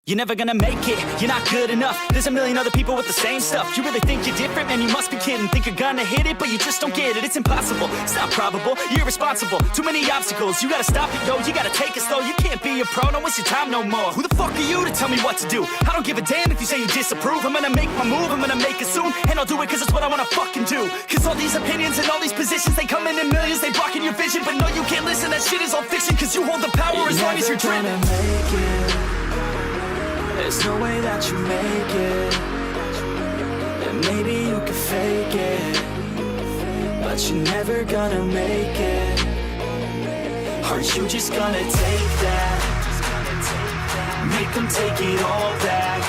You're never gonna make it, you're not good enough. There's a million other people with the same stuff. You really think you're different? Man, you must be kidding. Think you're gonna hit it, but you just don't get it. It's impossible, it's not probable, you're irresponsible. Too many obstacles, you gotta stop it, yo. You gotta take it slow, you can't be a pro. Don't waste your time no more. Who the fuck are you to tell me what to do? I don't give a damn if you say you disapprove. I'm gonna make my move, I'm gonna make it soon. And I'll do it cause it's what I wanna fucking do. Cause all these opinions and all these positions, they come in millions, they blocking your vision. But no, you can't listen, that shit is all fiction. Cause you hold the power as long as you're dreaming. There's no way that you make it. And maybe you can fake it, but you're never gonna make it. Aren't you just gonna take that? Make them take it all back.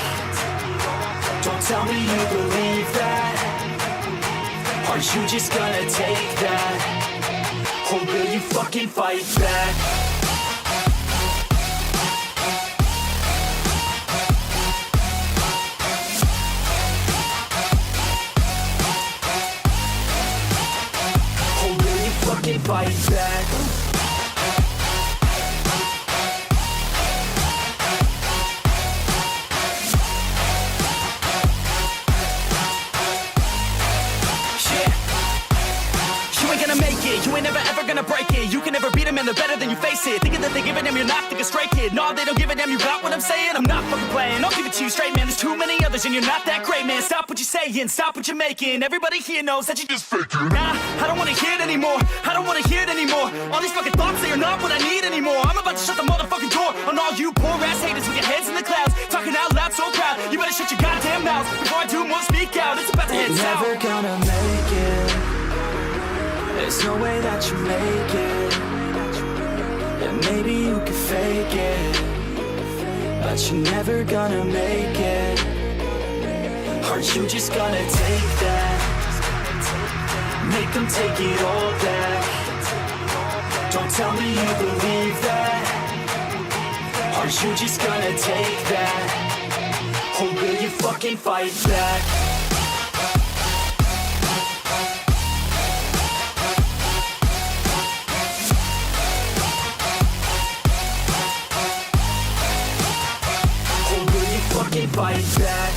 Don't tell me you believe that. Aren't you just gonna take that? Or will you fucking fight back? Fight back. You ain't gonna make it, you ain't never ever gonna break it. You can never beat them and they're better than you face it. Thinking that they give a damn, you're not thinking straight, kid. No, they don't give a damn, you got what I'm saying? I'm not fucking playing, I'll give it to you straight, man. There's too many others and you're not that great, man. Stop what you're saying, stop what you're making. Everybody here knows that you just faking. Nah, I don't wanna hear it anymore, I don't wanna hear it anymore. All these fucking thoughts, they are not what I need anymore. I'm about to shut the motherfucking door on all you poor ass haters with your heads in the clouds, talking out loud so proud. You better shut your goddamn mouth before I do more, speak out. It's about to head south. You're never gonna make it. There's no way that you make it. And maybe you can fake it, but you're never gonna make it. Aren't you just gonna take that? Make them take it all back. Don't tell me you believe that. Aren't you just gonna take that? Or will you fucking fight back? Fight back.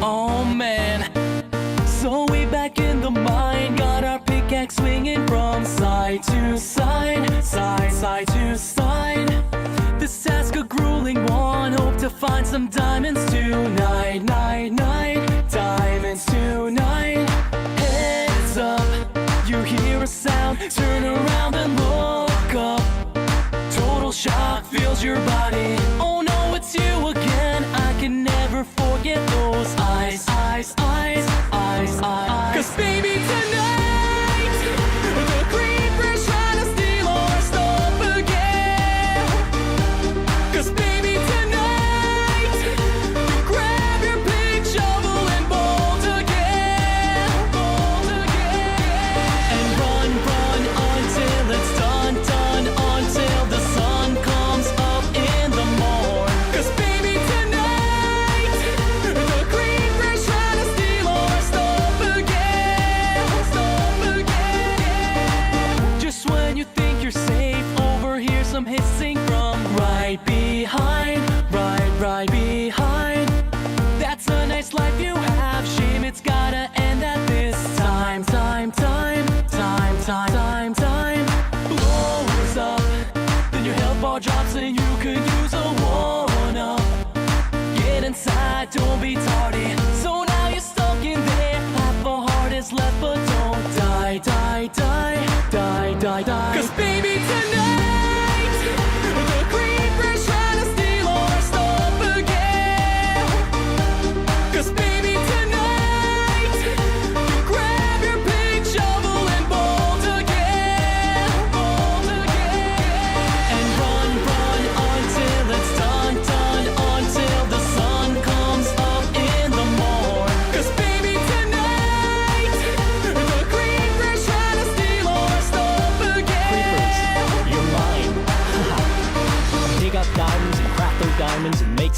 Oh man, so we back in the mine, got our pickaxe swinging from side to side, side to side. This task a grueling one, hope to find some diamonds tonight, diamonds tonight. Heads up, you hear a sound, turn around and look up. Total shock fills your body. Oh no, it's you again. I can never forget those eyes. 'Cause baby tonight, the creeper's trying to steal our stuff again. 'Cause baby tonight, you grab your big shovel and bolt again. And run until it's done, until the sun comes up in the morn. 'Cause baby tonight, the creeper's trying to steal our stuff again.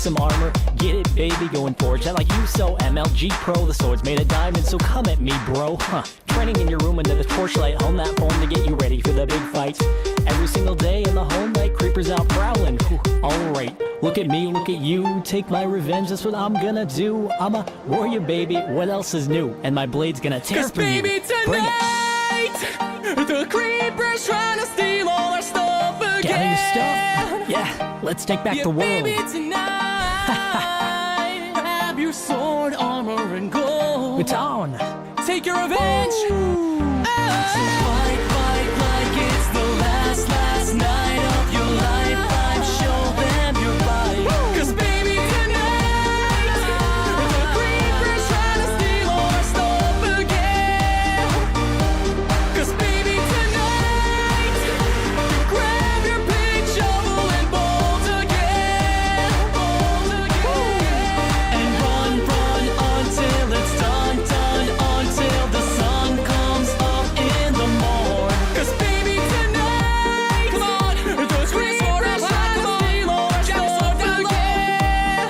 some armor. Get it, baby, going forge. I like you so MLG Pro. The sword's made of diamond, so come at me, bro. Training in your room under the torchlight. Hone that phone to get you ready for the big fight. Every single day in the home light, creepers out prowling. Alright, look at me, look at you. Take my revenge, that's what I'm gonna do. I'm a warrior, baby, what else is new? And my blade's gonna tear Cause through baby, you. tonight, the creeper's trying to steal all our stuff again. Gather your stuff. Yeah, let's take back the world. Baby, tonight, grab your sword, armor, and gold. It's on. Take your revenge. So fight, fight like it's the last night of your lifetime. Show them your body. Cause baby, tonight, the creeper's trying to steal all our stuff again. Cause baby, tonight, grab your big shovel and bolt again. And run until it's done, until the sun comes up in the morn. Cause baby, tonight, come on, the creeper's trying to steal all our stuff again.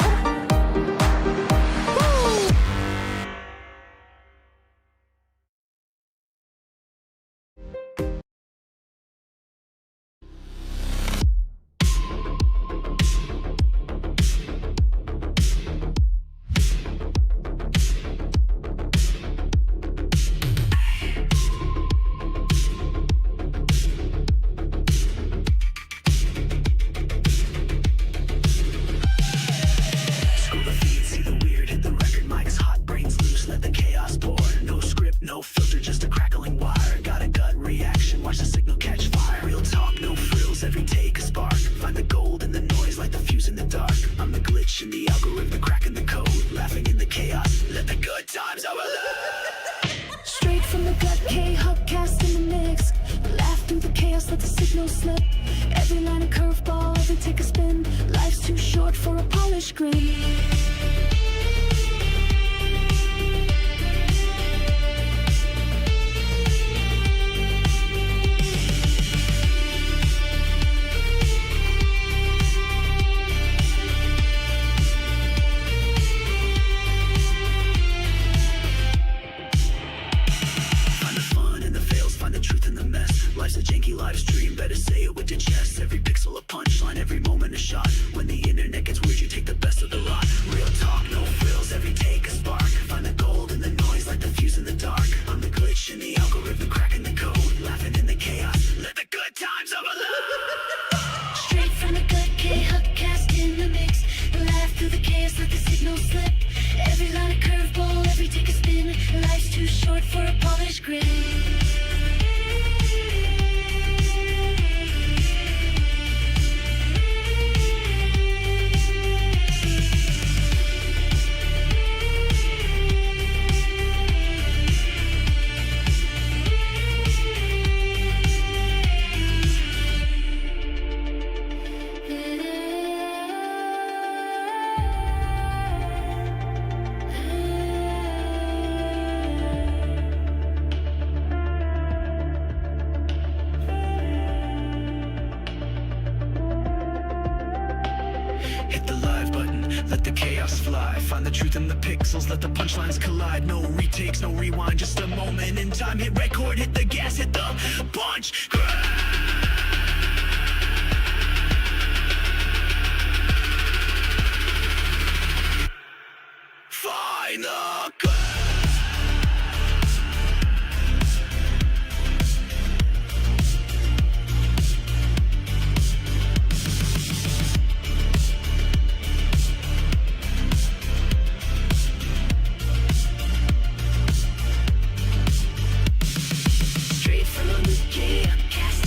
Scroll the feed, see the weird, hit the record mics, hot brains loose, let the chaos pour. No script, no filter, just a crackling wire. Got a gut reaction, watch the signal catch fire. Real talk, no frills, every take a spark. Find the gold in the noise, like the fuse in the dark. I'm the glitch in the algorithm, cracking the code. Laughing in the chaos, let the good times overload. Straight from the gut, Khuck cast in the mix. Laugh through the chaos, let the signal slip. Every line a curveball, every take a spin. Life's too short for a polished grin. Find the fun in the fails, find the truth in the mess. Life's a janky live stream, better say it with your chest. Every pixel a punchline, every moment a shot. When the internet gets weird, you take the best of the lot. Real talk, no frills, every take a spark. Find the gold in the noise, like the fuse in the dark. I'm the glitch in the algorithm, cracking the code. Laughing in the chaos, let the good times overload. Straight from the gut, Khuck cast in the mix. Laugh through the chaos, let the signal slip. Every line a curveball, every take a spin. Life's too short for a polished grin. Hit the live button, let the chaos fly. Find the truth in the pixels, let the punchlines collide. No retakes, no rewind, just a moment in time. Hit record, hit the gas, hit the punch. Find the good. Straight from the chaos, cast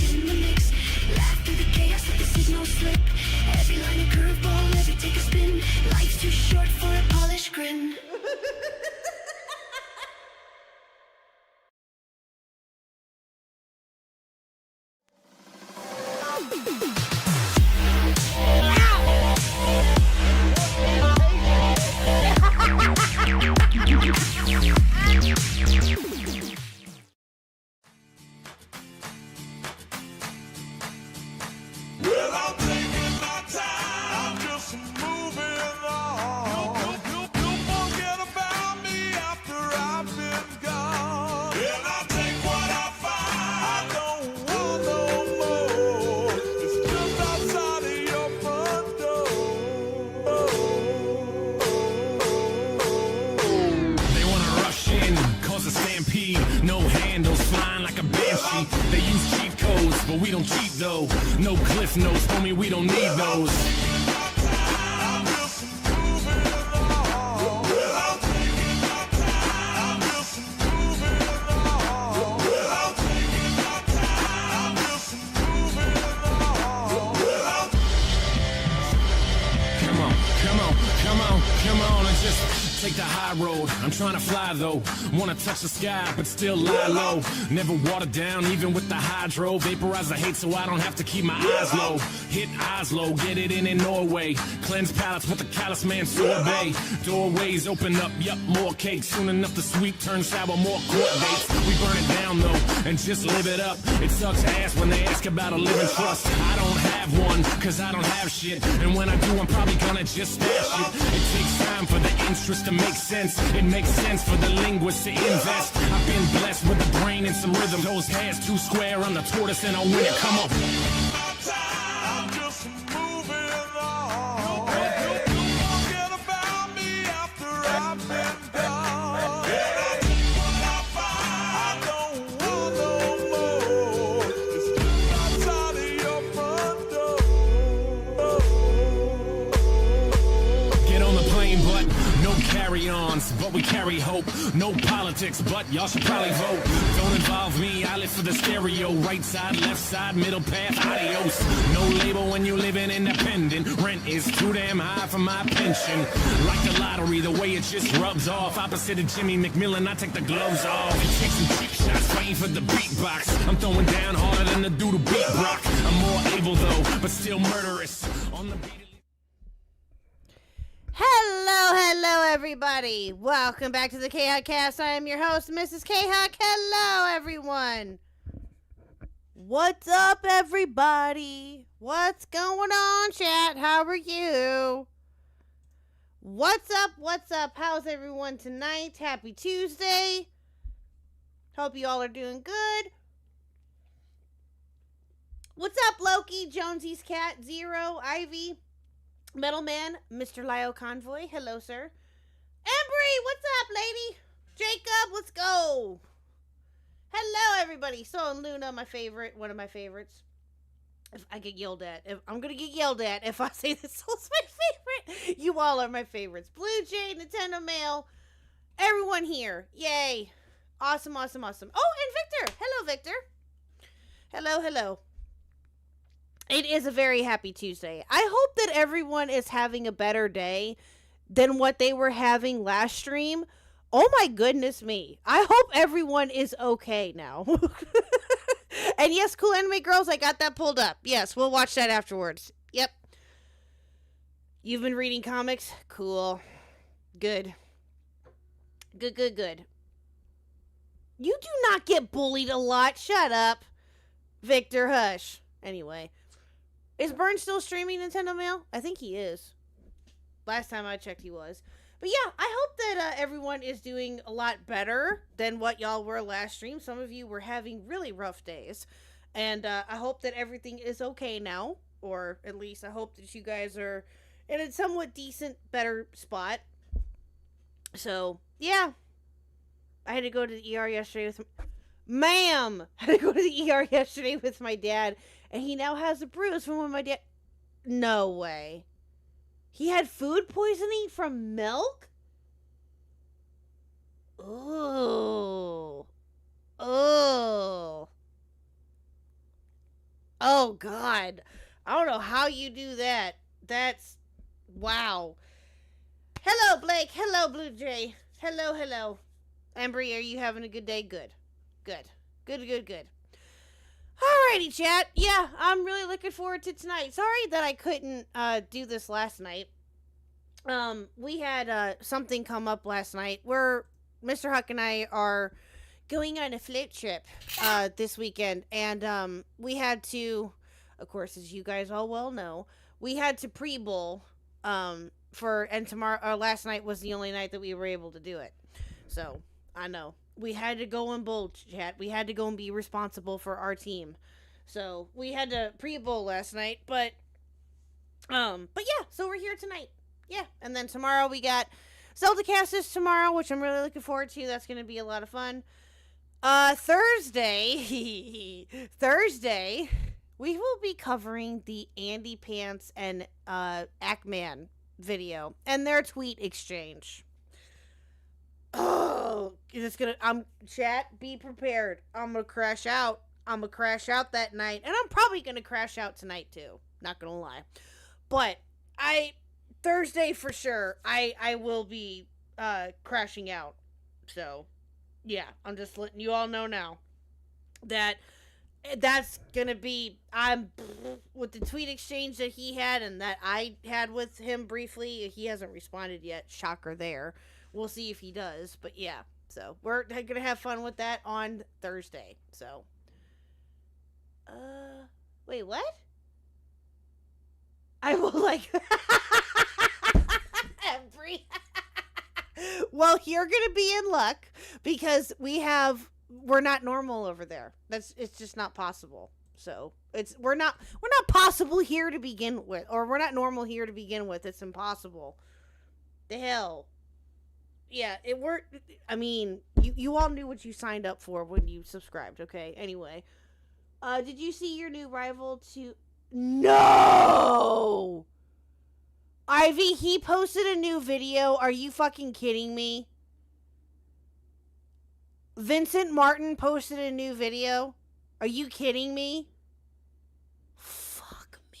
no handles, flying like a banshee. They use cheat codes, but we don't cheat though. No cliff notes, homie, we don't need those. Come on, and just take the high road. I'm trying to fly though, wanna touch the sky but still lie low. Never water down even with the hydro. Vaporize the hate so I don't have to keep my eyes low. Hit Oslo, get it in Norway. Cleanse palates with the callous man sorbet. Doorways open up, yup, more cake. Soon enough the sweet turns sour, more court dates. We burn it down though, and just live it up. It sucks ass when they ask about a living trust. I don't have one, cause I don't have shit. And when I do, I'm probably gonna just stash it. It takes time for the interest to make sense. It makes sense for the linguist to invest. I've been blessed with a brain and some rhythm. Those hairs too square on the tortoise and I'll win it. Come on. But we carry hope, no politics, but y'all should probably vote. Don't involve me, I live for the stereo. Right side, left side, middle path, adios. No label when you living independent. Rent is too damn high for my pension. Like the lottery, the way it just rubs off. Opposite of Jimmy McMillan, I take the gloves off and take some cheap shots, fighting for the beatbox. I'm throwing down harder than the dude who beat Brock. I'm more able though, but still murderous. On the beat. Hello, everybody. Welcome back to the Khuck. I am your host, Mrs. Khuck. Hello, everyone. What's up, everybody? What's going on, chat? How are you? What's up? How's everyone tonight? Happy Tuesday. Hope you all are doing good. What's up, Loki, Jonesy's cat, Zero, Ivy, Metalman, Mr. Lyle Convoy. Hello, sir. Embry, what's up, lady? Jacob, let's go. Hello, everybody. So, Luna, one of my favorites. If I get yelled at, I'm gonna get yelled at if I say this Soul's my favorite. You all are my favorites. Blue Jay, Nintendo Mail, everyone here. Yay. Awesome. Oh, and Victor. Hello, Victor. Hello. It is a very happy Tuesday. I hope that everyone is having a better day than what they were having last stream. Oh my goodness me. I hope everyone is okay now. And yes, Cool Anime Girls, I got that pulled up. Yes, we'll watch that afterwards. Yep. You've been reading comics? Cool. Good. Good. You do not get bullied a lot. Shut up. Victor, hush. Anyway. Is Burn still streaming Nintendo Mail? I think he is. Last time I checked, he was. But yeah, I hope that everyone is doing a lot better than what y'all were last stream. Some of you were having really rough days. And I hope that everything is okay now. Or at least I hope that you guys are in a somewhat decent, better spot. So, yeah. I had to go to the ER yesterday with... Ma'am! I had to go to the ER yesterday with my dad. And he now has a bruise from when my dad... No way. He had food poisoning from milk? Oh. Oh, God. I don't know how you do that. That's... Wow. Hello, Blake. Hello, Blue Jay. Hello. Embry, are you having a good day? Good. Alrighty, chat. Yeah, I'm really looking forward to tonight. Sorry that I couldn't do this last night. We had something come up last night where Mr. Khuck and I are going on a float trip this weekend, and we had to, of course, as you guys all well know, we had to pre-bowl and tomorrow, last night was the only night that we were able to do it. So, I know. We had to go and bowl, chat. We had to go and be responsible for our team. So, we had to pre-bowl last night, but yeah, so we're here tonight. Yeah, and then tomorrow we got Zeldacast tomorrow, which I'm really looking forward to. That's going to be a lot of fun. Thursday, Thursday, we will be covering the Andy Pants and Ackman video and their tweet exchange. Oh, chat, be prepared. I'm gonna crash out. I'm gonna crash out that night, and I'm probably gonna crash out tonight too. Not gonna lie, but Thursday for sure. I will be crashing out. So, yeah, I'm just letting you all know now that that's gonna be with the tweet exchange that he had and that I had with him briefly. He hasn't responded yet. Shocker there. We'll see if he does, but yeah. So we're gonna have fun with that on Thursday. So, wait, what? I will like every. Well, you're gonna be in luck because we're not normal over there. It's just not possible. So we're not possible here to begin with, or we're not normal here to begin with. It's impossible. The hell. Yeah, I mean, you all knew what you signed up for when you subscribed, okay? Anyway. Did you see your new rival to... No! Ivy, he posted a new video. Are you fucking kidding me? Vincent Martin posted a new video. Are you kidding me? Fuck me.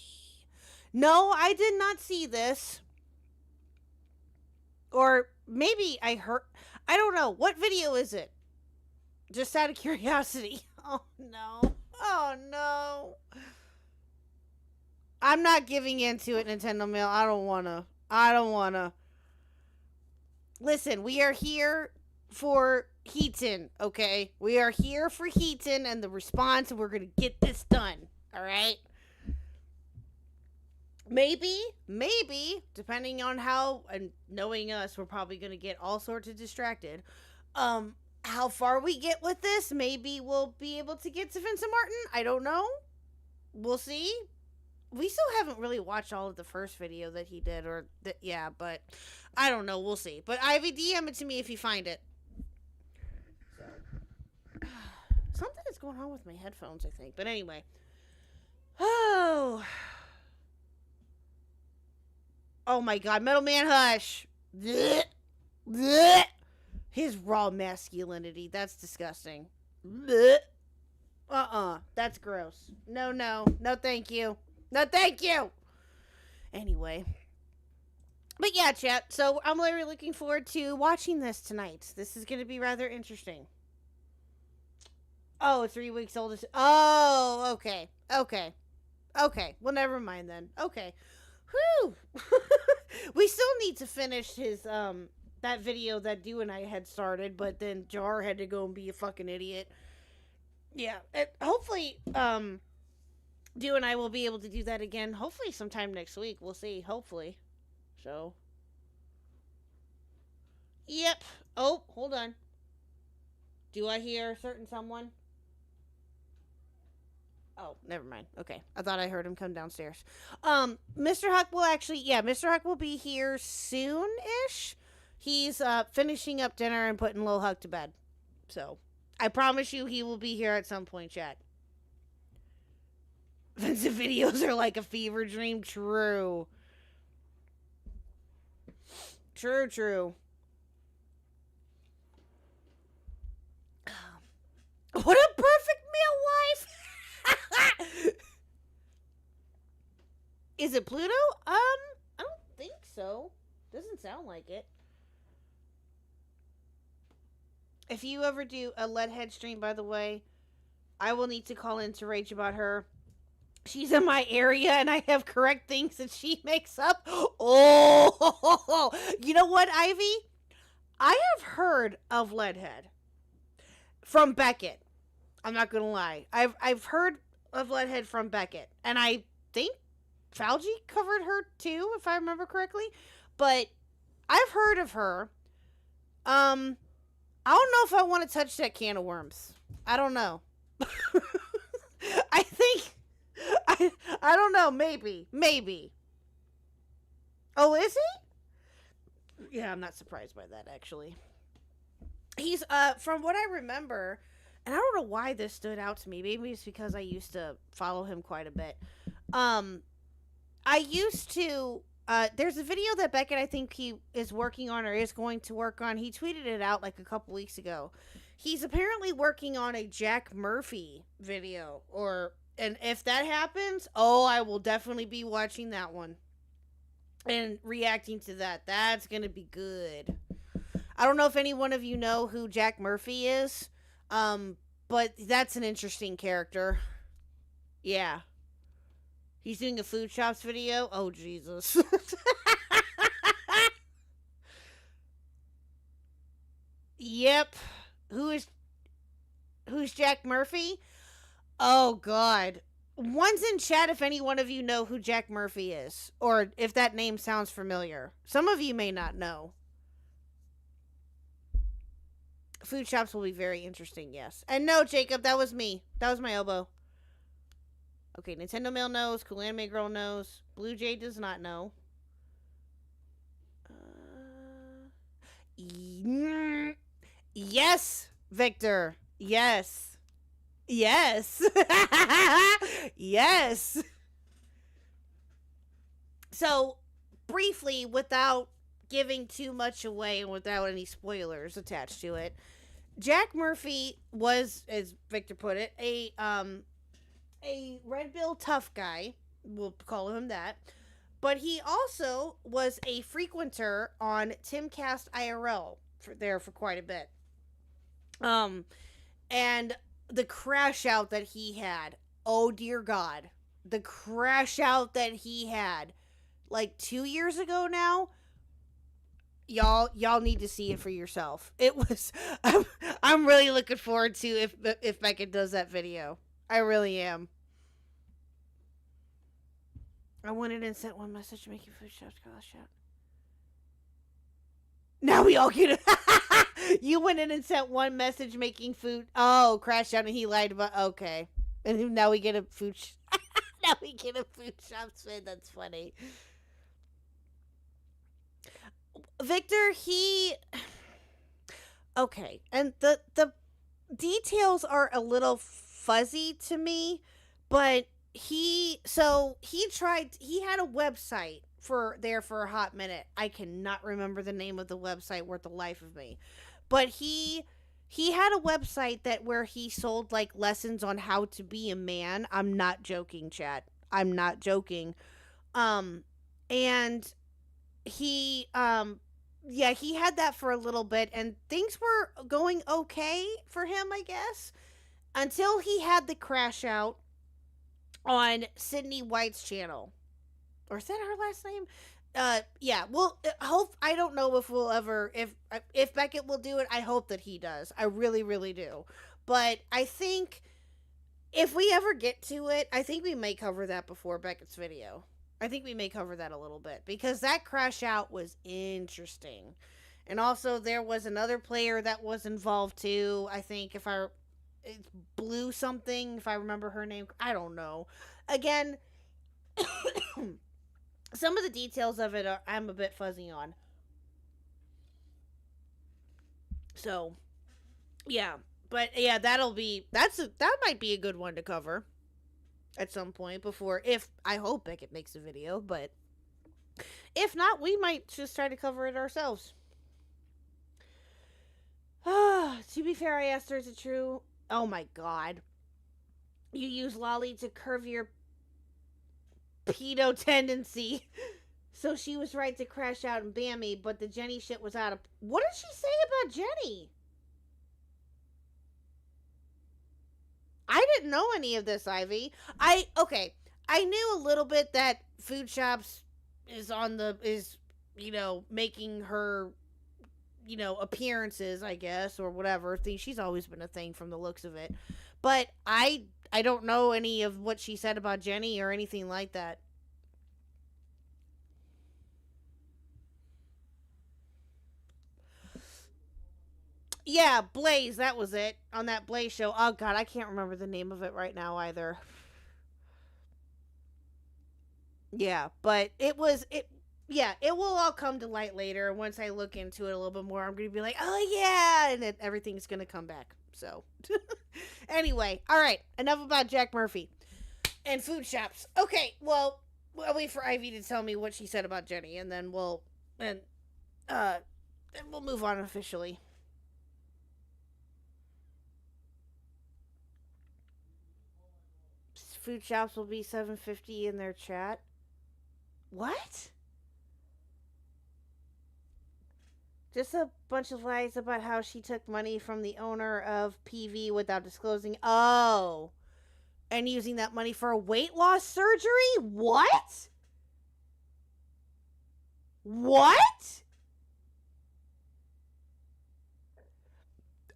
No, I did not see this. Or maybe I heard... I don't know. What video is it? Just out of curiosity. Oh, no. Oh, no. I'm not giving in to it, Nintendo Mail. I don't want to. Listen, we are here for Heaton, okay? We are here for Heaton and the response, and we're going to get this done, all right? Maybe, depending on how, and knowing us, we're probably going to get all sorts of distracted. How far we get with this, maybe we'll be able to get to Vincent Martin. I don't know. We'll see. We still haven't really watched all of the first video that he did, but I don't know. We'll see. But Ivy, DM it to me if you find it. So, something is going on with my headphones, I think. But anyway. Oh my God. Metal Man Hush. Blech. Blech. His raw masculinity. That's disgusting. Blech. That's gross. No, thank you. No, thank you. Anyway. But yeah, chat. So I'm really looking forward to watching this tonight. This is going to be rather interesting. Oh, 3 weeks old. Oh, okay. Well, never mind then. Okay. Whew. We still need to finish his, that video that you and I had started, but then Jar had to go and be a fucking idiot. Yeah. Hopefully, Dew and I will be able to do that again. Hopefully sometime next week. We'll see. Hopefully. So. Yep. Oh, hold on. Do I hear a certain someone? Oh, never mind. Okay. I thought I heard him come downstairs. Mr. Khuck will Mr. Khuck will be here soon-ish. He's finishing up dinner and putting Lil Khuck to bed. So, I promise you he will be here at some point, chat. Vincent videos are like a fever dream. True. What a perfect meal wife! Is it Pluto? I don't think so. Doesn't sound like it. If you ever do a Leadhead stream, by the way, I will need to call in to rage about her. She's in my area, and I have correct things that she makes up. Oh, you know what, Ivy? I have heard of Leadhead from Beckett. I'm not gonna lie. I've heard of Leadhead from Beckett, and I think Fauci covered her too, if I remember correctly. But I've heard of her. I don't know if I want to touch that can of worms. I don't know. I think. I don't know. Maybe. Oh, is he? Yeah, I'm not surprised by that, actually. He's, from what I remember, and I don't know why this stood out to me. Maybe it's because I used to follow him quite a bit. I used to. There's a video that Beckett, I think he is working on or is going to work on. He tweeted it out like a couple weeks ago. He's apparently working on a Jack Murphy video, and if that happens, I will definitely be watching that one and reacting to that. That's gonna be good. I don't know if any one of you know who Jack Murphy is, but that's an interesting character. Yeah. He's doing a food shops video. Oh, Jesus. Yep. Who's Jack Murphy? Oh, God. One's in chat if any one of you know who Jack Murphy is, or if that name sounds familiar. Some of you may not know. Food shops will be very interesting, yes. And no, Jacob, that was me. That was my elbow. Okay, Nintendo Mail knows. Cool Anime Girl knows. Blue Jay does not know. Yes, Victor. Yes. Yes. Yes. So, briefly, without giving too much away and without any spoilers attached to it, Jack Murphy was, as Victor put it, a red bill tough guy. We'll call him that. But he also was a frequenter on Timcast IRL for quite a bit. And the crash out that he had. Oh dear God. The crash out that he had like 2 years ago now. Y'all need to see it for yourself. It was I'm really looking forward to if Beckett does that video. I really am. I went in and sent one message making food shops crash out. Now we all get it. You went in and sent one message making food. Oh, crash out, and he lied about. Okay, and now we get a food. Now we get a food shop spin. That's funny. Victor, okay, and the details are a little fuzzy to me, but he had a website for a hot minute. I cannot remember the name of the website worth the life of me, but he had a website where he sold like lessons on how to be a man. I'm not joking, chat. I'm not joking. And he he had that for a little bit, and things were going okay for him, I guess, until he had the crash out on Sydney White's channel. Or is that her last name? Yeah. Well, I don't know if we'll ever, if Beckett will do it. I hope that he does. I really, really do. But I think if we ever get to it, I think we may cover that before Beckett's video. I think we may cover that a little bit, because that crash out was interesting. And also there was another player that was involved too. I think it's Blue something, if I remember her name. I don't know. Again, some of the details of it I'm a bit fuzzy on. So, yeah. But yeah, that might be a good one to cover at some point before, I hope Beckett makes a video, but if not, we might just try to cover it ourselves. To be fair, I asked her, is it true? Oh my God. You use Lolly to curve your pedo tendency. So she was right to crash out and ban me, but the Jenny shit was out of... What did she say about Jenny? I didn't know any of this, Ivy. I knew a little bit that food shops is making her, appearances, I guess, or whatever. She's always been a thing from the looks of it. But I don't know any of what she said about Jenny or anything like that. Yeah, Blaze, that was it. On that Blaze show. Oh, God, I can't remember the name of it right now either. Yeah, but it yeah, it will all come to light later. Once I look into it a little bit more, I'm going to be like, oh yeah, and then everything's going to come back. So, anyway, all right, enough about Jack Murphy and food shops. Okay, well, I'll wait for Ivy to tell me what she said about Jenny, and then then we'll move on officially. Food shops will be $7.50 in their chat. What? Just a bunch of lies about how she took money from the owner of PV without disclosing. Oh. And using that money for a weight loss surgery? What? What?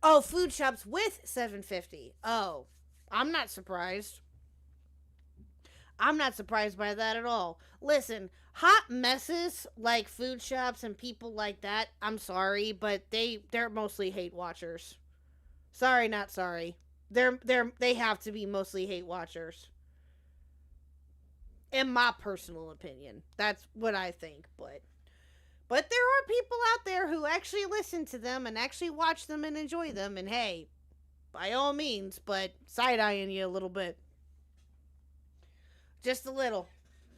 Oh, food shops with $7.50. Oh, I'm not surprised. I'm not surprised by that at all. Listen, hot messes like food shops and people like that, I'm sorry, but they're mostly hate watchers. Sorry, not sorry. They have to be mostly hate watchers. In my personal opinion. That's what I think, but there are people out there who actually listen to them and actually watch them and enjoy them, and hey, by all means, but side-eyeing you a little bit. Just a little.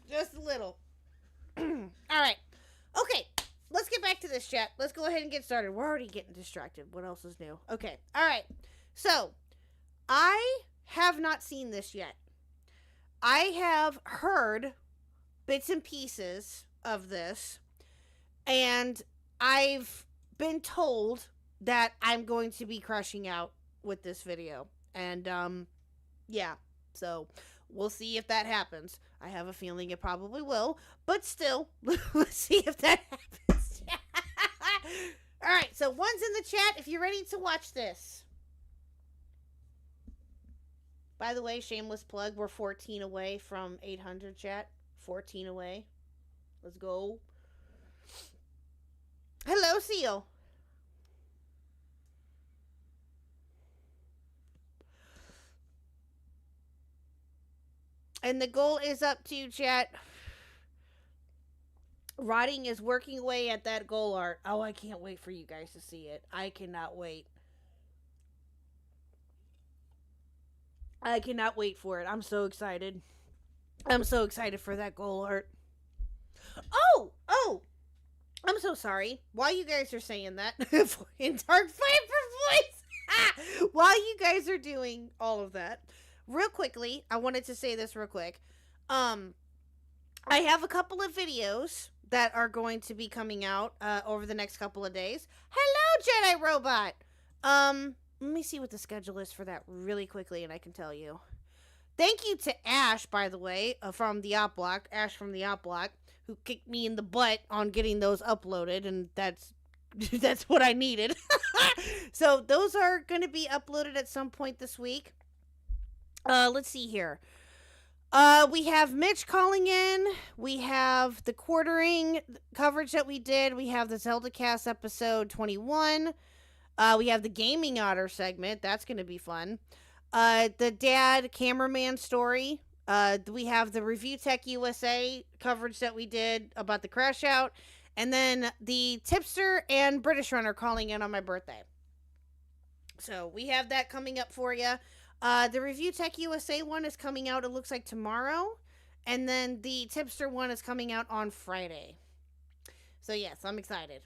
Just a little. Alright. Okay. Let's get back to this chat. Let's go ahead and get started. We're already getting distracted. What else is new? Okay. Alright. So, I have not seen this yet. I have heard bits and pieces of this. And I've been told that I'm going to be crushing out with this video. And, yeah. So, we'll see if that happens. I have a feeling it probably will. But still, let's see if that happens. Alright, so one's in the chat if you're ready to watch this. By the way, shameless plug, we're 14 away from 800 chat. 14 away. Let's go. Hello, Seal. And the goal is up to chat. Rotting is working away at that goal art. Oh, I can't wait for you guys to see it. I cannot wait. I cannot wait for it. I'm so excited. I'm so excited for that goal art. Oh! I'm so sorry. While you guys are saying that, in Dark Viper voice, while you guys are doing all of that, real quickly, I wanted to say this real quick. I have a couple of videos that are going to be coming out over the next couple of days. Hello, Jedi Robot! Let me see what the schedule is for that really quickly, and I can tell you. Thank you to Ash, by the way, from the Op Block. Ash from the Op Block, who kicked me in the butt on getting those uploaded, and that's what I needed. So those are going to be uploaded at some point this week. Let's see here. We have Mitch calling in. We have the quartering coverage that we did. We have the Zeldacast episode 21. We have the Gaming Otter segment. That's going to be fun. The dad cameraman story. We have the Review Tech USA coverage that we did about the crash out. And then the Tipster and British Runner calling in on my birthday. So we have that coming up for you. The Review Tech USA one is coming out, it looks like, tomorrow. And then the Tipster one is coming out on Friday. So yes, I'm excited.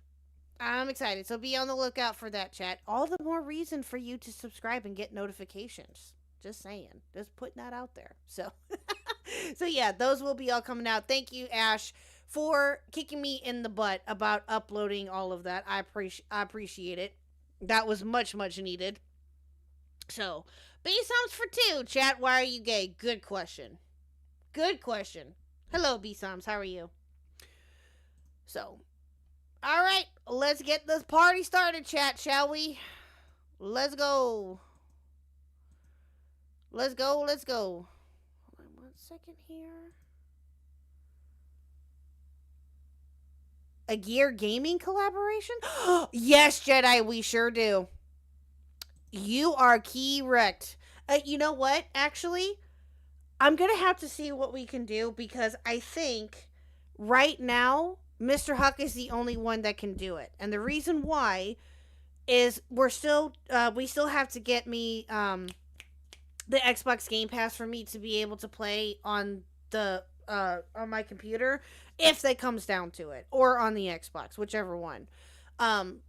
I'm excited. So be on the lookout for that, chat. All the more reason for you to subscribe and get notifications. Just saying. Just putting that out there. So, so yeah, those will be all coming out. Thank you, Ash, for kicking me in the butt about uploading all of that. I appreciate it. That was much, much needed. So, B-Soms for 2. Chat, why are you gay? Good question. Good question. Hello, B-Soms. How are you? So, alright. Let's get this party started, chat, shall we? Let's go. Let's go, let's go. Hold on 1 second here. A Gear Gaming collaboration? Yes, Jedi, we sure do. You are correct. You know what? Actually, I'm going to have to see what we can do, because I think right now Mr. Huck is the only one that can do it. And the reason why is we still have to get me the Xbox Game Pass for me to be able to play on the on my computer if that comes down to it, or on the Xbox, whichever one.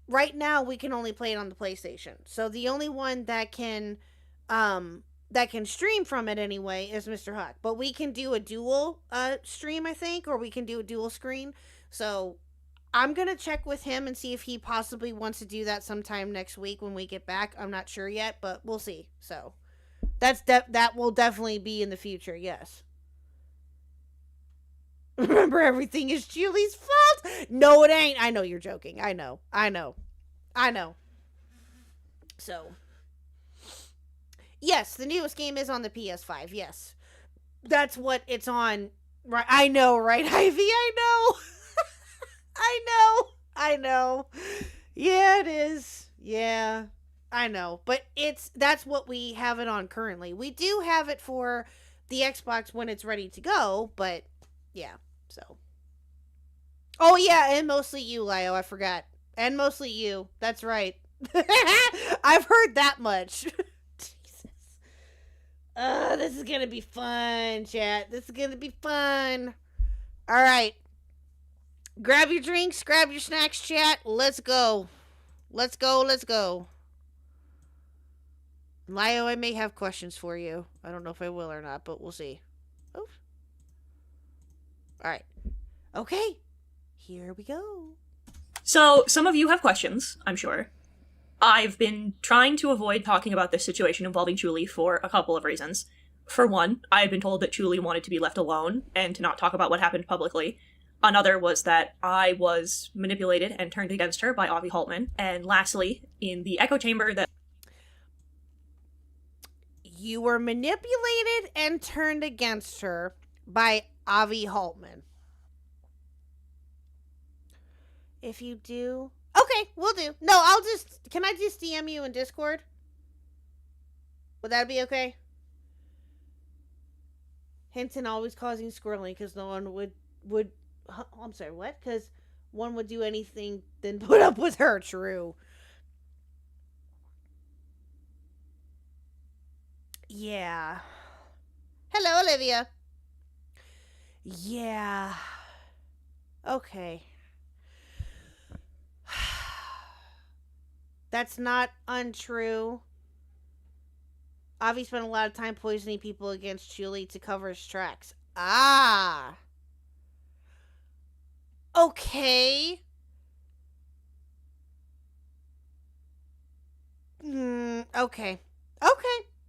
Right now we can only play it on the PlayStation. So the only one that can stream from it anyway is Mr. Huck. But we can do a dual stream, I think, or we can do a dual screen. So I'm going to check with him and see if he possibly wants to do that sometime next week when we get back. I'm not sure yet, but we'll see. So that will definitely be in the future, yes. Remember, everything is Julie's fault? No, it ain't. I know you're joking. I know. So, yes, the newest game is on the PS5, yes. That's what it's on. Right? I know, right, Ivy? I know. I know. Yeah, it is. Yeah, I know. But that's what we have it on currently. We do have it for the Xbox when it's ready to go, but yeah, so. Oh, yeah, and mostly you, Lio, I forgot. And mostly you. That's right. I've heard that much. Jesus. This is gonna be fun, chat. This is gonna be fun. All right. Grab your drinks, grab your snacks, chat. Let's go. Let's go. Lio, I may have questions for you. I don't know if I will or not, but we'll see. Oh. All right. Okay. Here we go. So, some of you have questions, I'm sure. I've been trying to avoid talking about this situation involving Julie for a couple of reasons. For one, I had been told that Julie wanted to be left alone and to not talk about what happened publicly. Another was that I was manipulated and turned against her by Avi Haltman. And lastly, in the echo chamber that... You were manipulated and turned against her by Avi Haltman. If you do... Okay, we'll do. No, Can I just DM you in Discord? Would that be okay? Hinton always causing squirreling because no one would... I'm sorry, what? Because one would do anything than put up with her. True. Yeah. Hello, Olivia. Yeah. Okay. That's not untrue. Avi spent a lot of time poisoning people against Julie to cover his tracks. Ah. Okay. Okay.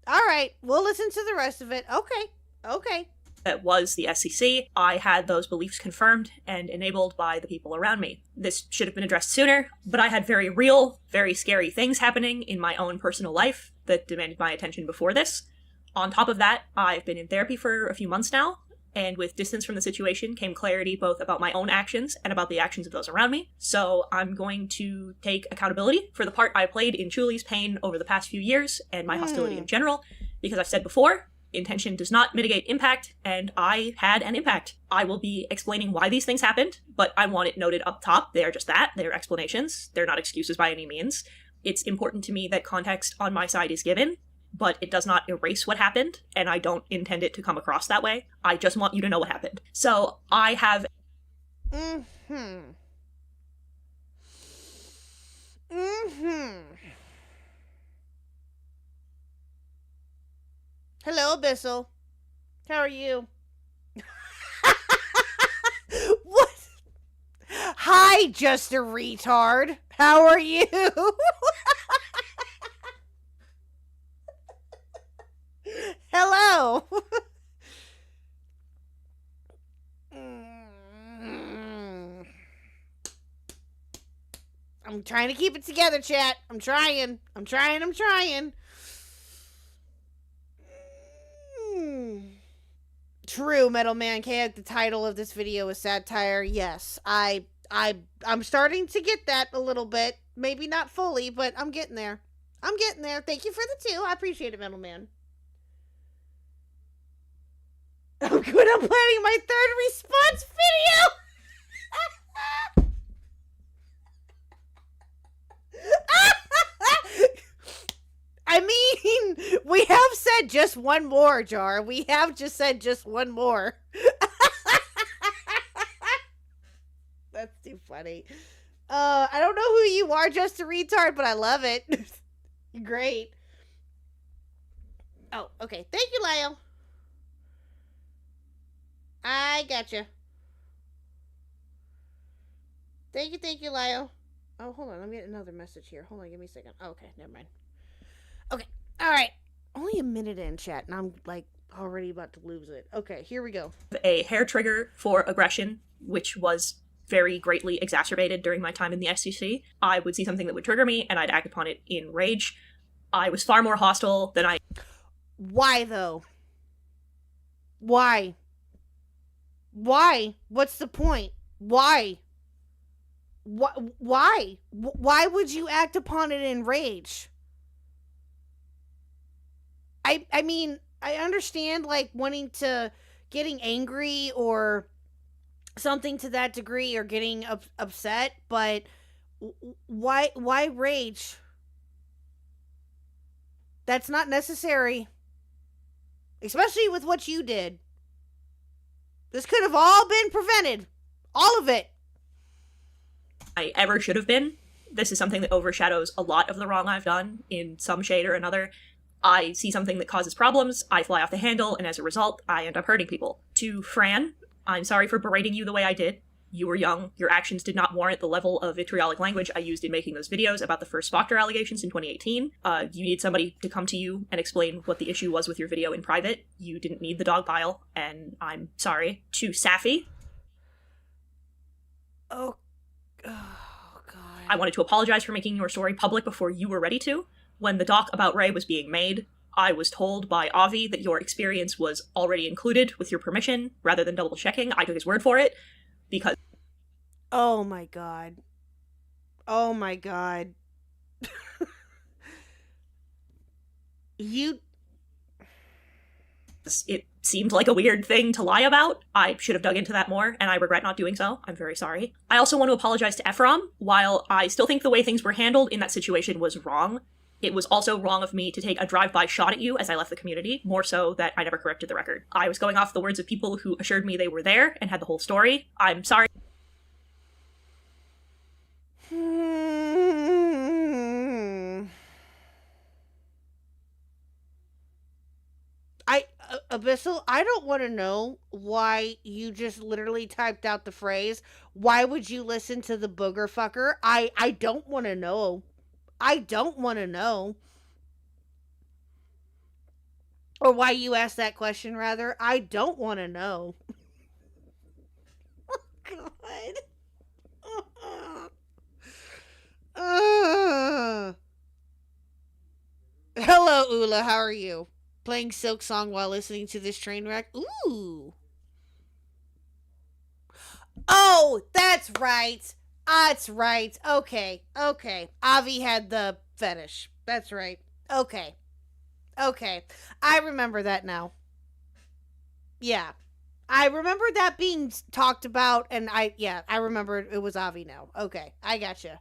All right. We'll listen to the rest of it. Okay. that was the SEC, I had those beliefs confirmed and enabled by the people around me. This should have been addressed sooner, but I had very real, very scary things happening in my own personal life that demanded my attention before this. On top of that, I've been in therapy for a few months now, and with distance from the situation came clarity both about my own actions and about the actions of those around me. So I'm going to take accountability for the part I played in Julie's pain over the past few years and my hostility in general, because I've said before, intention does not mitigate impact, and I had an impact. I will be explaining why these things happened, but I want it noted up top. They are just that. They are explanations. They're not excuses by any means. It's important to me that context on my side is given, but it does not erase what happened, and I don't intend it to come across that way. I just want you to know what happened. So I have... Hello, Abyssal. How are you? What? Hi, just a retard. How are you? Hello. I'm trying to keep it together, chat. I'm trying. True, Metal Man Kayak. The title of this video is satire. Yes, I'm starting to get that a little bit. Maybe not fully, but I'm getting there. Thank you for the 2. I appreciate it, Metal Man. I'm good. I'm planning my 3rd response video. I mean, we have said just one more, Jar. We have just said just one more. That's too funny. I don't know who you are, just a retard, but I love it. Great. Oh, okay. Thank you, Lyle. I gotcha. Thank you, Lyle. Oh, hold on. Let me get another message here. Hold on, give me a second. Oh, okay, never mind. Okay, all right. Only a minute in, chat, and I'm, like, already about to lose it. Okay, here we go. A hair trigger for aggression, which was very greatly exacerbated during my time in the SEC. I would see something that would trigger me, and I'd act upon it in rage. I was far more hostile than I... Why, though? Why? Why? What's the point? Why? Why? Why would you act upon it in rage? I mean, I understand, like, wanting to... getting angry or something to that degree or getting upset, but why rage? That's not necessary. Especially with what you did. This could have all been prevented. All of it. I ever should have been. This is something that overshadows a lot of the wrong I've done in some shade or another. I see something that causes problems, I fly off the handle, and as a result, I end up hurting people. To Fran, I'm sorry for berating you the way I did. You were young, your actions did not warrant the level of vitriolic language I used in making those videos about the first Spoctor allegations in 2018. You need somebody to come to you and explain what the issue was with your video in private. You didn't need the dog pile, and I'm sorry. To Safi. Oh, God. I wanted to apologize for making your story public before you were ready to. When the doc about Ray was being made, I was told by Avi that your experience was already included with your permission, rather than double checking. I took his word for it, because... Oh my god. Oh my god. It seemed like a weird thing to lie about. I should have dug into that more, and I regret not doing so. I'm very sorry. I also want to apologize to Ephraim. While I still think the way things were handled in that situation was wrong, it was also wrong of me to take a drive-by shot at you as I left the community, more so that I never corrected the record. I was going off the words of people who assured me they were there and had the whole story. I'm sorry. Abyssal, I don't want to know why you just literally typed out the phrase, why would you listen to the booger fucker? I don't want to know. I don't want to know. Or why you asked that question, rather. I don't want to know. Oh, God. Hello, Ula. How are you? Playing Silk Song while listening to this train wreck? Ooh. Oh, that's right. That's right. Okay. Avi had the fetish. That's right. Okay. I remember that now. Yeah. I remember that being talked about, and I remember it was Avi now. Okay. I gotcha.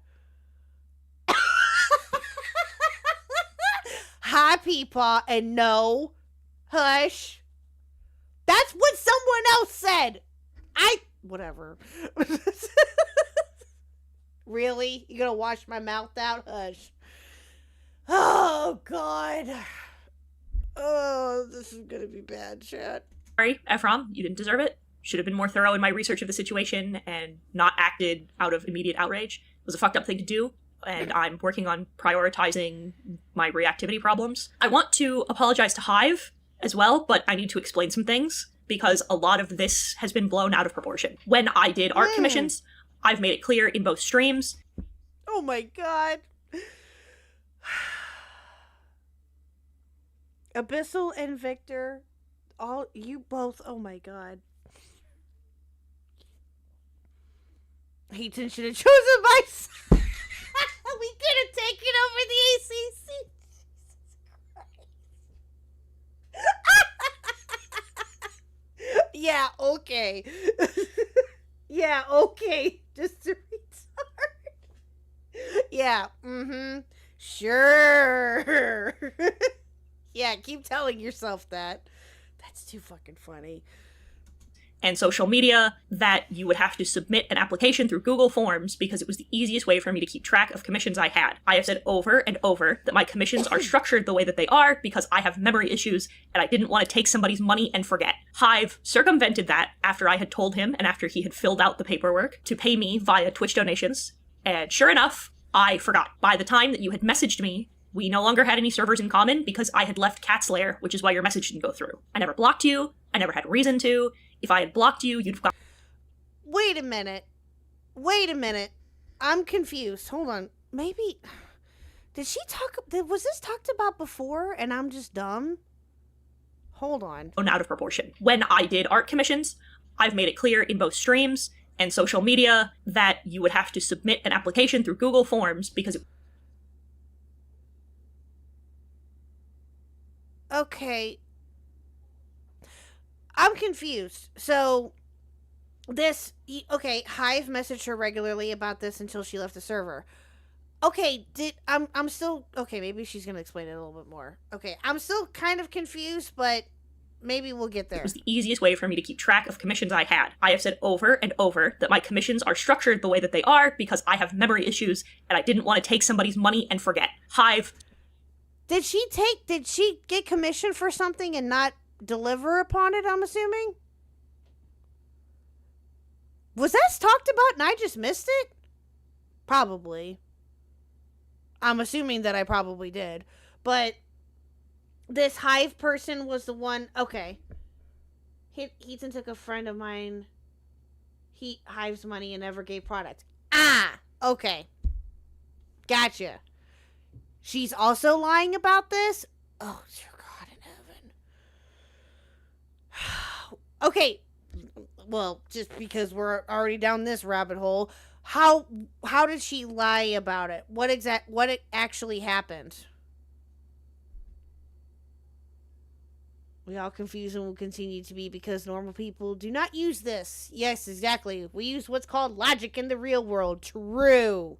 Hi, Peepaw, and no. Hush. That's what someone else said. Whatever. Really? You gonna wash my mouth out? Hush. Oh, God. Oh, this is gonna be bad, chat. Sorry, Ephraim, you didn't deserve it. Should have been more thorough in my research of the situation and not acted out of immediate outrage. It was a fucked up thing to do, and I'm working on prioritizing my reactivity problems. I want to apologize to Hive as well, but I need to explain some things, because a lot of this has been blown out of proportion. When I did art commissions, I've made it clear in both streams. Oh my god. Abyssal and Victor, all you both, oh my god. Heaton should have chosen my side. We could have taken over the ACC. Yeah, okay. Yeah, okay. Just a retard. Yeah, Sure. Yeah, keep telling yourself that. That's too fucking funny. And social media, that you would have to submit an application through Google Forms because it was the easiest way for me to keep track of commissions I had. I have said over and over that my commissions are structured the way that they are because I have memory issues and I didn't want to take somebody's money and forget. Hive circumvented that after I had told him and after he had filled out the paperwork to pay me via Twitch donations. And sure enough, I forgot. By the time that you had messaged me, we no longer had any servers in common because I had left Cat's Lair, which is why your message didn't go through. I never blocked you. I never had a reason to. If I had blocked you, you'd have got... Wait a minute. I'm confused. Hold on. Maybe... Was this talked about before and I'm just dumb? Hold on. Out of proportion. When I did art commissions, I've made it clear in both streams and social media that you would have to submit an application through Google Forms because... Okay. I'm confused. So, Hive messaged her regularly about this until she left the server. Okay, I'm still, okay, maybe she's gonna explain it a little bit more. Okay, I'm still kind of confused, but maybe we'll get there. It was the easiest way for me to keep track of commissions I had. I have said over and over that my commissions are structured the way that they are because I have memory issues and I didn't want to take somebody's money and forget. Hive. Did she get commission for something and not deliver upon it, I'm assuming? Was that talked about and I just missed it? Probably. I'm assuming that I probably did. But this Hive person was the one... Okay. Heaton took a friend of mine... Hive's money and never gave product. Ah! Okay. Gotcha. She's also lying about this? Oh, dear God in heaven. Okay. Well, just because we're already down this rabbit hole, how did she lie about it? What actually happened? We all confused and will continue to be because normal people do not use this. Yes, exactly. We use what's called logic in the real world. True.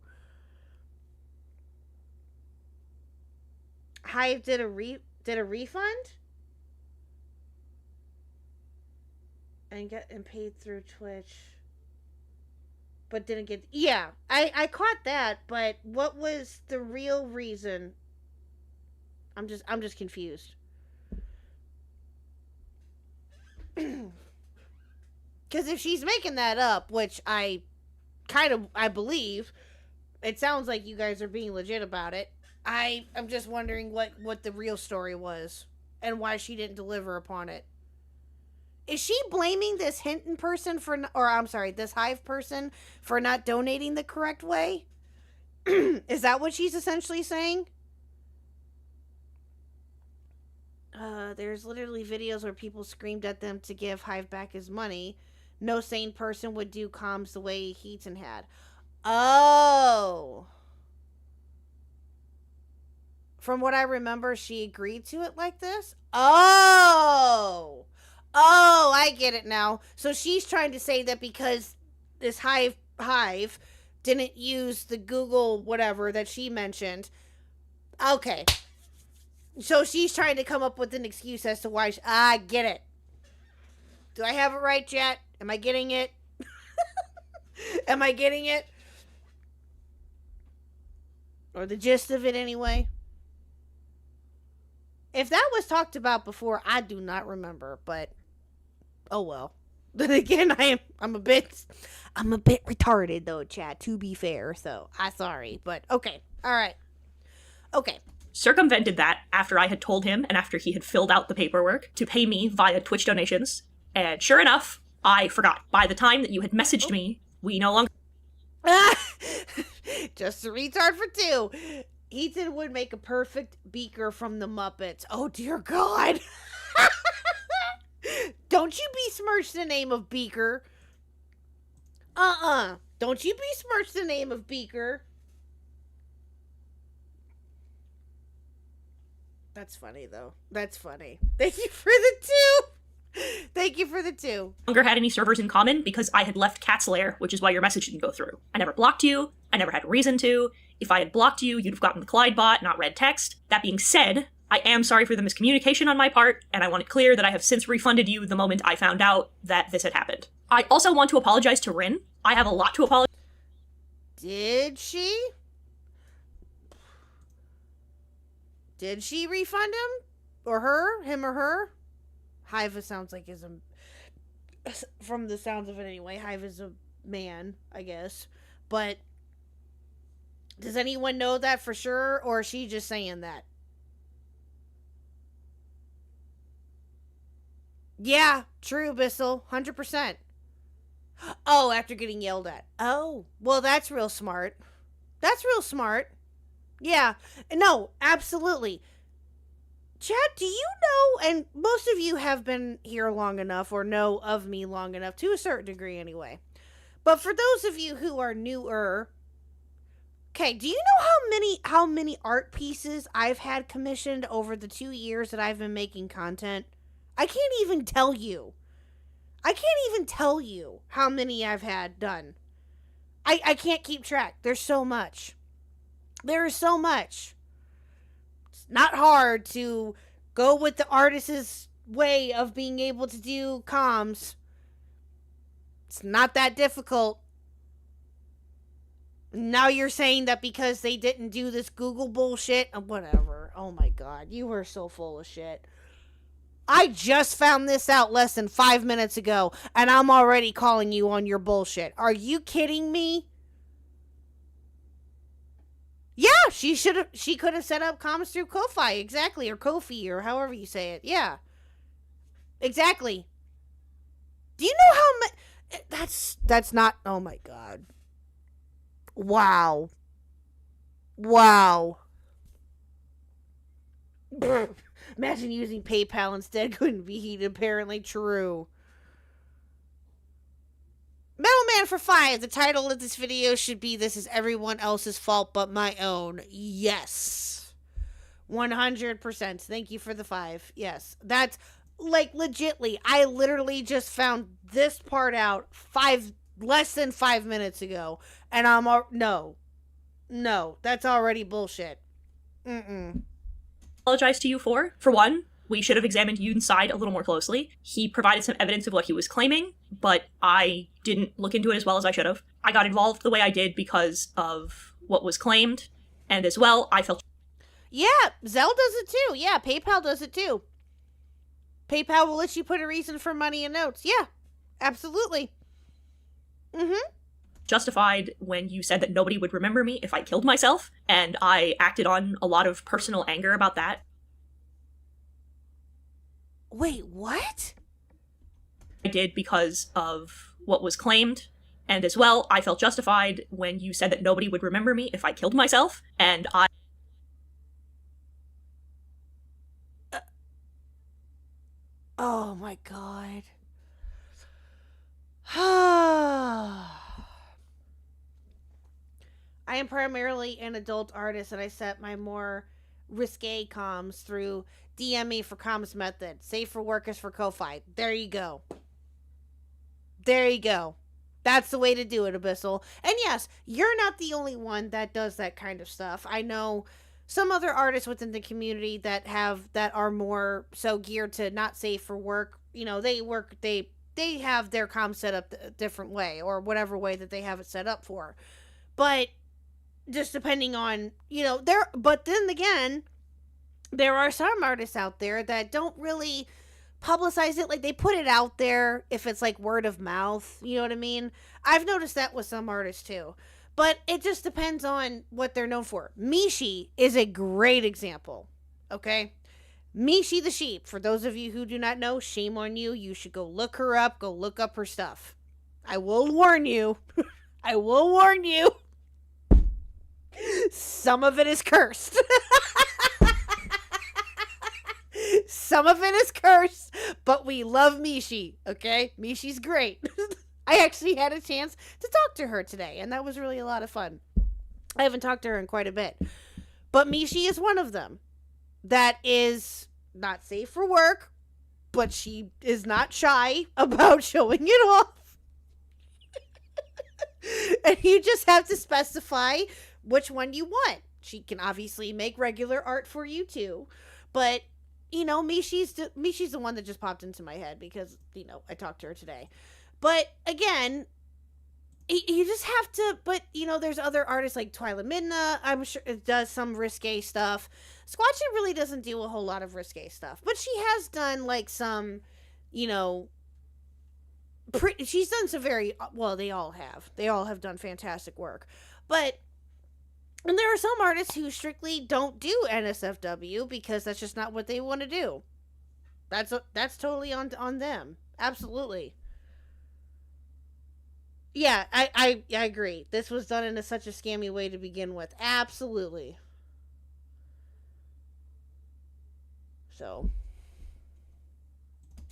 Hive did a refund and paid through Twitch, but didn't get. Yeah, I caught that, but what was the real reason? I'm just confused. Because if she's making that up, which I believe, it sounds like you guys are being legit about it. I'm just wondering what the real story was and why she didn't deliver upon it. Is she blaming this Hinton person this Hive person for not donating the correct way? Is that what she's essentially saying? There's literally videos where people screamed at them to give Hive back his money. No sane person would do comms the way Heaton had. Oh. From what I remember, she agreed to it like this? Oh, I get it now. So she's trying to say that because this Hive didn't use the Google whatever that she mentioned. Okay. So she's trying to come up with an excuse as to why I get it. Do I have it right, chat? Am I getting it? Am I getting it? Or the gist of it anyway? If that was talked about before, I do not remember, but oh well. Then again, I'm a bit retarded though, chat, to be fair, so I'm sorry, but okay. All right. Okay. Circumvented that after I had told him and after he had filled out the paperwork to pay me via Twitch donations. And sure enough, I forgot. By the time that you had messaged me, we no longer... Just a retard for two. Ethan would make a perfect Beaker from the Muppets. Oh, dear God. Don't you besmirch the name of Beaker. Don't you besmirch the name of Beaker. That's funny, though. That's funny. Thank you for the two. Thank Thank you for the 2. Longer had any servers in common because I had left Cat's Lair, which is why your message didn't go through. I never blocked you. I never had a reason to. If I had blocked you, you'd have gotten the Clyde bot, not read text. That being said, I am sorry for the miscommunication on my part, and I want it clear that I have since refunded you the moment I found out that this had happened. I also want to apologize to Rin. I have a lot to apologize. Did she? Did she refund him? Or her? Him or her? Hive sounds like is a... From the sounds of it anyway, Hive is a man, I guess. But does anyone know that for sure, or is she just saying that? Yeah, true, Bissell. 100%. Oh, after getting yelled at. Oh, well, that's real smart. That's real smart. Yeah. No, absolutely. Chad, do you know, and most of you have been here long enough or know of me long enough, to a certain degree anyway. But for those of you who are newer, okay, do you know how many art pieces I've had commissioned over the 2 years that I've been making content? I can't even tell you. I can't even tell you how many I've had done. I can't keep track. There's so much. There is so much. It's not hard to go with the artist's way of being able to do comms. It's not that difficult. Now you're saying that because they didn't do this Google bullshit? Whatever. Oh my god, you are so full of shit. I just found this out less than 5 minutes ago, and I'm already calling you on your bullshit. Are you kidding me? Yeah, she could have set up comms through Ko-Fi, exactly, or Ko-Fi, or however you say it. Yeah. Exactly. Do you know how much... That's not... Oh my god. Wow. Wow. Imagine using PayPal instead. Couldn't be apparently true. Metalman for 5. The title of this video should be "This is everyone else's fault but my own." Yes. 100%. Thank you for the 5. Yes. That's like legitly. I literally just found this part out less than 5 minutes ago. And I'm no. That's already bullshit. Apologize to you for. For one, we should have examined Yoon's side a little more closely. He provided some evidence of what he was claiming, but I didn't look into it as well as I should have. I got involved the way I did because of what was claimed, and as well, I felt... Yeah, Zell does it too. Yeah, PayPal does it too. PayPal will let you put a reason for money in notes. Yeah, absolutely. justified when you said that nobody would remember me if I killed myself, and I acted on a lot of personal anger about that. Wait, what? I did because of what was claimed, and as well, I felt justified when you said that nobody would remember me if I killed myself, and I... Oh my god. I am primarily an adult artist, and I set my more risque comms through DM me for comms method. Safe for workers for Ko-Fi. There you go. There you go. That's the way to do it, Abyssal. And yes, you're not the only one that does that kind of stuff. I know some other artists within the community that are more so geared to not safe for work. You know, they have their comms set up a different way, or whatever way that they have it set up for. But just depending on, but then again, there are some artists out there that don't really publicize it. Like, they put it out there if it's like word of mouth, you know what I mean? I've noticed that with some artists too. But it just depends on what they're known for. Mishi is a great example, okay? Mishi the Sheep, for those of you who do not know, shame on you. You should go look her up. Go look up her stuff. I will warn you. I will warn you. Some of it is cursed. Some of it is cursed, but we love Mishi, okay? Mishi's great. I actually had a chance to talk to her today, and that was really a lot of fun. I haven't talked to her in quite a bit. But Mishi is one of them that is not safe for work, but she is not shy about showing it off. And you just have to specify which one you want. She can obviously make regular art for you too, but you know, Mishi's the one that just popped into my head because, you know, I talked to her today. But again, you just have to, but you know, there's other artists like Twyla Midna, I'm sure it does some risque stuff. Squatchy really doesn't do a whole lot of risque stuff, but she has done like some, you know, she's done some very, well, they all have done fantastic work. But, and there are some artists who strictly don't do NSFW because that's just not what they want to do. That's totally on them. Absolutely. Yeah, I agree. This was done in such a scammy way to begin with. Absolutely. So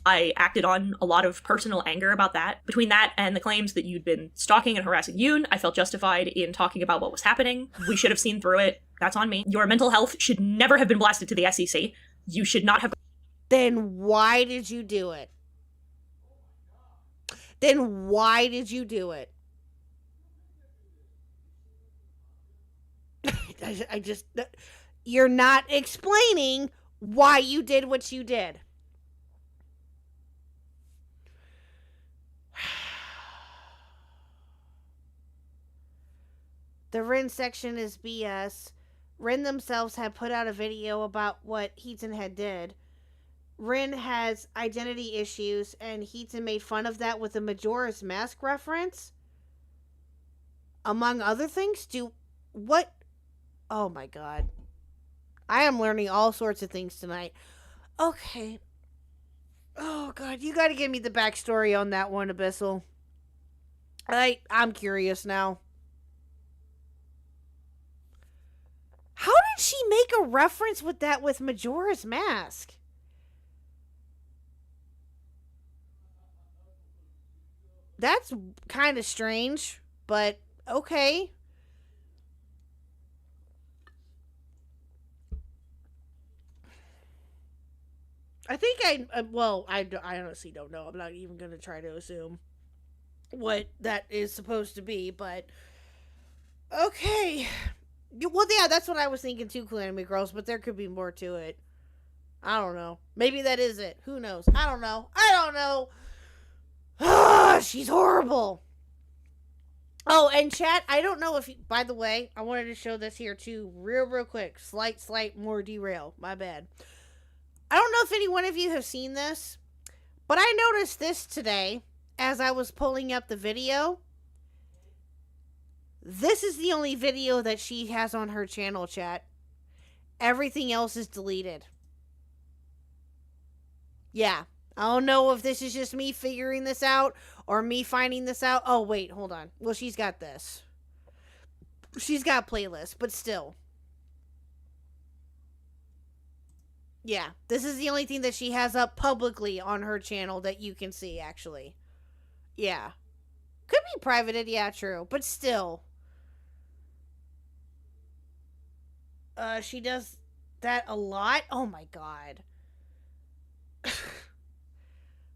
I acted on a lot of personal anger about that. Between that and the claims that you'd been stalking and harassing Yoon, I felt justified in talking about what was happening. We should have seen through it. That's on me. Your mental health should never have been blasted to the SEC. You should not have... Then why did you do it? Then why did you do it? I just... You're not explaining why you did what you did. The Rin section is BS. Rin themselves had put out a video about what Heaton had did. Rin has identity issues, and Heaton made fun of that with a Majora's Mask reference. Among other things, what? Oh my god. I am learning all sorts of things tonight. Okay. Oh god, you gotta give me the backstory on that one, Abyssal. I'm curious now. How did she make a reference with that with Majora's Mask? That's kind of strange, but okay. I think I honestly don't know. I'm not even going to try to assume what that is supposed to be, but okay. Well, yeah, that's what I was thinking too, Cool Anime Girls, but there could be more to it. I don't know. Maybe that is it. Who knows? I don't know. Ah, she's horrible. Oh, and chat, I don't know if by the way, I wanted to show this here too, real quick. Slight more derail. My bad. I don't know if any one of you have seen this, but I noticed this today as I was pulling up the video. This is the only video that she has on her channel, chat. Everything else is deleted. Yeah. I don't know if this is just me figuring this out or me finding this out. Oh, wait, hold on. Well, she's got this. She's got playlists, but still. Yeah, this is the only thing that she has up publicly on her channel that you can see, actually. Yeah. Could be privated, yeah, true. But still. She does that a lot? Oh my god.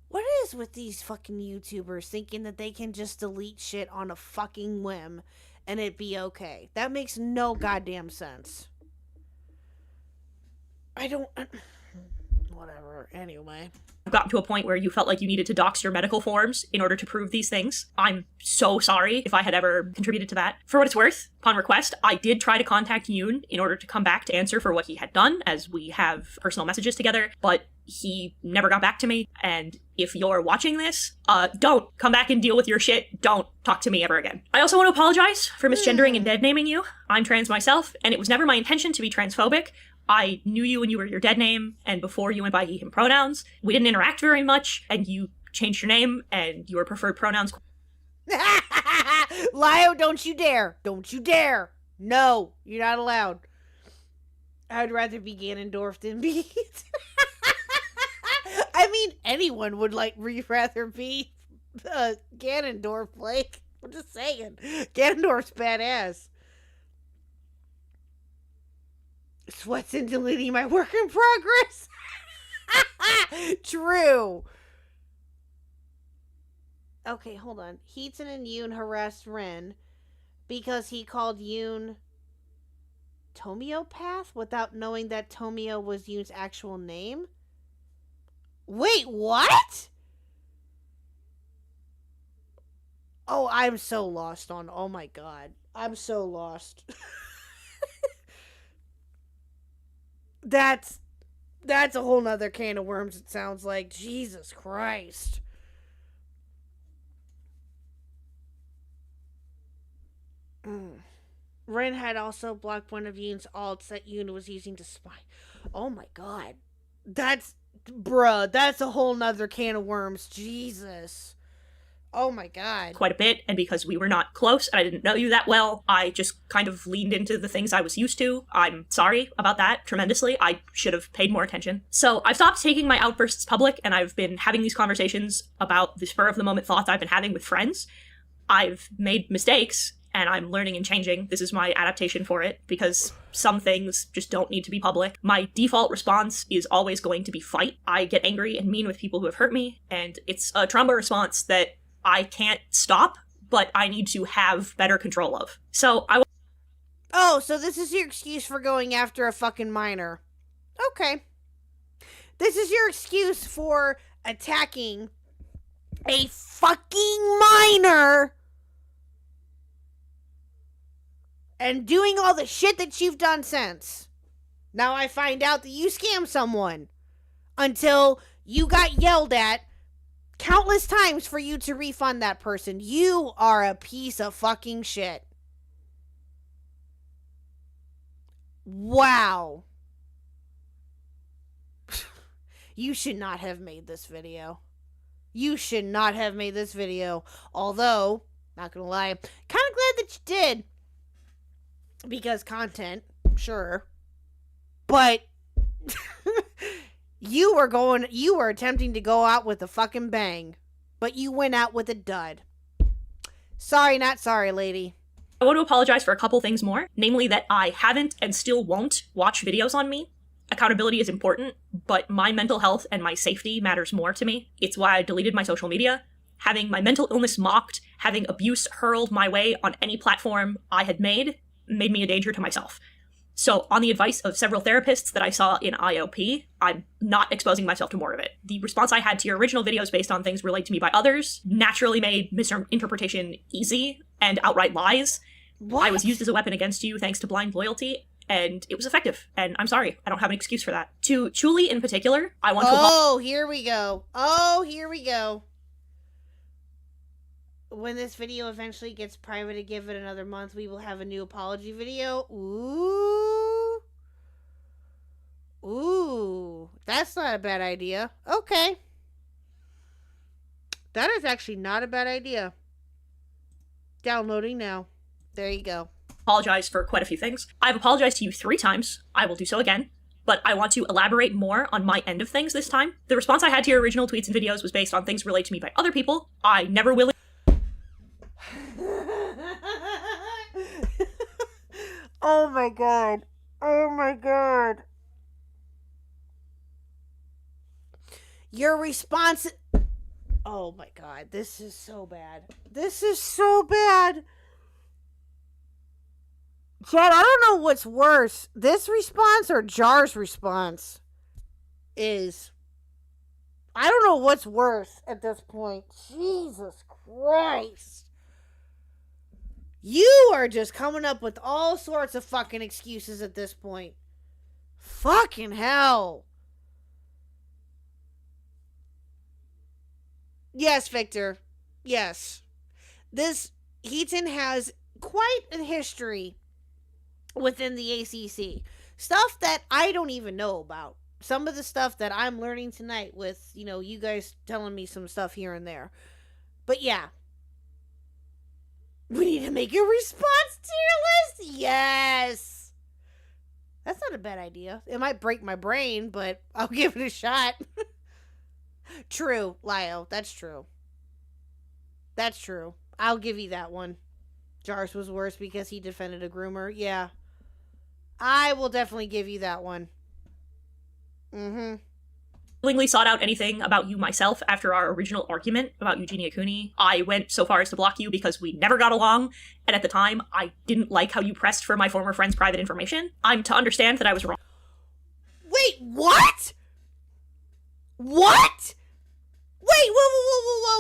What is with these fucking YouTubers thinking that they can just delete shit on a fucking whim and it be okay? That makes no goddamn sense. I don't... Whatever. Anyway. I've gotten to a point where you felt like you needed to dox your medical forms in order to prove these things. I'm so sorry if I had ever contributed to that. For what it's worth, upon request, I did try to contact Yoon in order to come back to answer for what he had done, as we have personal messages together, but he never got back to me. And if you're watching this, don't come back and deal with your shit. Don't talk to me ever again. I also want to apologize for misgendering and dead naming you. I'm trans myself, and it was never my intention to be transphobic. I knew you when you were your dead name, and before you went by he, him pronouns. We didn't interact very much, and you changed your name, and your preferred pronouns. Lio, don't you dare. Don't you dare. No, you're not allowed. I'd rather be Ganondorf than be... I mean, anyone would rather be Ganondorf, Blake. I'm just saying. Ganondorf's badass. Sweats in deleting my work in progress. True. Okay, hold on. Heaton and Yoon harassed Ren because he called Yoon Tomiopath without knowing that Tomio was Yoon's actual name? Wait, what? Oh, I'm so lost on. Oh my god. I'm so lost. That's a whole nother can of worms, it sounds like. Jesus Christ. Ren had also blocked one of Yoon's alts that Yoon was using to spy. Oh my god. That's a whole nother can of worms. Jesus. Oh my god. Quite a bit, and because we were not close and I didn't know you that well, I just kind of leaned into the things I was used to. I'm sorry about that tremendously. I should have paid more attention. So I've stopped taking my outbursts public, and I've been having these conversations about the spur of the moment thoughts I've been having with friends. I've made mistakes, and I'm learning and changing. This is my adaptation for it, because some things just don't need to be public. My default response is always going to be fight. I get angry and mean with people who have hurt me, and it's a trauma response that I can't stop, but I need to have better control of. So Oh, so this is your excuse for going after a fucking minor. Okay. This is your excuse for attacking a fucking minor and doing all the shit that you've done since. Now I find out that you scammed someone until you got yelled at countless times for you to refund that person. You are a piece of fucking shit. Wow. You should not have made this video. You should not have made this video. Although, not gonna lie, kind of glad that you did. Because content, sure. But you were attempting to go out with a fucking bang, but you went out with a dud. Sorry, not sorry, lady. I want to apologize for a couple things more, namely that I haven't and still won't watch videos on me. Accountability is important, but my mental health and my safety matters more to me. It's why I deleted my social media. Having my mental illness mocked, having abuse hurled my way on any platform I had made me a danger to myself. So, on the advice of several therapists that I saw in IOP, I'm not exposing myself to more of it. The response I had to your original videos based on things relayed to me by others naturally made misinterpretation easy and outright lies. What? I was used as a weapon against you thanks to blind loyalty, and it was effective. And I'm sorry, I don't have an excuse for that. To Chuli in particular, I want to... Oh, here we go. Oh, here we go. When this video eventually gets private, give it another month, we will have a new apology video. Ooh. Ooh. That's not a bad idea. Okay. That is actually not a bad idea. Downloading now. There you go. Apologize for quite a few things. I've apologized to you 3 times. I will do so again. But I want to elaborate more on my end of things this time. The response I had to your original tweets and videos was based on things relayed to me by other people. I never will... Oh my god. Oh my god. Your response... Oh my god. This is so bad. This is so bad. Chad, I don't know what's worse. This response or Jar's response is... I don't know what's worse at this point. Jesus Christ. You are just coming up with all sorts of fucking excuses at this point. Fucking hell. Yes, Victor. Yes. This Heaton has quite a history within the ACC. Stuff that I don't even know about. Some of the stuff that I'm learning tonight with, you guys telling me some stuff here and there. But yeah. We need to make a response tier list? Yes! That's not a bad idea. It might break my brain, but I'll give it a shot. True, Lyle. That's true. That's true. I'll give you that one. Jars was worse because he defended a groomer. Yeah. I will definitely give you that one. Mm-hmm. willingly sought out anything about you myself after our original argument about Eugenia Cooney. I went so far as to block you because we never got along, and at the time, I didn't like how you pressed for my former friend's private information. I'm to understand that I was wrong. Wait, what? What? Wait,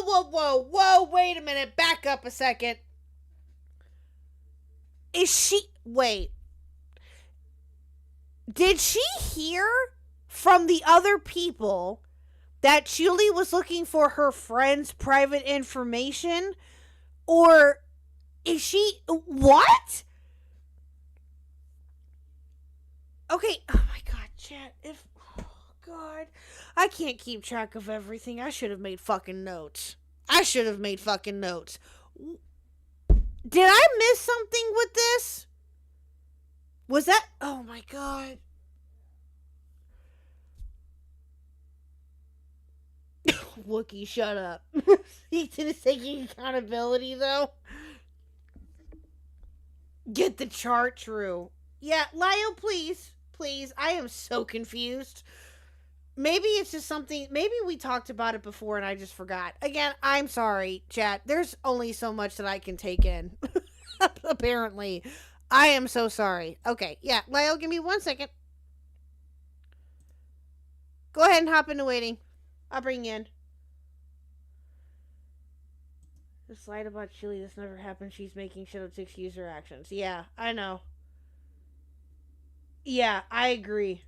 whoa, wait a minute, back up a second. Wait. Did she hear from the other people that Julie was looking for her friend's private information? Or is she... What? Okay, oh my god, chat, oh god, I can't keep track of everything. I should have made fucking notes. Did I miss something with this? Was that... Oh my god. Wookie, shut up. Ethan is taking accountability, though. Get the chart true. Yeah, Lyle, please. Please. I am so confused. Maybe it's just something... Maybe we talked about it before and I just forgot. Again, I'm sorry, chat. There's only so much that I can take in. Apparently. I am so sorry. Okay, yeah. Lyle, give me 1 second. Go ahead and hop into waiting. I'll bring you in. The slide about Chili, this never happened. She's making shit up to excuse her actions. Yeah, I know. Yeah, I agree.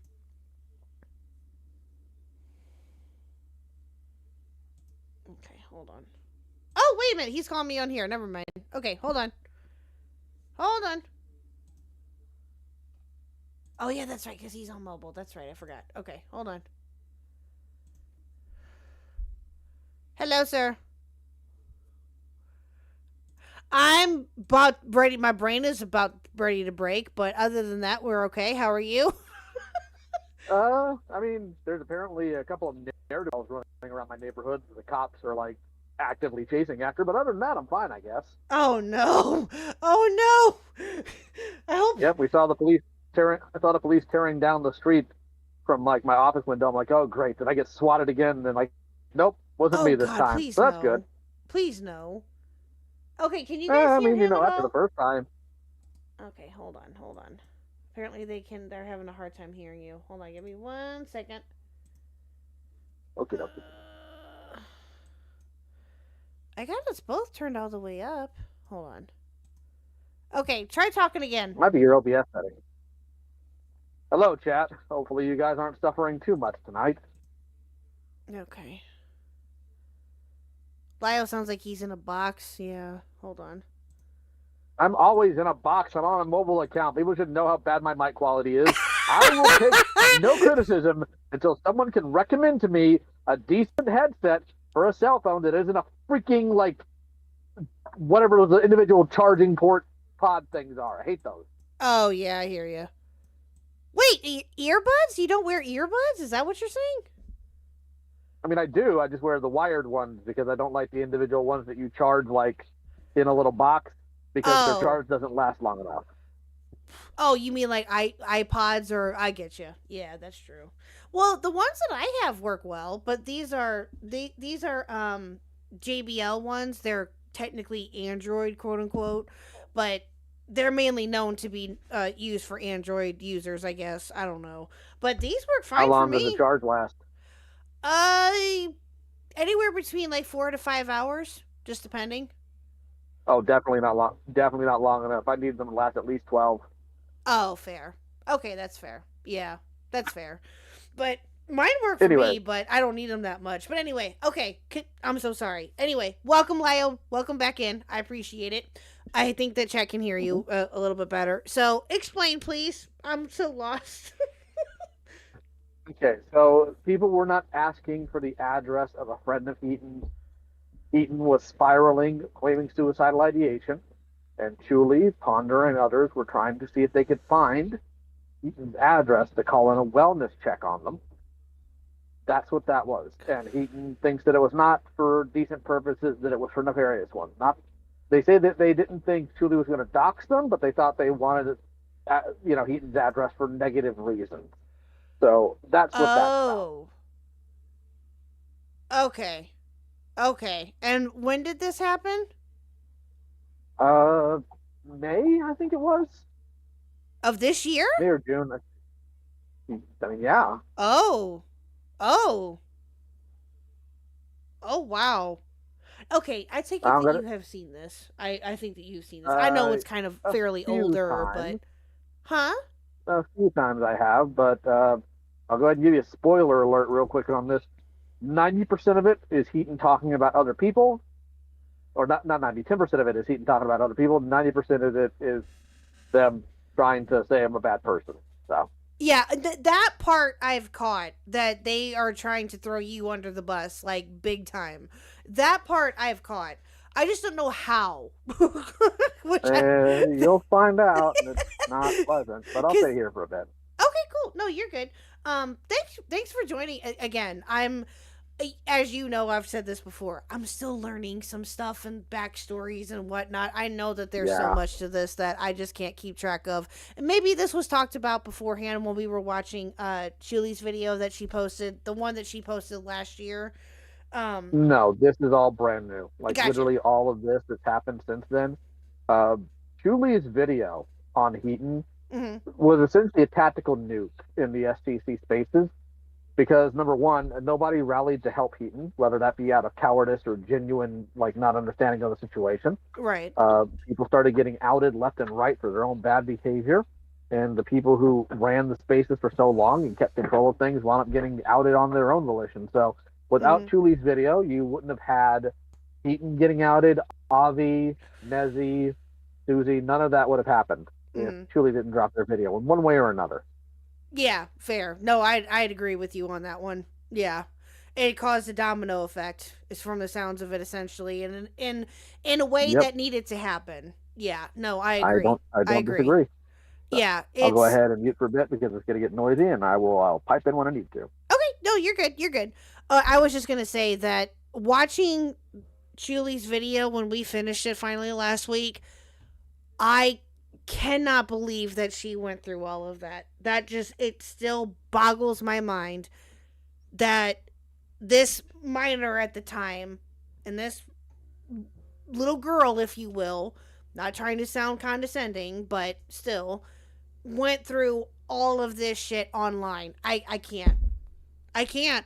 Okay, hold on. Oh, wait a minute. He's calling me on here. Never mind. Okay, hold on. Hold on. Oh, yeah, that's right, because he's on mobile. That's right, I forgot. Okay, hold on. Hello, sir. I'm about ready. My brain is about ready to break, but other than that, we're okay. How are you? I mean, there's apparently a couple of narratives running around my neighborhood that the cops are, like, actively chasing after, but other than that, I'm fine, I guess. Oh, no. Oh, no. I hope... Yep, I saw the police tearing down the street from, like, my office window. I'm like, oh, great. Did I get swatted again? And, like, nope, wasn't me this time. Please, so that's no. good. Please, no. Okay, can you guys hear him at after the all? first time. Okay, hold on. Apparently they're having a hard time hearing you. Hold on, give me 1 second. Okay. I got us both turned all the way up. Hold on. Okay, try talking again. Might be your OBS setting. Hello, chat. Hopefully you guys aren't suffering too much tonight. Okay. Lyle sounds like he's in a box. Yeah, hold on. I'm always in a box. I'm on a mobile account. People should know how bad my mic quality is. I will take no criticism until someone can recommend to me a decent headset for a cell phone that isn't a freaking, like, whatever the individual charging port pod things are. I hate those. Oh, yeah, I hear you. Wait, earbuds? You don't wear earbuds? Is that what you're saying? I mean, I do. I just wear the wired ones because I don't like the individual ones that you charge, like, in a little box because their charge doesn't last long enough. Oh, you mean like iPods or... I get you. Yeah, that's true. Well, the ones that I have work well, but these are JBL ones. They're technically Android, quote unquote, but they're mainly known to be used for Android users, I guess. I don't know. But these work fine for me. How long does the charge last? Anywhere between like 4 to 5 hours, just depending. Oh, definitely not long. Definitely not long enough. I need them to last at least 12. Oh, fair. Okay, that's fair. Yeah, that's fair. But mine work for me, but I don't need them that much. But anyway, okay. I'm so sorry. Anyway, welcome, Lyle. Welcome back in. I appreciate it. I think that chat can hear you a little bit better. So, explain, please. I'm so lost. Okay, so people were not asking for the address of a friend of Eaton's. Eaton was spiraling, claiming suicidal ideation, and Julie, Ponder, and others were trying to see if they could find Eaton's address to call in a wellness check on them. That's what that was. And Eaton thinks that it was not for decent purposes, that it was for nefarious ones. They say that they didn't think Julie was going to dox them, but they thought they wanted Eaton's address for negative reasons. So that's what that's about. Okay. Okay. And when did this happen? May, I think it was. Of this year? May or June. I mean, yeah. Oh. Oh. Oh, wow. Okay, I take it I'm that gonna you have seen this. I think that you've seen this. I know it's kind of a fairly few older, times. but huh? A few times I have, but I'll go ahead and give you a spoiler alert real quick on this. 90% of it is Heaton talking about other people, or not 90, 10% of it is Heaton talking about other people. 90% of it is them trying to say I'm a bad person. So Yeah, that part I've caught, that they are trying to throw you under the bus like big time. That part I've caught. I just don't know how. Which you'll find out, and it's not pleasant. But I'll stay here for a bit. Okay, cool. No, you're good. Thanks for joining again. As you know, I've said this before. I'm still learning some stuff and backstories and whatnot. I know that there's so Yeah. much to this that I just can't keep track of. And maybe this was talked about beforehand when we were watching Chili's video that she posted, the one that she posted last year. No, this is all brand new. Like Gotcha. literally all of this has happened since then. Uh, Julie's video on Heaton Hmm. was essentially a tactical nuke in the STC spaces because number one, nobody rallied to help Heaton, whether that be out of cowardice or genuine like not understanding of the situation. Right. People started getting outed left and right for their own bad behavior, and the people who ran the spaces for so long and kept control of things wound up getting outed on their own volition. So without Chuli's video, you wouldn't have had Heaton getting outed, Avi, Nezzy, Susie. None of that would have happened if Chuli didn't drop their video in one way or another. Yeah, fair. No, I'd agree with you on that one. Yeah. It caused a domino effect, is from the sounds of it essentially, and in a way Yep. that needed to happen. Yeah, no, I agree. I don't agree. disagree. Yeah, I'll go ahead and mute for a bit because it's going to get noisy, and I'll pipe in when I need to. Okay, no, you're good. You're good. I was just gonna say that watching Chuli's video when we finished it finally last week, I cannot believe that she went through all of that. It still boggles my mind that this minor at the time and this little girl, if you will, not trying to sound condescending, but still, went through all of this shit online. I can't. I can't.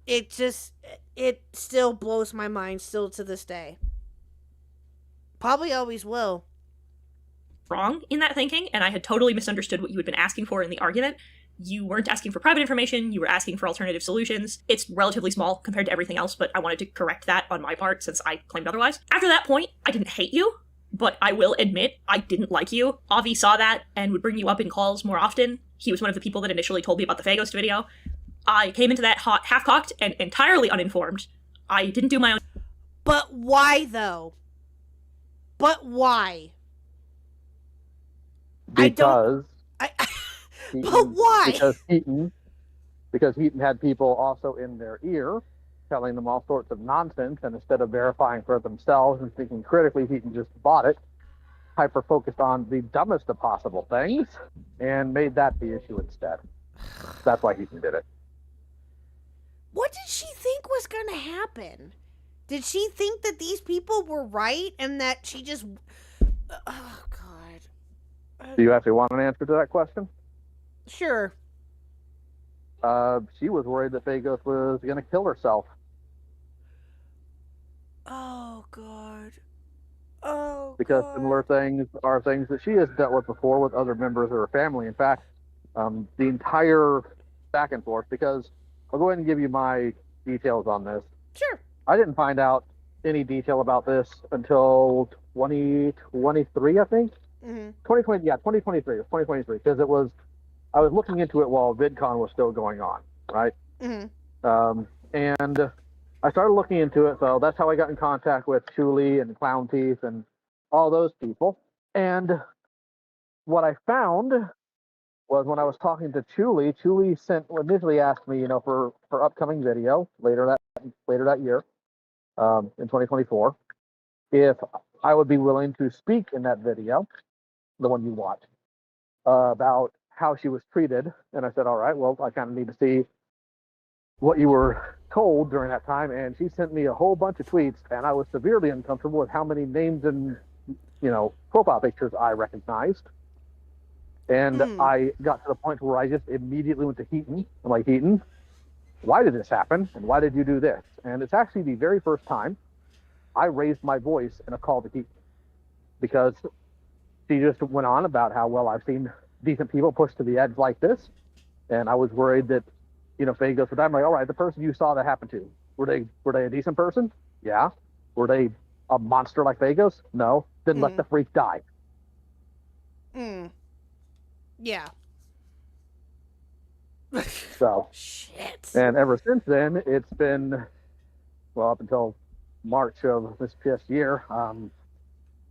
It still blows my mind still to this day. Probably always will. Wrong in that thinking, and I had totally misunderstood what you had been asking for in the argument. You weren't asking for private information, you were asking for alternative solutions. It's relatively small compared to everything else, but I wanted to correct that on my part since I claimed otherwise. After that point, I didn't hate you, but I will admit I didn't like you. Avi saw that and would bring you up in calls more often. He was one of the people that initially told me about the Fagos video. I came into that hot, half-cocked and entirely uninformed. I didn't do my own... But why, though? But why? Because... But why? Because Heaton had people also in their ear telling them all sorts of nonsense, and instead of verifying for themselves and thinking critically, Heaton just bought it, hyper-focused on the dumbest of possible things, and made that the issue instead. That's why Heaton did it. What did she think was going to happen? Did she think that these people were right and that she just... Oh, God. Do you actually want an answer to that question? Sure. She was worried that Fagos was going to kill herself. Oh, God. Oh, because God. similar things are things that she has dealt with before with other members of her family. In fact, the entire back and forth, because I'll go ahead and give you my details on this. Sure. I didn't find out any detail about this until 2023, I think. 2020, yeah, 2023. It was 2023 because I was looking into it while VidCon was still going on, right? And I started looking into it, so that's how I got in contact with Chuli and Clown Teeth and all those people. And what I found was when I was talking to Chuli initially asked me, for upcoming video later that year, in 2024, if I would be willing to speak in that video, the one you watched, about how she was treated. And I said, all right, well, I kind of need to see what you were told during that time, and she sent me a whole bunch of tweets, and I was severely uncomfortable with how many names and profile pictures I recognized. And I got to the point where I just immediately went to Heaton. I'm like, Heaton, why did this happen? And why did you do this? And it's actually the very first time I raised my voice in a call to Heaton, because she just went on about how, well, I've seen decent people pushed to the edge like this. And I was worried that, Phagos would die. I'm like, all right, the person you saw that happen to, were they a decent person? Yeah. Were they a monster like Phagos? No. Then let the freak die. Yeah. So. Shit. And ever since then, it's been, well, up until March of this past year,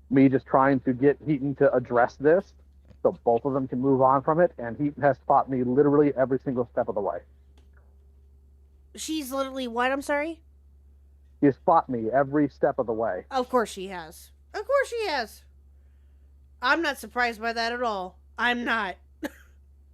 me just trying to get Heaton to address this so both of them can move on from it. And Heaton has fought me literally every single step of the way. She's literally what? I'm sorry? She has fought me every step of the way. Of course she has. Of course she has. I'm not surprised by that at all. I'm not.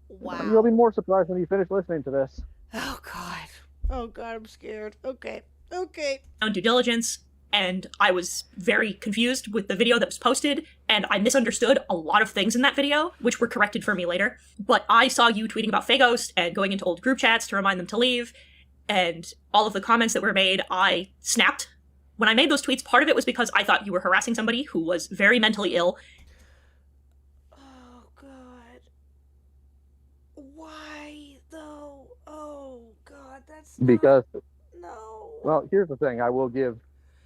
Wow. You'll be more surprised when you finish listening to this. Oh, God. Oh, God, I'm scared. Okay. Due diligence, and I was very confused with the video that was posted, and I misunderstood a lot of things in that video, which were corrected for me later. But I saw you tweeting about Phagos and going into old group chats to remind them to leave, and all of the comments that were made, I snapped. When I made those tweets, part of it was because I thought you were harassing somebody who was very mentally ill. Oh, God. Why, though? Oh, God, that's not... Because, No. well, here's the thing. I will give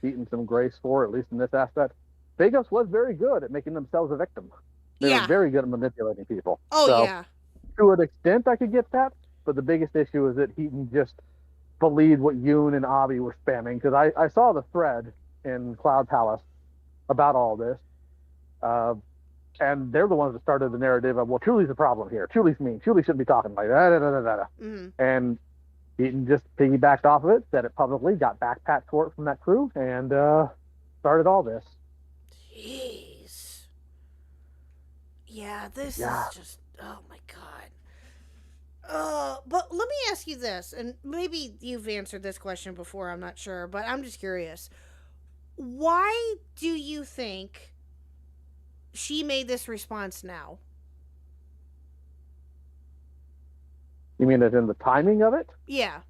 Heaton some grace for, at least in this aspect. Phagos was very good at making themselves a victim. They were very good at manipulating people. Oh, so, yeah. To an extent, I could get that. But the biggest issue is that Heaton just believed what Yoon and Avi were spamming. Because I saw the thread in Cloud Palace about all this. And they're the ones that started the narrative of, well, Chuli's the problem here. Chuli's mean. Chuli shouldn't be talking like that. And Heaton just piggybacked off of it, said it publicly, got backpacked for it from that crew, and started all this. Jeez. Yeah, this is just... Oh, my God. But let me ask you this, and maybe you've answered this question before, I'm not sure, but I'm just curious. Why do you think she made this response now? You mean as in the timing of it? Yeah.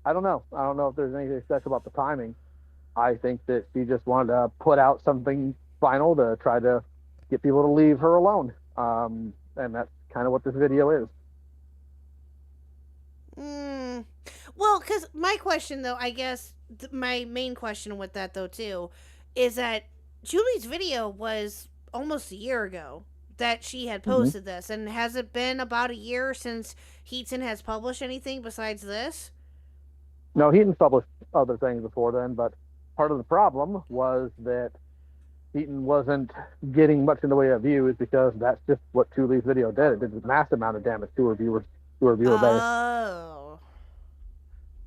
I don't know. I don't know if there's anything special about the timing. I think that she just wanted to put out something final to try to get people to leave her alone. And that's kind of what this video is. Well, because my question, though, I guess my main question with that, though, too, is that Julie's video was almost a year ago that she had posted this. And has it been about a year since Heaton has published anything besides this? No, Heaton's published other things before then, but part of the problem was that Heaton wasn't getting much in the way of views because that's just what Chuli's video did. It did a massive amount of damage to her viewer base. Oh.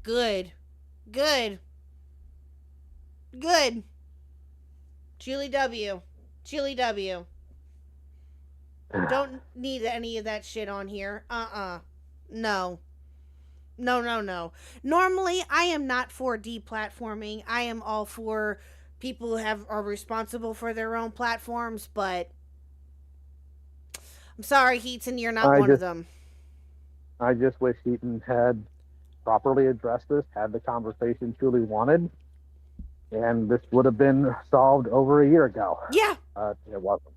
Good. Julie W. Don't need any of that shit on here. No. Normally, I am not for deplatforming. I am all for people who are responsible for their own platforms, but I'm sorry, Heaton, you're not one of them. I just wish Heaton had properly addressed this, had the conversation Julie wanted, and this would have been solved over a year ago. Yeah. It wasn't.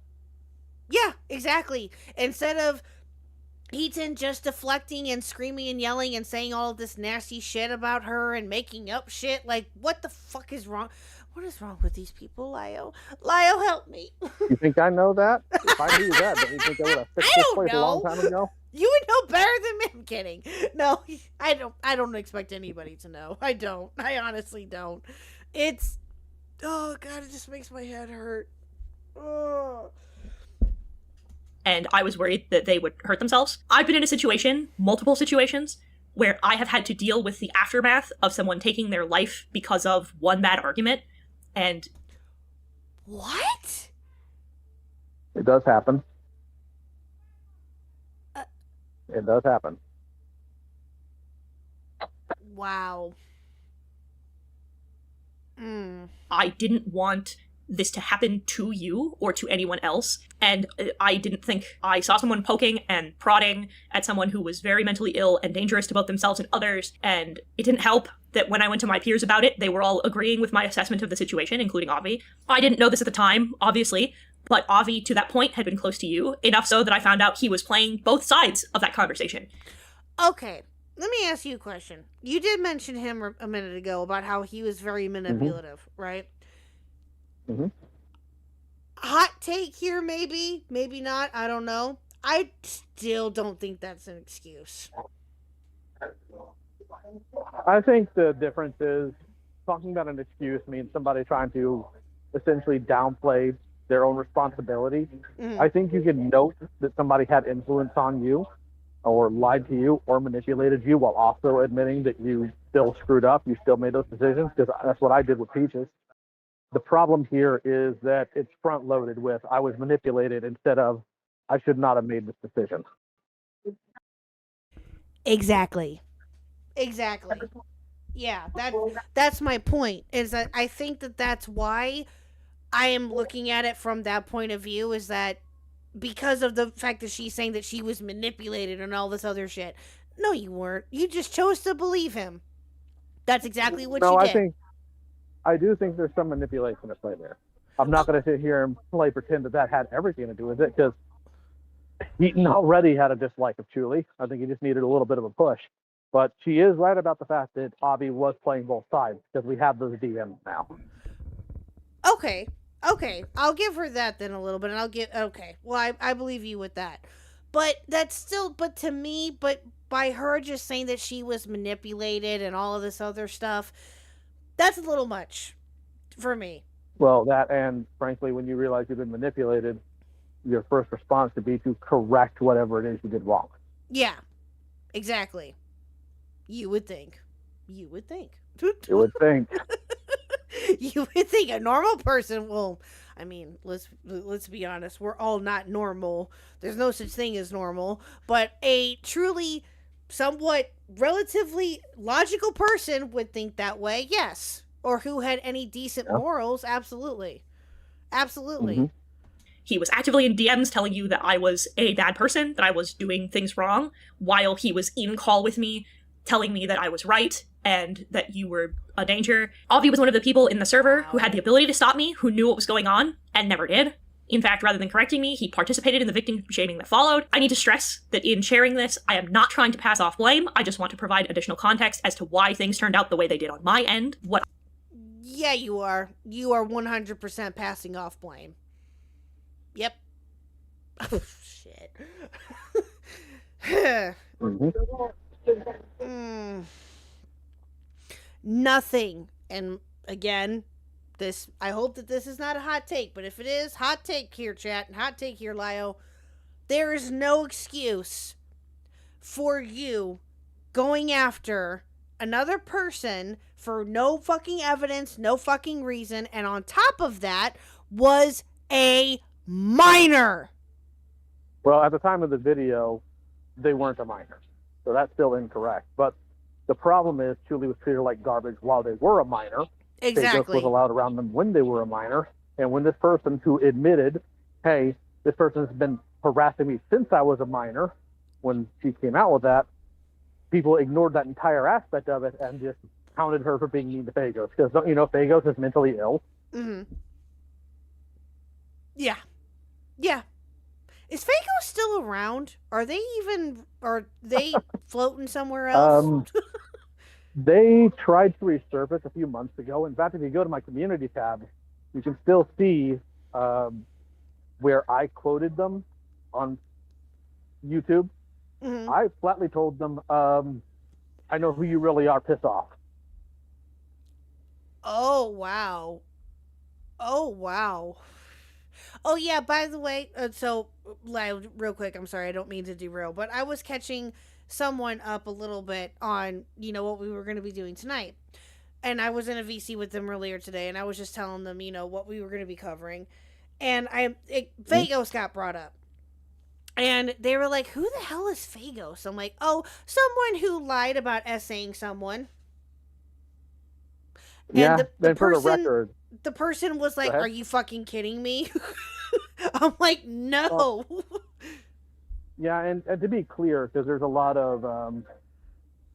Yeah, exactly. Instead of Heaton just deflecting and screaming and yelling and saying all of this nasty shit about her and making up shit, like, what the fuck is wrong? What is wrong with these people, Lio? Lio, help me. You think I know that? If I knew that, don't you think I would have fixed this place a long time ago? You would know better than me. I'm kidding. No, I don't expect anybody to know. I don't. I honestly don't. It's... Oh, God, it just makes my head hurt. Oh. And I was worried that they would hurt themselves. I've been in a situation, multiple situations, where I have had to deal with the aftermath of someone taking their life because of one bad argument, and... What? It does happen. It does happen. Wow. I didn't want this to happen to you or to anyone else, and I didn't think I saw someone poking and prodding at someone who was very mentally ill and dangerous to both themselves and others, and it didn't help that when I went to my peers about it, they were all agreeing with my assessment of the situation, including Avi. I didn't know this at the time, obviously, but Avi, to that point, had been close to you, enough so that I found out he was playing both sides of that conversation. Okay, let me ask you a question. You did mention him a minute ago about how he was very manipulative, right? Mm-hmm. Hot take here, maybe not, I don't know. I still don't think that's an excuse. I think the difference is talking about an excuse means somebody trying to essentially downplay their own responsibility. I think you can note that somebody had influence on you or lied to you or manipulated you while also admitting that you still screwed up, you still made those decisions, because that's what I did with Peaches. The problem here is that it's front loaded with I was manipulated instead of I should not have made this decision. Exactly. Yeah, that's my point, is that I think that that's why I am looking at it from that point of view, is that because of the fact that she's saying that she was manipulated and all this other shit. No, you weren't. You just chose to believe him. That's exactly what you did. I do think there's some manipulation at play there. I'm not going to sit here and pretend that had everything to do with it, because Heaton already had a dislike of Chuli. I think he just needed a little bit of a push. But she is right about the fact that Avi was playing both sides, because we have those DMs now. Okay, I'll give her that then a little bit, and well, I believe you with that. But that's still, but to me, but by her just saying that she was manipulated and all of this other stuff, that's a little much for me. Well, that, and frankly, when you realize you've been manipulated, your first response would be to correct whatever it is you did wrong. Yeah, exactly. You would think. You would think. You would think a normal person will. I mean, let's be honest. We're all not normal. There's no such thing as normal. But a truly, somewhat, relatively logical person would think that way. Yes, or who had any decent morals. Absolutely. Mm-hmm. He was actively in DMs telling you that I was a bad person, that I was doing things wrong, while he was in call with me telling me that I was right and that you were a danger. Avi was one of the people in the server who had the ability to stop me, who knew what was going on, and never did. In fact, rather than correcting me, he participated in the victim shaming that followed. I need to stress that in sharing this, I am not trying to pass off blame. I just want to provide additional context as to why things turned out the way they did on my end. Yeah, you are. You are 100% passing off blame. Yep. Oh, shit. Nothing. And again, I hope that this is not a hot take, but if it is, hot take here, chat, and hot take here, Lio. There is no excuse for you going after another person for no fucking evidence, no fucking reason, and on top of that was a minor. Well, at the time of the video, they weren't a minor, so that's still incorrect. But the problem is Chuli was treated like garbage while they were a minor. Exactly. Was allowed around them when they were a minor. And when this person who admitted, hey, this person has been harassing me since I was a minor, when she came out with that, people ignored that entire aspect of it and just counted her for being mean to Phagos. Because don't you know Phagos is mentally ill? Mm-hmm. Yeah. Yeah. Is Phagos still around? Are they floating somewhere else? They tried to resurface a few months ago. In fact, if you go to my community tab, you can still see where I quoted them on YouTube. Mm-hmm. I flatly told them, I know who you really are, piss off. Oh, wow. Oh, yeah, by the way, so, real quick, I'm sorry, I don't mean to derail, but I was catching someone up a little bit on, what we were going to be doing tonight. And I was in a VC with them earlier today, and I was just telling them, what we were going to be covering. And Phagos got brought up. And they were like, who the hell is Phagos? I'm like, oh, someone who lied about essaying someone. Yeah, And then for the record, the person was like, ahead. "Are you fucking kidding me?" I'm like, "No." yeah, and to be clear, because there's a lot of, I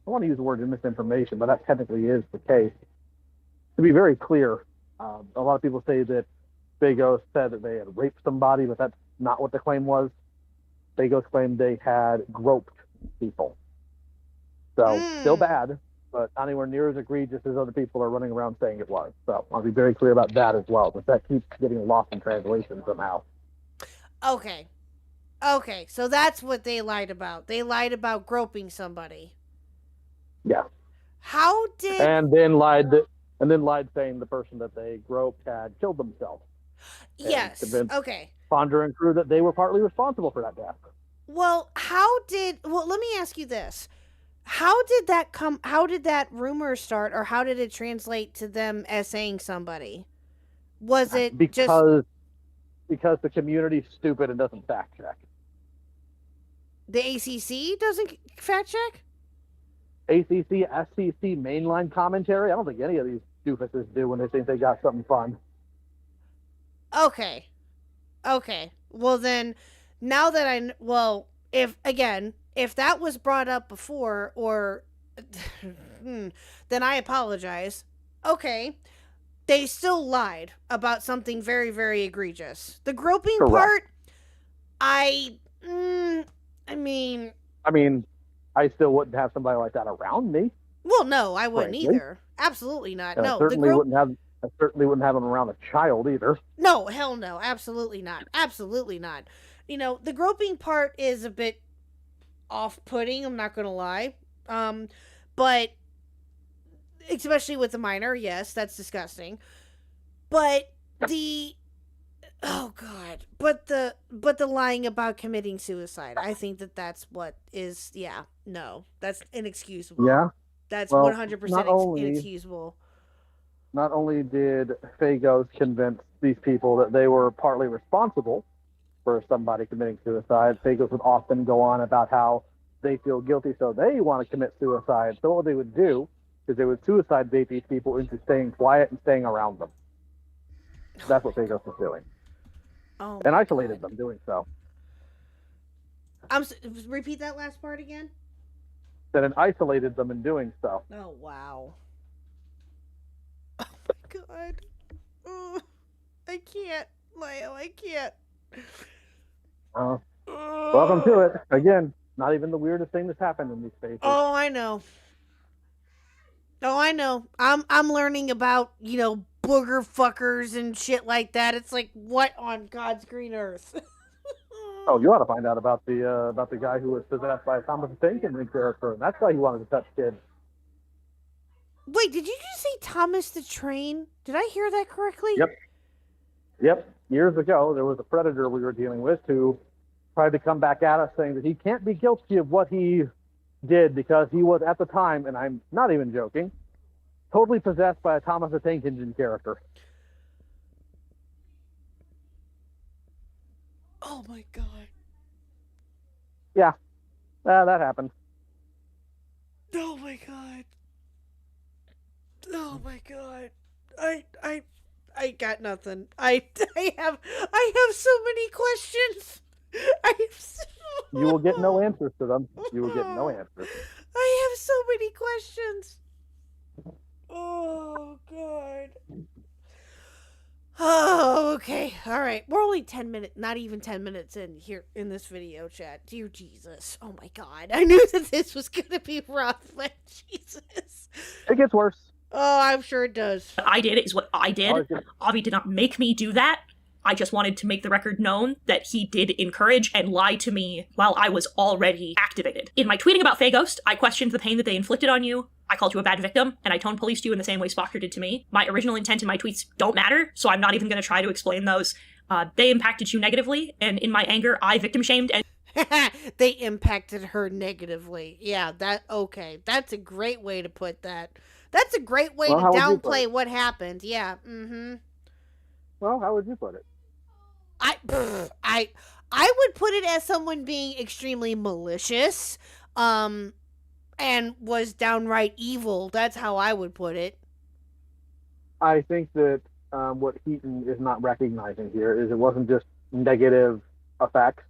want to use the word misinformation, but that technically is the case. To be very clear, a lot of people say that Fagos said that they had raped somebody, but that's not what the claim was. Fagos claimed they had groped people. So, still bad, but not anywhere near as egregious as other people are running around saying it was. So, I'll be very clear about that as well, but that keeps getting lost in translation somehow. Okay. Okay, so that's what they lied about. They lied about groping somebody. Yeah. How did And then lied saying the person that they groped had killed themselves. And Yes. convinced Okay. Ponder and crew that they were partly responsible for that death. Well, let me ask you this. How did that rumor start, or how did it translate to them essaying somebody? Was it Because the community's stupid and doesn't fact check. the ACC doesn't fact check? ACC, SCC mainline commentary. I don't think any of these doofuses do when they think they got something fun. Okay. Well then, now that if that was brought up before, or then I apologize. Okay. They still lied about something very, very egregious. The groping Correct. part, I mean, I still wouldn't have somebody like that around me. well, no, I wouldn't Frankly. either. Absolutely not. And No, I certainly wouldn't have them around a child either. No, hell no. Absolutely not. Absolutely not. The groping part is a bit off-putting, I'm not going to lie. But especially with the minor, yes, that's disgusting. But oh god, but the lying about committing suicide, I think that's what is, no, that's inexcusable. Yeah. That's Well, 100% inexcusable. Not only did Fagos convince these people that they were partly responsible for somebody committing suicide, Fagos would often go on about how they feel guilty, so they want to commit suicide. So what they would do is they would suicide bait these people into staying quiet and staying around them. That's what Fagos was doing. Oh, And isolated them doing so. Repeat that last part again? That it isolated them in doing so. Oh, wow. Oh, my God. Oh, I can't, Leo, I can't. Welcome to it. Again, not even the weirdest thing that's happened in these spaces. Oh, I know. I'm learning about, booger fuckers and shit like that. It's like, what on God's green earth? Oh, you ought to find out about the guy who was possessed by a Thomas the Tank Engine character, and that's why he wanted to touch kids. Wait, did you just say Thomas the Train? Did I hear that correctly? Yep. Years ago, there was a predator we were dealing with who tried to come back at us saying that he can't be guilty of what he did because he was, at the time, and I'm not even joking, totally possessed by a Thomas the Tank Engine character. Oh my God. Yeah, that happened. Oh my God. Oh my God. I got nothing. I have so many questions. You will get no answers to them. You will get no answers. I have so many questions. Oh God. Oh, okay. All right. We're only 10 minutes, not even 10 minutes in here in this video chat. Dear Jesus. Oh my God. I knew that this was going to be rough, but Jesus. It gets worse. Oh, I'm sure it does. What I did is what I did. Avi did not make me do that. I just wanted to make the record known that he did encourage and lie to me while I was already activated. In my tweeting about Faghost, I questioned the pain that they inflicted on you. I called you a bad victim, and I tone policed you in the same way Spocker did to me. My original intent in my tweets don't matter, so I'm not even going to try to explain those. They impacted you negatively, and in my anger, I victim shamed and they impacted her negatively. Yeah, okay. That's a great way to put that. That's a great way to downplay what happened. Yeah. Mm-hmm. Well, how would you put it? I would put it as someone being extremely malicious, and was downright evil. That's how I would put it. I think that what Heaton is not recognizing here is it wasn't just negative effects.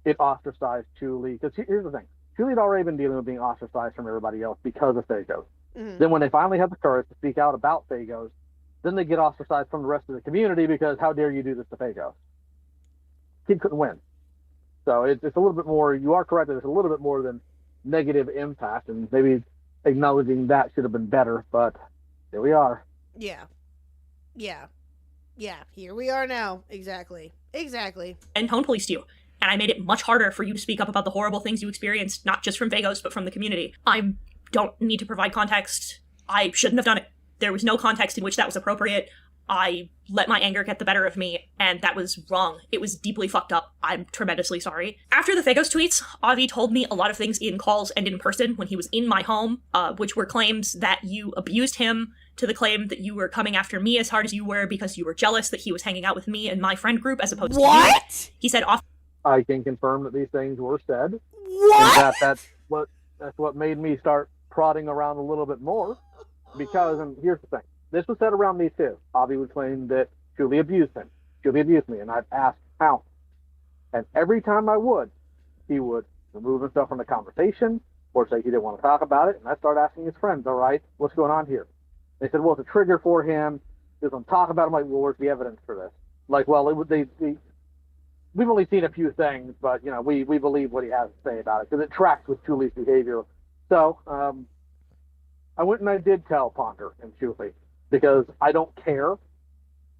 It ostracized Chuli. Because here's the thing. Chuli had already been dealing with being ostracized from everybody else because of Phagos. Mhm. Then when they finally have the courage to speak out about Phagos, then they get ostracized from the rest of the community because how dare you do this to Phagos? Kid couldn't win. So it's a little bit more, you are correct that it's a little bit more than negative impact, and maybe acknowledging that should have been better, but here we are. Yeah. Yeah. Yeah. Here we are now. Exactly. Exactly. And tone policed you. And I made it much harder for you to speak up about the horrible things you experienced, not just from Phagos, but from the community. I don't need to provide context. I shouldn't have done it. There was no context in which that was appropriate. I let my anger get the better of me, and that was wrong. It was deeply fucked up. I'm tremendously sorry. After the Phagos tweets, Avi told me a lot of things in calls and in person when he was in my home, which were claims that you abused him, to the claim that you were coming after me as hard as you were because you were jealous that he was hanging out with me and my friend group as opposed to you. What? He said I can confirm that these things were said. What? That's what made me start prodding around a little bit more. Because, and here's the thing, this was said around me too. Avi would claim that Julie abused him. Julie abused me, and I'd ask how. And every time I would, he would remove himself from the conversation or say he didn't want to talk about it. And I started asking his friends, all right, what's going on here? They said, well, it's a trigger for him. He doesn't talk about it. I'm like, well, where's the evidence for this? Like, well, we've only seen a few things, but, you know, we believe what he has to say about it because it tracks with Julie's behavior. So I went and I did tell Ponder and Julie because I don't care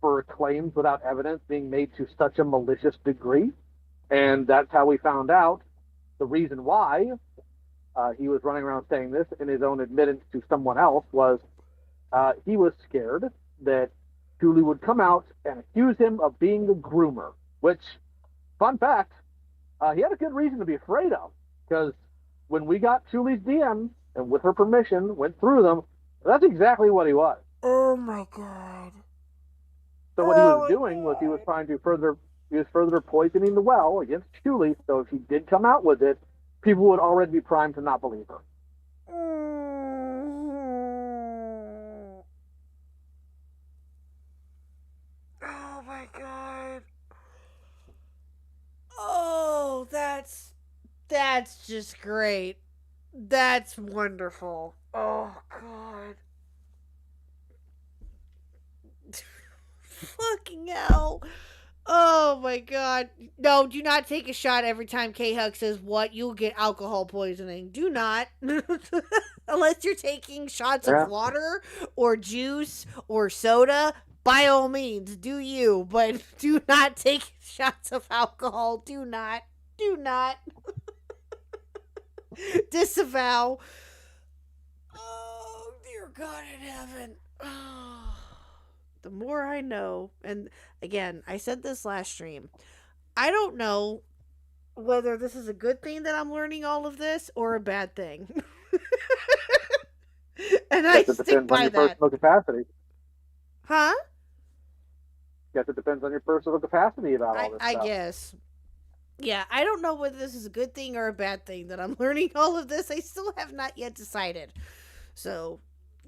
for claims without evidence being made to such a malicious degree. And that's how we found out the reason why he was running around saying this in his own admittance to someone else was he was scared that Julie would come out and accuse him of being a groomer, which, fun fact, he had a good reason to be afraid of, because when we got Julie's DMs and with her permission went through them, that's exactly what he was. Oh my god. So what he was doing was he was trying to further poisoning the well against Julie, so if he did come out with it, people would already be primed to not believe her. Oh my god. Oh, that's just great. That's wonderful. Oh god. Fucking hell. Oh my god. No, do not take a shot every time K-Hug says what. You'll get alcohol poisoning. Do not. Unless you're taking shots of water or juice or soda, by all means, do you. But do not take shots of alcohol. Do not. Do not. Disavow. Oh, dear God in heaven. Oh. The more I know, and again, I said this last stream, I don't know whether this is a good thing that I'm learning all of this or a bad thing. And I stick by on your that. personal capacity. Huh? Guess it depends on your personal capacity about all this I stuff. guess. Yeah, I don't know whether this is a good thing or a bad thing that I'm learning all of this. I still have not yet decided. So,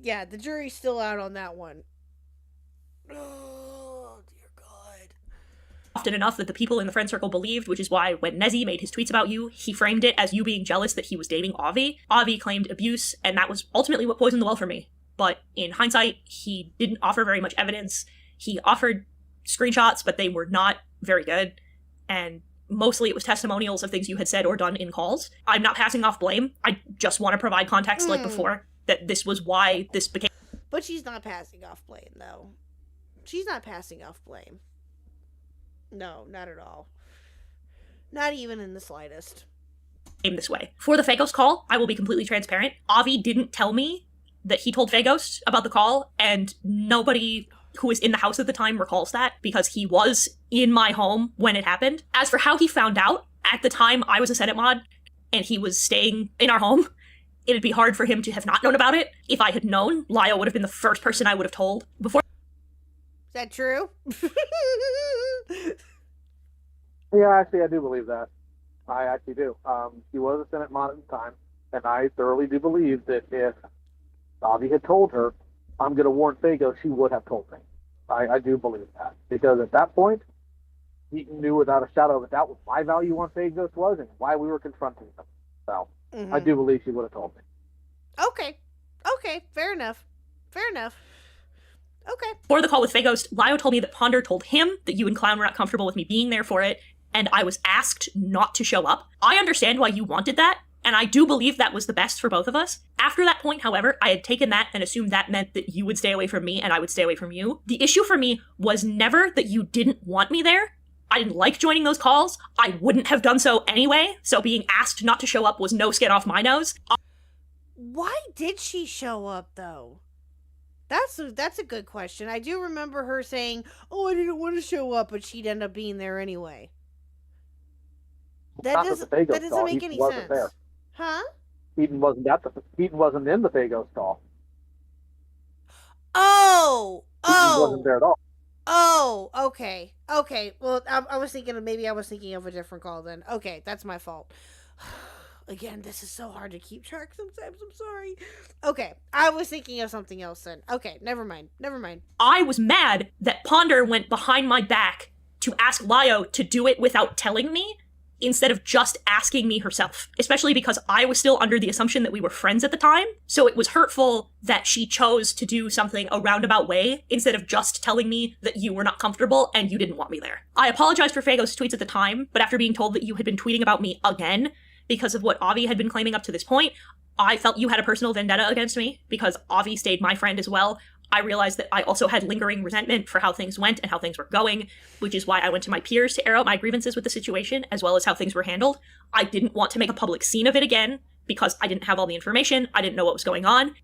yeah, the jury's still out on that one. Oh, dear God. often enough that the people in the friend circle believed, which is why when Nezzy made his tweets about you, he framed it as you being jealous that he was dating Avi. Avi claimed abuse, and that was ultimately what poisoned the well for me. But in hindsight, he didn't offer very much evidence. He offered screenshots, but they were not very good. And mostly it was testimonials of things you had said or done in calls. I'm not passing off blame. I just want to provide context like before, that this was why this became... But she's not passing off blame, though. She's not passing off blame. No, not at all. Not even in the slightest. This way. For the Phagos call, I will be completely transparent. Avi didn't tell me that he told Phagos about the call, and nobody who was in the house at the time recalls that, because he was in my home when it happened. As for how he found out, at the time I was a Senate mod, and he was staying in our home, it'd be hard for him to have not known about it. If I had known, Lio would have been the first person I would have told. Before... Is that true? Yeah, actually, I do believe that. I actually do. He was a Senate mod at the time, and I thoroughly do believe that if Avi had told her, I'm going to warn Fago, she would have told me. I do believe that. Because at that point, Heaton knew without a shadow of a doubt what my value on Phagos was and why we were confronting them. So, I do believe she would have told me. Okay. Okay, fair enough. Fair enough. Okay. For the call with Fagos, Lio told me that Ponder told him that you and Clown were not comfortable with me being there for it, and I was asked not to show up. I understand why you wanted that, and I do believe that was the best for both of us. After that point, however, I had taken that and assumed that meant that you would stay away from me and I would stay away from you. The issue for me was never that you didn't want me there. I didn't like joining those calls. I wouldn't have done so anyway, so being asked not to show up was no skin off my nose. Why did she show up, though? That's a good question. I do remember her saying, "Oh, I didn't want to show up," but she'd end up being there anyway. That doesn't make any sense. There. Huh? Heaton wasn't in the Fagos call. Oh! Heaton wasn't there at all. Oh, okay. Okay. Well, I was thinking of a different call then. Okay, that's my fault. Again, this is so hard to keep track sometimes. I'm sorry. Okay, I was thinking of something else then. Okay, never mind. I was mad that Ponder went behind my back to ask Lio to do it without telling me, instead of just asking me herself. Especially because I was still under the assumption that we were friends at the time, so it was hurtful that she chose to do something a roundabout way, instead of just telling me that you were not comfortable and you didn't want me there. I apologized for Fagos' tweets at the time, but after being told that you had been tweeting about me again, because of what Avi had been claiming up to this point, I felt you had a personal vendetta against me, because Avi stayed my friend as well. I realized that I also had lingering resentment for how things went and how things were going, which is why I went to my peers to air out my grievances with the situation, as well as how things were handled. I didn't want to make a public scene of it again, because I didn't have all the information, I didn't know what was going on.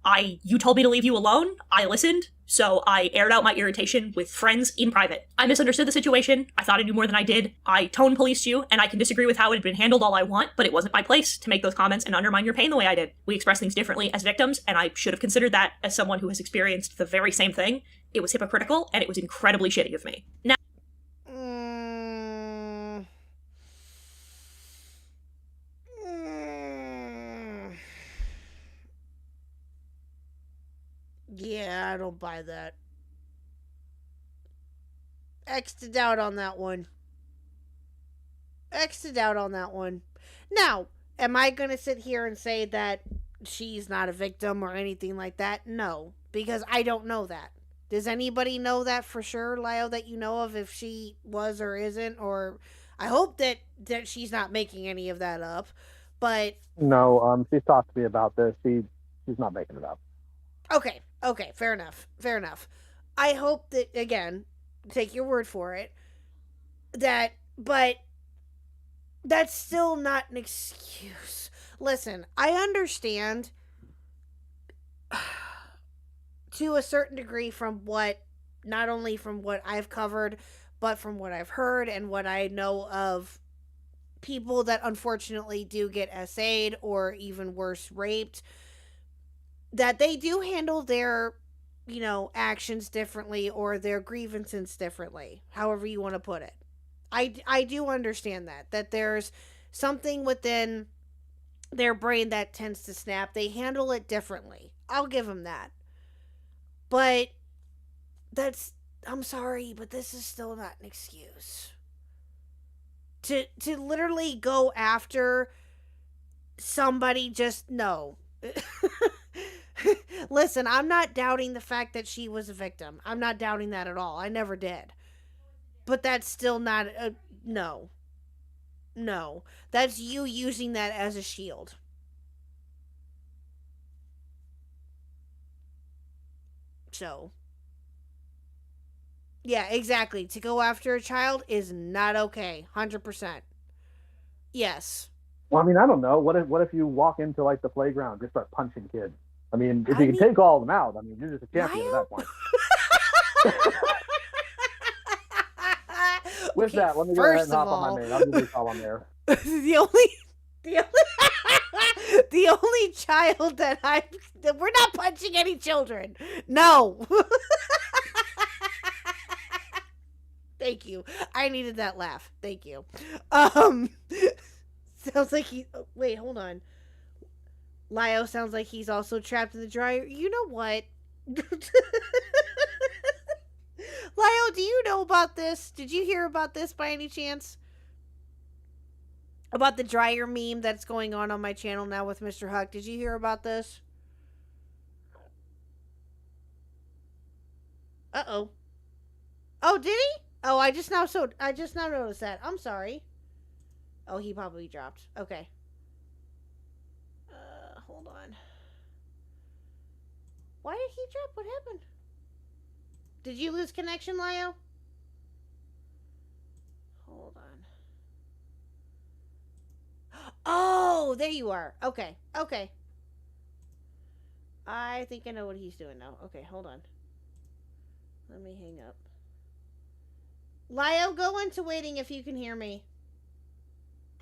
You told me to leave you alone, I listened, so I aired out my irritation with friends in private. I misunderstood the situation, I thought I knew more than I did, I tone policed you, and I can disagree with how it had been handled all I want, but it wasn't my place to make those comments and undermine your pain the way I did. We express things differently as victims, and I should have considered that as someone who has experienced the very same thing. It was hypocritical, and it was incredibly shitty of me. Now, yeah, I don't buy that. X to doubt on that one. Now, am I going to sit here and say that she's not a victim or anything like that? No, because I don't know that. Does anybody know that for sure, Lio, that you know of, if she was or isn't? Or I hope that she's not making any of that up. But no, she's talked to me about this. She's not making it up. Okay, fair enough. I hope that, again, take your word for it, but that's still not an excuse. Listen, I understand to a certain degree not only from what I've covered, but from what I've heard and what I know of people that unfortunately do get SA'd or even worse, raped, that they do handle their, actions differently or their grievances differently, however you want to put it. I do understand that there's something within their brain that tends to snap. They handle it differently. I'll give them that. But I'm sorry, but this is still not an excuse. To literally go after somebody, just no. Listen, I'm not doubting the fact that she was a victim. I'm not doubting that at all. I never did. But that's still not no. No. That's you using that as a shield. So, yeah, exactly. To go after a child is not okay. 100%. Yes. Well, I mean, I don't know. What if you walk into the playground and just start punching kids? I mean, if you can take all of them out, you're just a champion at that point. With that, let me go ahead and hop on my main. I'll give you a call on there. The only child that we're not punching any children. No. Thank you. I needed that laugh. Thank you. Sounds like wait, hold on. Lio sounds like he's also trapped in the dryer. You know what? Lyle, do you know about this? Did you hear about this by any chance? About the dryer meme that's going on my channel now with Mr. Khuck. Did you hear about this? Uh-oh. Oh, did he? Oh, I just now noticed that. I'm sorry. Oh, he probably dropped. Okay. Hold on. Why did he drop? What happened? Did you lose connection, Lyle? Hold on. Oh, there you are. Okay. Okay. I think I know what he's doing now. Okay, hold on. Let me hang up. Lyle, go into waiting if you can hear me.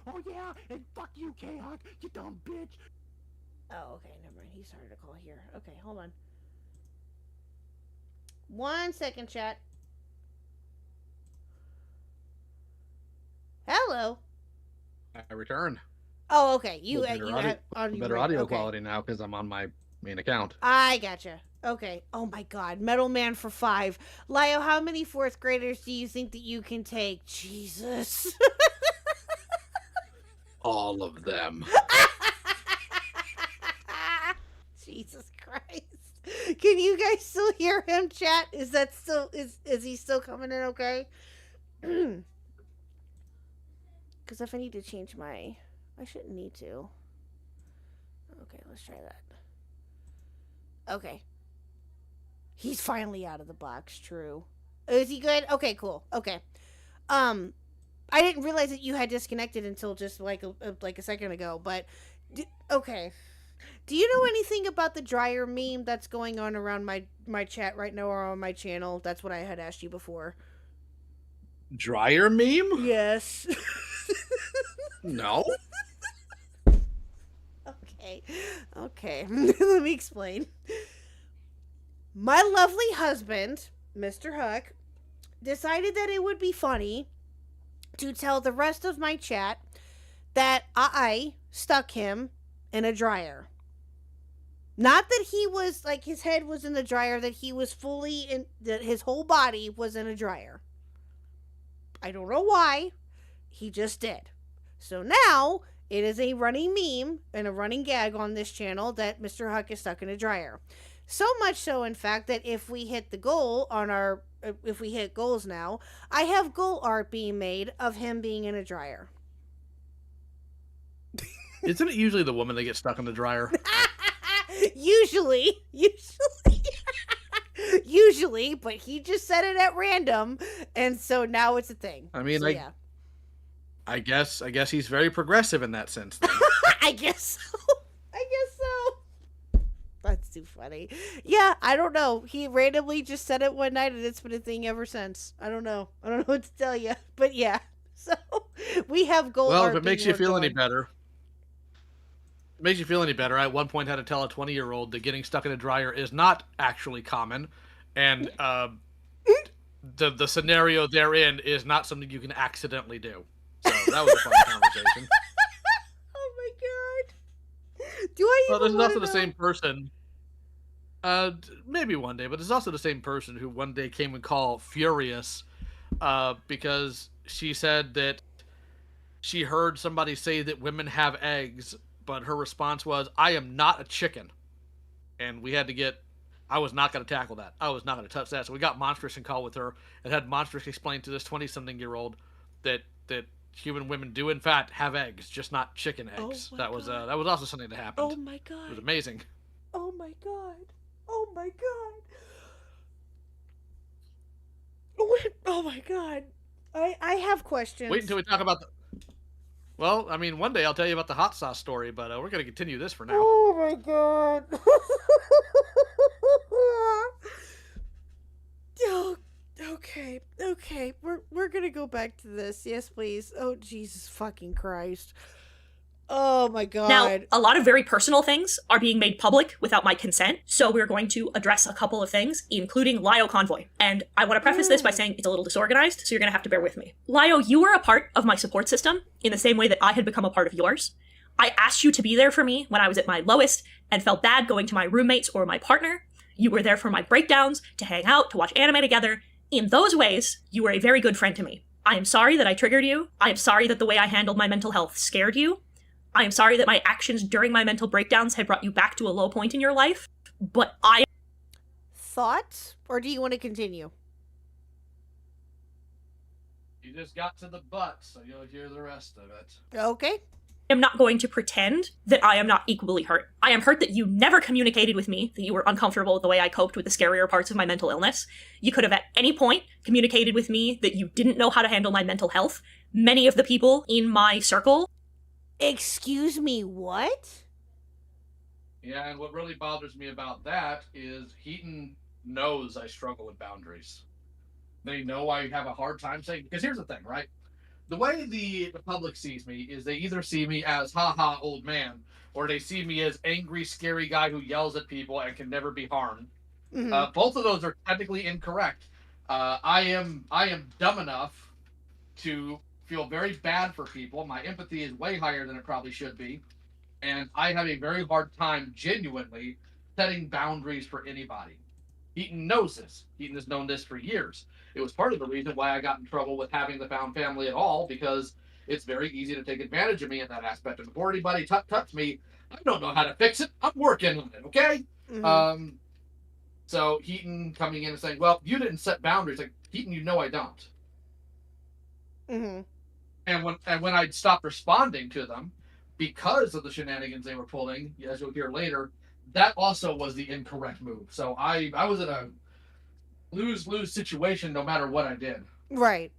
Oh yeah, and fuck you, Khuck, you dumb bitch. Oh, okay, never mind. He started a call here. Okay, hold on. 1 second, chat. Hello. I returned. Oh, okay. You Better have on better your audio okay. quality now because I'm on my main account. I gotcha. Okay. Oh my God, Metal Man for 5. Lyle, how many 4th graders do you think that you can take? Jesus. All of them. Jesus Christ. Can you guys still hear him, chat? Is that still is he still coming in okay? Because if I need to change I shouldn't need to. Okay, let's try that. Okay. He's finally out of the box, true. Is he good? Okay, cool. Okay. I didn't realize that you had disconnected until just like a second ago, but okay. Do you know anything about the dryer meme that's going on around my chat right now or on my channel? That's what I had asked you before. Dryer meme? Yes. No. Okay. Let me explain. My lovely husband, Mr. Khuck, decided that it would be funny to tell the rest of my chat that I stuck him in a dryer. Not that he was, like, his head was in the dryer, that he was fully in, that his whole body was in a dryer. I don't know why. He just did. So now, it is a running meme and a running gag on this channel that Mr. Khuck is stuck in a dryer. So much so, in fact, that if we hit the goal if we hit goals now, I have goal art being made of him being in a dryer. Isn't it usually the woman that gets stuck in the dryer? Usually, but he just said it at random, and so now it's a thing. I mean, so, yeah. I guess he's very progressive in that sense. Then. I guess so. That's too funny. Yeah, I don't know. He randomly just said it one night, and it's been a thing ever since. I don't know what to tell you, but yeah. So we have goal. Well, if it makes you feel any better. I at one point had to tell a 20-year-old that getting stuck in a dryer is not actually common, and the scenario therein is not something you can accidentally do. So that was a fun conversation. Oh my God! Do I? Well, this is also the same person. Maybe one day, but it's also the same person who one day came and called furious, because she said that she heard somebody say that women have eggs. But her response was, I am not a chicken. And we had to I was not going to tackle that. I was not going to touch that. So we got Monstrous in call with her and had Monstrous explain to this 20-something-year-old that human women do, in fact, have eggs, just not chicken eggs. That was also something that happened. Oh, my God. It was amazing. Oh, my God. Oh, my God. Oh, my God. I have questions. Wait until we talk about Well, I mean, one day I'll tell you about the hot sauce story, but we're going to continue this for now. Oh my God. Oh, okay. We're going to go back to this. Yes, please. Oh, Jesus fucking Christ. Oh my God. Now, a lot of very personal things are being made public without my consent, so we're going to address a couple of things, including Lio Convoy. And I want to preface this by saying it's a little disorganized, so you're going to have to bear with me. Lio, you were a part of my support system in the same way that I had become a part of yours. I asked you to be there for me when I was at my lowest and felt bad going to my roommates or my partner. You were there for my breakdowns, to hang out, to watch anime together. In those ways, you were a very good friend to me. I am sorry that I triggered you. I am sorry that the way I handled my mental health scared you. I am sorry that my actions during my mental breakdowns had brought you back to a low point in your life. But I... Thoughts? Or do you want to continue? You just got to the butt, so you'll hear the rest of it. Okay. am not going to pretend that I am not equally hurt. I am hurt that you never communicated with me, that you were uncomfortable with the way I coped with the scarier parts of my mental illness. You could have at any point communicated with me that you didn't know how to handle my mental health. Many of the people in my circle... Excuse me, what? Yeah, and what really bothers me about that is Heaton knows I struggle with boundaries. They know I have a hard time saying, because here's the thing, right? The way the public sees me is they either see me as haha old man, or they see me as angry, scary guy who yells at people and can never be harmed. Mm-hmm. Both of those are technically incorrect. I am dumb enough to feel very bad for people. My empathy is way higher than it probably should be. And I have a very hard time genuinely setting boundaries for anybody. Heaton knows this. Heaton has known this for years. It was part of the reason why I got in trouble with having the found family at all, because it's very easy to take advantage of me in that aspect. And before anybody touch me, I don't know how to fix it. I'm working on it, okay? Mm-hmm. So Heaton coming in and saying, well, you didn't set boundaries. Like, Heaton, you know I don't. Mm-hmm. And when I'd stopped responding to them because of the shenanigans they were pulling, as you'll hear later, that also was the incorrect move. So I was in a lose-lose situation no matter what I did. Right.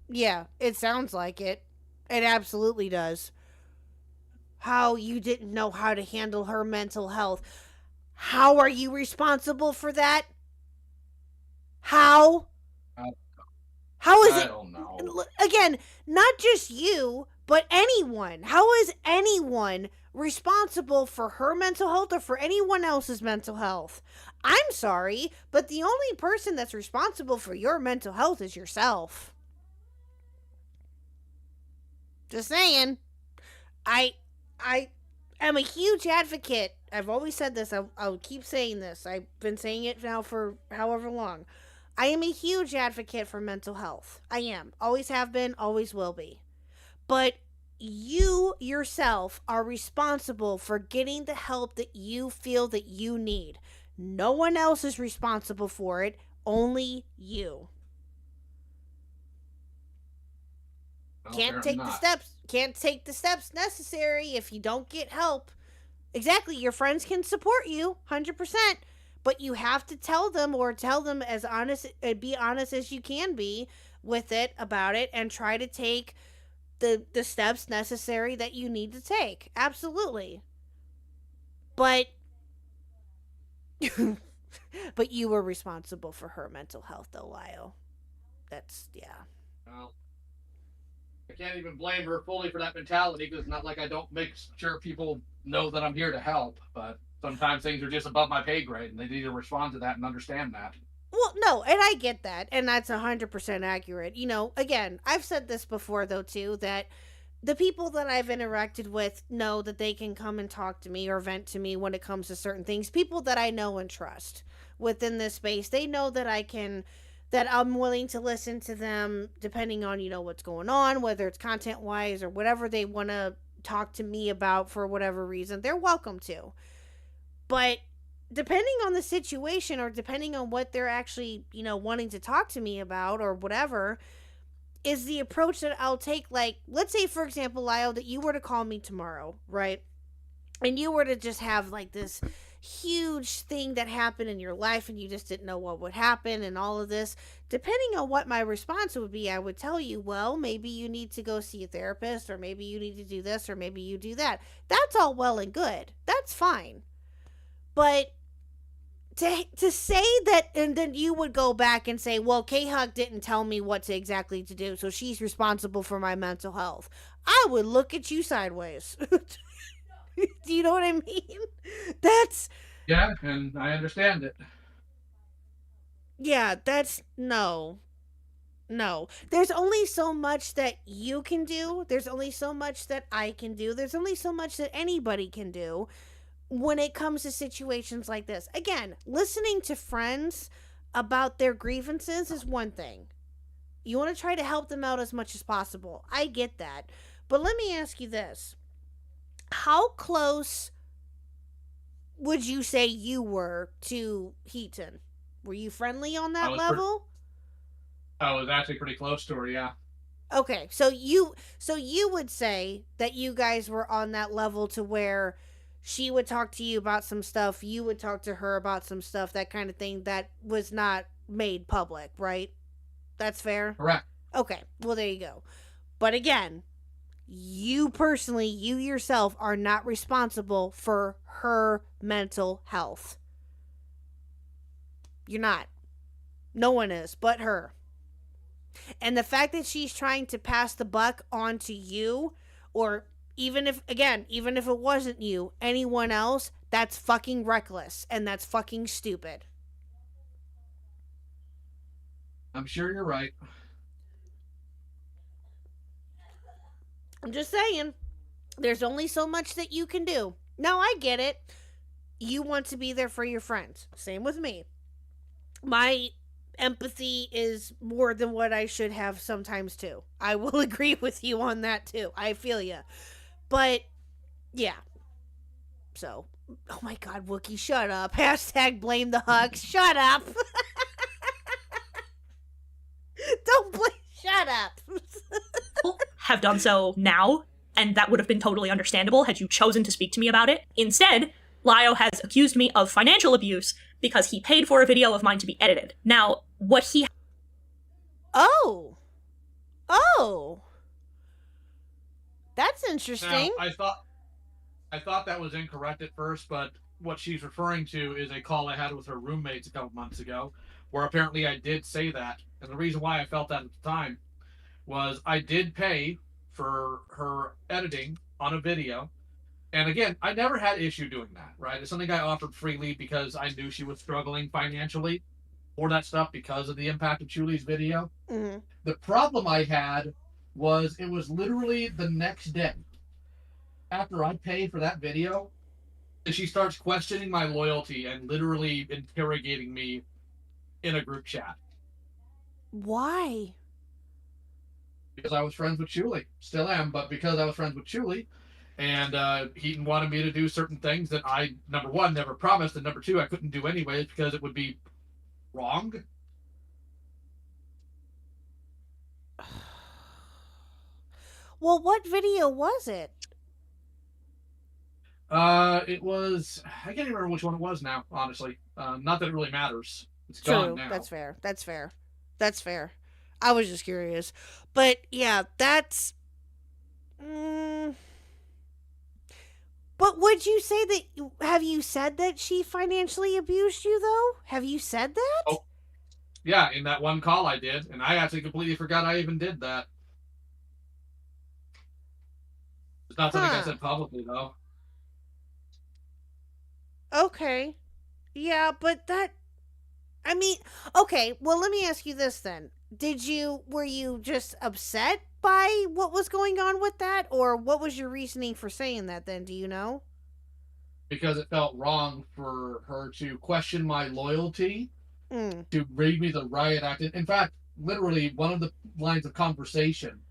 Yeah, it sounds like it. It absolutely does. How you didn't know how to handle her mental health. How are you responsible for that? How? How is it? I don't know. Again, not just you, but anyone. How is anyone responsible for her mental health or for anyone else's mental health? I'm sorry, but the only person that's responsible for your mental health is yourself. Just saying. I am a huge advocate. I've always said this. I'll keep saying this. I've been saying it now for however long. I am a huge advocate for mental health. I am. Always have been, always will be. But you yourself are responsible for getting the help that you feel that you need. No one else is responsible for only you. Can't take the steps necessary if you don't get help. Exactly, your friends can support you 100%, but you have to tell them as honest, be honest as you can be with it, about it, and try to take the steps necessary that you need to take. Absolutely. But but you were responsible for her mental health though, Lyle. That's, yeah. Well, I can't even blame her fully for that mentality, because it's not like I don't make sure people know that I'm here to help, but sometimes things are just above my pay grade, and they need to respond to that and understand that. Well, no, and I get that, and that's 100% accurate. You know, again, I've said this before, though, too, that the people that I've interacted with know that they can come and talk to me or vent to me when it comes to certain things. People that I know and trust within this space, they know that that I'm willing to listen to them depending on, you know, what's going on, whether it's content-wise or whatever they want to talk to me about for whatever reason. They're welcome to. But depending on the situation or depending on what they're actually, you know, wanting to talk to me about or whatever, is the approach that I'll take. Like, let's say, for example, Lyle, that you were to call me tomorrow, right? And you were to just have, like, this huge thing that happened in your life and you just didn't know what would happen and all of this. Depending on what my response would be, I would tell you, well, maybe you need to go see a therapist, or maybe you need to do this, or maybe you do that. That's all well and good. That's fine. But to say that, and then you would go back and say, well, Khuck didn't tell me what exactly to do, so she's responsible for my mental health. I would look at you sideways. Do you know what I mean? That's... Yeah, and I understand it. Yeah, that's... No. There's only so much that you can do. There's only so much that I can do. There's only so much that anybody can do. when it comes to situations like this. Again, listening to friends about their grievances is one thing. You want to try to help them out as much as possible. I get that. But let me ask you this. How close would you say you were to Heaton? Were you friendly on that level? I was actually pretty close to her, yeah. Okay, so you would say that you guys were on that level to where she would talk to you about some stuff, you would talk to her about some stuff, that kind of thing that was not made public, right? That's fair? Correct. Okay, well, there you go. But again, you personally, you yourself are not responsible for her mental health. You're not. No one is but her. And the fact that she's trying to pass the buck on to you, or even if it wasn't you, anyone else, that's fucking reckless and that's fucking stupid. I'm sure you're right. I'm just saying, there's only so much that you can do. Now, I get it. You want to be there for your friends. Same with me. My empathy is more than what I should have sometimes too. I will agree with you on that too. I feel you. But, yeah. So, oh my God, Wookie, shut up. Hashtag blame the Hucks. Shut up. Don't blame, shut up. Have done so now, and that would have been totally understandable had you chosen to speak to me about it. Instead, Lio has accused me of financial abuse because he paid for a video of mine to be edited. Now, what he... Oh. That's interesting. Now, I thought that was incorrect at first, but what she's referring to is a call I had with her roommates a couple months ago, where apparently I did say that. And the reason why I felt that at the time was I did pay for her editing on a video. And again, I never had issue doing that, right? It's something I offered freely because I knew she was struggling financially for that stuff because of the impact of Chuli's video. Mm-hmm. The problem I had was it was literally the next day after I paid for that video, and she starts questioning my loyalty and literally interrogating me in a group chat. Why? Because I was friends with Chuli. Still am, but because I was friends with Chuli, and Heaton wanted me to do certain things that I, number one, never promised, and number two, I couldn't do anyways because it would be wrong. Well, what video was it? It was, I can't even remember which one it was now, honestly. Not that it really matters. It's gone now. That's fair. I was just curious. But yeah, that's... But would you say that... Have you said that she financially abused you, though? Have you said that? Oh, yeah, in that one call I did. And I actually completely forgot I even did that. It's not something I said publicly, though. Okay. Yeah, but that... I mean, okay, well, let me ask you this then. Were you just upset by what was going on with that? Or what was your reasoning for saying that then? Do you know? Because it felt wrong for her to question my loyalty, to read me the riot act. In fact, literally, one of the lines of conversation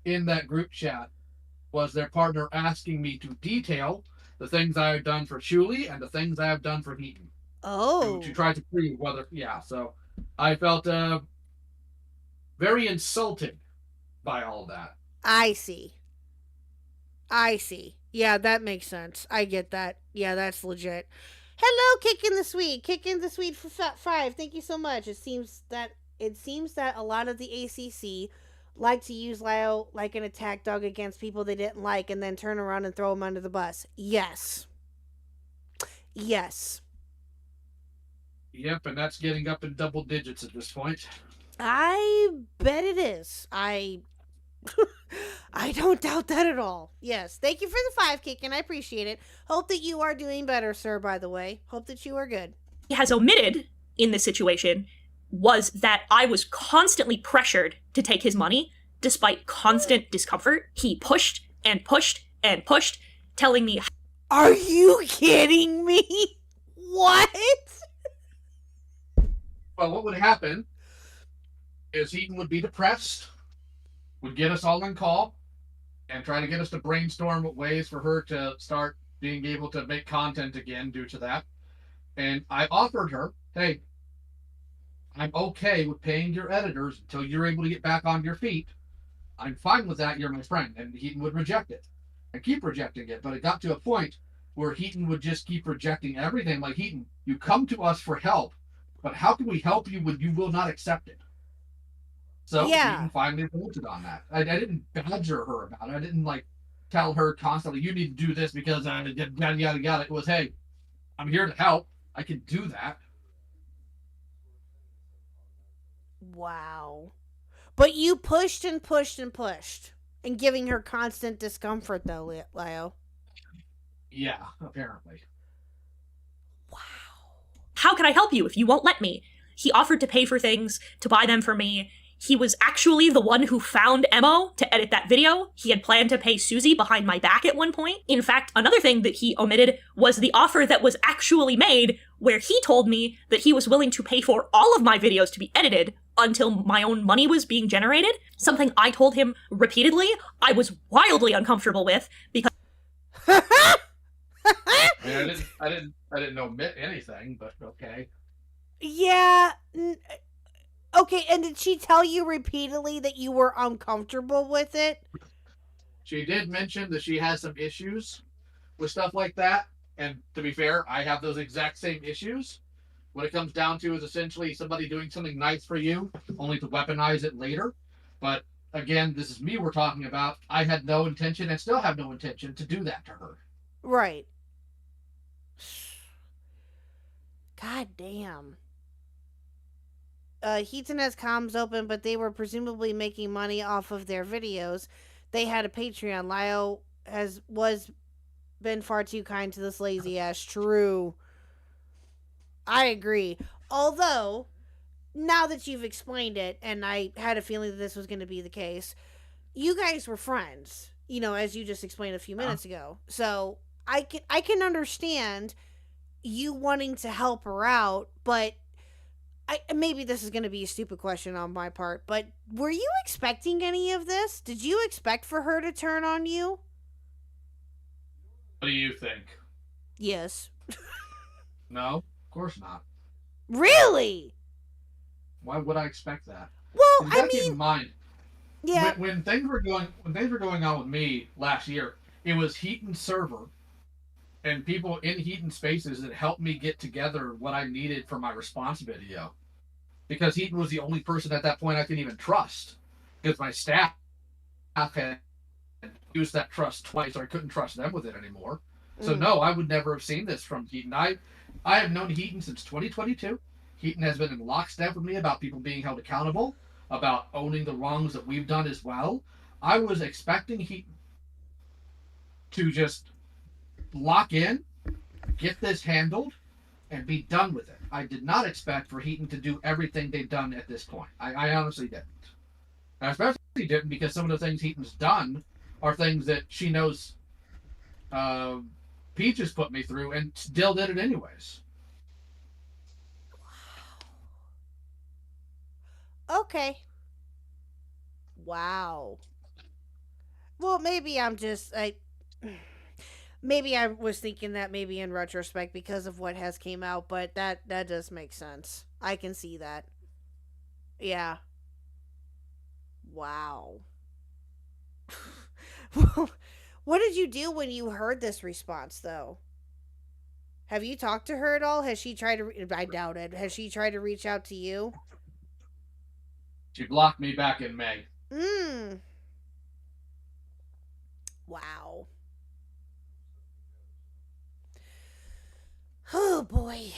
in that group chat was their partner asking me to detail the things I have done for Chuli and the things I have done for Heaton. Oh. To try to prove whether, so I felt very insulted by all of that. I see. Yeah, that makes sense. I get that. Yeah, that's legit. Hello, Kicking the Sweet for 5. Thank you so much. It seems that a lot of the ACC like to use Lio like an attack dog against people they didn't like and then turn around and throw them under the bus. Yes. Yep, and that's getting up in double digits at this point. I bet it is. I don't doubt that at all. Yes. Thank you for the 5, Kickin. I appreciate it. Hope that you are doing better, sir, by the way. Hope that you are good. He has omitted in this situation was that I was constantly pressured to take his money despite constant discomfort. He pushed and pushed and pushed, telling me... Are you kidding me? What? Well, what would happen is Heaton would be depressed, would get us all on call, and try to get us to brainstorm ways for her to start being able to make content again due to that. And I offered her, hey, I'm okay with paying your editors until you're able to get back on your feet. I'm fine with that. You're my friend. And Heaton would reject it and keep rejecting it. But it got to a point where Heaton would just keep rejecting everything. Like, Heaton, you come to us for help, but how can we help you when you will not accept it? So Heaton finally voted on that. I didn't badger her about it. I didn't like tell her constantly, you need to do this because yada, yada, yada. It was, hey, I'm here to help. I can do that. Wow. But you pushed and pushed and pushed, and giving her constant discomfort, though, Leo. Yeah, apparently. Wow. How can I help you if you won't let me? He offered to pay for things, to buy them for me. He was actually the one who found Emo to edit that video. He had planned to pay Susie behind my back at one point. In fact, another thing that he omitted was the offer that was actually made, where he told me that he was willing to pay for all of my videos to be edited until my own money was being generated. Something I told him repeatedly I was wildly uncomfortable with because I mean, I didn't omit anything, but okay. Yeah. Okay, and did she tell you repeatedly that you were uncomfortable with it? She did mention that she has some issues with stuff like that. And to be fair, I have those exact same issues. What it comes down to is essentially somebody doing something nice for you, only to weaponize it later. But again, this is me we're talking about. I had no intention and still have no intention to do that to her. Right. God damn. Heaton has comms open, but they were presumably making money off of their videos. They had a Patreon. Lio was been far too kind to this lazy ass. True. I agree. Although, now that you've explained it, and I had a feeling that this was going to be the case, you guys were friends, you know, as you just explained a few minutes ago. So I can understand you wanting to help her out, but maybe this is going to be a stupid question on my part, but were you expecting any of this? Did you expect for her to turn on you? What do you think? Yes. No, of course not. Really? Why would I expect that? Well, I keep mean, in mind, yeah. when things were going on with me last year, it was Heaton server and people in Heaton spaces that helped me get together what I needed for my response video. Because Heaton was the only person at that point I could even trust. Because my staff had used that trust twice, or I couldn't trust them with it anymore. So no, I would never have seen this from Heaton. I have known Heaton since 2022. Heaton has been in lockstep with me about people being held accountable, about owning the wrongs that we've done as well. I was expecting Heaton to just lock in, get this handled, and be done with it. I did not expect for Heaton to do everything they've done at this point. I honestly didn't. And I especially didn't because some of the things Heaton's done are things that she knows Peach has put me through and still did it anyways. Okay. Wow. Well, maybe I'm just maybe I was thinking that maybe in retrospect because of what has came out, but that does make sense. I can see that. Yeah. Wow. Well, what did you do when you heard this response, though? Have you talked to her at all? Has she tried to... I doubt it. Has she tried to reach out to you? She blocked me back in May. Wow. Oh, boy.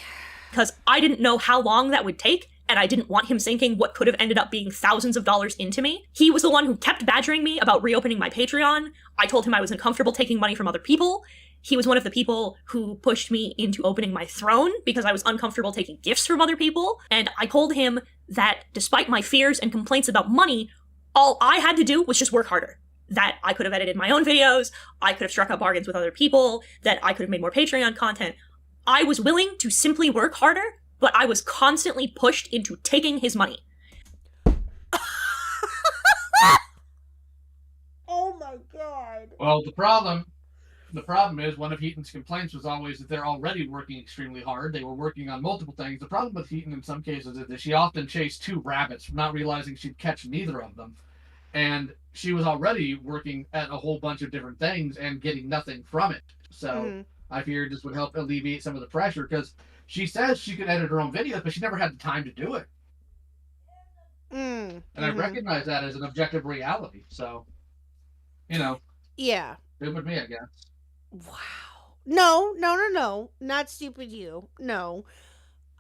because I didn't know how long that would take, and I didn't want him sinking what could have ended up being thousands of dollars into me. He was the one who kept badgering me about reopening my Patreon. I told him I was uncomfortable taking money from other people. He was one of the people who pushed me into opening my throne because I was uncomfortable taking gifts from other people. And I told him that despite my fears and complaints about money, all I had to do was just work harder. that I could have edited my own videos, I could have struck out bargains with other people, that I could have made more Patreon content. I was willing to simply work harder, but I was constantly pushed into taking his money. Oh my god. Well, the problem is one of Heaton's complaints was always that they're already working extremely hard. They were working on multiple things. The problem with Heaton in some cases is that she often chased two rabbits, not realizing she'd catch neither of them. And she was already working at a whole bunch of different things and getting nothing from it. So I figured this would help alleviate some of the pressure, because she says she could edit her own videos, but she never had the time to do it. And I recognize that as an objective reality. So, Yeah. good with me, I guess. Wow. No. Not stupid you. No.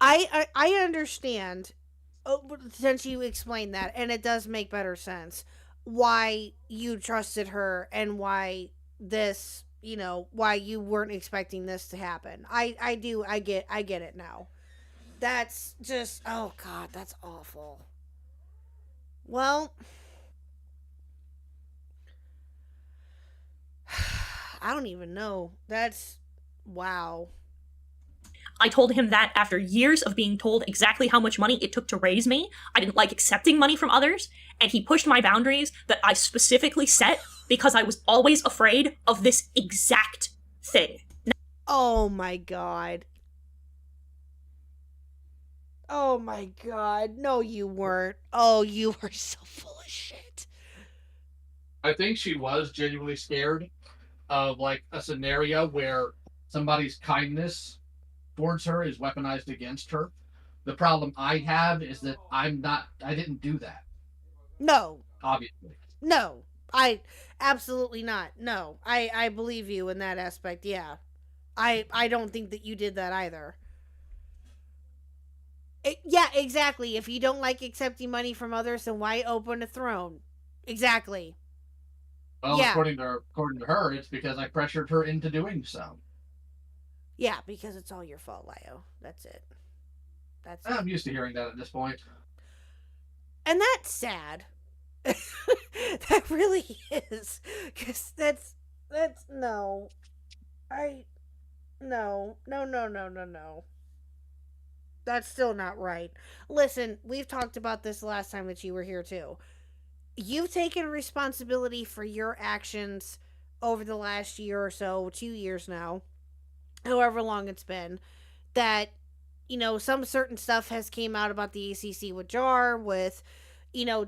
I understand, since you explained that, and it does make better sense, why you trusted her and why this, why you weren't expecting this to happen. I get it now. That's just, oh God, that's awful. Well, I don't even know. That's, wow. I told him that after years of being told exactly how much money it took to raise me, I didn't like accepting money from others, and he pushed my boundaries that I specifically set because I was always afraid of this exact thing. Oh my God. Oh my God. No, you weren't. Oh, you were so full of shit. I think she was genuinely scared of like a scenario where somebody's kindness towards her is weaponized against her. The problem I have is that I didn't do that. No. Obviously. No. I absolutely not. No. I believe you in that aspect. Yeah. I don't think that you did that either. Yeah, exactly. If you don't like accepting money from others, then why open a throne? Exactly. Well, Yeah. according to her, it's because I pressured her into doing so. Yeah, because it's all your fault, Lio. That's it. I'm used to hearing that at this point. And that's sad. That really is. Because that's, no. No. That's still not right. Listen, we've talked about this last time that you were here too. You've taken responsibility for your actions over the last year or so, 2 years now, however long it's been, that, some certain stuff has came out about the ACC with Jar, with,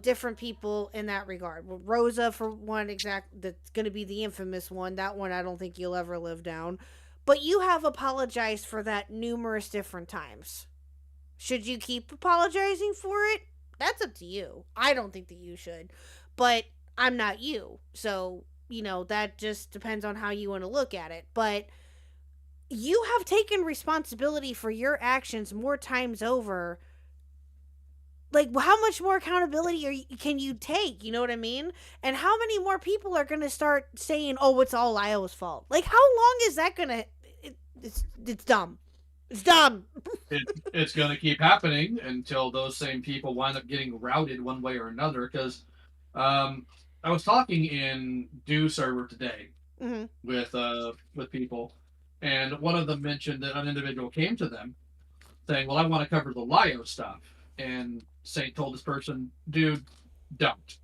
different people in that regard. With Rosa, for one, that's going to be the infamous one. That one I don't think you'll ever live down. But you have apologized for that numerous different times. Should you keep apologizing for it? That's up to you. I don't think that you should. But I'm not you. So, that just depends on how you want to look at it. But you have taken responsibility for your actions more times over. Like, how much more accountability can you take? You know what I mean? And how many more people are going to start saying, oh, it's all Lio's fault? Like, how long is that going to... It's dumb. It's dumb. It's going to keep happening until those same people wind up getting routed one way or another. Because I was talking in Do server today with people, and one of them mentioned that an individual came to them saying, well, I want to cover the Lio stuff. And Saint told this person, dude, don't.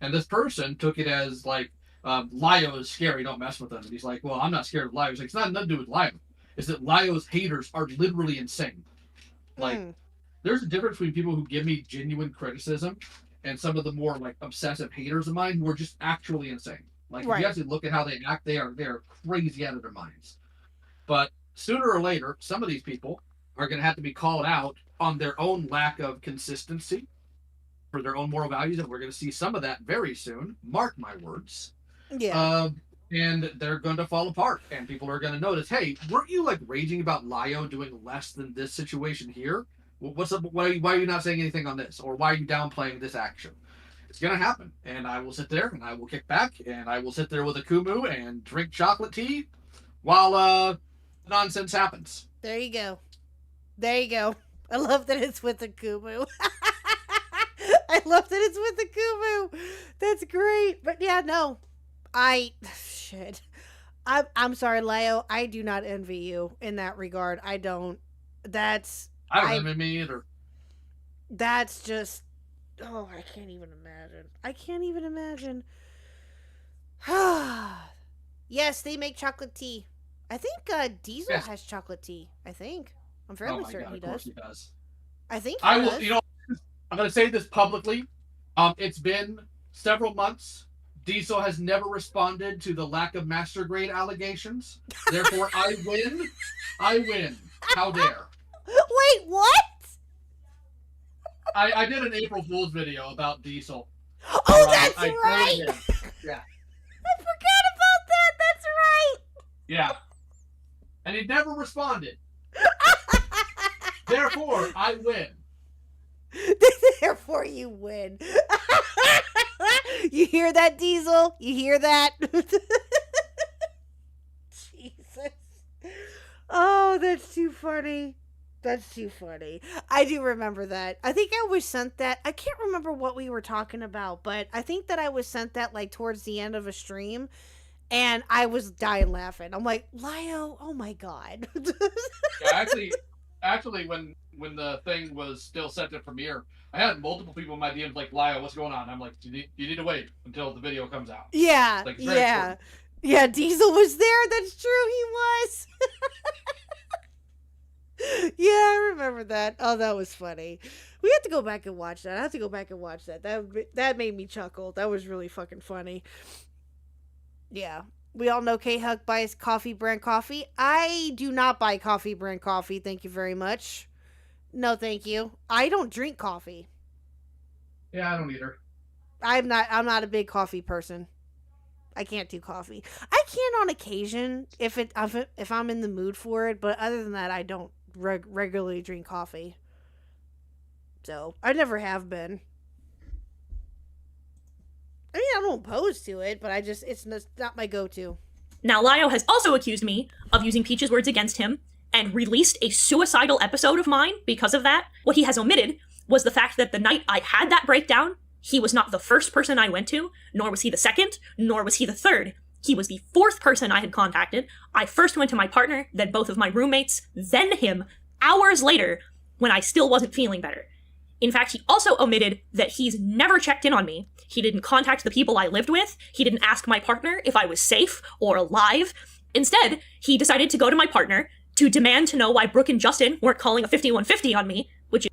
And this person took it as like, Lio is scary, don't mess with him. And he's like, well, I'm not scared of Lio. He's like, it's not nothing to do with Lio. It's that Lio's haters are literally insane. Like, there's a difference between people who give me genuine criticism and some of the more like obsessive haters of mine who are just actually insane. Like, if you actually look at how they act, they are crazy out of their minds. But sooner or later, some of these people are going to have to be called out on their own lack of consistency for their own moral values, and we're going to see some of that very soon. Mark my words. Yeah. And they're going to fall apart, and people are going to notice, hey, weren't you like raging about Lio doing less than this situation here? What's up? Why are you not saying anything on this? Or why are you downplaying this action? It's going to happen, and I will sit there, and I will kick back, and I will sit there with a kumu and drink chocolate tea while nonsense happens. There you go. I love that it's with a kumu. I love that it's with the kumu. That's great. But yeah, no. Shit. I'm sorry, Leo. I do not envy you in that regard. I don't. That's. I don't envy me either. That's just. Oh, I can't even imagine. I can't even imagine. Yes, they make chocolate tea. I think Diesel has chocolate tea. I think. I'm fairly certain he does. I think he does. You know, I'm going to say this publicly. It's been several months. Diesel has never responded to the lack of master grade allegations. Therefore, I win. I win. How dare. Wait, what? I did an April Fool's video about Diesel. Oh, that's right. Yeah. I forgot about that. That's right. Yeah. And he never responded. Therefore, I win. Therefore, you win. You hear that, Diesel? You hear that? Jesus. Oh, that's too funny. That's too funny. I do remember that. I think I was sent that. I can't remember what we were talking about, but I think that I was sent that like towards the end of a stream, and I was dying laughing. I'm like, Lio, oh my god. Yeah, actually, when the thing was still set to premiere, I had multiple people in my DMs like, Lio, what's going on? I'm like, you need to wait until the video comes out. Yeah, like, yeah. Yeah, Diesel was there. That's true. He was. Yeah, I remember that. Oh, that was funny. We have to go back and watch that. I have to go back and watch that. That made me chuckle. That was really fucking funny. Yeah. We all know Khuck buys coffee brand coffee. I do not buy coffee brand coffee. Thank you very much. No, thank you. I don't drink coffee. Yeah, I don't either. I'm not a big coffee person. I can't do coffee. I can on occasion if I'm in the mood for it, but other than that, I don't regularly drink coffee. So I never have been. I mean, I'm not opposed to it, but it's not my go-to. Now, Lio has also accused me of using Peach's words against him and released a suicidal episode of mine because of that. What he has omitted was the fact that the night I had that breakdown, he was not the first person I went to, nor was he the second, nor was he the third. He was the fourth person I had contacted. I first went to my partner, then both of my roommates, then him, hours later, when I still wasn't feeling better. In fact, he also omitted that he's never checked in on me. He didn't contact the people I lived with. He didn't ask my partner if I was safe or alive. Instead, he decided to go to my partner to demand to know why Brooke and Justin weren't calling a 5150 on me, which is...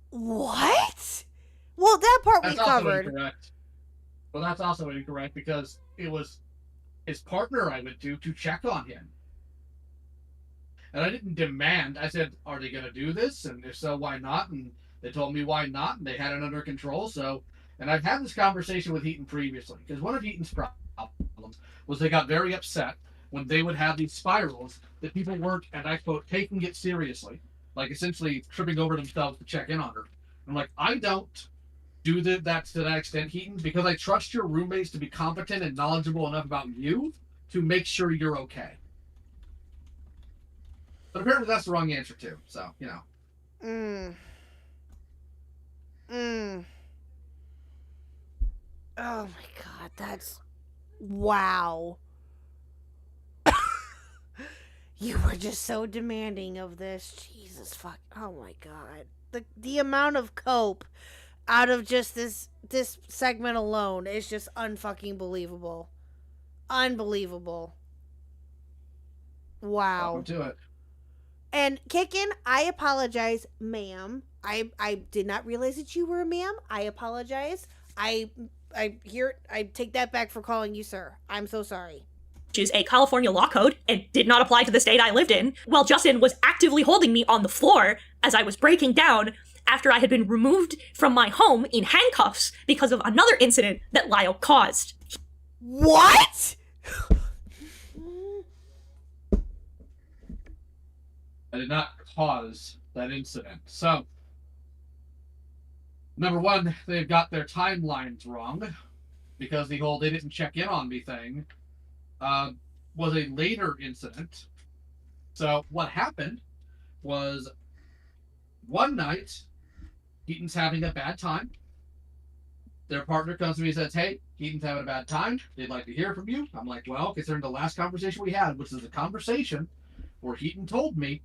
What? Well, that part we covered. Incorrect. Well, that's also incorrect because it was his partner I went to check on him. And I didn't demand. I said, are they going to do this? And if so, why not? And they told me why not, and they had it under control. So, and I've had this conversation with Heaton previously, because one of Heaton's problems was they got very upset when they would have these spirals that people weren't, and I quote, taking it seriously, like essentially tripping over themselves to check in on her. I'm like, I don't do that to that extent, Heaton, because I trust your roommates to be competent and knowledgeable enough about you to make sure you're okay. But apparently that's the wrong answer too, so, you know. Oh my god, that's... Wow. You were just so demanding of this. Jesus fuck. Oh my god. The amount of cope out of just this segment alone is just unfucking believable. Unbelievable. Wow. Welcome to it. And Kickin, I apologize, ma'am. I did not realize that you were a ma'am. I apologize. I take that back for calling you sir. I'm so sorry. Which is a California law code and did not apply to the state I lived in, while Justin was actively holding me on the floor as I was breaking down after I had been removed from my home in handcuffs because of another incident that Lyle caused. What? I did not cause that incident. So, number one, they've got their timelines wrong, because the whole they didn't check in on me thing was a later incident. So what happened was one night, Keaton's having a bad time. their partner comes to me and says, hey, Keaton's having a bad time. They'd like to hear from you. I'm like, well, considering the last conversation we had, which is a conversation where Heaton told me,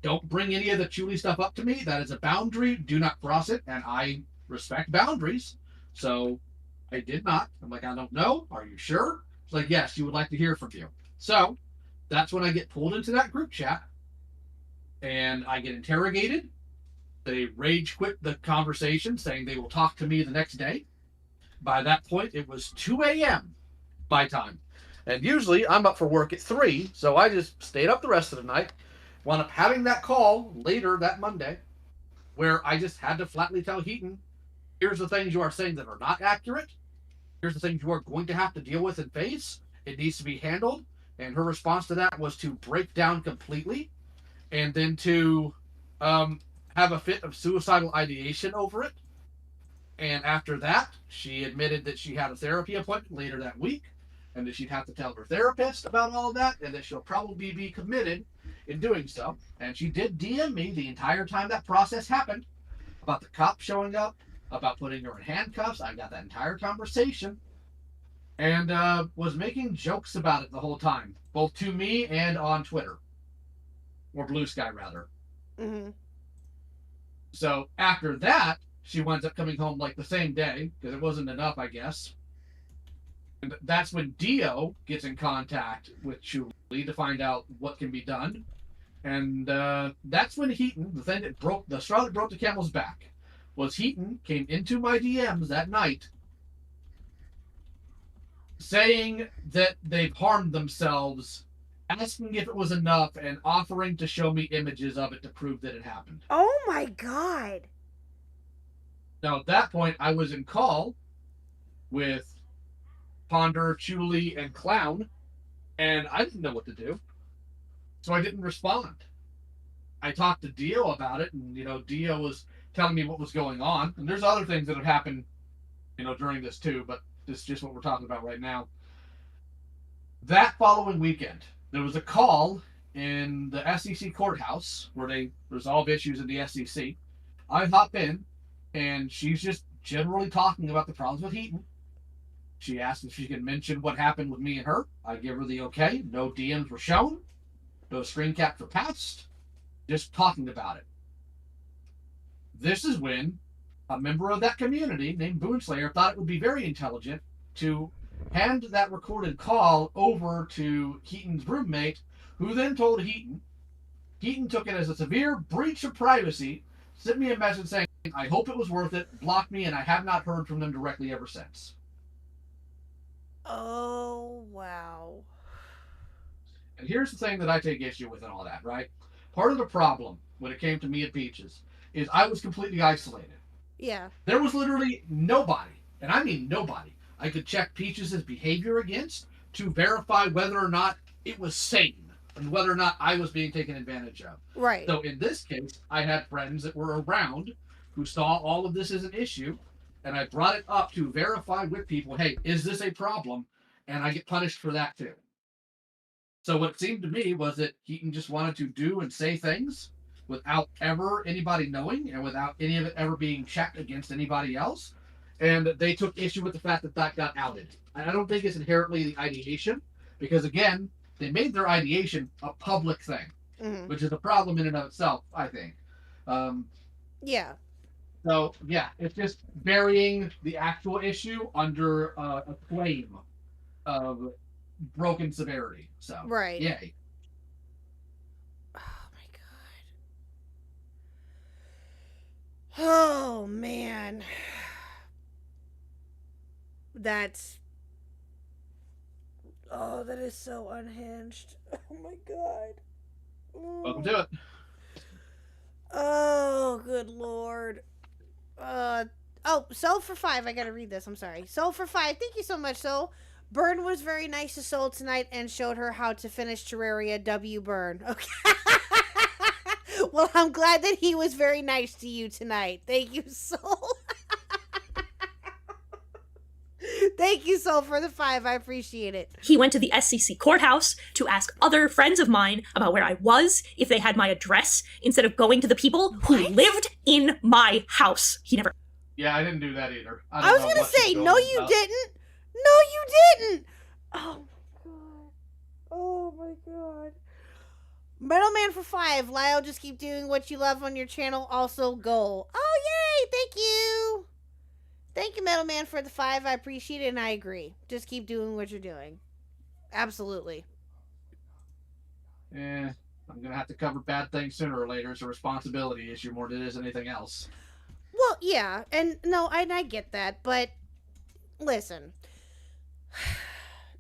don't bring any of the Chuli stuff up to me. That is a boundary. Do not cross it. And I respect boundaries. So I did not. I'm like, I don't know. Are you sure? It's like, yes, she would like to hear from you. So that's when I get pulled into that group chat and I get interrogated. They rage quit the conversation, saying they will talk to me the next day. By that point, it was 2 a.m. my time. And usually I'm up for work at 3, so I just stayed up the rest of the night. Wound up having that call later that Monday where I just had to flatly tell Heaton, here's the things you are saying that are not accurate. Here's the things you are going to have to deal with and face. It needs to be handled. And her response to that was to break down completely and then to have a fit of suicidal ideation over it. And after that, she admitted that she had a therapy appointment later that week and that she'd have to tell her therapist about all of that and that she'll probably be committed in doing so. And she did DM me the entire time that process happened about the cop showing up, about putting her in handcuffs. I got that entire conversation and was making jokes about it the whole time, both to me and on Twitter, or Blue Sky rather. Mm-hmm. So after that, she winds up coming home like the same day because it wasn't enough, I guess. And that's when Dio gets in contact with Chuli to find out what can be done. And that's when Heaton, the thing that broke the straw that broke the camel's back, was Heaton came into my DMs that night saying that they've harmed themselves, asking if it was enough, and offering to show me images of it to prove that it happened. Oh my god. Now, at that point, I was in call with Ponder, Chuli, and Clown, and I didn't know what to do. So I didn't respond. I talked to Dio about it, and, Dio was telling me what was going on. And there's other things that have happened, during this too, but this is just what we're talking about right now. That following weekend, there was a call in the SEC courthouse where they resolve issues in the SEC. I hop in, and she's just generally talking about the problems with Heaton. She asked if she could mention what happened with me and her. I give her the okay. No DMs were shown. No screen caps were passed. Just talking about it. This is when a member of that community named Boonslayer thought it would be very intelligent to hand that recorded call over to Heaton's roommate, who then told Heaton. Heaton took it as a severe breach of privacy, sent me a message saying, I hope it was worth it, blocked me, and I have not heard from them directly ever since. Oh, wow. And here's the thing that I take issue with and all that, right? Part of the problem when it came to me at Peaches is I was completely isolated. Yeah. There was literally nobody, and I mean nobody, I could check Peaches' behavior against to verify whether or not it was sane and whether or not I was being taken advantage of. Right. So in this case, I had friends that were around who saw all of this as an issue, and I brought it up to verify with people, hey, is this a problem? And I get punished for that too. So what it seemed to me was that Heaton just wanted to do and say things without ever anybody knowing and without any of it ever being checked against anybody else. And they took issue with the fact that that got outed. And I don't think it's inherently the ideation, because again, they made their ideation a public thing, which is a problem in and of itself, I think. Yeah. So, yeah, it's just burying the actual issue under a claim of broken severity. So, right. Yay. Oh, my God. Oh, man. That's... Oh, that is so unhinged. Oh, my God. Welcome to it. Oh, good Lord. Soul for 5. I gotta read this. I'm sorry. Soul for 5. Thank you so much, Soul. Burn was very nice to Soul tonight and showed her how to finish Terraria. W. Burn. Okay. Well, I'm glad that he was very nice to you tonight. Thank you, Soul. Thank you, Soul, for the 5. I appreciate it. He went to the SCC courthouse to ask other friends of mine about where I was, if they had my address, instead of going to the people who lived in my house. He never... Yeah, I didn't do that either. I was gonna say, no, you didn't. No, you didn't. Oh my god. Oh my god. Metal Man for 5. Lyle, just keep doing what you love on your channel. Also, goal. Oh, yay! Thank you. Thank you, Metal Man, for the 5. I appreciate it, and I agree. Just keep doing what you're doing. Absolutely. Yeah, I'm gonna have to cover bad things sooner or later. It's a responsibility issue more than it is anything else. Well, yeah, and no, I get that, but listen.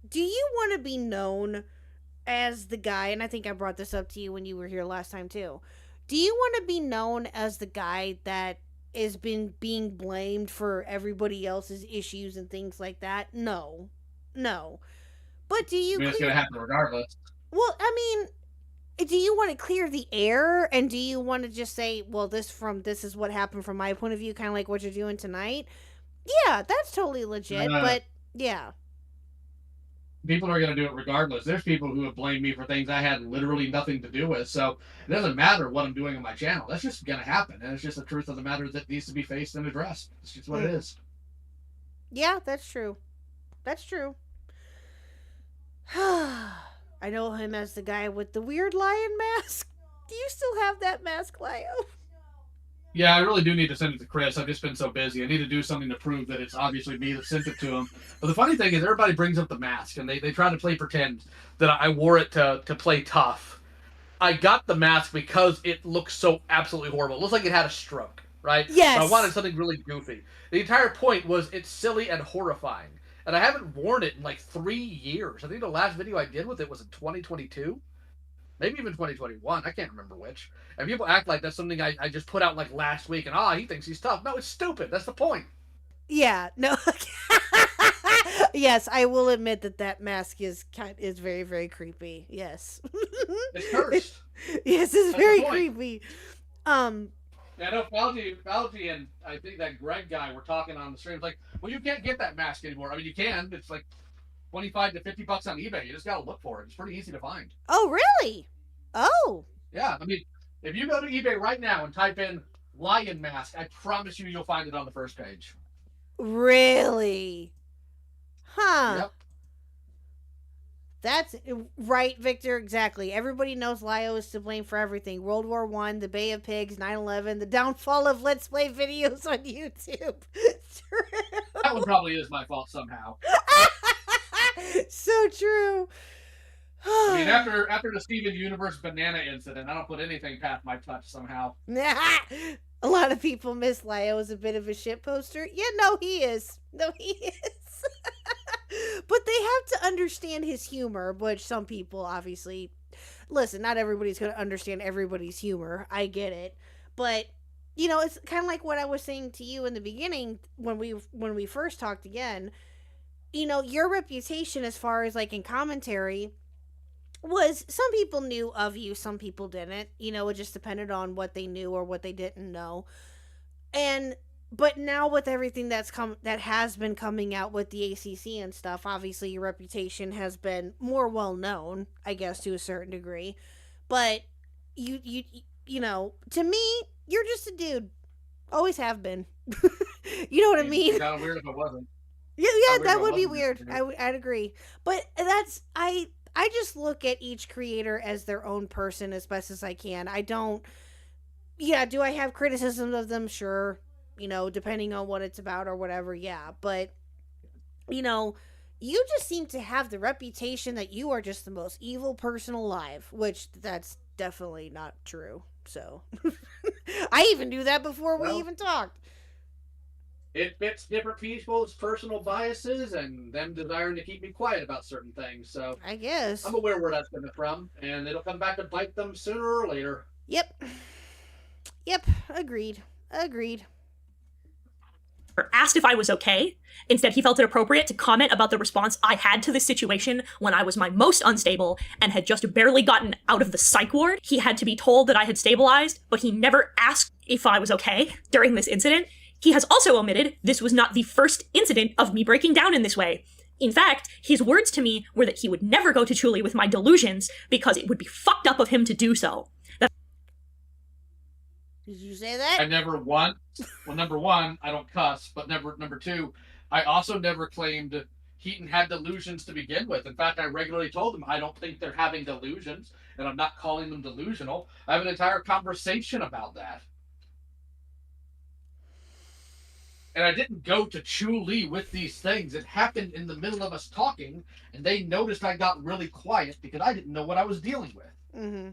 Do you want to be known as the guy, and I think I brought this up to you when you were here last time too. Do you want to be known as the guy that is being blamed for everybody else's issues and things like that? No. But do you? I mean, it's gonna happen regardless. Well, I mean, do you want to clear the air, and do you want to just say, well, this is what happened from my point of view, kind of like what you're doing tonight? Yeah, that's totally legit. But yeah. People are going to do it regardless. There's people who have blamed me for things I had literally nothing to do with. So it doesn't matter what I'm doing on my channel. That's just going to happen. And it's just the truth of the matter that needs to be faced and addressed. It's just what it is. Yeah, that's true. That's true. I know him as the guy with the weird lion mask. Do you still have that mask, Lio? Yeah, I really do need to send it to Chris. I've just been so busy. I need to do something to prove that it's obviously me that sent it to him. But the funny thing is everybody brings up the mask, and they try to play pretend that I wore it to play tough. I got the mask because it looks so absolutely horrible. It looks like it had a stroke, right? Yes. So I wanted something really goofy. The entire point was it's silly and horrifying. And I haven't worn it in like 3 years. I think the last video I did with it was in 2022. Maybe even 2021. I can't remember which. And people act like that's something I just put out like last week and he thinks he's tough. No, it's stupid. That's the point. Yeah, no. Yes, I will admit that mask is very, very creepy. Yes. It's cursed. Yes, it's very creepy. I know Fauci and I think that Greg guy were talking on the stream. It's like, well, you can't get that mask anymore. I mean, you can. It's like $25 to $50 on eBay. You just got to look for it. It's pretty easy to find. Oh, really? Oh. Yeah, I mean, if you go to eBay right now and type in lion mask, I promise you'll find it on the first page. Really? Huh. Yep. That's right, Victor. Exactly. Everybody knows Lio is to blame for everything. World War I, the Bay of Pigs, 9/11, the downfall of Let's Play videos on YouTube. That one probably is my fault somehow. So true. I mean, after the Steven Universe banana incident, I don't put anything past my touch somehow. A lot of people miss Lio as a bit of a shit poster. Yeah, no, he is. No, he is. But they have to understand his humor, which some people obviously... Listen, not everybody's going to understand everybody's humor. I get it. But, you know, it's kind of like what I was saying to you in the beginning when we first talked again. You know, your reputation as far as, like, in commentary was some people knew of you, some people didn't. You know, it just depended on what they knew or what they didn't know. But now with everything that has been coming out with the ACC and stuff, obviously your reputation has been more well known, I guess, to a certain degree. But you know, to me, you're just a dude. Always have been. You know what I mean? It's kind of weird if it wasn't. Yeah, that would be weird. I'd agree. But I just look at each creator as their own person as best as I can. I don't... Yeah, do I have criticisms of them? Sure. You know, depending on what it's about or whatever, yeah. But, you know, you just seem to have the reputation that you are just the most evil person alive, which that's definitely not true. So, I even knew that before we even talked. It fits different people's personal biases and them desiring to keep me quiet about certain things. So I guess I'm aware where that's coming from, and it'll come back to bite them sooner or later. Yep. Agreed. Asked if I was okay. Instead, he felt it appropriate to comment about the response I had to this situation when I was my most unstable and had just barely gotten out of the psych ward. He had to be told that I had stabilized, but he never asked if I was okay during this incident. He has also omitted this was not the first incident of me breaking down in this way. In fact, his words to me were that he would never go to Chuli with my delusions because it would be fucked up of him to do so. Did you say that? I never once. Well, number one, I don't cuss, but number two, I also never claimed Heaton had delusions to begin with. In fact, I regularly told him I don't think they're having delusions, and I'm not calling them delusional. I have an entire conversation about that. And I didn't go to Chu Li with these things. It happened in the middle of us talking, and they noticed I got really quiet because I didn't know what I was dealing with. Mm-hmm.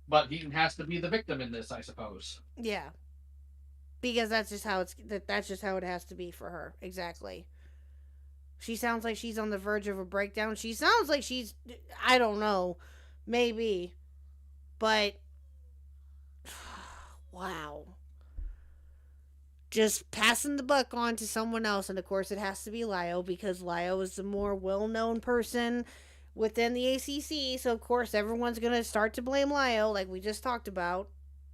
But Heaton has to be the victim in this, I suppose. Yeah. Because that's just how that's just how it has to be for her. Exactly. She sounds like she's on the verge of a breakdown. She sounds like she's, I don't know, maybe. But wow. Just passing the buck on to someone else, and of course it has to be Lio, because Lio is the more well-known person within the ACC, so of course everyone's gonna start to blame Lio, like we just talked about.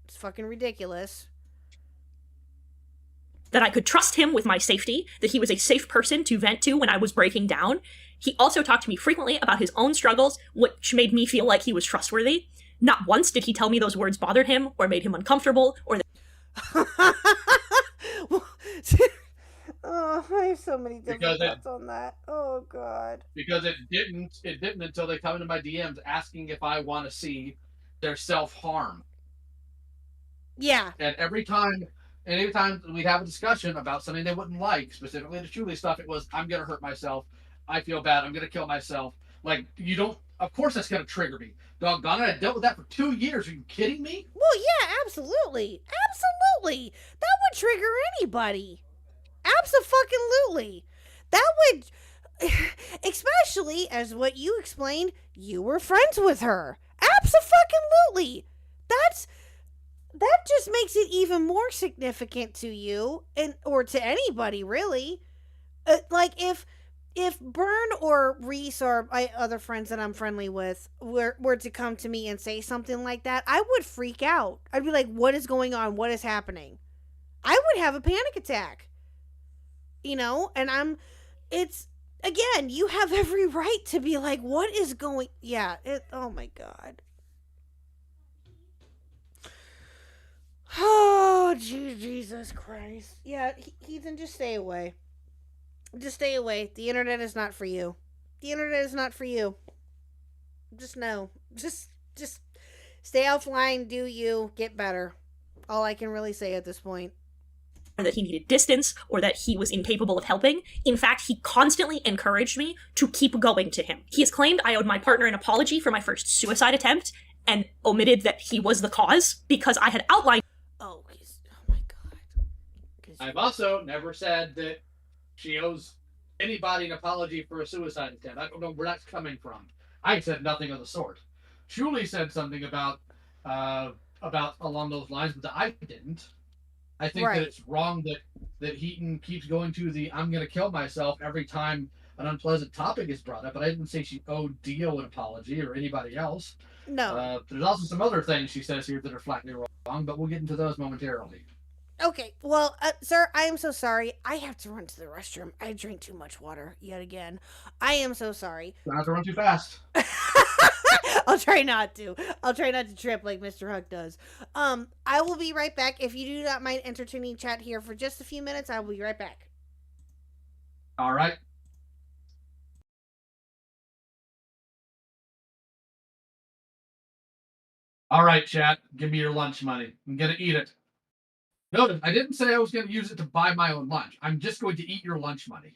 It's fucking ridiculous. That I could trust him with my safety, that he was a safe person to vent to when I was breaking down. He also talked to me frequently about his own struggles, which made me feel like he was trustworthy. Not once did he tell me those words bothered him, or made him uncomfortable, or that Oh, I have so many different thoughts on that. Oh god. Because it didn't until they come into my DMs asking if I want to see their self-harm. Yeah. And anytime we'd have a discussion about something they wouldn't like, specifically the Julie stuff, it was, I'm gonna hurt myself, I feel bad, I'm gonna kill myself. Like, you don't, of course that's gonna trigger me. Doggone it, I dealt with that for 2 years. Are you kidding me? Well, yeah, absolutely. Absolutely. That would trigger anybody. Absolutely. That would, especially as what you explained, you were friends with her. Absolutely. That just makes it even more significant to you, and or to anybody really. Like if Byrne or Reese or my other friends that I'm friendly with were to come to me and say something like that, I would freak out. I'd be like, what is going on? What is happening? I would have a panic attack. You know, and it's, again, you have every right to be like, what is going, oh my god. Oh, Jesus Christ. Yeah, Heathen, just stay away. Just stay away. The internet is not for you. The internet is not for you. Just know. Just stay offline, do you, get better. All I can really say at this point. that he needed distance, or that he was incapable of helping. In fact, he constantly encouraged me to keep going to him. He has claimed I owed my partner an apology for my first suicide attempt, and omitted that he was the cause, because I had outlined— Oh my god. I've also never said that she owes anybody an apology for a suicide attempt. I don't know where that's coming from. I said nothing of the sort. Julie said something about along those lines, but I didn't. I think that it's wrong that Heaton keeps going to the I'm going to kill myself every time an unpleasant topic is brought up, but I didn't say she owed Dio an apology or anybody else. No. There's also some other things she says here that are flatly wrong, but we'll get into those momentarily. Okay, well, sir, I am so sorry. I have to run to the restroom. I drank too much water yet again. I am so sorry. Don't have to run too fast. I'll try not to. I'll try not to trip like Mr. Huck does. I will be right back. If you do not mind entertaining chat here for just a few minutes, I will be right back. All right. All right, chat. Give me your lunch money. I'm going to eat it. Notice, I didn't say I was going to use it to buy my own lunch. I'm just going to eat your lunch money.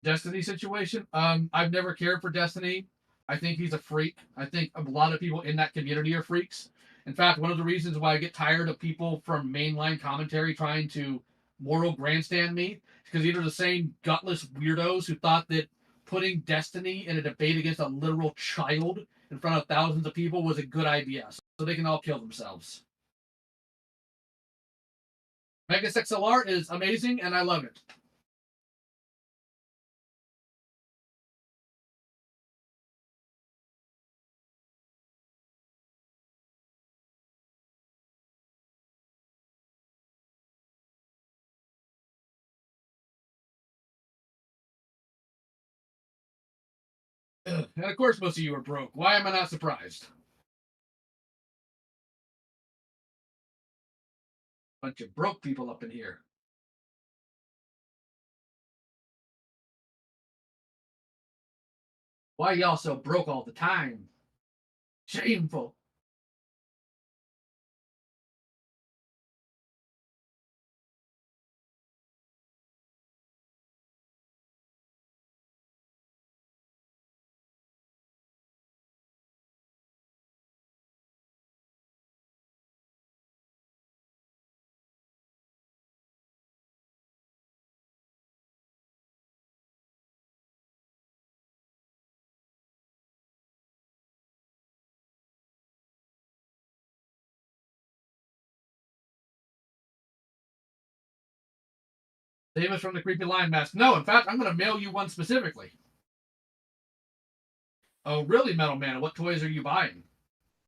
Destiny situation. I've never cared for Destiny. I think he's a freak. I think a lot of people in that community are freaks. In fact, one of the reasons why I get tired of people from mainline commentary trying to moral grandstand me is because these are the same gutless weirdos who thought that putting Destiny in a debate against a literal child in front of thousands of people was a good idea. So they can all kill themselves. Megas XLR is amazing and I love it. And of course most of you are broke. Why am I not surprised? Bunch of broke people up in here. Why y'all so broke all the time? Shameful. Save us from the creepy lion mask. No, in fact, I'm going to mail you one specifically. Oh, really, Metal Man? What toys are you buying?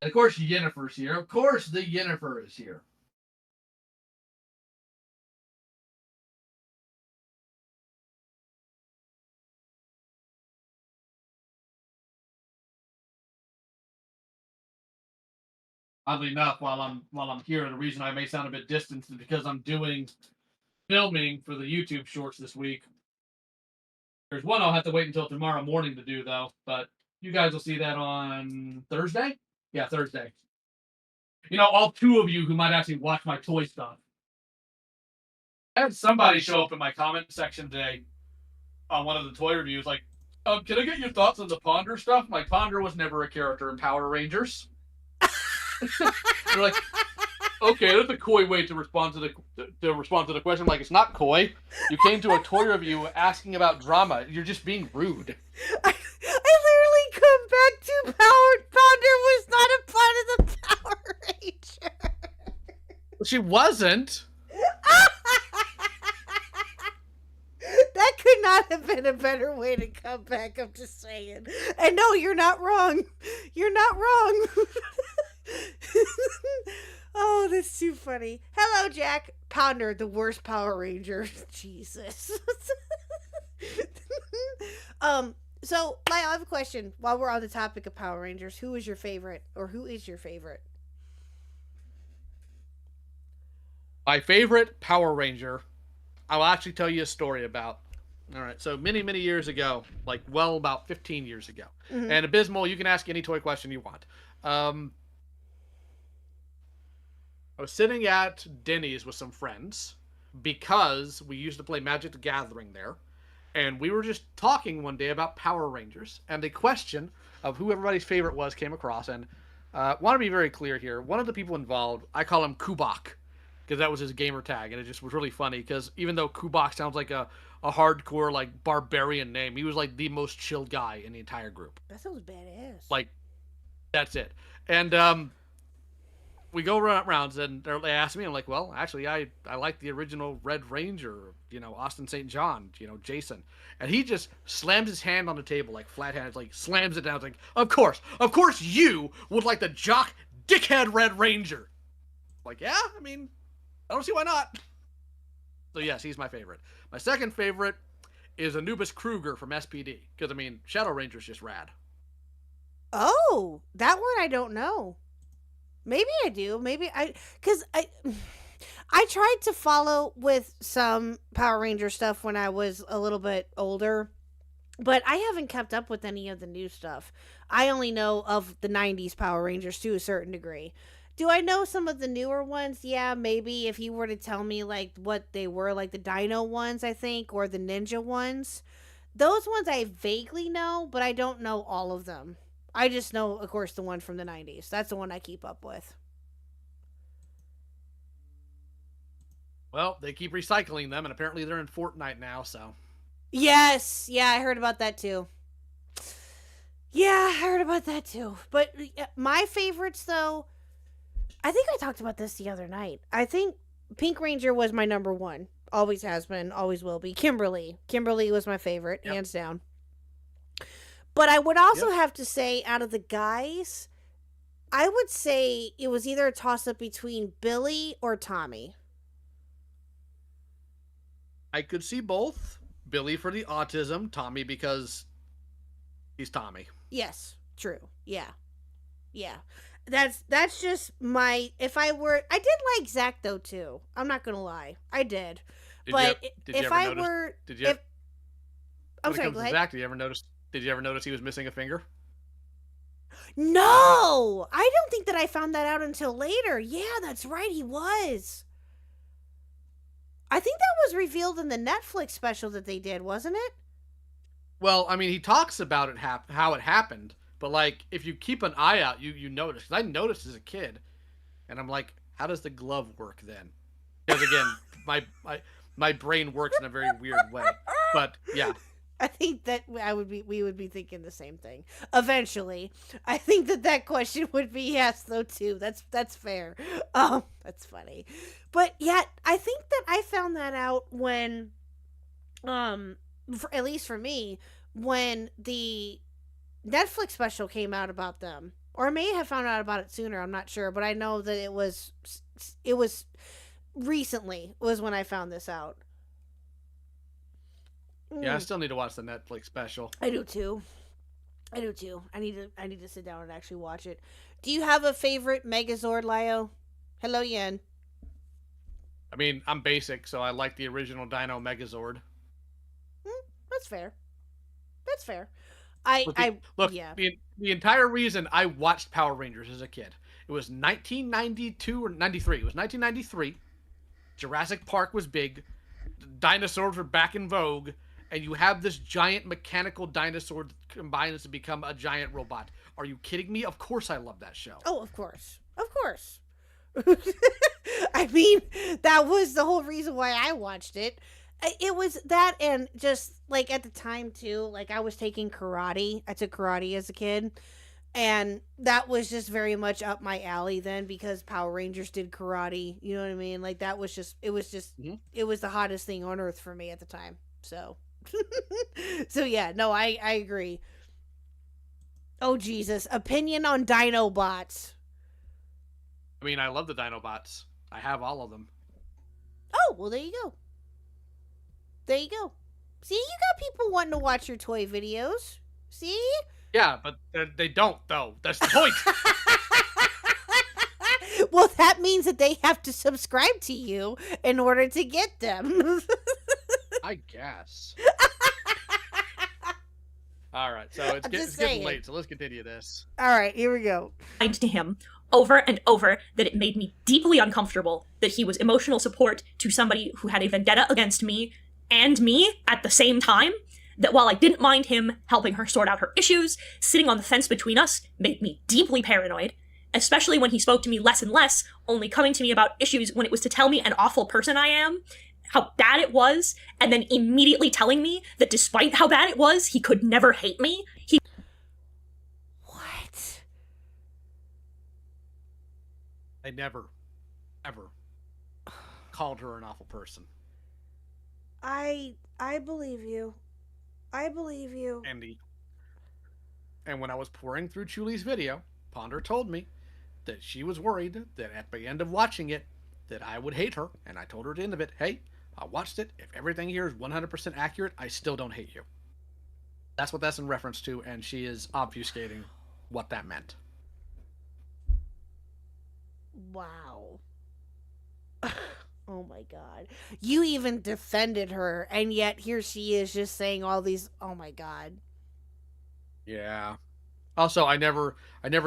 And of course, Yennefer's here. Of course, the Yennefer is here. Oddly enough, while I'm here, the reason I may sound a bit distant is because I'm doing filming for the YouTube shorts this week. There's one I'll have to wait until tomorrow morning to do, though. But you guys will see that on Thursday? Yeah, Thursday. You know, all two of you who might actually watch my toy stuff. I had somebody show up in my comment section today on one of the toy reviews, like, can I get your thoughts on the Ponder stuff? My Ponder was never a character in Power Rangers. They're like, okay, that's a coy way to respond to the question. Like, it's not coy. You came to a toy review asking about drama. You're just being rude. I literally come back to Pounder was not a part of the Power Ranger. She wasn't. That could not have been a better way to come back, I'm just saying. And no, you're not wrong. You're not wrong. Oh, that's too funny. Hello, Jack. Pounder, the worst Power Ranger. Jesus. So, Lyle, I have a question. While we're on the topic of Power Rangers, who is your favorite? Or who is your favorite? My favorite Power Ranger, I'll actually tell you a story about. All right, so many, many years ago, like, well, about 15 years ago. Mm-hmm. And Abysmal, you can ask any toy question you want. I was sitting at Denny's with some friends because we used to play Magic the Gathering there. And we were just talking one day about Power Rangers. And the question of who everybody's favorite was came across. And want to be very clear here. One of the people involved, I call him Khuck, because that was his gamer tag. And it just was really funny because even though Khuck sounds like a hardcore, like, barbarian name, he was like the most chill guy in the entire group. That sounds badass. Like, that's it. And we go rounds, and they ask me, I'm like, well, actually, I like the original Red Ranger, you know, Austin St. John, you know, Jason. And he just slams his hand on the table, like, flat hands, like, slams it down. It's like, of course you would like the jock dickhead Red Ranger. Like, yeah, I mean, I don't see why not. So, yes, he's my favorite. My second favorite is Anubis Kruger from SPD, because, I mean, Shadow Ranger's just rad. Oh, that one I don't know. Maybe I do. Maybe because I tried to follow with some Power Ranger stuff when I was a little bit older, but I haven't kept up with any of the new stuff. I only know of the 90s Power Rangers to a certain degree. Do I know some of the newer ones? Yeah, maybe if you were to tell me like what they were, like the Dino ones, I think, or the Ninja ones. Those ones I vaguely know, but I don't know all of them. I just know, of course, the one from the 90s. That's the one I keep up with. Well, they keep recycling them, and apparently they're in Fortnite now, so. Yes. Yeah, I heard about that too. Yeah, I heard about that too. But my favorites, though, I think I talked about this the other night. I think Pink Ranger was my number one. Always has been, always will be. Kimberly. Kimberly was my favorite, hands down. But I would also have to say, out of the guys, I would say it was either a toss-up between Billy or Tommy. I could see both. Billy for the autism, Tommy because He's Tommy. Yes, true. Yeah. That's just my. I did like Zach though too. I'm not gonna lie, I did. But if I were, did you? I'm When it sorry. comes Go to ahead. Zach, did you ever notice he was missing a finger? No, I don't think that I found that out until later. Yeah, that's right. He was. I think that was revealed in the Netflix special that they did, wasn't it? Well, I mean, he talks about it how it happened, but like if you keep an eye out, you notice. 'Cause I noticed as a kid, and I'm like, how does the glove work then? Because again, my brain works in a very weird way. But yeah. I think that we would be thinking the same thing eventually. I think that question would be yes though too. That's fair. That's funny, but yeah, I think that I found that out when, at least for me, when the Netflix special came out about them, or I may have found out about it sooner. I'm not sure, but I know that it was recently was when I found this out. Yeah, I still need to watch the Netflix special. I do too. I need to sit down and actually watch it. Do you have a favorite Megazord, Lio? Hello, Yen. I mean, I'm basic, so I like the original Dino Megazord. That's fair. Look, yeah. the entire reason I watched Power Rangers as a kid, it was 1992 or 93. It was 1993. Jurassic Park was big. Dinosaurs were back in vogue. And you have this giant mechanical dinosaur that combines to become a giant robot. Are you kidding me? Of course I love that show. Oh, of course. I mean, that was the whole reason why I watched it. It was that, and just like at the time too, like I was taking karate. I took karate as a kid, and that was just very much up my alley then because Power Rangers did karate. You know what I mean? Like that was just it was the hottest thing on earth for me at the time. So so yeah, no, I agree. Oh Jesus, opinion on Dinobots. I mean, I love the Dinobots. I have all of them. Oh, well there you go. See, you got people wanting to watch your toy videos. See? Yeah, but they don't though. That's the point. Well, that means that they have to subscribe to you in order to get them. I guess. All right, so it's getting late, so let's continue this. All right, here we go. To him over and over that it made me deeply uncomfortable that he was emotional support to somebody who had a vendetta against me and me at the same time. That while I didn't mind him helping her sort out her issues, sitting on the fence between us made me deeply paranoid, especially when he spoke to me less and less, only coming to me about issues when it was to tell me an awful person I am, how bad it was, and then immediately telling me that despite how bad it was, he could never hate me. What? I never, ever called her an awful person. I believe you. And when I was pouring through Chuli's video, Ponder told me that she was worried that at the end of watching it, that I would hate her. And I told her at the end of it, hey, I watched it. If everything here is 100% accurate, I still don't hate you. That's what that's in reference to, and she is obfuscating what that meant. Wow. Oh my god. You even defended her, and yet here she is just saying all these, oh my god. Yeah. Also, I never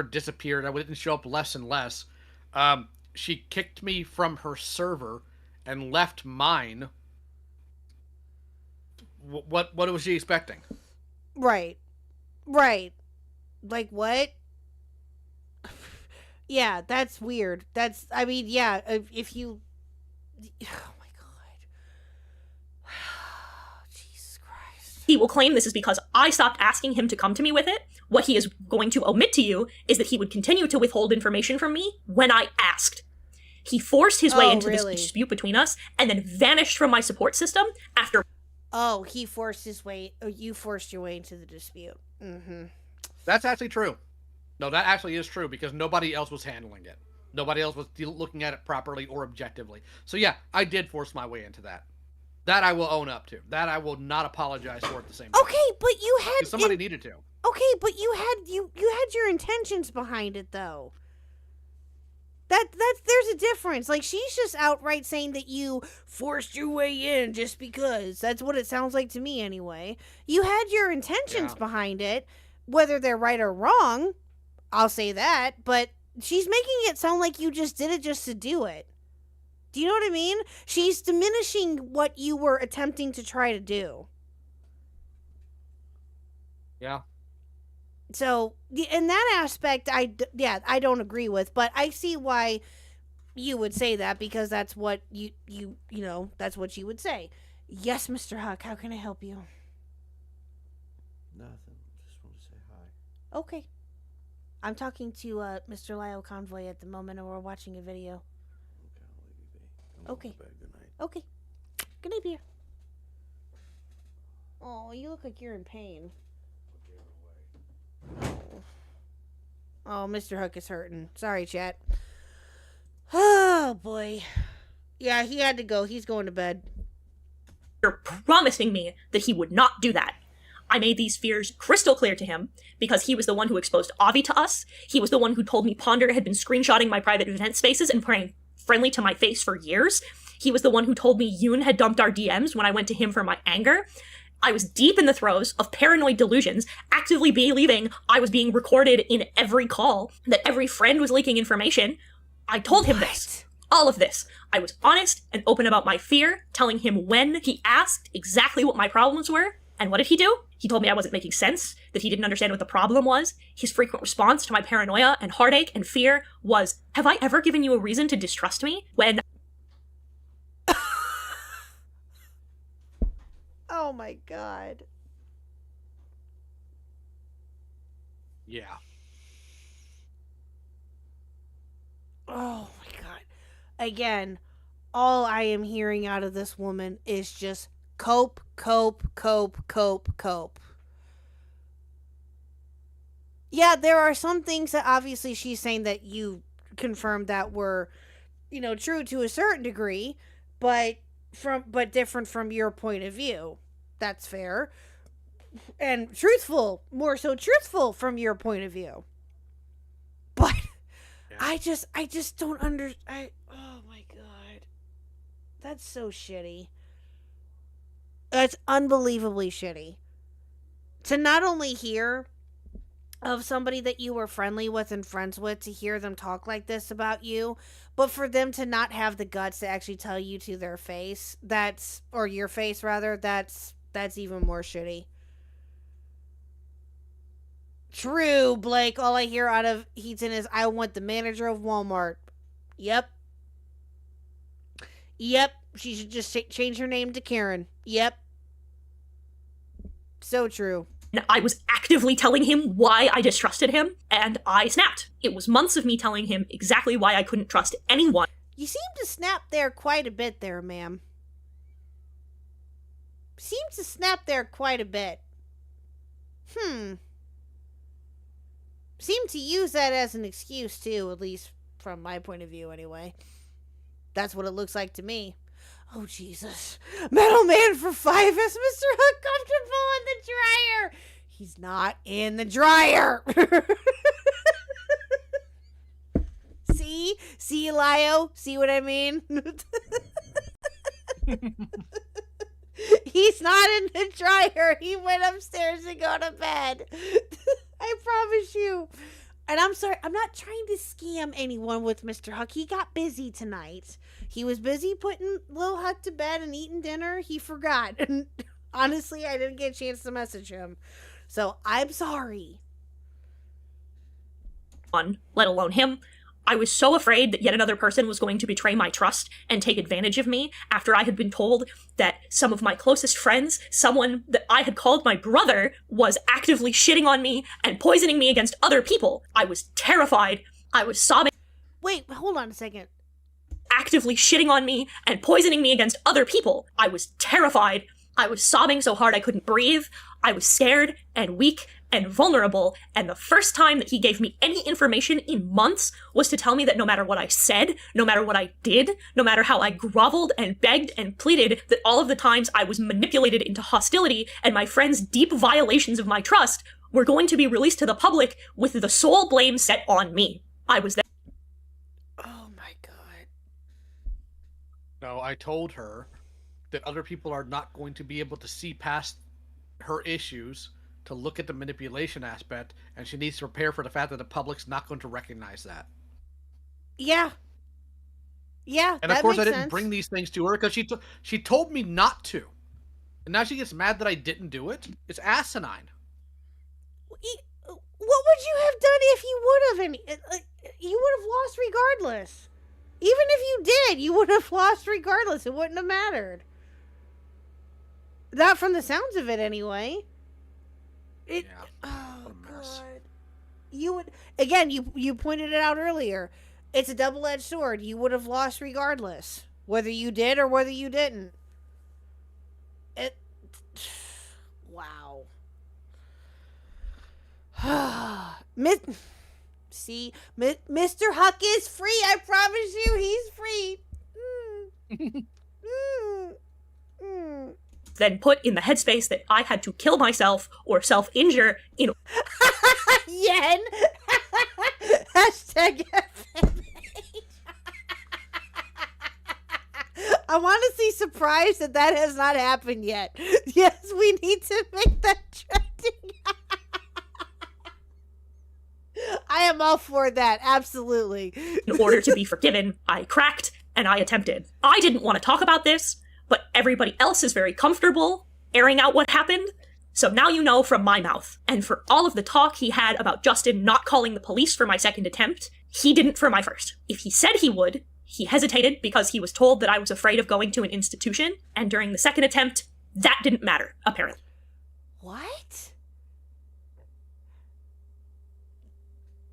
disappeared. I didn't show up less and less. She kicked me from her server and left mine. What was she expecting? Right. Like what? Yeah, that's weird. I mean, yeah, if you... Oh my god. Jesus Christ. He will claim this is because I stopped asking him to come to me with it. What he is going to omit to you is that he would continue to withhold information from me when I asked. He forced his way into this dispute between us and then vanished from my support system after... Oh, he forced his way... Oh, you forced your way into the dispute. Mm-hmm. That's actually true. No, that actually is true because nobody else was handling it. Nobody else was looking at it properly or objectively. So yeah, I did force my way into that. That I will own up to. That I will not apologize for at the same time. Okay, but you had... Somebody needed to. Okay, but you had your intentions behind it though. There's a difference. Like, she's just outright saying that you forced your way in just because. That's what it sounds like to me anyway. You had your intentions behind it, whether they're right or wrong. I'll say that, but she's making it sound like you just did it just to do it. Do you know what I mean? She's diminishing what you were attempting to try to do. Yeah. So, in that aspect, I don't agree with, but I see why you would say that, because that's what you know, that's what you would say. Yes, Mr. Huck, how can I help you? Nothing. Just want to say hi. Okay. I'm talking to Mr. Lyle Convoy at the moment, and we're watching a video. Okay, I'll leave you be. I'm Okay. going to bed. Good night. Okay. Good night, dear. Oh, you look like you're in pain. Oh, Mr. Huck is hurting. Sorry, chat. Oh, boy. Yeah, he had to go. He's going to bed. You're promising me that he would not do that. I made these fears crystal clear to him because he was the one who exposed Avi to us. He was the one who told me Ponder had been screenshotting my private event spaces and praying friendly to my face for years. He was the one who told me Yoon had dumped our DMs when I went to him for my anger. I was deep in the throes of paranoid delusions, actively believing I was being recorded in every call, that every friend was leaking information. I told him this. All of this. I was honest and open about my fear, telling him when he asked exactly what my problems were. And what did he do? He told me I wasn't making sense, that he didn't understand what the problem was. His frequent response to my paranoia and heartache and fear was, "Have I ever given you a reason to distrust me?" When Oh my god. Yeah. Oh my god. Again, all I am hearing out of this woman is just cope. Yeah, there are some things that obviously she's saying that you confirmed that were, true to a certain degree, but different from your point of view. That's fair. And truthful, more so truthful from your point of view. But yeah. I just don't oh my god. That's so shitty. That's unbelievably shitty. To not only hear of somebody that you were friendly with and friends with, to hear them talk like this about you, but for them to not have the guts to actually tell you to their face, or your face rather, that's even more shitty. True, Blake, all I hear out of Heaton is, "I want the manager of Walmart." Yep, she should just change her name to Karen. Yep. So true. I was actively telling him why I distrusted him, and I snapped. It was months of me telling him exactly why I couldn't trust anyone. You seem to snap there quite a bit there, ma'am. Seem to snap there quite a bit. Seem to use that as an excuse, too, at least from my point of view, anyway. That's what it looks like to me. Oh, Jesus. Metal Man for 5 is Mr. Hook comfortable in the dryer? He's not in the dryer. See, Lio? See what I mean? He's not in the dryer. He went upstairs to go to bed. I promise you. And I'm sorry, I'm not trying to scam anyone with Mr. Huck. He got busy tonight. He was busy putting little Huck to bed and eating dinner. He forgot. And honestly, I didn't get a chance to message him. So I'm sorry. Let alone him. I was so afraid that yet another person was going to betray my trust and take advantage of me after I had been told that some of my closest friends, someone that I had called my brother, was actively shitting on me and poisoning me against other people. I was terrified. I was sobbing. Wait, hold on a second. Actively shitting on me and poisoning me against other people. I was terrified. I was sobbing so hard I couldn't breathe. I was scared and weak and vulnerable, and the first time that he gave me any information in months was to tell me that no matter what I said, no matter what I did, no matter how I groveled and begged and pleaded, that all of the times I was manipulated into hostility and my friends' deep violations of my trust were going to be released to the public with the sole blame set on me. I was then. Oh my god. No, I told her that other people are not going to be able to see past her issues to look at the manipulation aspect, and she needs to prepare for the fact that the public's not going to recognize that. Yeah. Yeah, And of course, I didn't bring these things to her because she told me not to, and now she gets mad that I didn't do it. It's asinine. What would you have done if you would have? You would have lost regardless. Even if you did, you would have lost regardless. It wouldn't have mattered. Not from the sounds of it, anyway. Yeah. Oh, what a mess. God. You would, again, you pointed it out earlier. It's a double-edged sword. You would have lost regardless, whether you did or whether you didn't. Wow. See, Mr. Khuck is free. I promise you, he's free. Then put in the headspace that I had to kill myself or self-injure in. Yen. Hashtag FMH. I want to see surprised that has not happened yet. Yes, we need to make that trending. I am all for that, absolutely. In order to be forgiven, I cracked and I attempted. I didn't want to talk about this, but everybody else is very comfortable airing out what happened. So now you know from my mouth. And for all of the talk he had about Justin not calling the police for my second attempt, he didn't for my first. If he said he would, he hesitated because he was told that I was afraid of going to an institution, and during the second attempt, that didn't matter, apparently. What?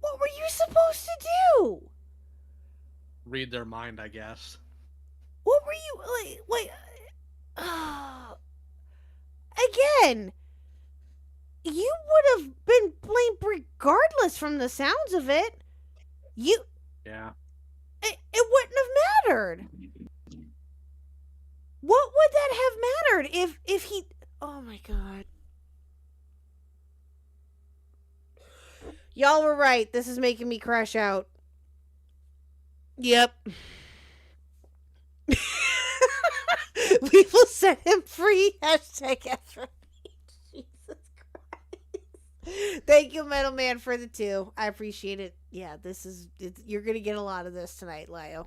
What were you supposed to do? Read their mind, I guess. What were you, wait, again, you would have been blamed regardless from the sounds of it. Yeah. It wouldn't have mattered. What would that have mattered if he... Oh my god. Y'all were right. This is making me crash out. Yep. We will set him free. Hashtag FMH. Jesus Christ. Thank you, Metal Man, for the 2. I appreciate it. Yeah, you're going to get a lot of this tonight, Lio.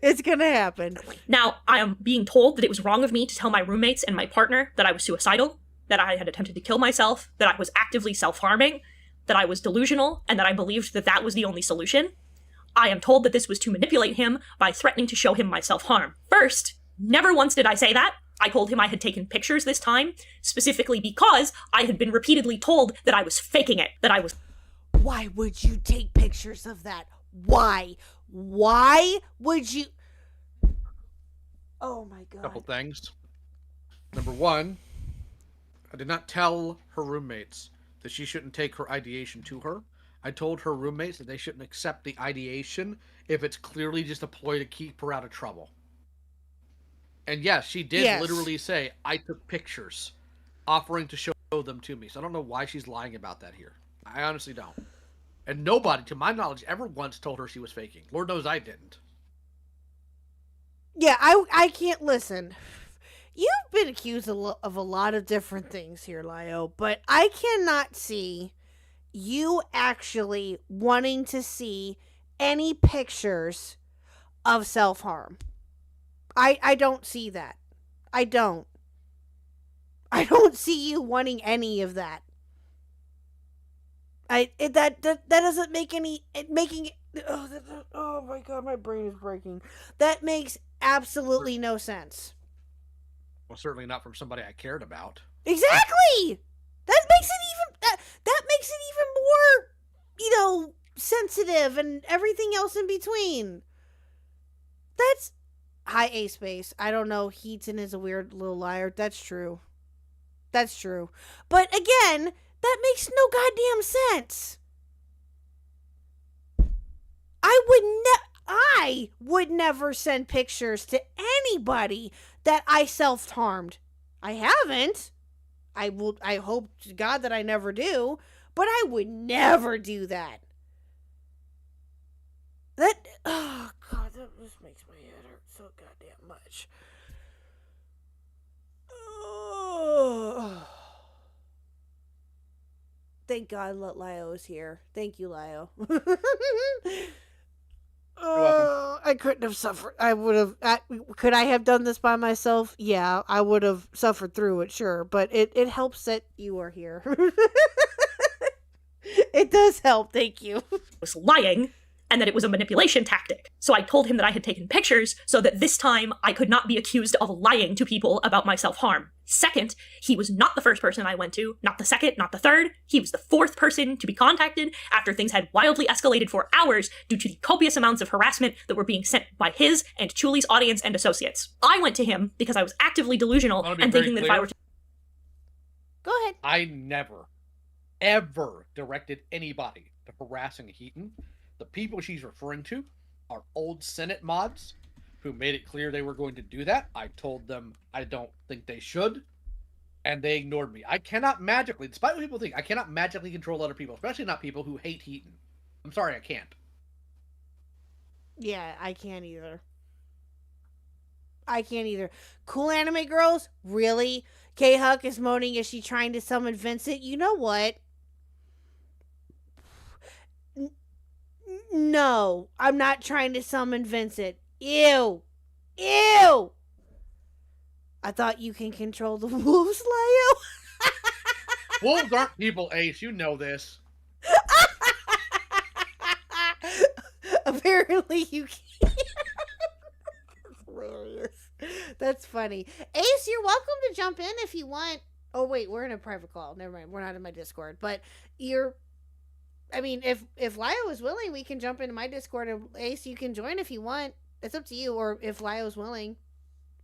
It's going to happen. Now, I am being told that it was wrong of me to tell my roommates and my partner that I was suicidal, that I had attempted to kill myself, that I was actively self-harming, that I was delusional, and that I believed that that was the only solution. I am told that this was to manipulate him by threatening to show him my self-harm. First, never once did I say that. I told him I had taken pictures this time, specifically because I had been repeatedly told that I was faking it, that I was... Why would you take pictures of that? Why? Why would you... Oh my god. Couple things. Number one, I did not tell her roommates that she shouldn't take her ideation to her. I told her roommates that they shouldn't accept the ideation if it's clearly just a ploy to keep her out of trouble. And yes, she did literally say, I took pictures, offering to show them to me. So I don't know why she's lying about that here. I honestly don't. And nobody, to my knowledge, ever once told her she was faking. Lord knows I didn't. Yeah, I can't listen. You've been accused of a lot of different things here, Lio, but I cannot see you actually wanting to see any pictures of self-harm. I don't see that. I don't see you wanting any of that. That doesn't make any... Oh my god, my brain is breaking. That makes absolutely no sense. Well, certainly not from somebody I cared about. Exactly! That makes it even more, sensitive and everything else in between. That's... Hi, A-Space. I don't know. Heaton is a weird little liar. That's true. That's true. But again, that makes no goddamn sense. I would never send pictures to anybody that I self-harmed. I haven't. I hope to God that I never do, but I would never do that. Oh God, that just makes my head hurt so goddamn much. Oh. Thank God Lio is here. Thank you, Lio. I couldn't have suffered. I would have. Could I have done this by myself? Yeah, I would have suffered through it, sure. But it helps that you are here. It does help. Thank you. Was lying, and that it was a manipulation tactic. So I told him that I had taken pictures so that this time I could not be accused of lying to people about my self-harm. Second, he was not the first person I went to, not the second, not the third. He was the fourth person to be contacted after things had wildly escalated for hours due to the copious amounts of harassment that were being sent by his and Chuli's audience and associates. I went to him because I was actively delusional and thinking that if I were to... Go ahead. I never, ever directed anybody to harassing Heaton. The people she's referring to are old Senate mods who made it clear they were going to do that. I told them I don't think they should, and they ignored me. I cannot magically, despite what people think, I cannot magically control other people, especially not people who hate Heaton. I'm sorry, I can't. Yeah, I can't either. Cool anime girls? Really? Khuck is moaning, is she trying to summon Vincent? You know what? No, I'm not trying to summon Vincent. Ew. I thought you can control the wolves, Lio. Wolves aren't people, Ace. You know this. Apparently you can't. That's hilarious. That's funny. Ace, you're welcome to jump in if you want. Oh, wait, we're in a private call. Never mind. We're not in my Discord. But if Lio is willing, we can jump into my Discord, and Ace, you can join if you want. It's up to you, or if Lio is willing.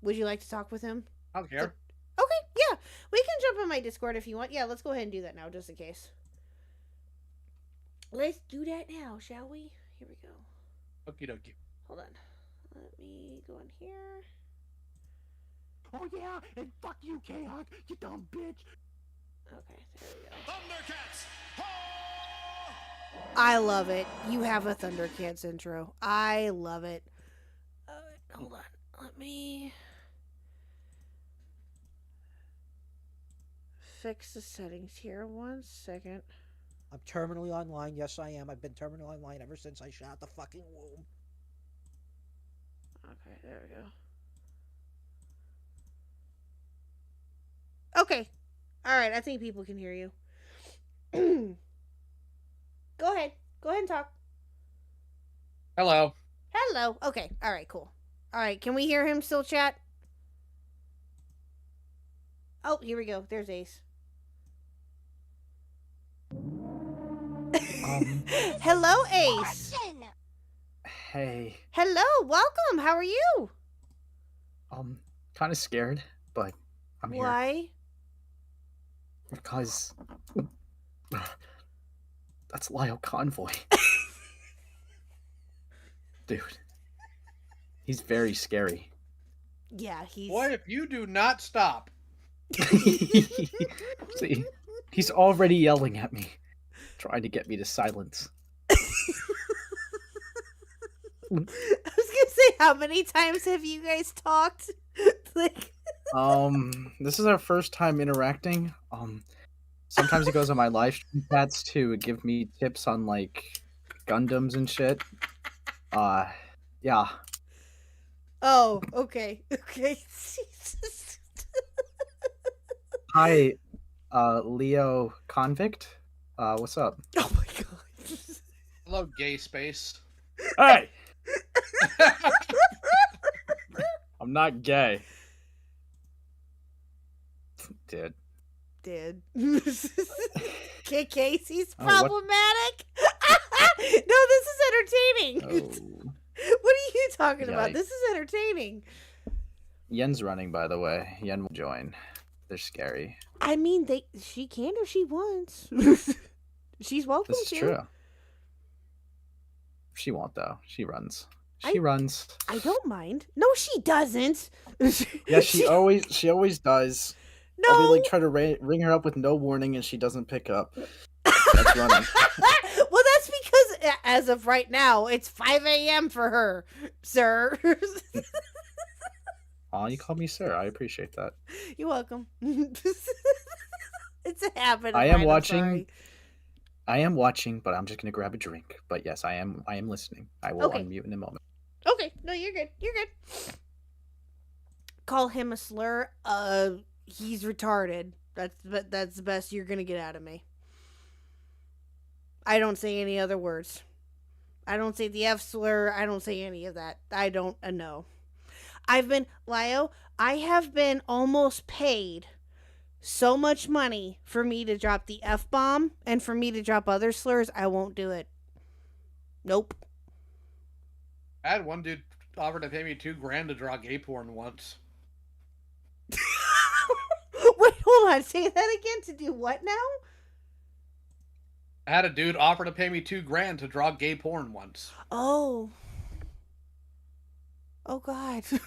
Would you like to talk with him? I don't care. Okay, yeah. We can jump in my Discord if you want. Yeah, let's go ahead and do that now, just in case. Let's do that now, shall we? Here we go. Okie dokie. Hold on. Let me go in here. Oh yeah, and fuck you, Khuck, you dumb bitch. Okay, there we go. Thundercats! I love it. You have a Thundercats intro. I love it. Hold on. Let me fix the settings here. 1 second. I'm terminally online. Yes, I am. I've been terminally online ever since I shot the fucking womb. Okay, there we go. Okay. Alright, I think people can hear you. Go ahead. Go ahead and talk. Hello. Hello. Okay. Alright, cool. Alright, can we hear him still, chat? Oh, here we go. There's Ace. Hello, Ace. Hey. Hello, welcome. How are you? Kind of scared, but I'm here. Why? Because that's Lyle Convoy. Dude. He's very scary. Yeah, he's... Boy, if you do not stop. See, he's already yelling at me, trying to get me to silence. I was gonna say, how many times have you guys talked? Like... This is our first time interacting. Sometimes he goes on my live stream chats to give me tips on, like, Gundams and shit. Yeah. Oh, okay. Okay. Jesus. Hi, Leo Convict. What's up? Oh my god. Hello, gay space. Hey! I'm not gay. Dude. Casey's problematic. No, this is entertaining. Oh. What are you talking about? Yikes. This is entertaining. Yen's running, by the way. Yen will join. They're scary. I mean, she can if she wants. She's welcome This to. is true. She won't, though. She runs. She runs. I don't mind. No, she doesn't. Yeah, she always does. No. I'll be like try to ring her up with no warning, and she doesn't pick up. That's running. Well, that's because as of right now, it's 5 a.m. for her, sir. Oh, you call me sir. I appreciate that. You're welcome. It's a habit. I am mine, watching. I'm sorry. I am watching, but I'm just gonna grab a drink. But yes, I am listening. I will Okay. unmute in a moment. Okay, no, you're good. You're good. Call him a slur. He's retarded. That's the best you're gonna get out of me. I don't say any other words. I don't say the F slur. I don't say any of that. I don't know. Lio, I have been almost paid so much money for me to drop the F-bomb and for me to drop other slurs. I won't do it. Nope. I had one dude offer to pay me $2,000 to draw gay porn once. Wait, hold on. Say that again. To do what now? I had a dude offer to pay me $2,000 to draw gay porn once. Oh. Oh, God. Oh,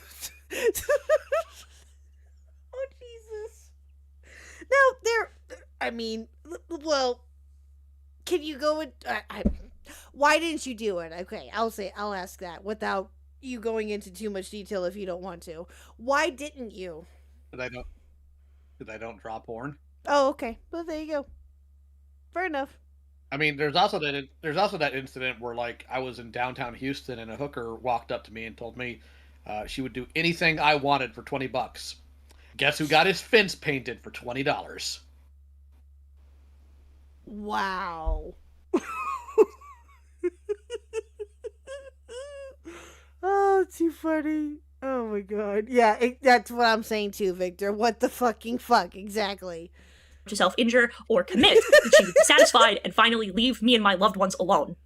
Jesus. Now, well, can you go with... why didn't you do it? Okay, I'll ask that without you going into too much detail if you don't want to. Why didn't you? Did I don't draw porn? Oh, okay. Well, there you go. Fair enough. I mean, there's also that incident where, like, I was in downtown Houston and a hooker walked up to me and told me she would do anything I wanted for $20. Guess who got his fence painted for $20? Wow. Oh, too funny. Oh my God. Yeah, that's what I'm saying too, Victor. What the fucking fuck? Exactly. To self-injure or commit, that she would be satisfied and finally leave me and my loved ones alone.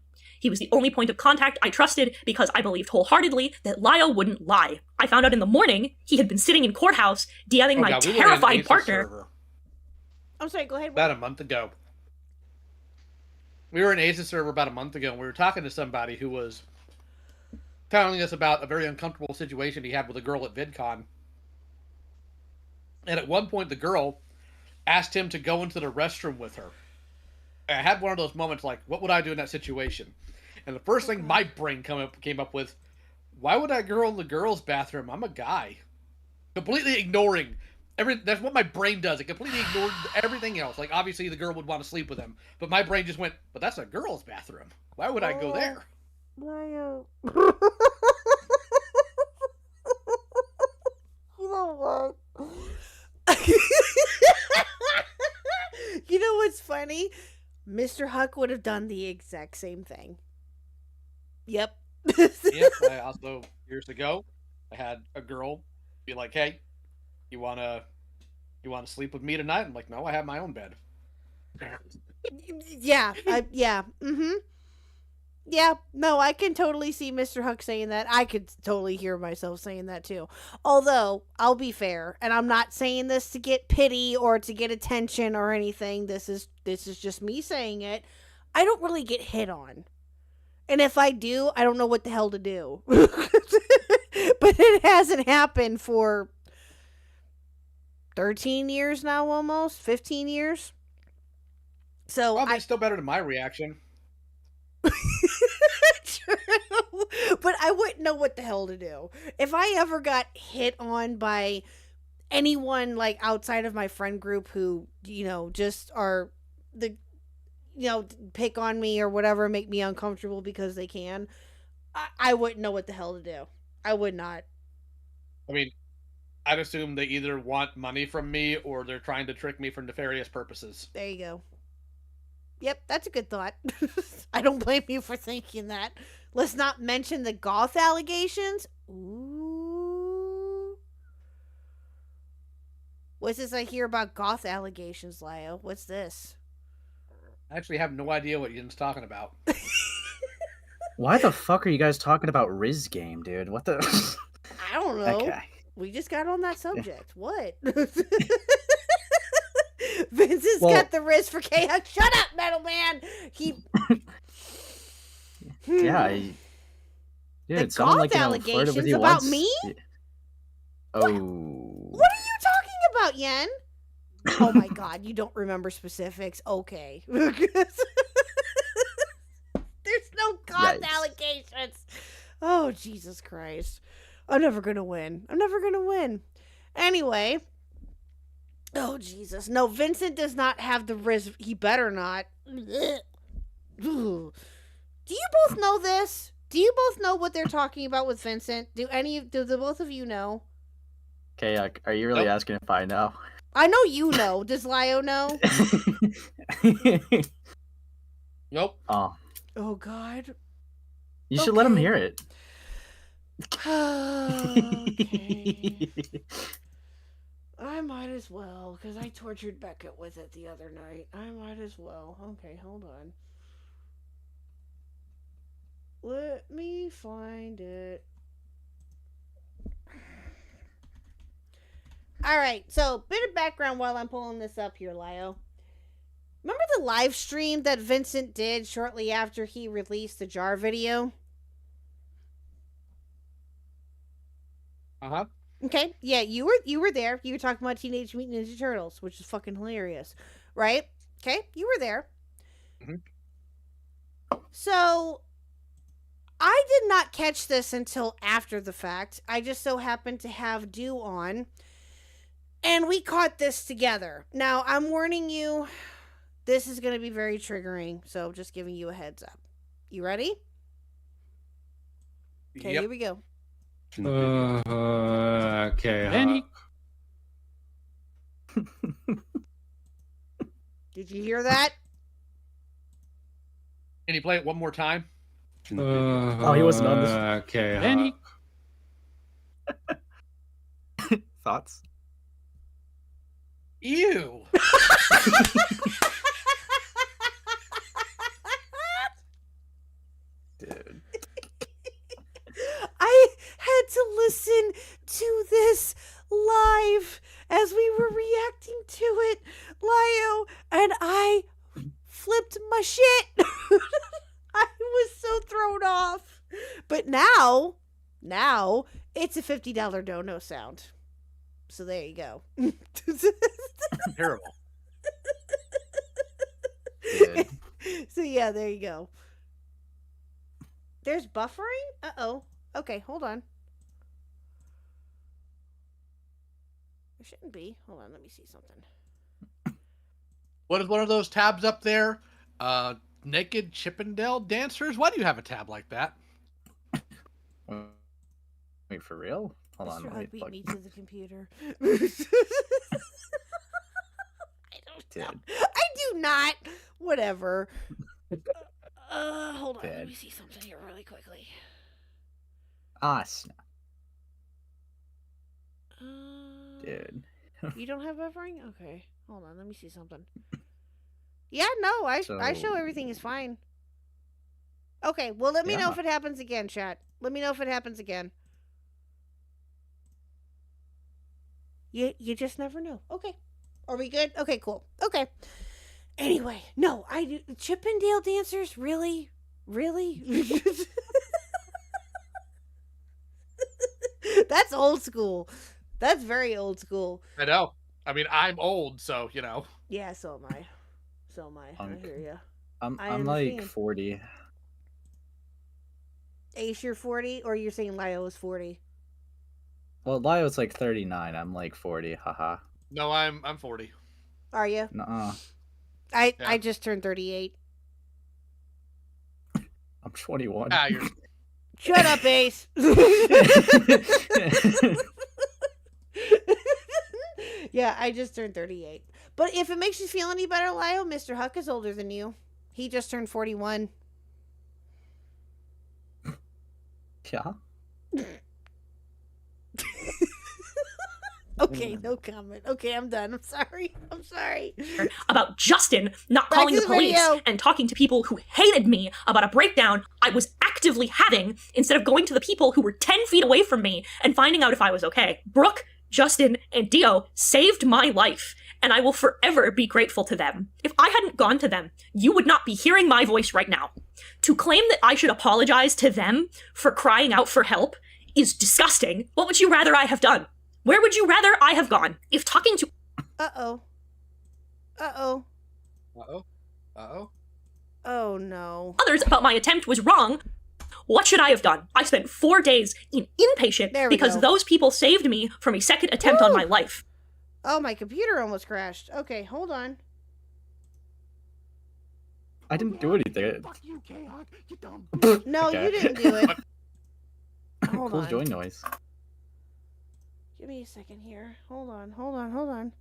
He was the only point of contact I trusted because I believed wholeheartedly that Lyle wouldn't lie. I found out in the morning he had been sitting in courthouse DMing my terrified partner. I'm sorry, go ahead. About a month ago. We were in Ace's server about a month ago, and we were talking to somebody who was telling us about a very uncomfortable situation he had with a girl at VidCon. And at one point, the girl asked him to go into the restroom with her. And I had one of those moments like, what would I do in that situation? And the first thing my brain came up with, why would I go in the girls' bathroom? I'm a guy. Completely ignoring that's what my brain does. It completely ignored everything else. Like, obviously, the girl would want to sleep with him. But my brain just went, but that's a girl's bathroom. Why would I go there? Lyle. You know what? You know what's funny? Mr. Khuck would have done the exact same thing. Yep. Yep. I also, years ago, I had a girl be like, hey, you wanna sleep with me tonight? I'm like, no, I have my own bed. Yeah. Yeah. Mm-hmm. Yeah, no, I can totally see Mr. Khuck saying that. I could totally hear myself saying that too. Although, I'll be fair, and I'm not saying this to get pity or to get attention or anything. This is just me saying it. I don't really get hit on. And if I do, I don't know what the hell to do. But it hasn't happened for 13 years now, almost 15 years. So Probably still better than my reaction. True. But I wouldn't know what the hell to do. If I ever got hit on by anyone like outside of my friend group who, just are pick on me or whatever, make me uncomfortable because they can, I wouldn't know what the hell to do. I would not. I mean, I'd assume they either want money from me or they're trying to trick me for nefarious purposes. There you go. Yep, that's a good thought. I don't blame you for thinking that. Let's not mention the goth allegations. Ooh. What's this I hear about goth allegations, Lio? What's this? I actually have no idea what Yin's talking about. Why the fuck are you guys talking about Riz game, dude? What the? I don't know. Okay. We just got on that subject. What? Vince has got the wrist for chaos. Shut up, Metal Man. Yeah. Dude, the someone goth allegations with you about once. me? Oh. What are you talking about, Yen? Oh my god, you don't remember specifics. Okay. There's no cost allocations. Oh, Jesus Christ. I'm never going to win. Anyway. Oh, Jesus. No, Vincent does not have the risk. He better not. Do you both know this? Do you both know what they're talking about with Vincent? Do the both of you know? Okay, are you really asking if I know? I know you know. Does Lio know? Nope. Oh. Oh, God. You should let him hear it. Okay. I might as well, because I tortured Beckett with it the other night. I might as well. Okay, hold on. Let me find it. Alright, so bit of background while I'm pulling this up here, Lio. Remember the live stream that Vincent did shortly after he released the jar video? Uh-huh. Okay, yeah, you were there. You were talking about Teenage Mutant Ninja Turtles, which is fucking hilarious, right? Okay, you were there. Mm-hmm. So, I did not catch this until after the fact. I just so happened to have Dew on, and we caught this together. Now, I'm warning you, this is going to be very triggering, so just giving you a heads up. You ready? Okay, Here we go. Okay. Did you hear that? Can you play it one more time? Oh, he wasn't on this. Okay. Thoughts? Ew. Dude. I had to listen to this live as we were reacting to it, Lio, and I flipped my shit. I was so thrown off. But now it's a $50 dono sound. So there you go. Terrible. Dude. So yeah, there you go. There's buffering? Uh-oh. Okay, hold on. There shouldn't be. Hold on, let me see something. What is one of those tabs up there? Naked Chippendale dancers? Why do you have a tab like that? Wait, for real? Hold on. Mr. Hug beat me to the computer. I don't know. I do not. Whatever. Hold on. Let me see something here really quickly. Snap. Dude. You don't have buffering? Okay. Hold on. Let me see something. Yeah, no. I show everything is fine. Okay. Well, let me know if it happens again, chat. Let me know if it happens again. You just never know. Okay. Are we good? Okay, cool. Okay. Anyway, no, I do. Chippendale dancers? Really? Really? That's old school. That's very old school. I know. I mean, I'm old, so, you know. Yeah, so am I. So am I. I hear ya. I'm like 40. Ace, you're 40? Or you're saying Lio is 40? Well, Lio's like 39. I'm like 40. Haha. No, I'm 40. Are you? Nuh-uh. I just turned 38. I'm 21. Ah, you're... Shut up, Ace. Yeah, I just turned 38. But if it makes you feel any better, Lio, Mr. Huck is older than you. He just turned 41. Yeah. Okay, no comment. Okay, I'm done. I'm sorry. About Justin not calling the police and talking to people who hated me about a breakdown I was actively having instead of going to the people who were 10 feet away from me and finding out if I was okay. Brooke, Justin, and Dio saved my life, and I will forever be grateful to them. If I hadn't gone to them, you would not be hearing my voice right now. To claim that I should apologize to them for crying out for help is disgusting. What would you rather I have done? Where would you rather I have gone? If talking to... Uh-oh. Uh-oh. Uh-oh. Uh-oh. Oh, no. Others about my attempt was wrong. What should I have done? I spent 4 days in inpatient There we because go. those people saved me from a second attempt on Woo! my life. Oh, my computer almost crashed. Okay, hold on. I didn't do anything. Fuck you, K-Hawk, you dumb. No, Okay. you didn't do it. Hold Cool on. join noise. Give me a second here. Hold on.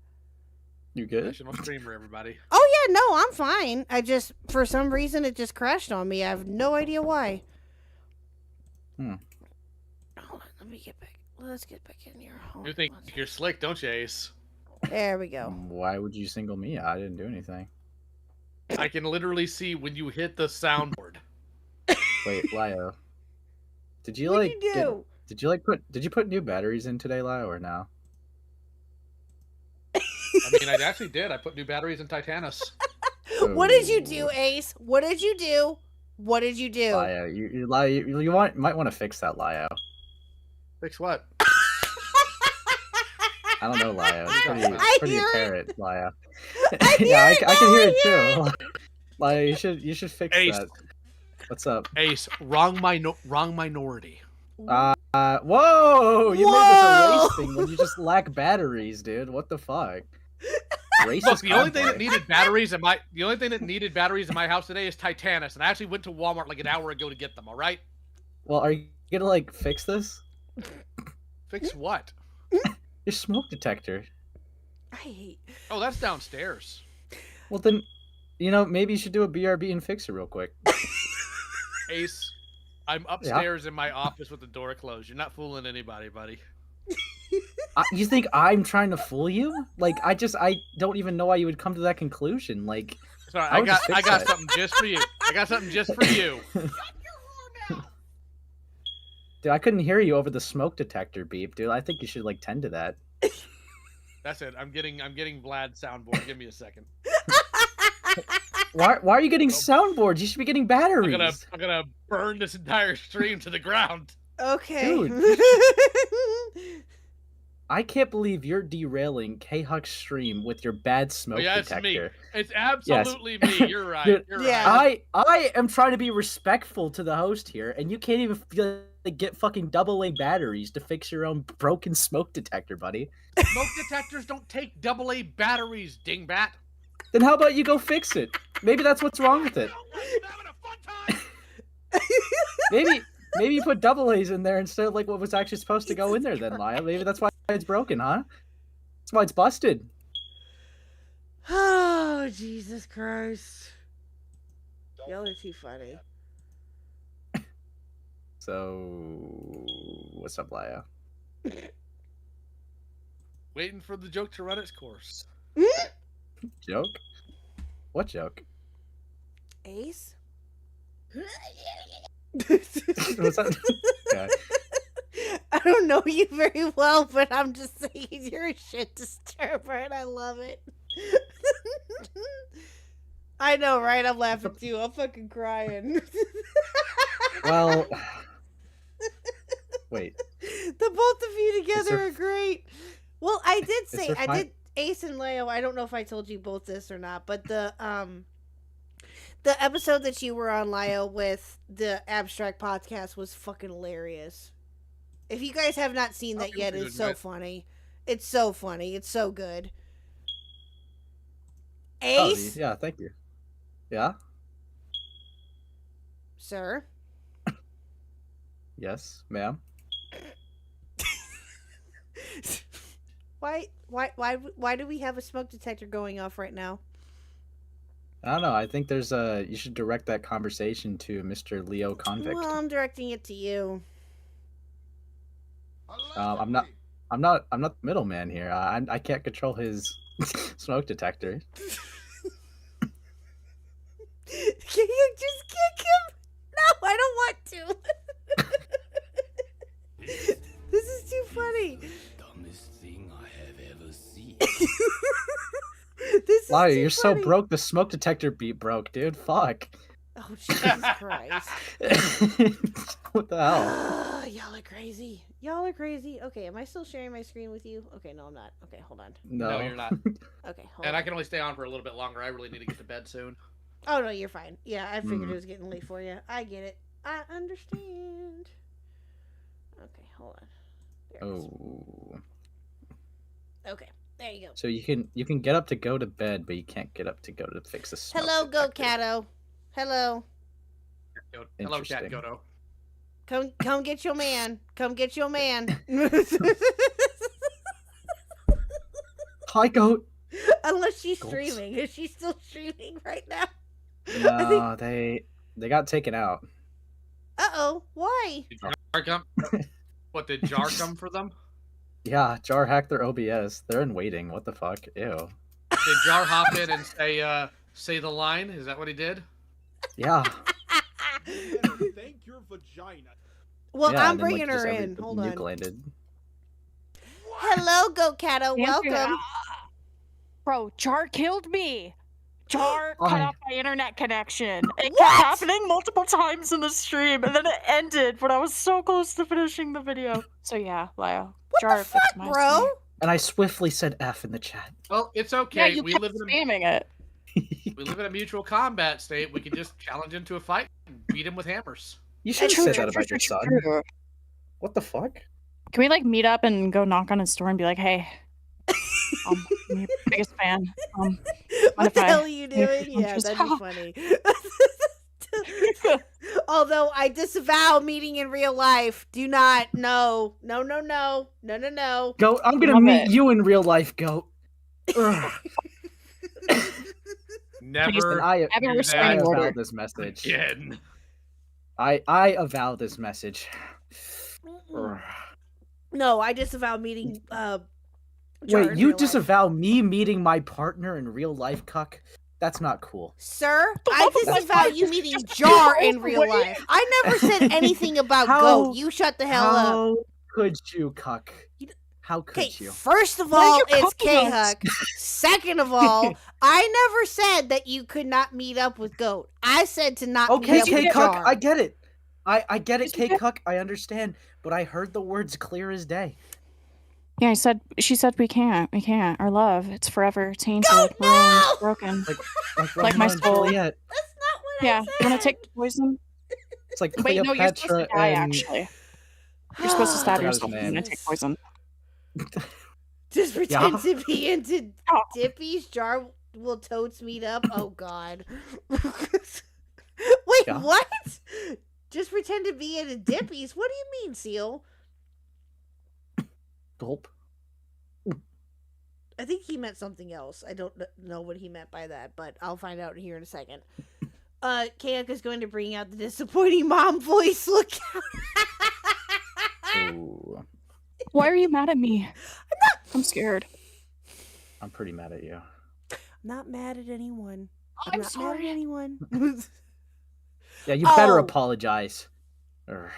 You good? Professional streamer, everybody. Oh, yeah, no, I'm fine. I just, for some reason, it just crashed on me. I have no idea why. Hmm. Hold on, let me get back. Let's get back in here. Hold You think on. you're slick, don't you, Ace? There we go. Why would you single me out? I didn't do anything. I can literally see when you hit the soundboard. Wait, Lio. Did you What'd like you do? did you put new batteries in today, Lio, or no? I mean, I actually did. I put new batteries in Titanus. What did you do, Ace? What did you do? What did you do? Lio, you might want to fix that, Lio. Fix what? I don't know, Lio. It's pretty, I pretty hear it. apparent, Lio. I hear yeah, it. I can No, hear I it too. Lio, you should fix Ace. that. What's up? Ace, wrong minority. Whoa! You made Whoa! this a race thing when you just lack batteries, dude. What the fuck? Racist Look, the only thing that content. needed batteries in my house today is Titanus, and I actually went to Walmart like an hour ago to get them. All right? Well, are you gonna like fix this? Fix what? Your smoke detector. I hate. Oh, that's downstairs. Well then, maybe you should do a BRB and fix it real quick. Ace, I'm upstairs in my office with the door closed. You're not fooling anybody, buddy. You think I'm trying to fool you? Like, I don't even know why you would come to that conclusion. Like, Sorry, I would just I fix got that. something just for you. I got something just for you. dude, I couldn't hear you over the smoke detector beep, dude. I think you should like tend to that. That's it. I'm getting Vlad soundboard. Give me a second. Why are you getting soundboards? You should be getting batteries. I'm gonna burn this entire stream to the ground. Okay. I can't believe you're derailing K-Huck's stream with your bad smoke yeah, it's detector. me. It's absolutely me. You're right. Dude, You're yeah. right. I am trying to be respectful to the host here, and you can't even get fucking AA batteries to fix your own broken smoke detector, buddy. Smoke detectors don't take AA batteries, dingbat. Then how about you go fix it? Maybe that's what's wrong with it. I'm having a fun time. Maybe you put AA's in there instead of like what was actually supposed to go in there then, Lyle. Maybe that's why it's broken, huh? That's why it's busted. Oh, Jesus Christ. Y'all are too funny. So, what's up, Lyle? Waiting for the joke to run its course. Joke? What joke? Ace? What's that? Okay. I don't know you very well, but I'm just saying you're a shit disturber and I love it. I know, right? I'm laughing too. I'm fucking crying. Well, wait. The both of you together there- are great. Well, I did say there I fi- did Ace and Leo. I don't know if I told you both this or not, but the episode that you were on, Leo, with the Abstract podcast was fucking hilarious. If you guys have not seen that yet, it's so funny. It's so funny. It's so good. Ace, Yeah, thank you. Yeah? sir. Yes, ma'am. Why do we have a smoke detector going off right now? I don't know. I think there's you should direct that conversation to Mr. Leo Convict. Well, I'm directing it to you. I'm not the middleman here. I can't control his smoke detector. Can you just kick him? No, I don't want to. This is too funny. Dumbest thing I have ever seen. This is Lyle, too you're funny. so broke. The smoke detector beat broke, dude. Fuck. Oh, Jesus Christ. What the hell? Y'all are crazy. Y'all are crazy. Okay, am I still sharing my screen with you? Okay, no, I'm not. Okay, hold on. No, you're not. Okay, hold And on. I can only stay on for a little bit longer. I really need to get to bed soon. Oh, no, you're fine. Yeah, I figured it was getting late for you. I get it. I understand. Okay, hold on. There it is. Oh. Okay, there you go. So you can get up to go to bed, but you can't get up to go to fix the smoke Hello, Goat detector. Catto. Hello. Hello, Cat Interesting. Goto. Come get your man. Come get your man. Hi, goat. Unless she's Goats. streaming. Is she still streaming right now? No, they got taken out. Uh-oh. Why? Did Jar come? What, did Jar come for them? Yeah, Jar hacked their OBS. They're in waiting. What the fuck? Ew. Did Jar hop in and say the line? Is that what he did? Yeah. Thank your vagina. Well, Yeah, I'm and then, bringing just her every in. Hold nuke on. landed. Hello, Goat Catto. Welcome. Bro, Jar killed me. Jar Why? cut off my internet connection. It What? kept happening multiple times in the stream, and then it ended when I was so close to finishing the video. So yeah, Lyle. What Jar the fixed fuck, my bro? stream. And I swiftly said F in the chat. Well, it's Yeah, okay. you we kept live in spamming it. we live in a mutual combat state. We can just challenge him to a fight and beat him with hammers. You should have True, said true, that about true, your true, son. true. What the fuck? Can we like meet up and go knock on his door and be like, hey, I'm your biggest fan. What if the I- hell are you doing? I'm Yeah, just- that'd be funny. Although I disavow meeting in real life. Do not. No. No, no, no. No, no, no. Goat, I'm gonna Love meet it. you in real life, Goat. Ugh. Never And I have a do restraining that avow order. this message. again. I avow this message. Ugh. No, I disavow meeting Jar Wait, in you real life. disavow me meeting my partner in real life, Khuck? That's not cool. Sir, I disavow you meeting Jar in real life. I never said anything about How- Goat. You shut the hell up. How could you, Khuck? How Okay, could you? first of Why all, you it's copying us? K-Huck. Second of all, I never said that you could not meet up with Goat. I said to not Okay, meet up with K-Cuck, Jar. I get it. I get it, Yes, you did. K-Cuck, I understand. But I heard the words clear as day. Yeah, she said we can't. Our love, it's forever tainted, Goat, no! ruined, broken. Like my Romeo and soul. Juliet. That's not what Yeah, I you wanna said. take the poison? It's like Wait, no, you're supposed Cleopatra to die, and... actually. You're supposed to stab forgot his yourself and then name. take poison. Just pretend to be into Oh. dippies. Jar will totes meet up. Oh God. Wait, Yeah. what? Just pretend to be into dippies. What do you mean, Seal? Gulp. I think he meant something else. I don't know what he meant by that, but I'll find out here in a second. Kayak is going to bring out the disappointing mom voice. Look. Ooh, Why are you mad at me? I'm scared. I'm pretty mad at you. I'm not mad at anyone. I'm not sorry. mad at anyone. Yeah, you better Oh. apologize. Urgh.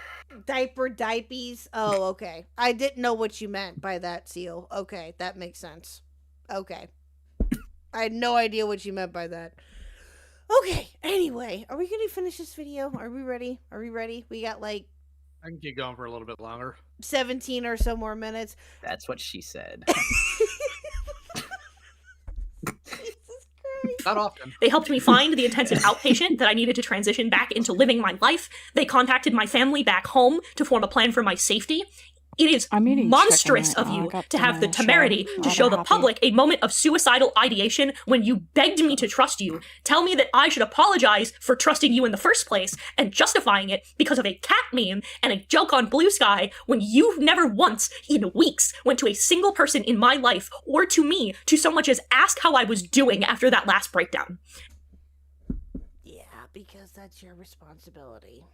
Diaper diapies. Oh, okay. I didn't know what you meant by that, Seal. Okay, that makes sense. Okay. I had no idea what you meant by that. Okay, anyway, are we going to finish this video? Are we ready? Are we ready? We got like I can keep going for a little bit longer. 17 or so more minutes. That's what she said. Not often. They helped me find the intensive outpatient that I needed to transition back into living my life. They contacted my family back home to form a plan for my safety. It is I'm eating monstrous chicken of right now. you I got to have the show. temerity to Rather show the happy. public a moment of suicidal ideation when you begged me to trust you, tell me that I should apologize for trusting you in the first place, and justifying it because of a cat meme and a joke on Blue Sky when you never once, in weeks, went to a single person in my life, or to me, to so much as ask how I was doing after that last breakdown. Yeah, because that's your responsibility.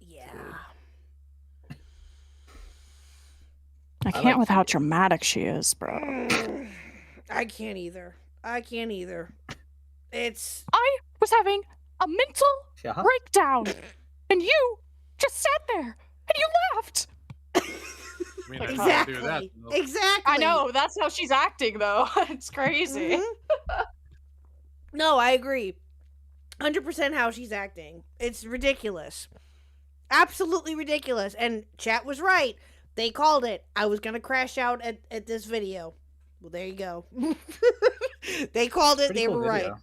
Yeah. I can't with how dramatic she is, bro. I can't either. I can't either. It's I was having a mental Yeah. breakdown, and you just sat there and you laughed. I mean, I exactly. do that, though. Exactly. I know, that's how she's acting, though. It's crazy. Mhm. No, I agree. 100% how she's acting. It's ridiculous. Absolutely ridiculous. And chat was right. They called it. I was going to crash out at this video. Well, there you go. They called it. Pretty They cool were right. video.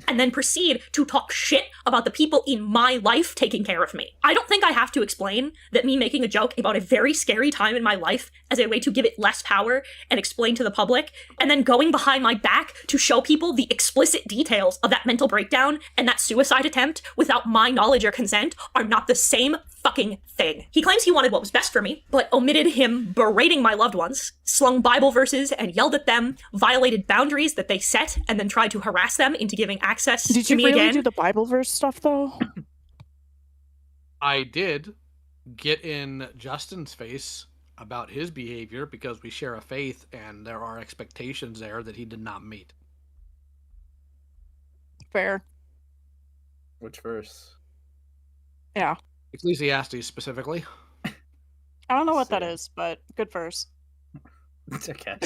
And then proceed to talk shit about the people in my life taking care of me. I don't think I have to explain that me making a joke about a very scary time in my life as a way to give it less power and explain to the public, and then going behind my back to show people the explicit details of that mental breakdown and that suicide attempt without my knowledge or consent are not the same fucking thing. He claims he wanted what was best for me, but omitted him berating my loved ones, slung Bible verses and yelled at them, violated boundaries that they set, and then tried to harass them into giving access Did to you me really again. do the Bible verse stuff though? I did get in Justin's face about his behavior because we share a faith and there are expectations there that he did not meet. Fair. Which verse? Yeah. Ecclesiastes specifically. I don't know what that is, but good verse. It's okay.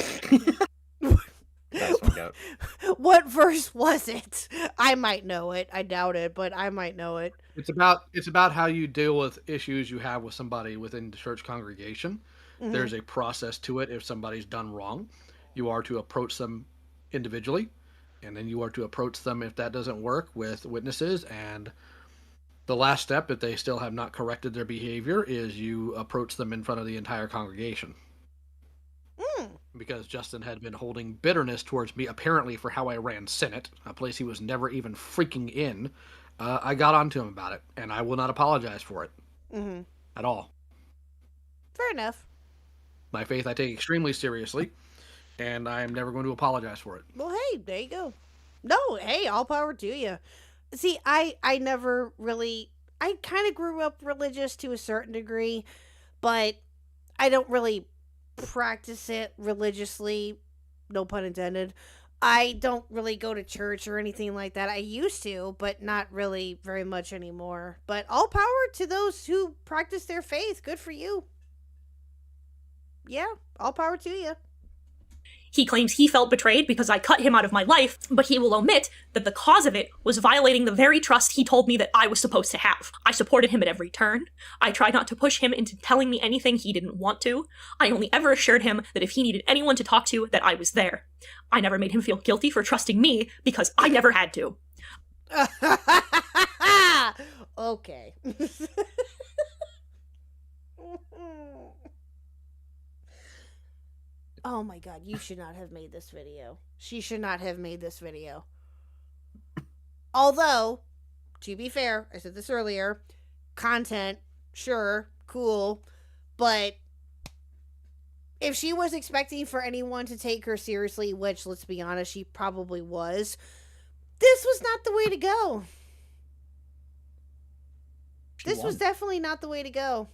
That's one goat. What verse was it? I might know it. I doubt it, but I might know it. It's about how you deal with issues you have with somebody within the church congregation. Mhm. There's a process to it. If somebody's done wrong, you are to approach them individually, and then you are to approach them if that doesn't work with witnesses. And the last step, if they still have not corrected their behavior, is you approach them in front of the entire congregation. Because Justin had been holding bitterness towards me, apparently for how I ran Senate, a place he was never even freaking in. I got onto him about it, and I will not apologize for it. Mhm. At all. Fair enough. My faith I take extremely seriously, and I am never going to apologize for it. Well, hey, there you go. No, hey, all power to you. See, I never really... I kind of grew up religious to a certain degree, but I don't really practice it religiously, no pun intended. I don't really go to church or anything like that. I used to, but not really very much anymore. But all power to those who practice their faith. Good for you. Yeah, all power to you. He claims he felt betrayed because I cut him out of my life, but he will omit that the cause of it was violating the very trust he told me that I was supposed to have. I supported him at every turn. I tried not to push him into telling me anything he didn't want to. I only ever assured him that if he needed anyone to talk to, that I was there. I never made him feel guilty for trusting me because I never had to. Okay. Oh my god, you should not have made this video. She should not have made this video. Although, to be fair, I said this earlier, content, sure, cool, but if she was expecting for anyone to take her seriously, which, let's be honest, she probably was, this was not the way to go. This was definitely not the way to go.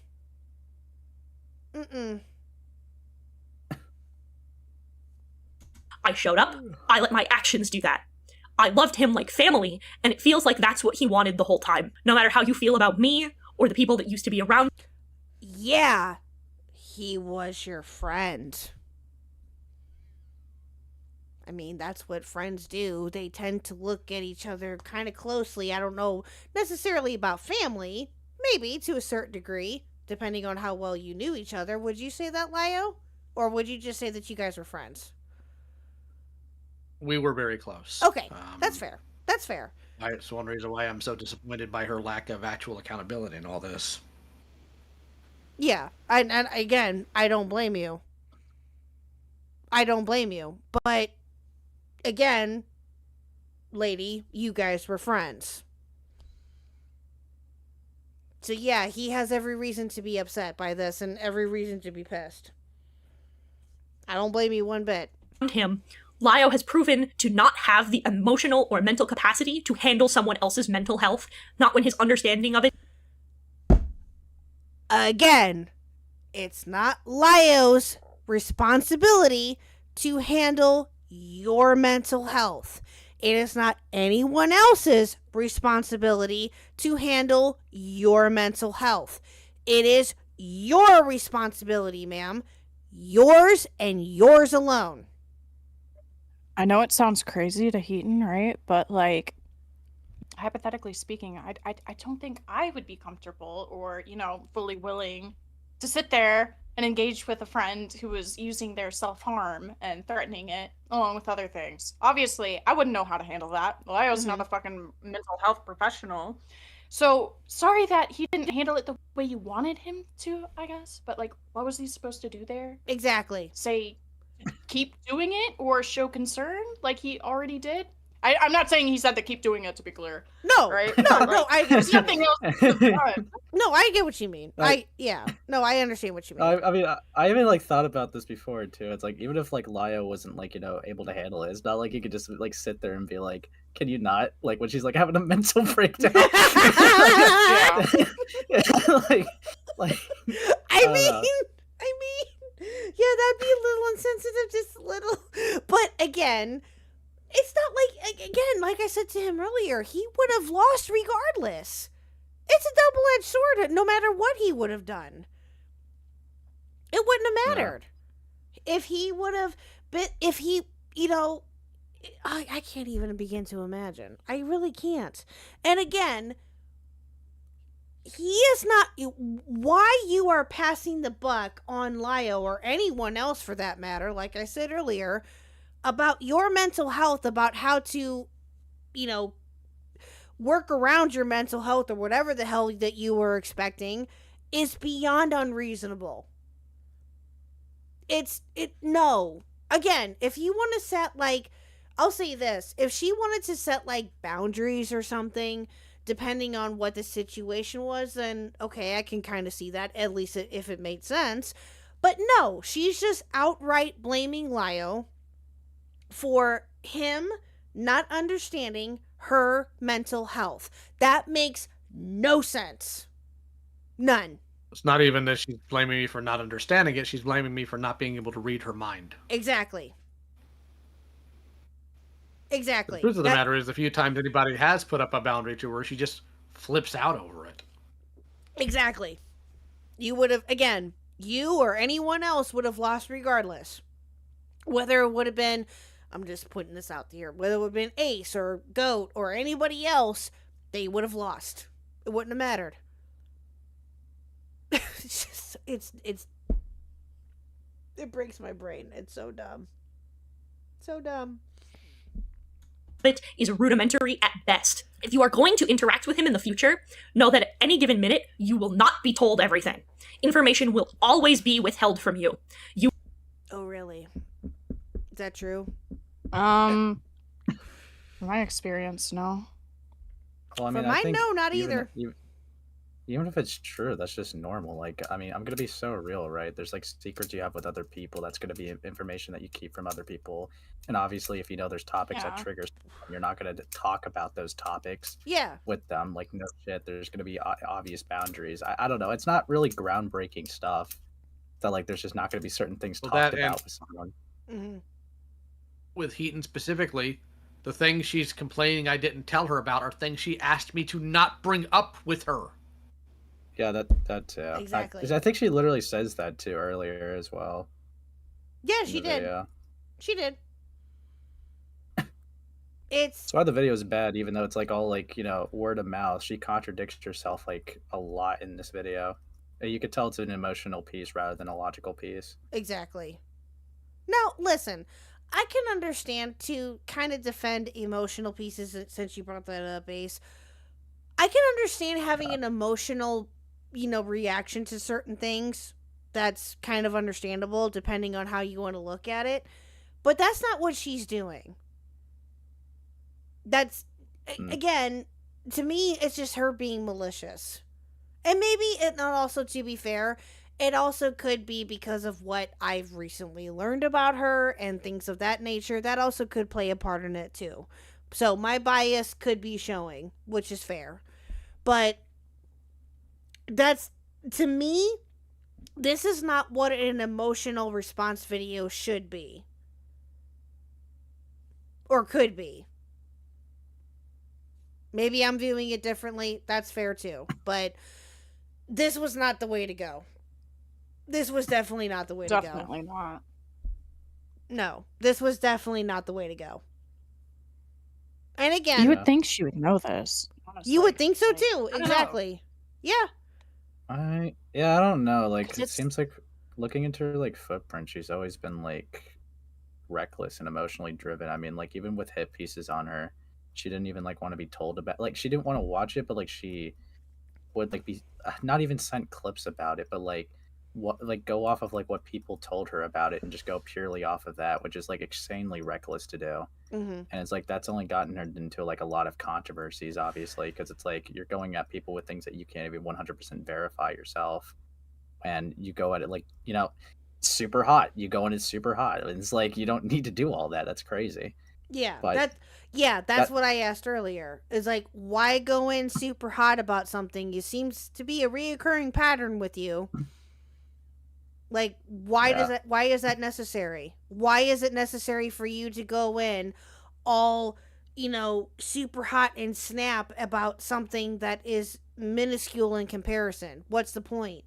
Mm-mm. I showed up. I let my actions do that. I loved him like family, and it feels like that's what he wanted the whole time. No matter how you feel about me, or the people that used to be around. Yeah, he was your friend. I mean, that's what friends do. They tend to look at each other kind of closely. I don't know necessarily about family. Maybe to a certain degree, depending on how well you knew each other. Would you say that, Lio? Or would you just say that you guys were friends? We were very close. Okay, that's fair. That's fair. It's one reason why I'm so disappointed by her lack of actual accountability in all this. Yeah, and again, I don't blame you. I don't blame you. But, again, lady, you guys were friends. So yeah, he has every reason to be upset by this and every reason to be pissed. I don't blame you one bit. Him, Lio has proven to not have the emotional or mental capacity to handle someone else's mental health, not when his understanding of it. Again, it's not Lio's responsibility to handle your mental health. It is not anyone else's responsibility to handle your mental health. It is your responsibility, ma'am. Yours and yours alone. I know it sounds crazy to Heaton, right? But like, hypothetically speaking, I don't think I would be comfortable or, fully willing to sit there and engage with a friend who was using their self-harm and threatening it along with other things. Obviously, I wouldn't know how to handle that. Well, I was not a fucking mental health professional. So, sorry that he didn't handle it the way you wanted him to, I guess. But, like, what was he supposed to do there? Exactly. Say, keep doing it or show concern like he already did? I'm not saying he said to keep doing it, to be clear. No, right? no, I get There's nothing else. No, I get what you mean. Like- I understand what you mean. I mean, I even like thought about this before too. It's like even if like Lio wasn't like able to handle it, it's not like you could just like sit there and be like, "Can you not?" Like when she's like having a mental breakdown. like, I mean, yeah, that'd be a little insensitive, just a little. But again, it's not like I said to him earlier, he would have lost regardless. It's a double-edged sword, no matter what he would have done. It wouldn't have mattered. If he would have been, I can't even begin to imagine. I really can't. And again, he is not, why you are passing the buck on Lio or anyone else for that matter, like I said earlier, about your mental health, about how to, work around your mental health or whatever the hell that you were expecting is beyond unreasonable. No. Again, if you want to set I'll say this, if she wanted to set boundaries or something, depending on what the situation was, then okay, I can kind of see that, at least if it made sense. But no, she's just outright blaming Lio for him not understanding her mental health. That makes no sense. None. It's not even that she's blaming me for not understanding it. She's blaming me for not being able to read her mind. Exactly. The truth of the matter is, the few times anybody has put up a boundary to her, she just flips out over it. Exactly. You would have, again, you or anyone else would have lost regardless. Whether it would have been, I'm just putting this out there, whether it would have been Ace or Goat or anybody else, they would have lost. It wouldn't have mattered. It breaks my brain. It's so dumb. So dumb. It is rudimentary at best. If you are going to interact with him in the future, know that at any given minute, you will not be told everything. Information will always be withheld from you. Oh, really? Is that true? From my experience, no. Well, I mean, From mine, no, not either. Even if it's true, that's just normal. Like, I mean, I'm gonna be so real, right? There's secrets you have with other people. That's gonna be information that you keep from other people. And obviously, if there's topics that triggers, you're not gonna talk about those topics. Yeah. With them, no shit. There's gonna be obvious boundaries. I don't know. It's not really groundbreaking stuff. That there's just not gonna be certain things talked about with someone. Mm-hmm. With Heaton specifically, the things she's complaining I didn't tell her about are things she asked me to not bring up with her. Yeah, that exactly. I think she literally says that too earlier as well. Yeah, she did. Video. She did. That's why the video is bad, even though it's all word of mouth. She contradicts herself a lot in this video. You could tell it's an emotional piece rather than a logical piece. Exactly. Now, listen, I can understand to kind of defend emotional pieces since you brought that up, Ace. I can understand having an emotional reaction to certain things. That's kind of understandable depending on how you want to look at it. But that's not what she's doing. That's, again, to me, it's just her being malicious. And maybe, also to be fair, it also could be because of what I've recently learned about her and things of that nature. That also could play a part in it too. So my bias could be showing, which is fair. But that's, to me, this is not what an emotional response video should be. Or could be. Maybe I'm viewing it differently. That's fair too. But this was not the way to go. This was definitely not the way to go. Definitely not. No, this was definitely not the way to go. And again, You would think she would know this. Honestly. you would think so too. I don't know. Exactly. Yeah. I don't know. Like, 'Cause it it's- seems like looking into her like footprint, she's always been like reckless and emotionally driven. I mean, like even with hit pieces on her, she didn't even like want to be told about. Like, she didn't want to watch it, but like she would like be not even sent clips about it, but like what like go off of like what people told her about it and just go purely off of that, which is like insanely reckless to do. Mm-hmm. And it's like that's only gotten her into like a lot of controversies, obviously, because it's like you're going at people with things that you can't even 100% verify yourself, and you go at it like super hot. You go in it's super hot, and it's like you don't need to do all that. That's crazy. Yeah, But that's what I asked earlier. Is like, why go in super hot about something? It seems to be a reoccurring pattern with you. Like, why is that necessary? Why is it necessary for you to go in all, super hot and snap about something that is minuscule in comparison? What's the point?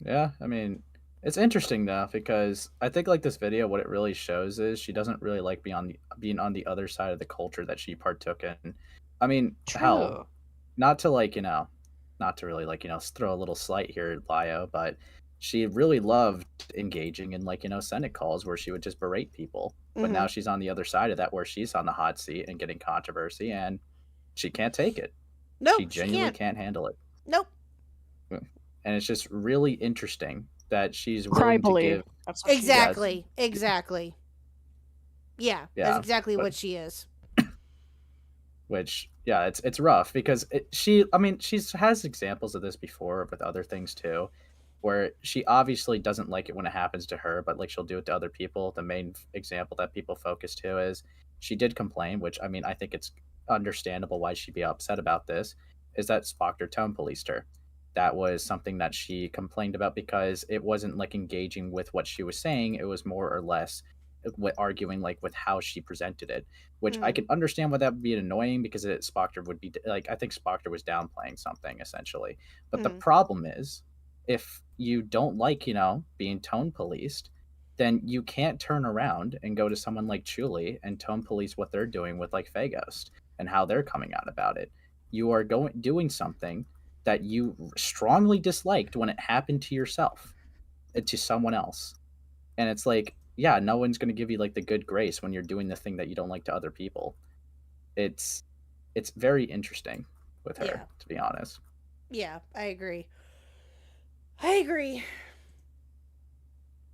Yeah, I mean, it's interesting though because I think like this video, what it really shows is she doesn't really like being on the other side of the culture that she partook in. I mean, hell, True. not to like not to really like throw a little slight here at Lio, but she really loved engaging in like Senate calls where she would just berate people. But now she's on the other side of that where she's on the hot seat and getting controversy, and she can't take it. Nope, she genuinely can't handle it. Nope. And it's just really interesting that she's willing to give. That's what she Exactly. Exactly. Yeah, Yeah, that's exactly but- what she is. Which it's rough because she has examples of this before with other things too, where she obviously doesn't like it when it happens to her, but like she'll do it to other people. The main example that people focus to is she did complain, which I mean I think it's understandable why she'd be upset about this, is that Spockter tone policed her. That was something that she complained about because it wasn't like engaging with what she was saying. It was more or less arguing like with how she presented it, which I can understand why that would be annoying because Spockter would be like, I think Spockter was downplaying something essentially. But the problem is, if you don't like being tone policed, then you can't turn around and go to someone like Chuli and tone police what they're doing with like Faghost and how they're coming out about it. You are doing something that you strongly disliked when it happened to yourself, to someone else. And it's like, yeah, no one's going to give you like the good grace when you're doing the thing that you don't like to other people. It's very interesting with her, to be honest. Yeah, I agree. I agree.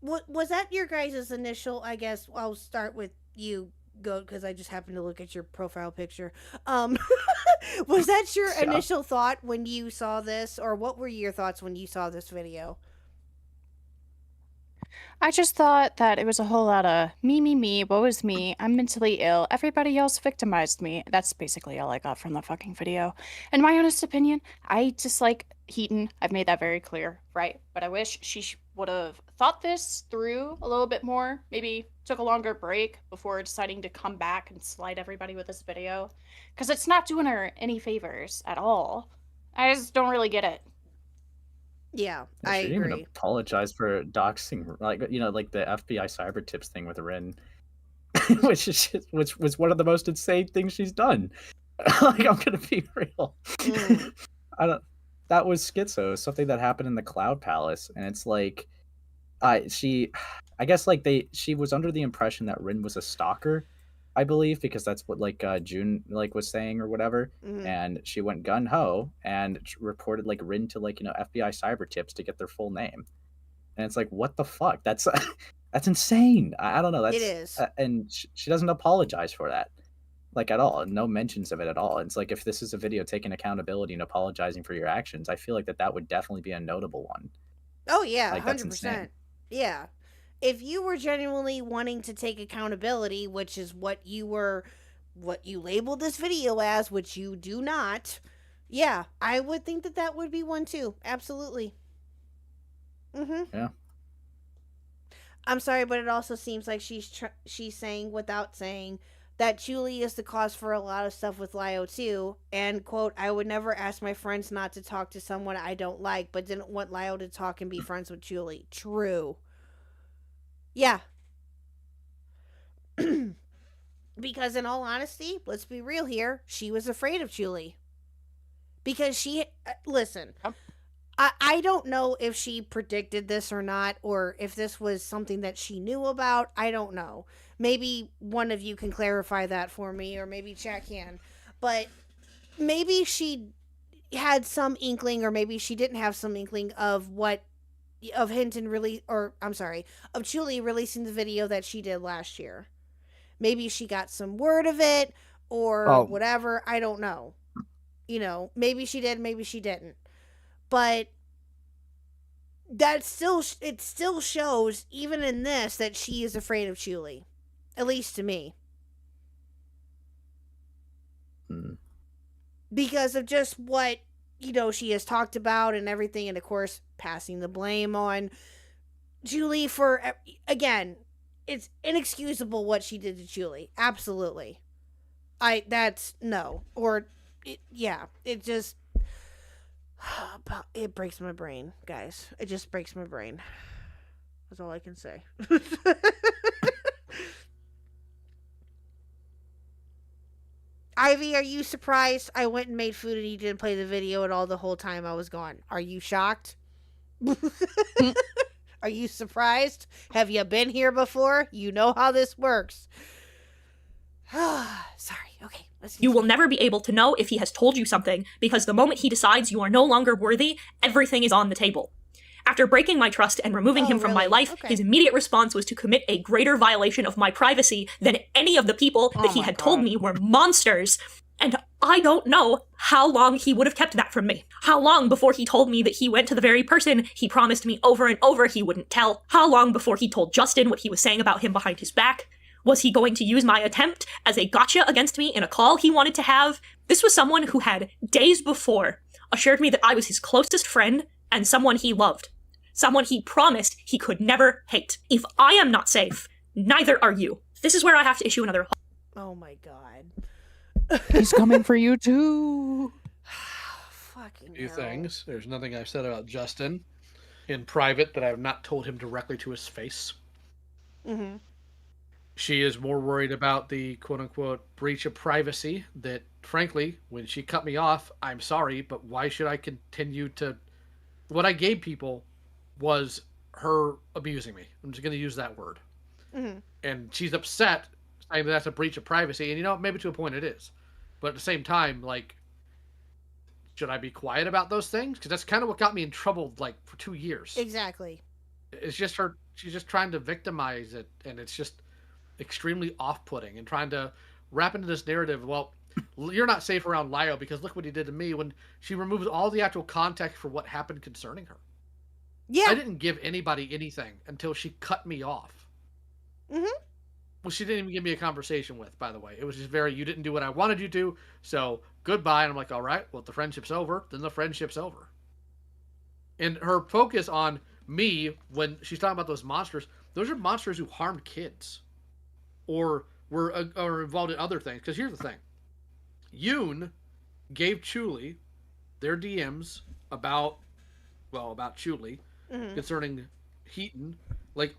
What was that your guys' initial? I guess I'll start with you, Goat, because I just happened to look at your profile picture. Was that your initial thought when you saw this, or what were your thoughts when you saw this video? I just thought that it was a whole lot of me, woe is me, I'm mentally ill, everybody else victimized me. That's basically all I got from the fucking video. In my honest opinion, I dislike Heaton. I've made that very clear, right? But I wish she would have thought this through a little bit more. Maybe took a longer break before deciding to come back and slide everybody with this video. Because it's not doing her any favors at all. I just don't really get it. Yeah, She I didn't even agree. apologize for doxing, like like the FBI cyber tips thing with Rin, which was one of the most insane things she's done. Like, I'm gonna be real. That was schizo, something that happened in the Cloud Palace, and it's like, I guess like she was under the impression that Rin was a stalker, I believe, because that's what like June like was saying or whatever, and she went gun ho and reported like Rin to like FBI cyber tips to get their full name, and it's like, what the fuck? That's that's insane. I don't know. That's It is. And she doesn't apologize for that, like at all. No mentions of it at all. It's like if this is a video taking accountability and apologizing for your actions, I feel like that would definitely be a notable one. Oh yeah, Like, that's 100%. insane. Yeah. If you were genuinely wanting to take accountability, which is what you labeled this video as, which you do not, yeah, I would think that would be one too. Absolutely. Yeah. I'm sorry, but it also seems like she's saying without saying that Julie is the cause for a lot of stuff with Lio too. And quote, I would never ask my friends not to talk to someone I don't like, but didn't want Lio to talk and be friends with Julie. True. Yeah. Because in all honesty, let's be real here, she was afraid of Julie. Because listen, I don't know if she predicted this or not, or if this was something that she knew about. I don't know. Maybe one of you can clarify that for me, or maybe chat can. But maybe she had some inkling, or maybe she didn't have some inkling of Hinton really, or I'm sorry, of Julie releasing the video that she did last year. Maybe she got some word of it, or whatever. I don't know. Maybe she did, maybe she didn't. But it still shows, even in this, that she is afraid of Julie. At least to me. Because of just what, she has talked about and everything, and of course, passing the blame on Julie for, again, it's inexcusable what she did to Julie. Absolutely. It breaks my brain, guys. It just breaks my brain. That's all I can say. Ivy, are you surprised I went and made food and you didn't play the video at all the whole time I was gone? Are you shocked? Are you surprised? Have you been here before? You know how this works. Sorry. Okay. You will never be able to know if he has told you something, because the moment he decides you are no longer worthy, everything is on the table. After breaking my trust and removing him from my life, his immediate response was to commit a greater violation of my privacy than any of the people that he had told me were monsters. And I don't know how long he would have kept that from me. How long before he told me that he went to the very person he promised me over and over he wouldn't tell? How long before he told Justin what he was saying about him behind his back? Was he going to use my attempt as a gotcha against me in a call he wanted to have? This was someone who had, days before, assured me that I was his closest friend and someone he loved. Someone he promised he could never hate. If I am not safe, neither are you. This is where I have to issue another. Oh my god. He's coming for you too. Fucking Few hell. things. There's nothing I've said about Justin in private that I have not told him directly to his face. Mm-hmm. She is more worried about the quote-unquote breach of privacy that, frankly, when she cut me off, I'm sorry, but why should I continue to... What I gave people was her abusing me. I'm just going to use that word. Mm-hmm. And she's upset, saying that that's a breach of privacy, and maybe to a point it is. But at the same time, should I be quiet about those things? Because that's kind of what got me in trouble, for 2 years. Exactly. It's just she's just trying to victimize it, and it's just extremely off-putting, and trying to wrap into this narrative, well, you're not safe around Lio because look what he did to me, when she removes all the actual context for what happened concerning her. Yeah. I didn't give anybody anything until she cut me off. Mm-hmm. Well, she didn't even give me a conversation with, by the way. It was just you didn't do what I wanted you to, so goodbye. And I'm like, all right, well, if the friendship's over, then the friendship's over. And her focus on me, when she's talking about those are monsters who harmed kids. Or were involved in other things. Because here's the thing. Yoon gave Chuli their DMs about Chuli, concerning Heaton,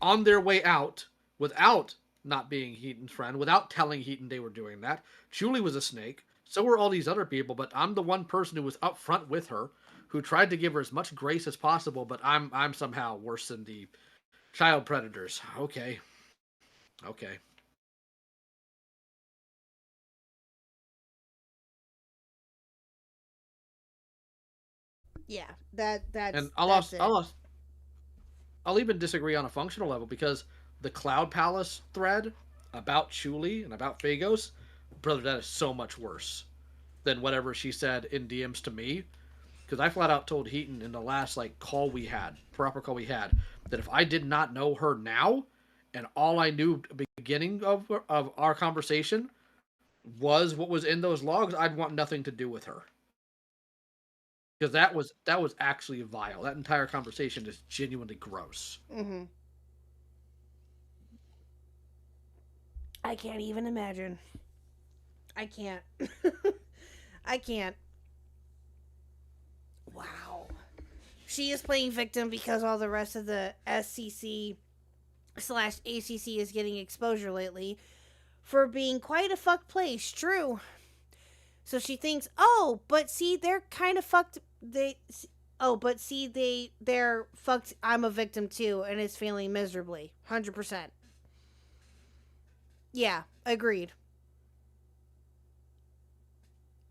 on their way out, without not being Heaton's friend, without telling Heaton they were doing that. Chuli was a snake. So were all these other people, but I'm the one person who was up front with her, who tried to give her as much grace as possible, but I'm somehow worse than the child predators. Okay. Yeah, that's and that's it. I'll even disagree on a functional level, because the Cloud Palace thread about Chuli and about Phagos, brother, that is so much worse than whatever she said in DMs to me. Because I flat out told Heaton in the last proper call we had, that if I did not know her now, and all I knew at the beginning of our conversation was what was in those logs, I'd want nothing to do with her. Because that was actually vile. That entire conversation is genuinely gross. Mm-hmm. I can't even imagine. I can't. I can't. Wow. She is playing victim because all the rest of the SCC ACC is getting exposure lately for being quite a fuck place. True. So she thinks, oh, but see, they're kind of fucked. They're fucked. I'm a victim too, and is failing miserably. 100%. Yeah, agreed.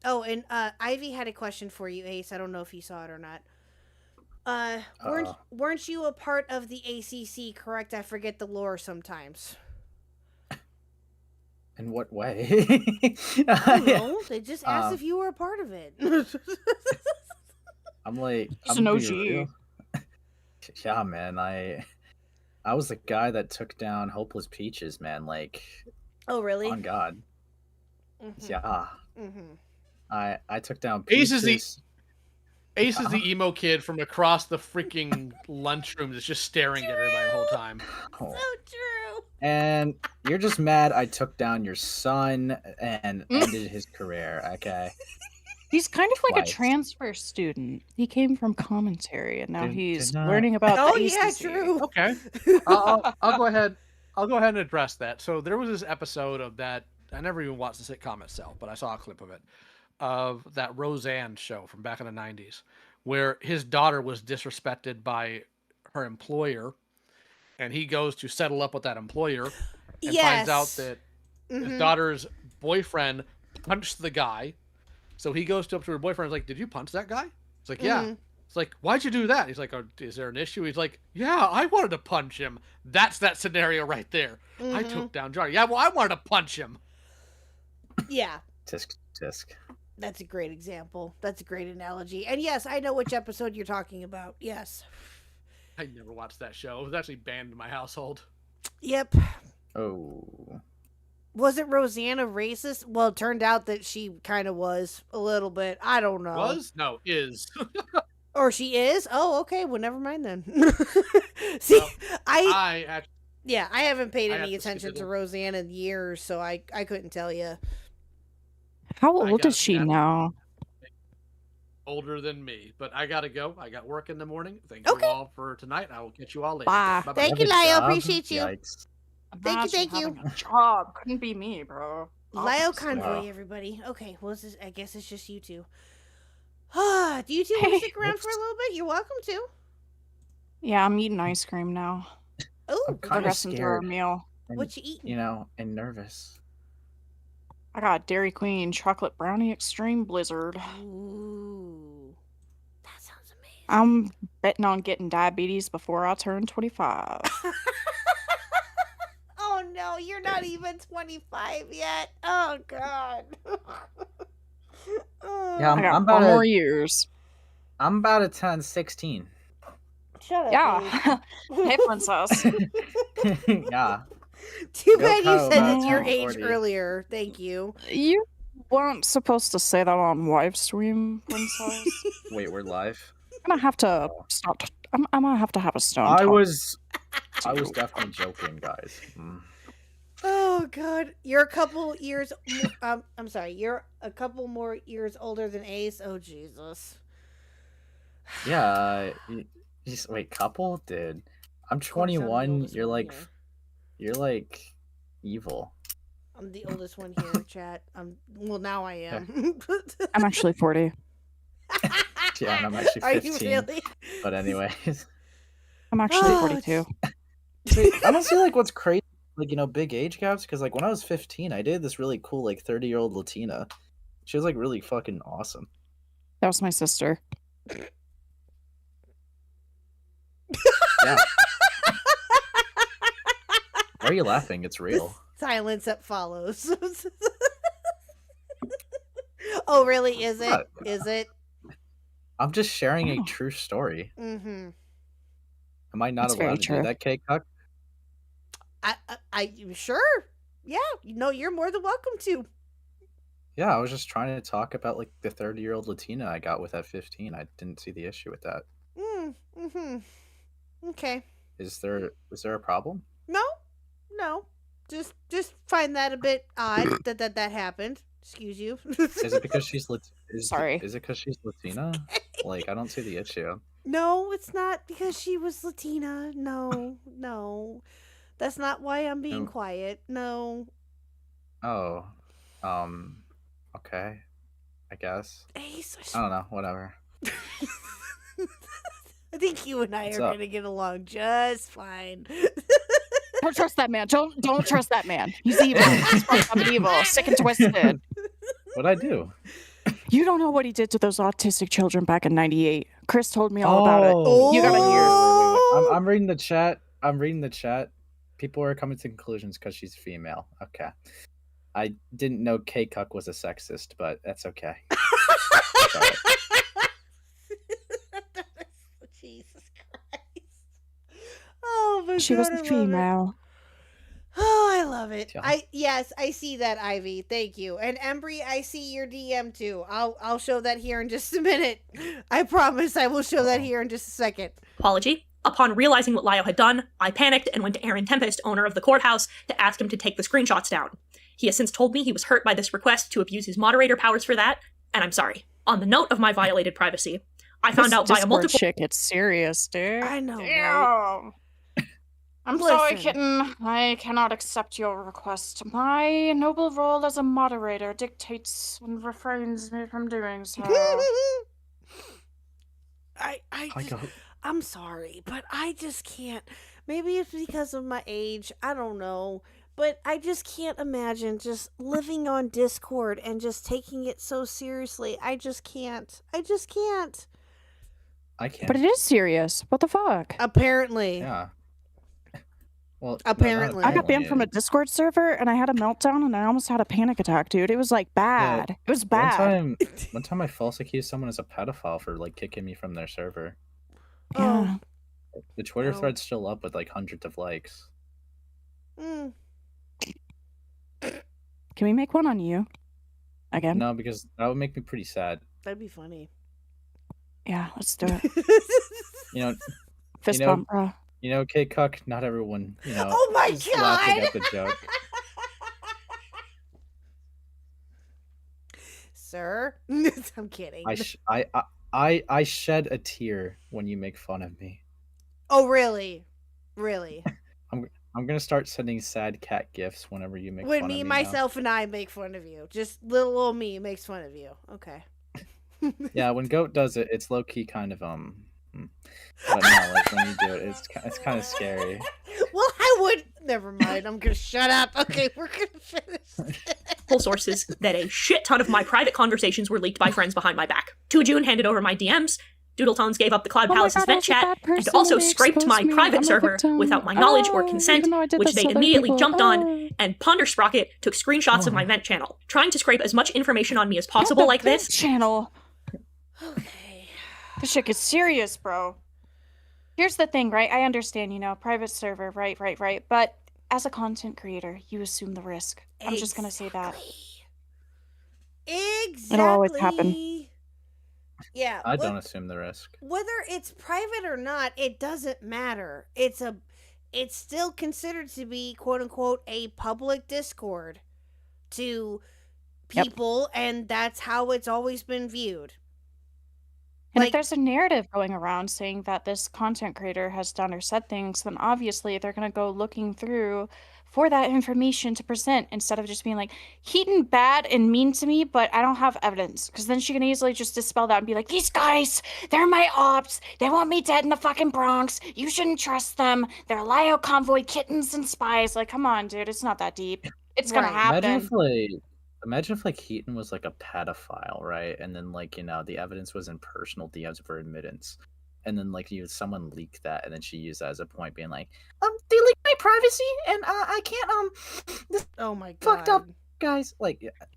Oh, and Ivy had a question for you, Ace. I don't know if you saw it or not. Weren't you a part of the ACC? Correct. I forget the lore sometimes. In what way? I don't know. They just asked if you were a part of it. I'm like, He's I'm an gonna be OG. real. Yeah, man. I was the guy that took down Hopeless Peaches, man. Like, oh, really? on God. Mm-hmm. Yeah. Mm-hmm. I took down Ace Peaches. Ace is the emo kid from across the freaking lunchroom that's just staring at everybody the whole time. Oh. So true. And you're just mad I took down your son and ended his career, okay? He's kind of like Twice. a transfer student. He came from commentary, and now he's did not- learning about Oh, the yeah, ACC. true. Okay. I'll go ahead. I'll go ahead and address that. So there was this episode of that. I never even watched the sitcom itself, but I saw a clip of it, of that Roseanne show from back in the 90s, where his daughter was disrespected by her employer, and he goes to settle up with that employer and finds out that his daughter's boyfriend punched the guy. So he goes up to her boyfriend and is like, "Did you punch that guy?" It's like, "Yeah." It's like, "Why'd you do that?" He's like, "Oh, is there an issue?" He's like, "Yeah, I wanted to punch him." That's that scenario right there. I took down Johnny. Yeah, well, I wanted to punch him. Yeah. Tisk. That's a great example. That's a great analogy. And yes, I know which episode you're talking about. Yes. I never watched that show. It was actually banned in my household. Yep. Oh. Wasn't Rosanna racist? Well, it turned out that she kind of was a little bit. I don't know. Was? No, is. Or she is? Oh, okay. Well, never mind then. See, Well, I haven't paid I any have to attention skip to it. Roseanne in years, so I couldn't tell you. How I old got is she that. now? Older than me, but I gotta go. I got work in the morning. Thank you all for tonight. I will catch you all later. Bye. Bye-bye. Thank you, Have a Lio. job? Appreciate you. Yikes. Thank you. Imagine having a job. Couldn't be me, bro. Lio Office. Convoy, everybody. Okay, well, I guess it's just you two. Do you two want to stick around for a little bit? You're welcome to. Yeah, I'm eating ice cream now. Oh, I'm kind of Progressing through our scared. meal. And, what you eating? You know, and nervous. I got Dairy Queen chocolate brownie extreme blizzard. Ooh, that sounds amazing. I'm betting on getting diabetes before I turn 25. Oh no, you're not even 25 yet. Oh god. Oh. Yeah, I got I'm 4 about more to, years. I'm about to turn 16. Shut up. Yeah. Hey, princess. Yeah. Too Go bad you Kyle, said about it's your to age 40. earlier. Thank you. You weren't supposed to say that on live stream, princess. Wait, we're live? I'm gonna have to stop. I'm gonna have to have a stone. I talk. was definitely joking, guys. Oh god, you're a couple years. I'm sorry. You're a couple more years older than Ace. Oh Jesus. Yeah. Wait, couple? Dude. I'm Of course, I'm the 21. oldest You're one like, here. you're like evil. I'm the oldest one here, chat. Well, now I am. I'm actually 40. Yeah, and I'm actually Are 15. you really? But anyways. I'm actually Oh, 42. See, I don't see like what's crazy, like, you know, big age gaps, because like when I was 15, I dated this really cool like 30-year-old Latina. She was like really fucking awesome. That was my sister. Yeah. Why are you laughing? It's real. Silence that follows. Oh, really? Is it? What? Is it? I'm just sharing a Oh. true story. Mm-hmm. Am I not That's very allowed to do true. that, Khuck? I sure. Yeah. No, you're more than welcome to. Yeah, I was just trying to talk about like the 30-year-old Latina I got with at 15. I didn't see the issue with that. Mm-hmm. Okay. Is there a problem? No. Just find that a bit odd that happened. Excuse you. Is it because she's Sorry. Is it because she's Latina? Like, I don't see the issue. No, it's not because she was Latina. No. That's not why I'm being No. quiet. No. Oh, okay, I guess. Ace, I don't know, whatever. I think you and I What's are up? gonna get along just fine. Don't trust that man. Don't trust that man. He's evil. He's fucked up and evil. Sick and twisted. What'd I do? You don't know what he did to those autistic children back in '98. Chris told me all about it. You gotta hear. Wait. I'm reading the chat. I'm reading the chat. People are coming to conclusions because she's female. Okay. I didn't know Khuck was a sexist, but that's okay. It's all right. Jesus Christ. Oh my She god. was I a love it. female. Oh, I love it. Yeah. Yes, I see that, Ivy. Thank you. And Embry, I see your DM too. I'll show that here in just a minute. I promise I will show that here in just a second. Apology. Upon realizing what Lyle had done, I panicked and went to Aaron Tempest, owner of the courthouse, to ask him to take the screenshots down. He has since told me he was hurt by this request to abuse his moderator powers for that, and I'm sorry. On the note of my violated privacy, I found out via Discord multiple... shit gets serious, dude. I know, right? Damn. I'm sorry, Listen. kitten. I cannot accept your request. My noble role as a moderator dictates and refrains me from doing so. I'm sorry, but I just can't. Maybe it's because of my age. I don't know. But I just can't imagine just living on Discord and just taking it so seriously. I just can't. I can't. But it is serious. What the fuck? Apparently. Yeah. Well, Apparently. I got banned from a Discord server and I had a meltdown and I almost had a panic attack, dude. It was like bad. It was bad. One time I false accused someone as a pedophile for like kicking me from their server. Yeah. The Twitter thread's still up with like hundreds of likes. Mm. Can we make one on you? Again? No, because that would make me pretty sad. That'd be funny. Yeah, let's do it. You know, Fist you know, bump, bro. You know, Khuck, not everyone, you know, Oh my is laughing God! at the joke. Sir? I'm kidding. I shed a tear when you make fun of me. Oh, really? Really? I'm gonna start sending sad cat gifs whenever you make When fun me, of me myself, and I make fun of you. Just little old me makes fun of you. Okay. now. Yeah, when Goat does it, it's low key kind of But no, like when you do it, it's kind of scary. Well, I would. Never mind. I'm gonna shut up. Okay, we're gonna finish. Full sources that a shit ton of my private conversations were leaked by friends behind my back. June handed over my DMs. Doodletones gave up the Cloud Palace's vent chat and also scraped my private server without my knowledge or consent, which they immediately jumped on, and Pondersprocket took screenshots of my vent channel, trying to scrape as much information on me as possible like this. Channel. Okay. This shit gets serious, bro. Here's the thing, right? I understand, private server, right. But as a content creator, you assume the risk. I'm just gonna say that. Exactly. It'll always happen. Yeah. I don't assume the risk. Whether it's private or not, it doesn't matter. It's still considered to be quote unquote a public Discord to people, and that's how it's always been viewed. And if there's a narrative going around saying that this content creator has done or said things, then obviously they're going to go looking through for that information to present instead of just being like, Heaton bad and mean to me, but I don't have evidence. Because then she can easily just dispel that and be like, these guys, they're my ops. They want me dead in the fucking Bronx. You shouldn't trust them. They're Lyo convoy kittens and spies. Like, come on, dude. It's not that deep. It's going to happen. Imagine if Heaton was like a pedophile, right? And then the evidence was in personal DMs for admittance. And then someone leaked that and then she used that as a point being like, they leaked my privacy and I can't this oh my god. Fucked up guys.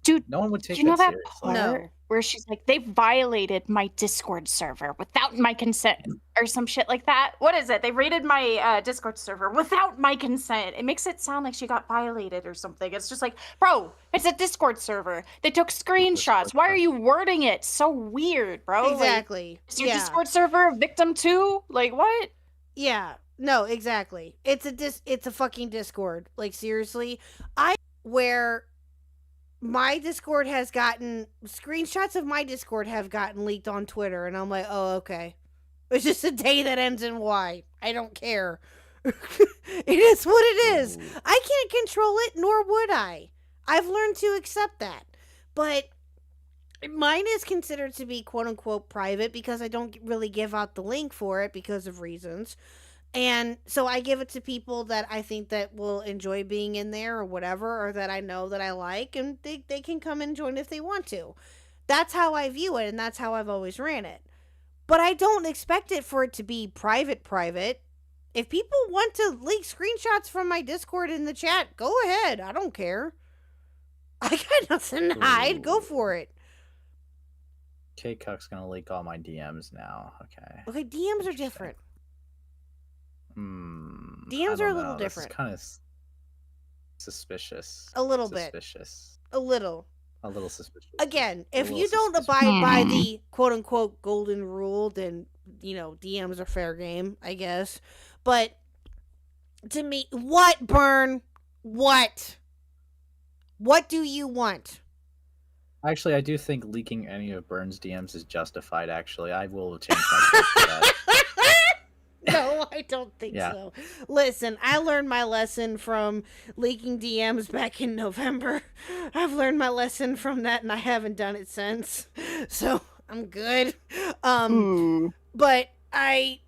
Dude, no one would take you know that seriously. part where she's like, they violated my Discord server without my consent or some shit like that? What is it? They raided my Discord server without my consent. It makes it sound like she got violated or something. It's just like, bro, it's a Discord server. They took screenshots. Why are you wording it so weird, bro? Exactly. Is your Discord server a victim too? Like, what? Yeah. No, exactly. It's a fucking Discord. Like, seriously. Where my Discord has gotten screenshots of my Discord have gotten leaked on Twitter, and I'm like, oh, okay. It's just a day that ends in Y. I don't care. It is what it is. I can't control it, nor would I. I've learned to accept that. But mine is considered to be quote unquote private because I don't really give out the link for it because of reasons. And so I give it to people that I think that will enjoy being in there or whatever, or that I know that I like, and they can come and join if they want to. That's how I view it, and that's how I've always ran it. But I don't expect it for it to be private. If people want to leak screenshots from my Discord in the chat, go ahead. I don't care. I got nothing to hide. Go for it. Khuck's gonna leak all my DMs now. Okay. Okay, DMs are different. DMs are a little different. It's kind of suspicious. A little bit. Suspicious. A little. A little suspicious. Again, if you don't abide by the quote-unquote golden rule, then, DMs are fair game, I guess. But to me, what, Burn? What? What do you want? Actually, I do think leaking any of Burn's DMs is justified, actually. I will change my take to that. No, I don't think so. Listen, I learned my lesson from leaking DMs back in November. I've learned my lesson from that, and I haven't done it since. So I'm good. But I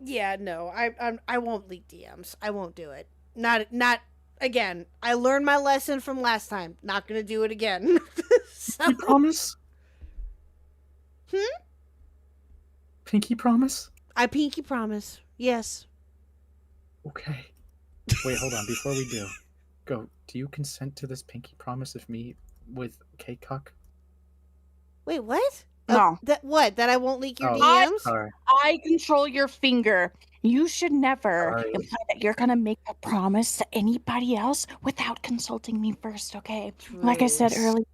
won't leak DMs. I won't do it. Not again. I learned my lesson from last time. Not gonna do it again. You promise? Pinky promise? I pinky promise. Yes. Okay. Wait, hold on. Before we do you consent to this pinky promise of me with Khuck? Wait, what? No. That I won't leak your DMs? DMs? Sorry. I control your finger. You should never imply that you're gonna make a promise to anybody else without consulting me first, okay? Like I said earlier,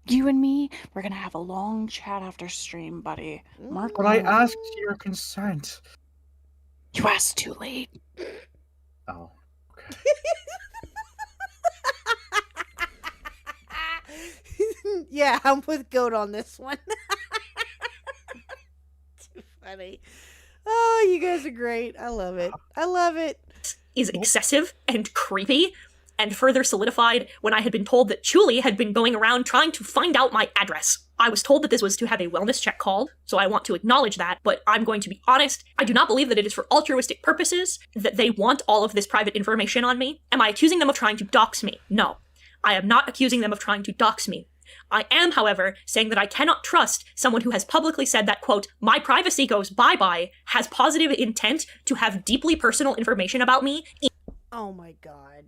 you and me, we're gonna have a long chat after stream, buddy. Mark. But I asked your consent. You asked too late. Oh, okay. Yeah, I'm with Goat on this one. Too funny. Oh, you guys are great. I love it. I love it. Is excessive and creepy, and further solidified when I had been told that Julie had been going around trying to find out my address. I was told that this was to have a wellness check called, so I want to acknowledge that, but I'm going to be honest, I do not believe that it is for altruistic purposes, that they want all of this private information on me. Am I accusing them of trying to dox me? No. I am not accusing them of trying to dox me. I am, however, saying that I cannot trust someone who has publicly said that, quote, my privacy goes bye-bye, has positive intent to have deeply personal information about me. Oh my god.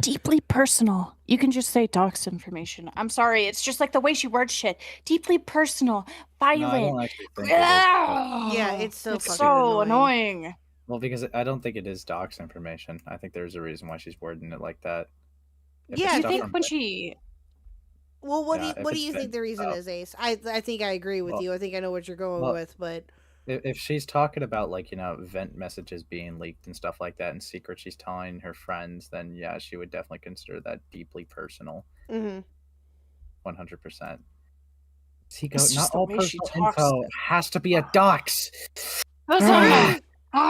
Deeply personal. You can just say dox information. I'm sorry, it's just like the way she words shit. Deeply personal, violent. No, I don't actually think Yeah, it's so annoying. Well, because I don't think it is dox information. I think there's a reason why she's wording it like that. I think when she... Well, what do you think the reason is, Ace? I think I agree with you. I think I know what you're going with, but... If she's talking about, like, vent messages being leaked and stuff like that in secret she's telling her friends, then yeah, she would definitely consider that deeply personal. 100%. See, not all personal info has to be a dox. I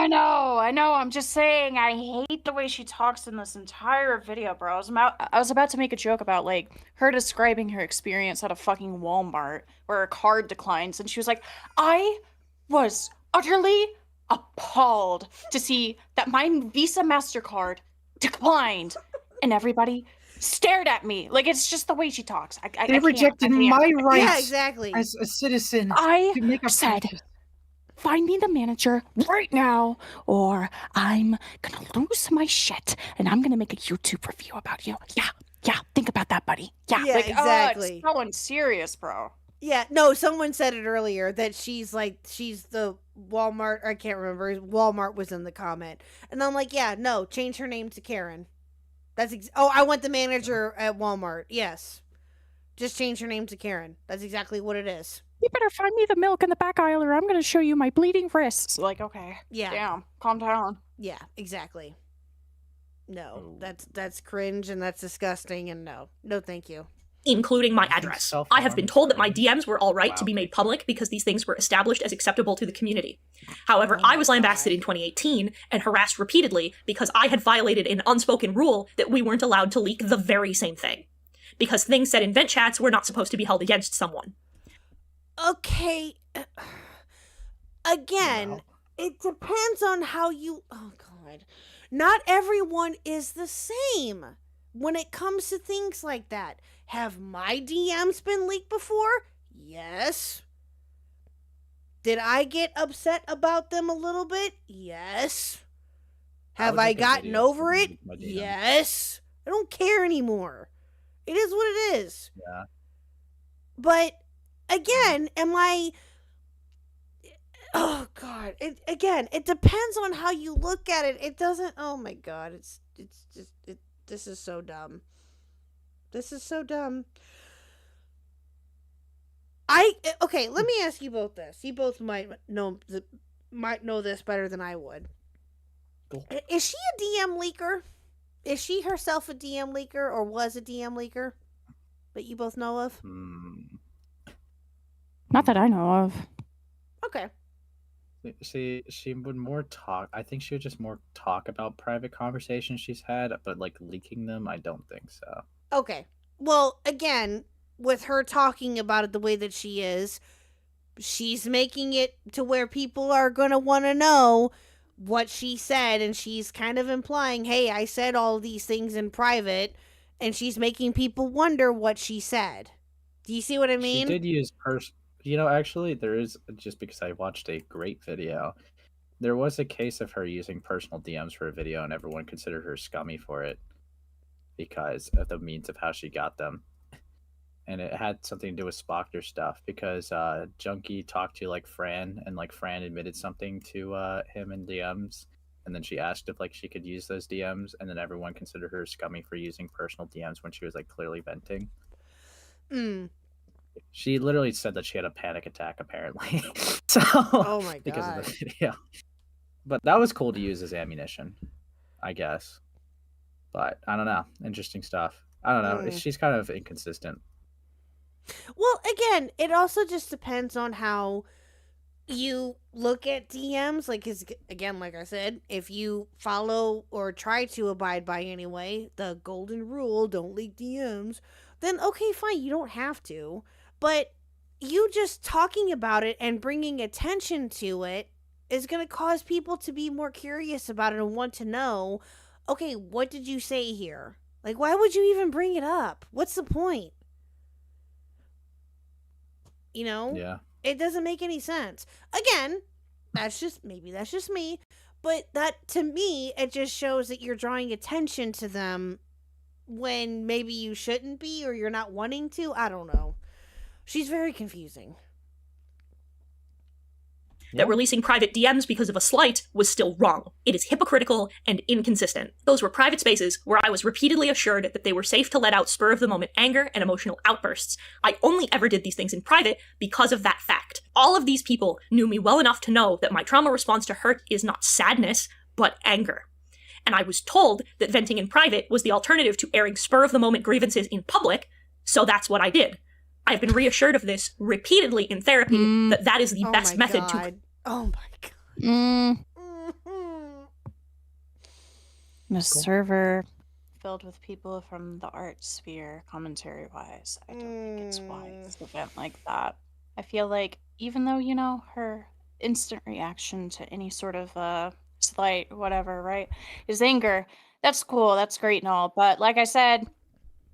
know. I'm just saying, I hate the way she talks in this entire video, bro. I was about to make a joke about, like, her describing her experience at a fucking Walmart where her card declines, and she was like, I was utterly appalled to see that my Visa MasterCard declined, and everybody stared at me. Like, it's just the way she talks. They rejected my rights. Yeah, exactly. As a citizen. I said, find me the manager right now, or I'm gonna lose my shit, and I'm gonna make a YouTube review about you. Yeah, think about that, buddy. Yeah, exactly. It's so unserious, bro. Yeah, no, someone said it earlier that she's the Walmart, I can't remember, Walmart was in the comment. And I'm like, yeah, no, change her name to Karen. I want the manager at Walmart. Yes. Just change her name to Karen. That's exactly what it is. You better find me the milk in the back aisle or I'm going to show you my bleeding wrists. Like, okay. Yeah. Damn, calm down. Yeah, exactly. No, that's cringe and that's disgusting and no thank you. including my address. I have been told that my DMs were all right to be made public because these things were established as acceptable to the community. However, I was lambasted in 2018 and harassed repeatedly because I had violated an unspoken rule that we weren't allowed to leak the very same thing. Because things said in vent chats were not supposed to be held against someone. Okay. Again, it depends on how you... Oh, God. Not everyone is the same when it comes to things like that. Have my DMs been leaked before? Yes. Did I get upset about them a little bit? Yes. Have I gotten over it? Yes. I don't care anymore. It is what it is. Yeah. But again, am I... Oh God! It depends on how you look at it. It doesn't. Oh my God! It's just this is so dumb. This is so dumb. Okay. Let me ask you both this. You both might know this better than I would. Is she a DM leaker? Is she herself a DM leaker or was a DM leaker that you both know of? Not that I know of. Okay. She would more talk. I think she would just more talk about private conversations she's had, but like leaking them, I don't think so. Okay. Well, again, with her talking about it the way that she is, she's making it to where people are going to want to know what she said, and she's kind of implying, hey, I said all these things in private, and she's making people wonder what she said. Do you see what I mean? She did use actually, there is, just because I watched a great video, there was a case of her using personal DMs for a video, and everyone considered her scummy for it because of the means of how she got them. And it had something to do with Spockter stuff because Junkie talked to like Fran, and like Fran admitted something to him in DMs, and then she asked if like she could use those DMs, and then everyone considered her scummy for using personal DMs when she was like clearly venting. She literally said that she had a panic attack, apparently. So, oh my God. Because of the video. But that was cool to use as ammunition, I guess. But I don't know. Interesting stuff. I don't know. She's kind of inconsistent. Well, again, it also just depends on how you look at DMs. Like, again, like I said, if you follow or try to abide by anyway the golden rule, don't leak DMs, then okay, fine, you don't have to. But you just talking about it and bringing attention to it is going to cause people to be more curious about it and want to know, okay, what did you say here? Like, why would you even bring it up? What's the point? You know? Yeah. It doesn't make any sense. Again, that's just me, but that, to me, it just shows that you're drawing attention to them when maybe you shouldn't be, or you're not wanting to. I don't know. She's very confusing. That releasing private DMs because of a slight was still wrong. It is hypocritical and inconsistent. Those were private spaces where I was repeatedly assured that they were safe to let out spur-of-the-moment anger and emotional outbursts. I only ever did these things in private because of that fact. All of these people knew me well enough to know that my trauma response to hurt is not sadness, but anger. And I was told that venting in private was the alternative to airing spur-of-the-moment grievances in public, so that's what I did. I've been reassured of this repeatedly in therapy, that is the best method to... Oh my God. A server filled with people from the art sphere, commentary-wise. I don't think it's wise to vent like that. I feel like, even though, you know, her instant reaction to any sort of slight, whatever, right, is anger, that's cool, that's great and all, but like I said,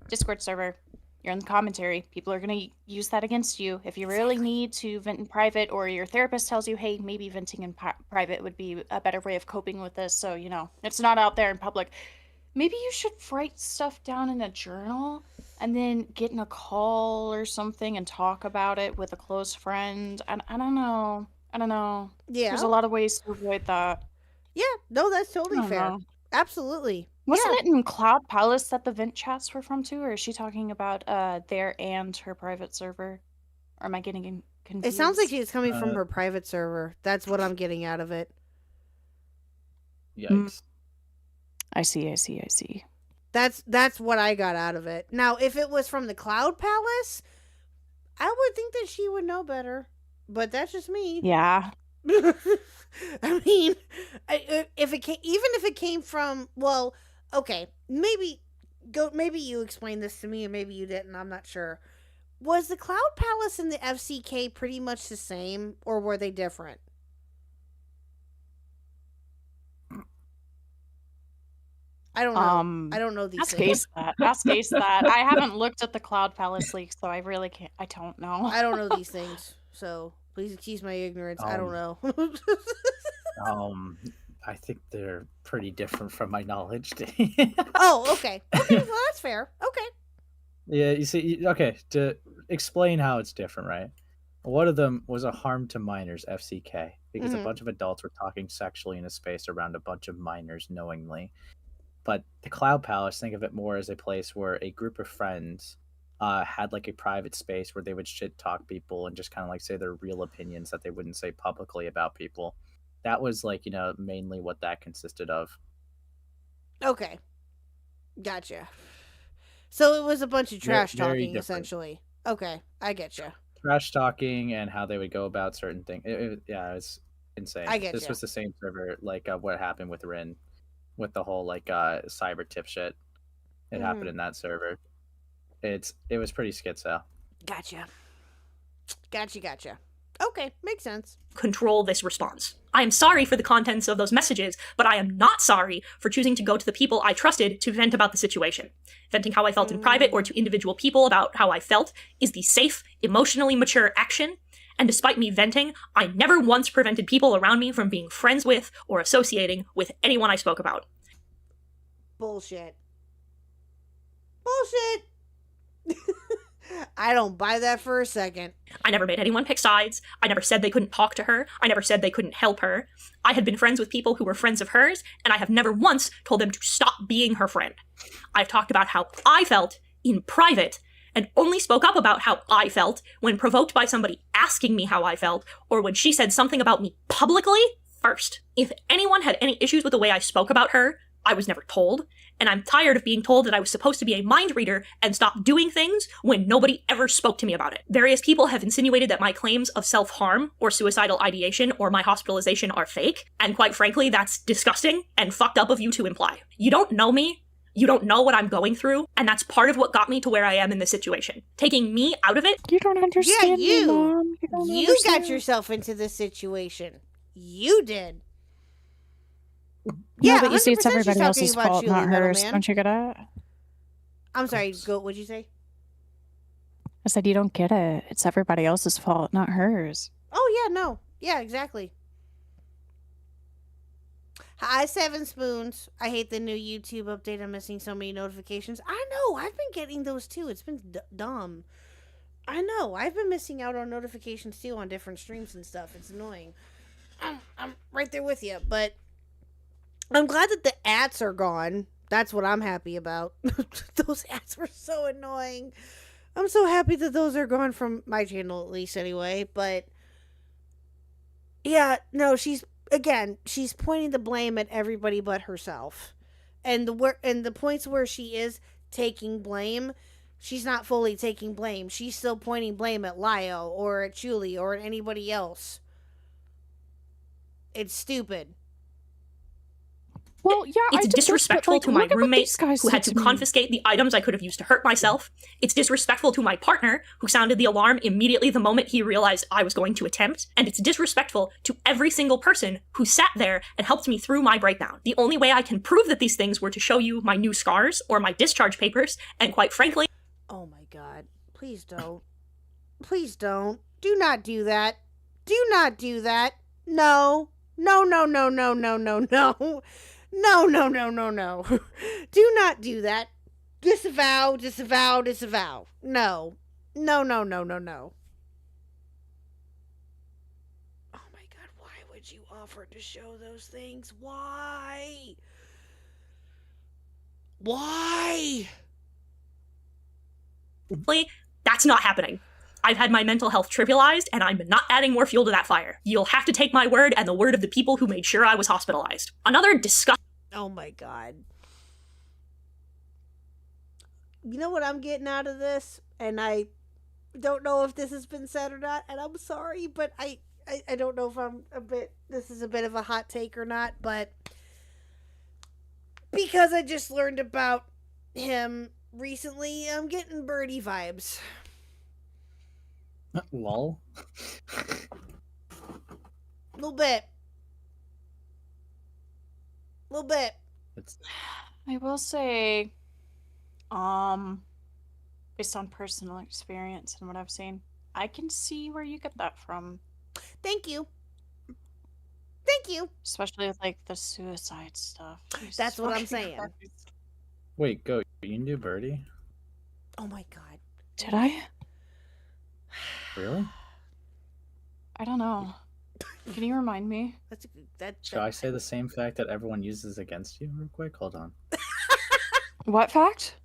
Discord server, you're in the commentary. People are going to use that against you. If you really need to vent in private, or your therapist tells you, hey, maybe venting in private would be a better way of coping with this, so, you know, it's not out there in public. Maybe you should write stuff down in a journal and then get in a call or something and talk about it with a close friend. I don't know. Yeah. There's a lot of ways to avoid that. Yeah, no, that's totally fair. Know. Absolutely. Wasn't it in Cloud Palace that the vent chats were from too, or is she talking about there and her private server? Or am I getting confused? It sounds like it's coming from her private server. That's what I'm getting out of it. Yikes. I see. That's what I got out of it. Now, if it was from the Cloud Palace, I would think that she would know better. But that's just me. Yeah. I mean, if it came from, well, okay, maybe you explained this to me, and maybe you didn't. I'm not sure. Was the Cloud Palace and the FCK pretty much the same, or were they different? I don't know. I don't know these things. Ask Ace that. I haven't looked at the Cloud Palace leaks, so I really can't. I don't know. I don't know these things, so please excuse my ignorance. I don't know. I think they're pretty different from my knowledge. Oh, okay. Okay, well, that's fair. Okay. Yeah, you see, okay, to explain how it's different, right? One of them was a harm to minors, FCK, because a bunch of adults were talking sexually in a space around a bunch of minors knowingly. But the Cloud Palace, think of it more as a place where a group of friends had like a private space where they would shit talk people and just kind of like say their real opinions that they wouldn't say publicly about people. That was like, mainly what that consisted of. Okay. Gotcha. So it was a bunch of trash talking, different. Essentially. Okay, I get you. Trash talking and how they would go about certain things. It's insane. I get This was the same server, like what happened with Rin, with the whole like cyber tip shit. It happened in that server. It was pretty schizo. Gotcha. Okay, makes sense. Control this response. I am sorry for the contents of those messages, but I am not sorry for choosing to go to the people I trusted to vent about the situation. Venting how I felt in private or to individual people about how I felt is the safe, emotionally mature action, and despite me venting, I never once prevented people around me from being friends with or associating with anyone I spoke about. Bullshit. I don't buy that for a second. I never made anyone pick sides. I never said they couldn't talk to her. I never said they couldn't help her. I had been friends with people who were friends of hers, and I have never once told them to stop being her friend. I've talked about how I felt in private, and only spoke up about how I felt when provoked by somebody asking me how I felt, or when she said something about me publicly first. If anyone had any issues with the way I spoke about her, I was never told, and I'm tired of being told that I was supposed to be a mind reader and stop doing things when nobody ever spoke to me about it. Various people have insinuated that my claims of self-harm or suicidal ideation or my hospitalization are fake, and quite frankly, that's disgusting and fucked up of you to imply. You don't know me, you don't know what I'm going through, and that's part of what got me to where I am in this situation. Taking me out of it— You don't understand me, Mom. You got yourself into this situation. You did. Yeah, but you see, it's 100% she's everybody else's talking about fault, you, not hers. Metalman. Don't you get it? I'm sorry, what'd you say? I said you don't get it. It's everybody else's fault, not hers. Oh, yeah, no. Yeah, exactly. Hi, Seven Spoons. I hate the new YouTube update. I'm missing so many notifications. I know. I've been getting those, too. It's been dumb. I know. I've been missing out on notifications, too, on different streams and stuff. It's annoying. I'm right there with you, but I'm glad that the ads are gone. That's what I'm happy about. Those ads were so annoying. I'm so happy that those are gone from my channel, at least, anyway. But yeah, no, she's pointing the blame at everybody but herself. And the points where she is taking blame, she's not fully taking blame. She's still pointing blame at Lio or at Julie or at anybody else. It's stupid. Well, yeah, it's disrespectful to my roommate who had to confiscate the items I could have used to hurt myself. It's disrespectful to my partner who sounded the alarm immediately the moment he realized I was going to attempt. And it's disrespectful to every single person who sat there and helped me through my breakdown. The only way I can prove that these things were to show you my new scars or my discharge papers, and quite frankly— Oh my god. Please don't. Please don't. Do not do that. Do not do that. No. No, no, no, no, no, no, no. No, no, no, no, no. Do not do that. Disavow, disavow, disavow. No. No, no, no, no, no. Oh my god, why would you offer to show those things? Why? Why? That's not happening. I've had my mental health trivialized, and I'm not adding more fuel to that fire. You'll have to take my word and the word of the people who made sure I was hospitalized. Another disgusting— Oh my god. you know what I'm getting out of this, and I don't know if this has been said or not, and I'm sorry, but I don't know if this is a bit of a hot take or not, but because I just learned about him recently, I'm getting Birdie vibes. Lol. Little bit. I will say, based on personal experience and what I've seen, I can see where you get that from. Thank you. Especially with like the suicide stuff. That's what I'm saying. Wait, go. You knew Birdie? Oh my god. Did I? Really? I don't know. Can you remind me? Should I say the same fact that everyone uses against you real quick? Hold on. What fact?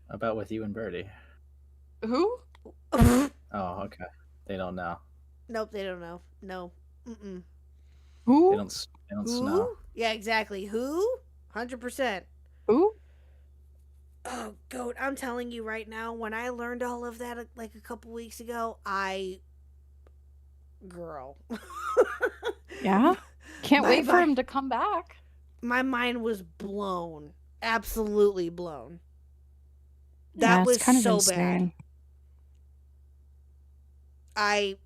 About with you and Birdie. Who? Oh, okay. They don't know. Nope, they don't know. No. Mm-mm. Who? They don't Who? know. Yeah, exactly. Who? 100%. Who? Oh, Goat, I'm telling you right now, when I learned all of that like a couple weeks ago, girl. Yeah? Can't wait for him to come back. My mind was blown. Absolutely blown. Yeah, That it's was kind of so insane. bad.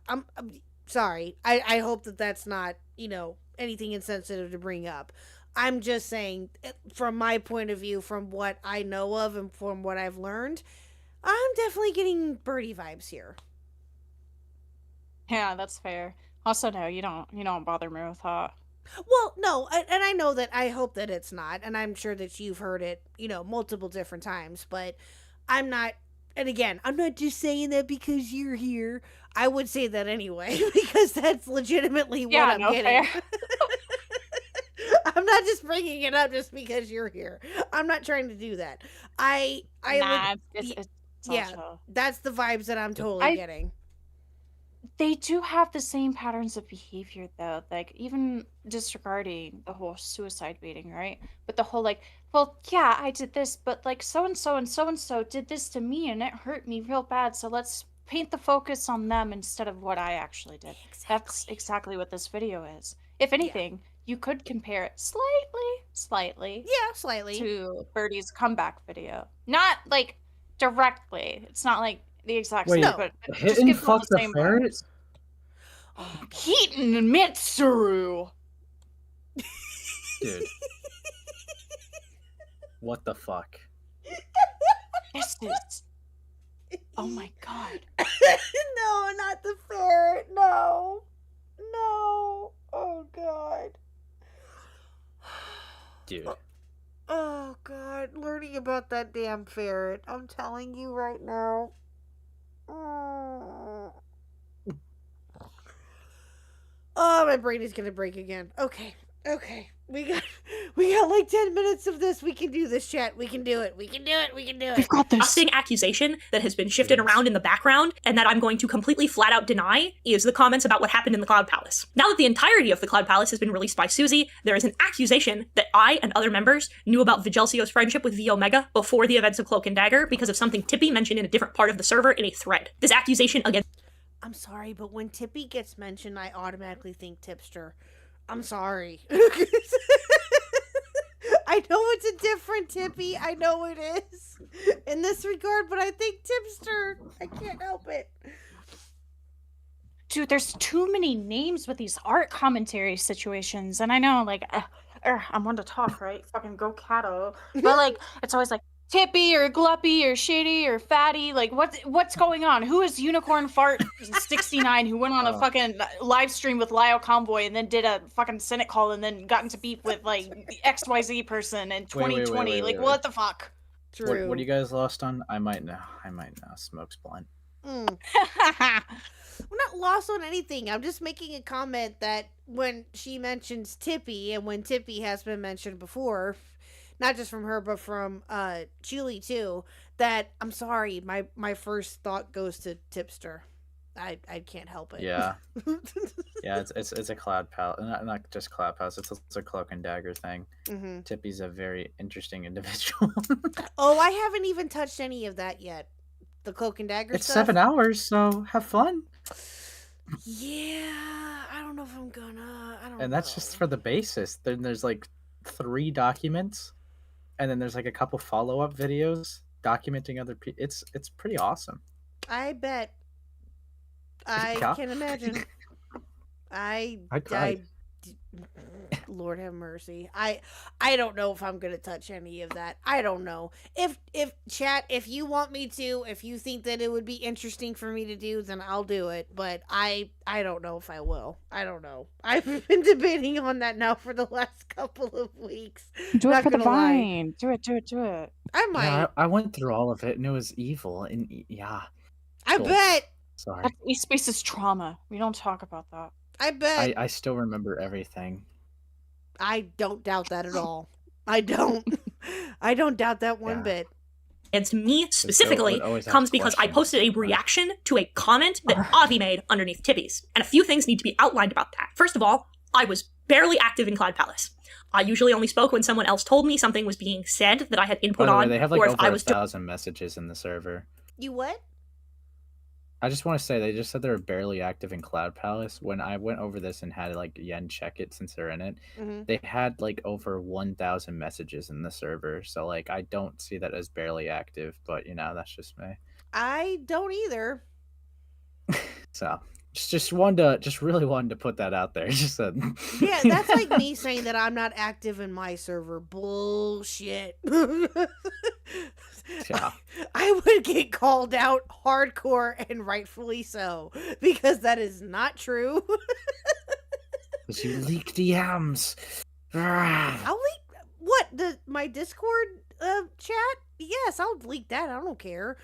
I'm sorry. I hope that that's not, anything insensitive to bring up. I'm just saying, from my point of view, from what I know of and from what I've learned, I'm definitely getting Birdie vibes here. Yeah, that's fair. Also, no, you don't bother me with that. Well, no, and I know that I hope that it's not, and I'm sure that you've heard it, multiple different times, but I'm not, and again, I'm not just saying that because you're here. I would say that anyway, because that's legitimately what I'm getting. I'm not just bringing it up just because you're here. I'm not trying to do that. That's the vibes that I'm totally getting. They do have the same patterns of behavior, though. Like, even disregarding the whole suicide baiting, right? But the whole, like, well, yeah, I did this, but, like, so-and-so and so-and-so did this to me, and it hurt me real bad, so let's paint the focus on them instead of what I actually did. Exactly. That's exactly what this video is. If anything, you could compare it slightly. Yeah, slightly. To Birdie's comeback video. Not, like, directly. It's not, like, the exact same, but just give them the same vibes. Heaton and Mitsuru. Dude. What the fuck? This is... Oh my god. No, not the ferret. No. Oh god. Dude. Oh god. Learning about that damn ferret. I'm telling you right now. Oh, my brain is gonna break again. Okay. We got like 10 minutes of this. We can do this, chat. We can do it. We've got this. Disgusting accusation that has been shifted around in the background and that I'm going to completely flat out deny is the comments about what happened in the Cloud Palace. Now that the entirety of the Cloud Palace has been released by Susie, there is an accusation that I and other members knew about Vigelsio's friendship with V Omega before the events of Cloak and Dagger because of something Tippy mentioned in a different part of the server in a thread. This accusation against... I'm sorry, but when Tippy gets mentioned, I automatically think Tipster. I'm sorry. I know it's a different Tippy. I know it is in this regard, but I think Tipster. I can't help it. Dude, there's too many names with these art commentary situations, and I know, like, I'm one to talk, right? Fucking go Cato. But, like, it's always like Tippy or Gluppy or Shady or Fatty. Like, what's going on? Who is Unicorn Fart 69 who went on a fucking live stream with Lyle Convoy and then did a fucking Senate call and then got into beef with, like, XYZ person in 2020? Wait. What the fuck? True. What are you guys lost on? I might know. Smoke's blind. We're not lost on anything. I'm just making a comment that when she mentions Tippy, and when Tippy has been mentioned before, not just from her, but from Julie too, that I'm sorry, my first thought goes to Tipster. I can't help it. Yeah. Yeah, it's a Cloud Palace, not just Cloud Palace. It's a Cloak and Dagger thing. Mm-hmm. Tippy's a very interesting individual. Oh, I haven't even touched any of that yet. The Cloak and Dagger It's stuff. 7 hours, so have fun. Yeah, I don't know if I'm gonna. I don't. And that's just for the basis. Then there's like 3 documents, and then there's like a couple follow-up videos documenting other people. It's pretty awesome. I bet. I Yeah. can imagine. I cried. Lord have mercy. I don't know if I'm gonna touch any of that. I don't know. If chat, if you want me to, if you think that it would be interesting for me to do, then I'll do it. But I don't know if I will. I don't know. I've been debating on that now for the last couple of weeks. Do Not it for the gonna lie. vine. Do it. I might. Yeah, I went through all of it, and it was evil. And yeah, I Cool. bet. sorry. That's Space's trauma. We don't talk about that. I bet. I still remember everything. I don't doubt that at all. I don't. I don't doubt that one Yeah. bit. Against me specifically always comes ask because I questions. posted a reaction to a comment that Avi made underneath Tippy's. And a few things need to be outlined about that. First of all, I was barely active in Cloud Palace. I usually only spoke when someone else told me something was being said that I had By input the way, on, they have or like if over I 1,000 messages in the server. You what? I just want to say they just said they were barely active in Cloud Palace. When I went over this and had like Yen check it since they're in it, Mhm. they had like over 1,000 messages in the server. So like I don't see that as barely active, but you know that's just me. I don't either. So just really wanted to put that out there. Just said Yeah, that's like me saying that I'm not active in my server. Bullshit. Yeah. I would get called out hardcore and rightfully so because that is not true. 'Cause you leak DMs. I'll leak what my Discord chat? Yes, I'll leak that. I don't care.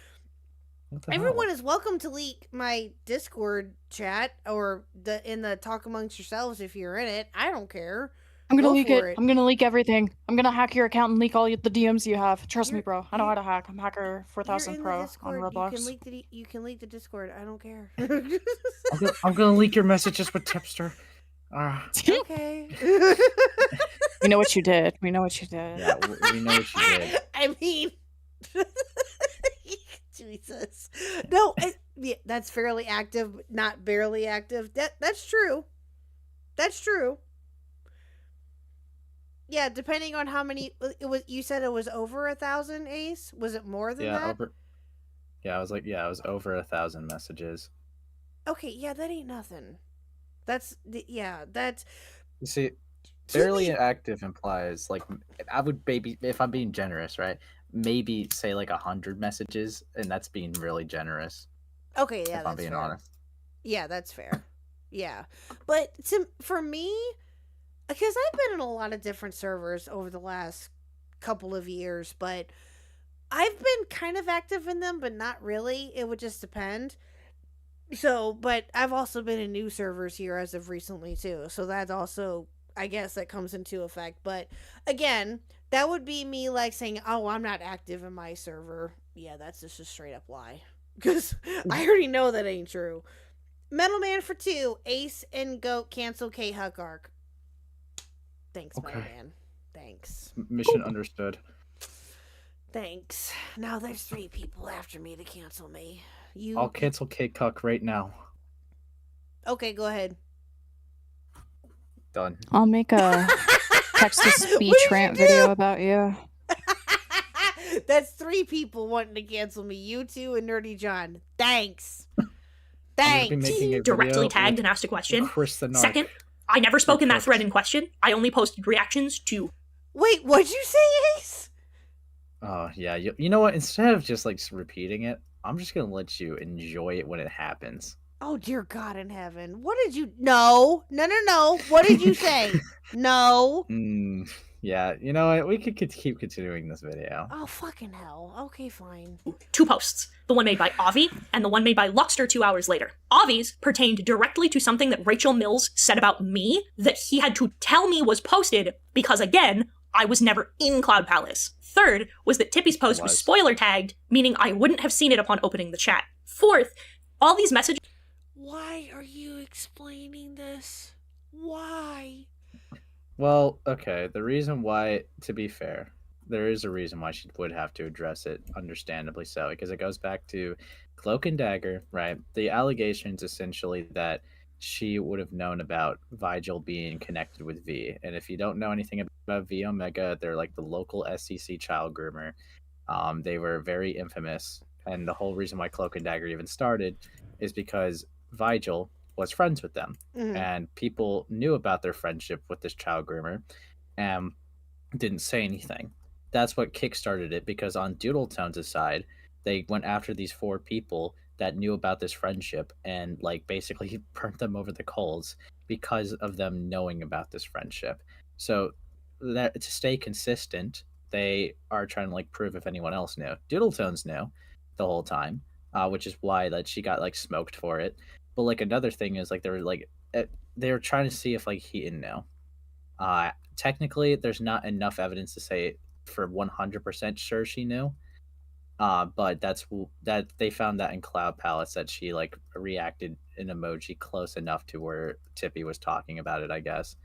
What the Everyone is welcome to leak my Discord chat or in the talk amongst yourselves if you're in it. I don't care. I'm gonna Go leak for it. I'm gonna leak everything. I'm gonna hack your account and leak all the DMs you have. Trust me, You're- bro. I know how to hack. I'm hacker You're 4000 in the Pro on Discord. Roblox. You can leak the Discord. I don't care. I'm gonna leak your messages with Tipster. Okay. We know what you did. We know what you did. Yeah, we know what you did. I mean, Jesus. No, yeah, that's fairly active, but not barely active. That's true. That's true. Yeah, depending on how many it was. You said it was over 1,000. Ace, was it more than Yeah, that? it was over 1,000 messages. Okay, yeah, that ain't nothing. That's that's. You see, barely active implies like I would maybe, if I'm being generous, right? Maybe say like 100 messages, and that's being really generous. Okay, yeah, if that's I'm being fair. honest. Yeah, that's fair. Yeah, but for me, because I've been in a lot of different servers over the last couple of years, but I've been kind of active in them, but not really. It would just depend. So, but I've also been in new servers here as of recently too. So that's also, I guess, that comes into effect. But again, that would be me like saying, "Oh, I'm not active in my server." Yeah, that's just a straight up lie. Because I already know that ain't true. Metal Man for 2, Ace and Goat cancel Khuck arc. Thanks, Metal Man. Thanks. Mission understood. Thanks. Now there's 3 people after me to cancel me. I'll cancel Khuck right now. Okay, go ahead. Done. I'll make a text-to-speech rant video about you. That's 3 people wanting to cancel me. You 2 and Nerdy John. Thanks. Thanks. Directly tagged and asked a question. Chris the Narc. Second, I never spoke in that thread in question. I only posted reactions to. Wait, what'd you say, Ace? Oh yeah, you know what? Instead of just like repeating it, I'm just gonna let you enjoy it when it happens. Oh, dear God in heaven. What did you... No. What did you say? No. Yeah, you know what? We could keep continuing this video. Oh, fucking hell. Okay, fine. 2 posts. The one made by Avi and the one made by Luxter 2 hours later. Avi's pertained directly to something that Rachel Mills said about me that he had to tell me was posted because, again, I was never in Cloud Palace. Third was that Tippy's post was spoiler tagged, meaning I wouldn't have seen it upon opening the chat. Fourth, all these messages... Why are you explaining this? Why? Well, okay. The reason why, to be fair, there is a reason why she would have to address it, understandably so, because it goes back to Cloak and Dagger, right? The allegations essentially that she would have known about Vigil being connected with V. And if you don't know anything about V Omega, they're like the local SEC child groomer. They were very infamous. And the whole reason why Cloak and Dagger even started is because Vigil was friends with them. And people knew about their friendship with this child groomer and didn't say anything. That's what kickstarted it, because on Doodletones' side, they went after these 4 people that knew about this friendship and like basically burnt them over the coals because of them knowing about this friendship. So that to stay consistent, they are trying to like prove if anyone else knew. Doodletones knew the whole time, which is why that she got like smoked for it. But like another thing is like they were trying to see if like Heaton knew. Technically, there's not enough evidence to say for 100% sure she knew. But that they found that in Cloud Palace that she like reacted an emoji close enough to where Tippy was talking about it, I guess.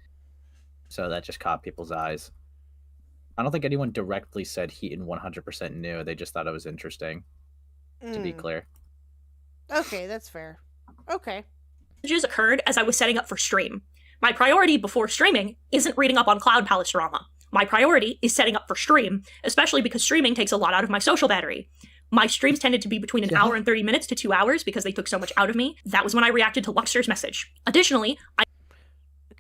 So that just caught people's eyes. I don't think anyone directly said Heaton 100% knew. They just thought it was interesting. To be clear. Okay, that's fair. Okay. Messages occurred as I was setting up for stream. My priority before streaming isn't reading up on Cloud Palace drama. My priority is setting up for stream, especially because streaming takes a lot out of my social battery. My streams tended to be between an hour and 30 minutes to 2 hours because they took so much out of me. That was when I reacted to Luxter's message. Additionally,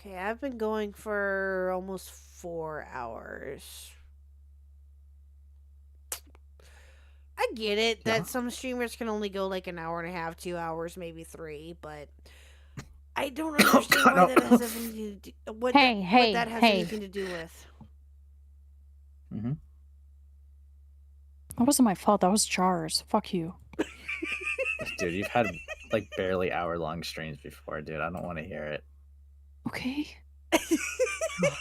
Okay, I've been going for almost 4 hours. I get it that some streamers can only go like an hour and a half, 2 hours, maybe 3, but I don't understand why that has anything to do, what that has anything to do with. That wasn't my fault. That was Char's. Fuck you. Dude, you've had like barely hour-long streams before, dude. I don't want to hear it. Okay.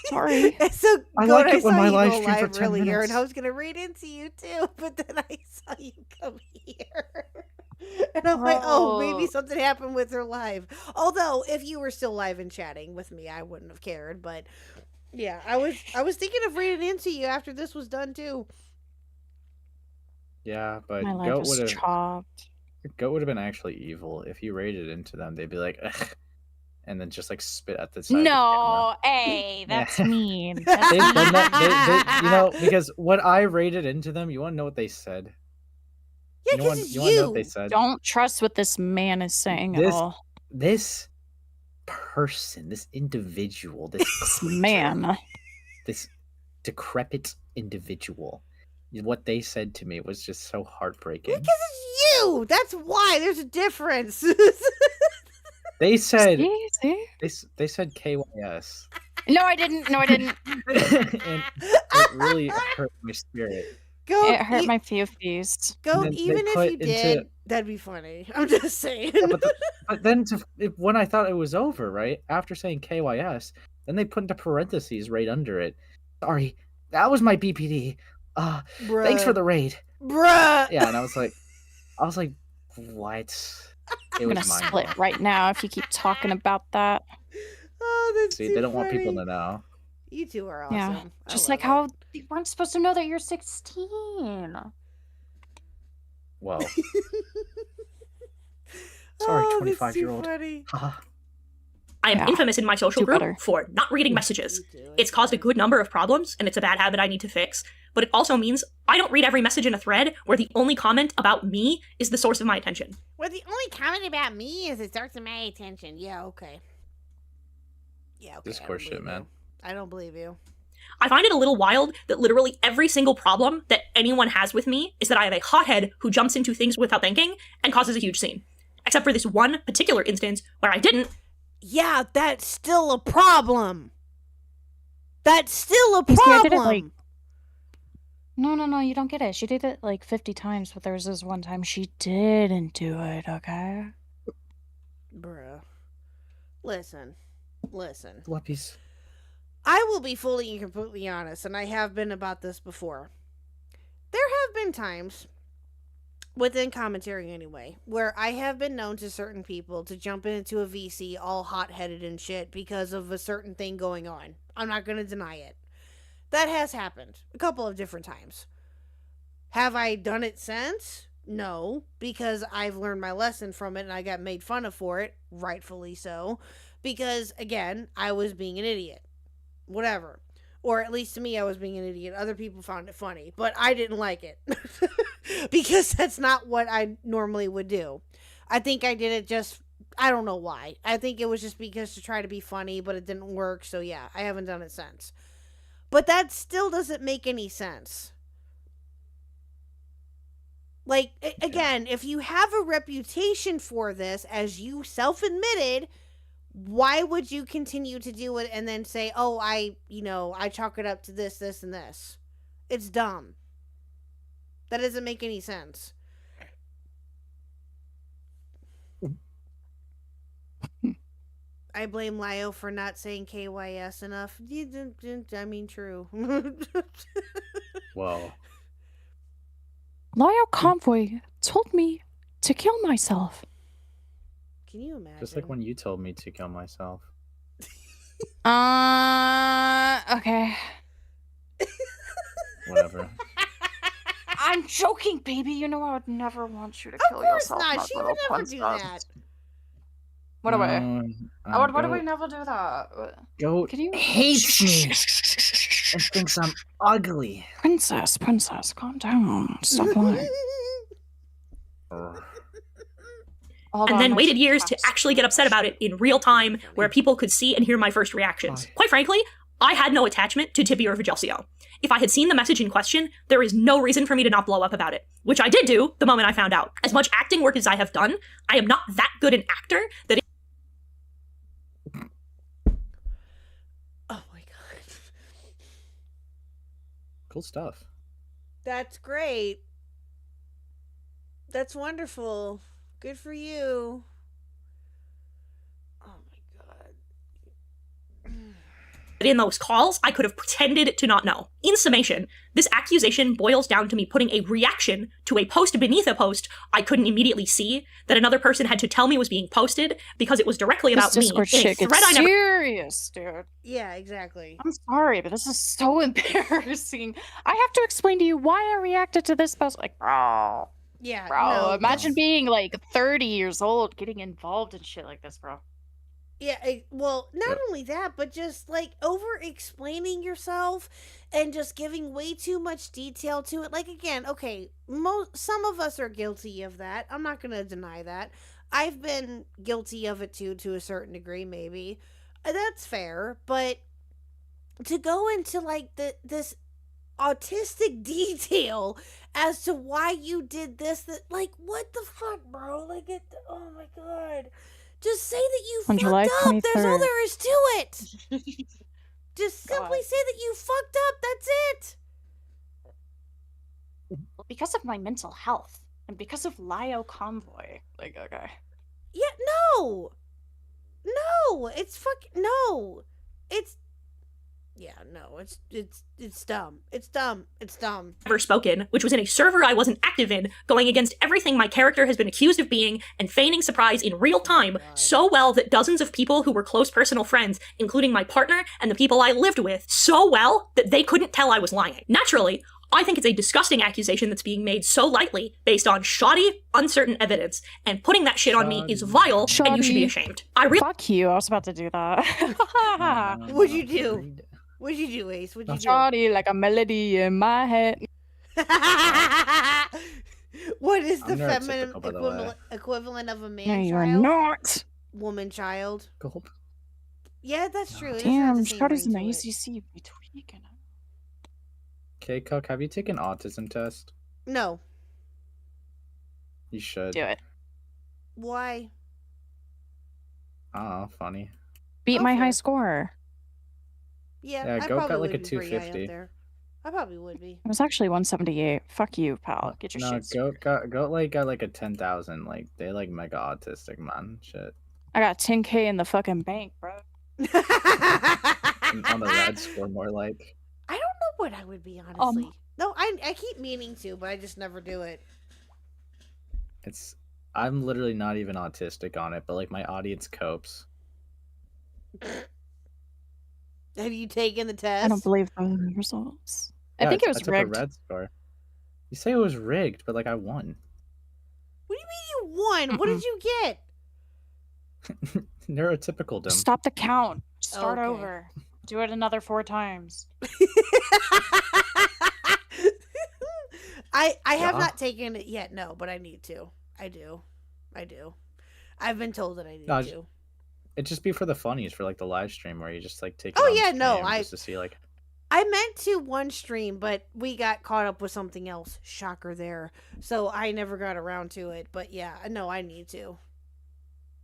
Sorry. So I like it when my live stream for live 10 earlier, minutes. and I was gonna read into you too, but then I saw you come here, and I'm like, oh, maybe something happened with her live. Although, if you were still live and chatting with me, I wouldn't have cared. But yeah, I was thinking of reading into you after this was done too. Yeah, but My life Goat was would have chopped. Goat would have been actually evil if you raided into them. They'd be like, ugh, and then just like spit at the side. No, hey, that's mean. They've done that. You know, because when I raided into them, you want to know what they said? Yeah, you want to know what they said? Don't trust what this man is saying at all. This person, this individual, this man, this decrepit individual. What they said to me was just so heartbreaking. Because it's you. That's why there's a difference. They said See? They said KYS. No, I didn't. No, I didn't. And it really hurt my spirit. It hurt my few-fees. Even if you did, that'd be funny. I'm just saying. But then when I thought it was over, right, after saying KYS, then they put into parentheses right under it. Sorry, that was my BPD. Thanks for the raid. Bruh. Yeah, and I was like, what? I'm gonna split right now if you keep talking about that. Oh, that's See, they don't want people to know. You two are awesome. Yeah, just like how they weren't supposed to know that you're 16. Whoa. Sorry, 25-year-old. I am infamous in my social group for not reading messages. It's caused a good number of problems, and it's a bad habit I need to fix. But it also means I don't read every message in a thread where the only comment about me is the source of my attention. Well, the only comment about me is it starts to my attention. Yeah, okay. Yeah, okay. This course shit, man. I don't believe you. I find it a little wild that literally every single problem that anyone has with me is that I have a hothead who jumps into things without thinking and causes a huge scene. Except for this one particular instance where I didn't. Yeah, that's still a problem. That's still a I problem. did it like... No, you don't get it. She did it like 50 times, but there was this one time she didn't do it, okay? Bruh. Listen. Fluppies. I will be fully and completely honest, and I have been about this before. There have been times within commentary anyway, where I have been known to certain people to jump into a VC all hot-headed and shit because of a certain thing going on. I'm not going to deny it. That has happened a couple of different times. Have I done it since? No, because I've learned my lesson from it and I got made fun of for it, rightfully so, because, again, I was being an idiot. Whatever. Or at least to me, I was being an idiot. Other people found it funny, but I didn't like it because that's not what I normally would do. I think I did it just, I don't know why. I think it was just because to try to be funny, but it didn't work. So yeah, I haven't done it since. But that still doesn't make any sense. Like, again, if you have a reputation for this, as you self-admitted, why would you continue to do it and then say, oh, I chalk it up to this, this, and this? It's dumb. That doesn't make any sense. I blame Lio for not saying KYS enough. I mean, true. Whoa. Lio Convoy told me to kill myself. Can you imagine? Just like when you told me to kill myself. Okay. Whatever. I'm joking, baby. You know I would never want you to kill yourself. Of course not. She would never do that. What do I? Why do Go- we never do that? Goat Can you hates me and thinks I'm ugly. Princess, calm down. Stop lying. And then waited years to actually get upset about it in real time, where people could see and hear my first reactions. Quite frankly, I had no attachment to Tibby or Vigelsio. If I had seen the message in question, there is no reason for me to not blow up about it, which I did do the moment I found out. As much acting work as I have done, I am not that good an actor that Oh my god. Cool stuff. That's great. That's wonderful. Good for you. Oh my god. in those calls, I could have pretended to not know. In summation, this accusation boils down to me putting a reaction to a post beneath a post I couldn't immediately see, that another person had to tell me was being posted because it was directly about me. Discord In a shit thread gets I never serious, dude. Yeah, exactly. I'm sorry, but this is so embarrassing. I have to explain to you why I reacted to this post. Like, bro. Yeah, Bro, no, imagine being like 30 years old getting involved in shit like this, bro. Yeah, well, not only that, but just like over explaining yourself and just giving way too much detail to it. Like, again, okay, some of us are guilty of that. I'm not going to deny that. I've been guilty of it too, to a certain degree, maybe. That's fair, but to go into like this autistic detail as to why you did this, that, like, what the fuck, bro? Like, oh my god. Just say that you On fucked July up. 23rd. There's all there is to it. Just simply say that you fucked up. That's it. Because of my mental health and because of Lio Convoy. Like, okay. Yeah, no. No, it's no. It's no, it's dumb. It's dumb. It's dumb. ever spoken, which was in a server I wasn't active in, going against everything my character has been accused of being, and feigning surprise in real time so well that dozens of people who were close personal friends, including my partner and the people I lived with, so well that they couldn't tell I was lying. Naturally, I think it's a disgusting accusation that's being made so lightly based on shoddy, uncertain evidence, and putting that shit on me is vile, and you should be ashamed. Fuck you, I was about to do that. What'd you do? What'd you do, Ace? What'd you do? Shoddy like a melody in my head. What is the I'm feminine neurotypical, by the way. equivalent of a man No, you are child? not. Woman child. Gulp. Yeah, that's true. It Damn, has the same Shoddy's an ring to it. ACC. Be tweaking. Okay, Khuck, have you taken autism test? No. You should. Do it. Why? Oh, funny. Beat my high Okay. score. Yeah, Yeah, I go probably got, like, would a be pretty high up 250. there. I probably would be. It was actually 178. Fuck you, pal. Get your No, shit. go like got like a 10,000. Like they like mega autistic, man. Shit. I got 10K in the fucking bank, bro. On the red score, more like. I don't know what I would be, honestly. No, I keep meaning to, but I just never do it. It's I'm literally not even autistic on it, but like my audience copes. Have you taken the test? I don't believe those results. I Yeah, think it I was took a rigged. red score. You say it was rigged, but like I won. What do you mean you won? What did you get? Neurotypical dumb. Stop the count. Start Okay. over. Do it another 4 times. I have Yeah. not taken it yet, no, but I need to. I do. I've been told that I need No, to. It'd just be for the funnies for like the live stream where you just like take. Oh, it on yeah, no, stream I- just to see like. I meant to one stream, but we got caught up with something else. Shocker there. So I never got around to it. But yeah, no, I need to.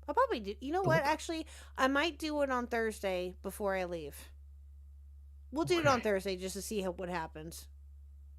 I'll probably do. You know what? Actually, I might do it on Thursday before I leave. We'll do it on Thursday just to see what happens.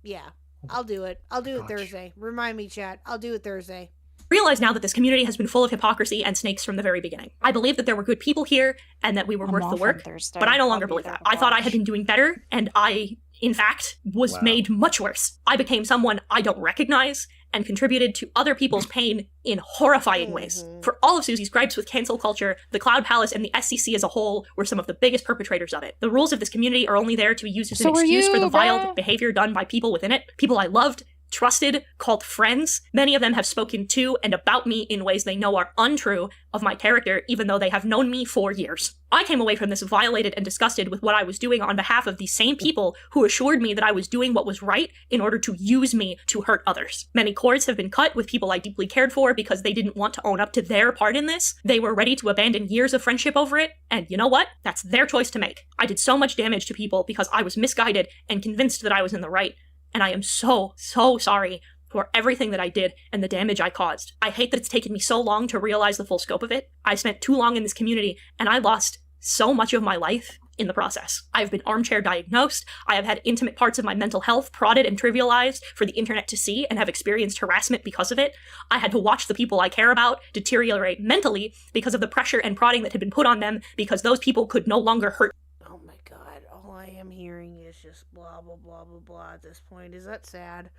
Yeah, I'll do it. I'll do it Gotcha. Thursday. Remind me, chat. I'll do it Thursday. Realize now that this community has been full of hypocrisy and snakes from the very beginning. I believe that there were good people here and that we were I'm worth off the on work, Thursday. but I no I'll longer be believe there that. to I thought I had watch. been doing better, and I, in fact, was Wow. made much worse. I became someone I don't recognize and contributed to other people's pain in horrifying ways. For all of Susie's gripes with cancel culture, the Cloud Palace and the SCC as a whole were some of the biggest perpetrators of it. The rules of this community are only there to be used as So an are excuse for you, the vile bruh. behavior done by people within it, people I loved, trusted, called friends. Many of them have spoken to and about me in ways they know are untrue of my character, even though they have known me for years. I came away from this violated and disgusted with what I was doing on behalf of these same people who assured me that I was doing what was right in order to use me to hurt others. Many cords have been cut with people I deeply cared for because they didn't want to own up to their part in this. They were ready to abandon years of friendship over it, and you know what? That's their choice to make. I did so much damage to people because I was misguided and convinced that I was in the right. And I am so, so sorry for everything that I did and the damage I caused. I hate that it's taken me so long to realize the full scope of it. I spent too long in this community, and I lost so much of my life in the process. I've been armchair diagnosed. I have had intimate parts of my mental health prodded and trivialized for the internet to see and have experienced harassment because of it. I had to watch the people I care about deteriorate mentally because of the pressure and prodding that had been put on them because those people could no longer hurt. Oh my god, all I am hearing is just blah blah blah blah blah at this point. Is that sad?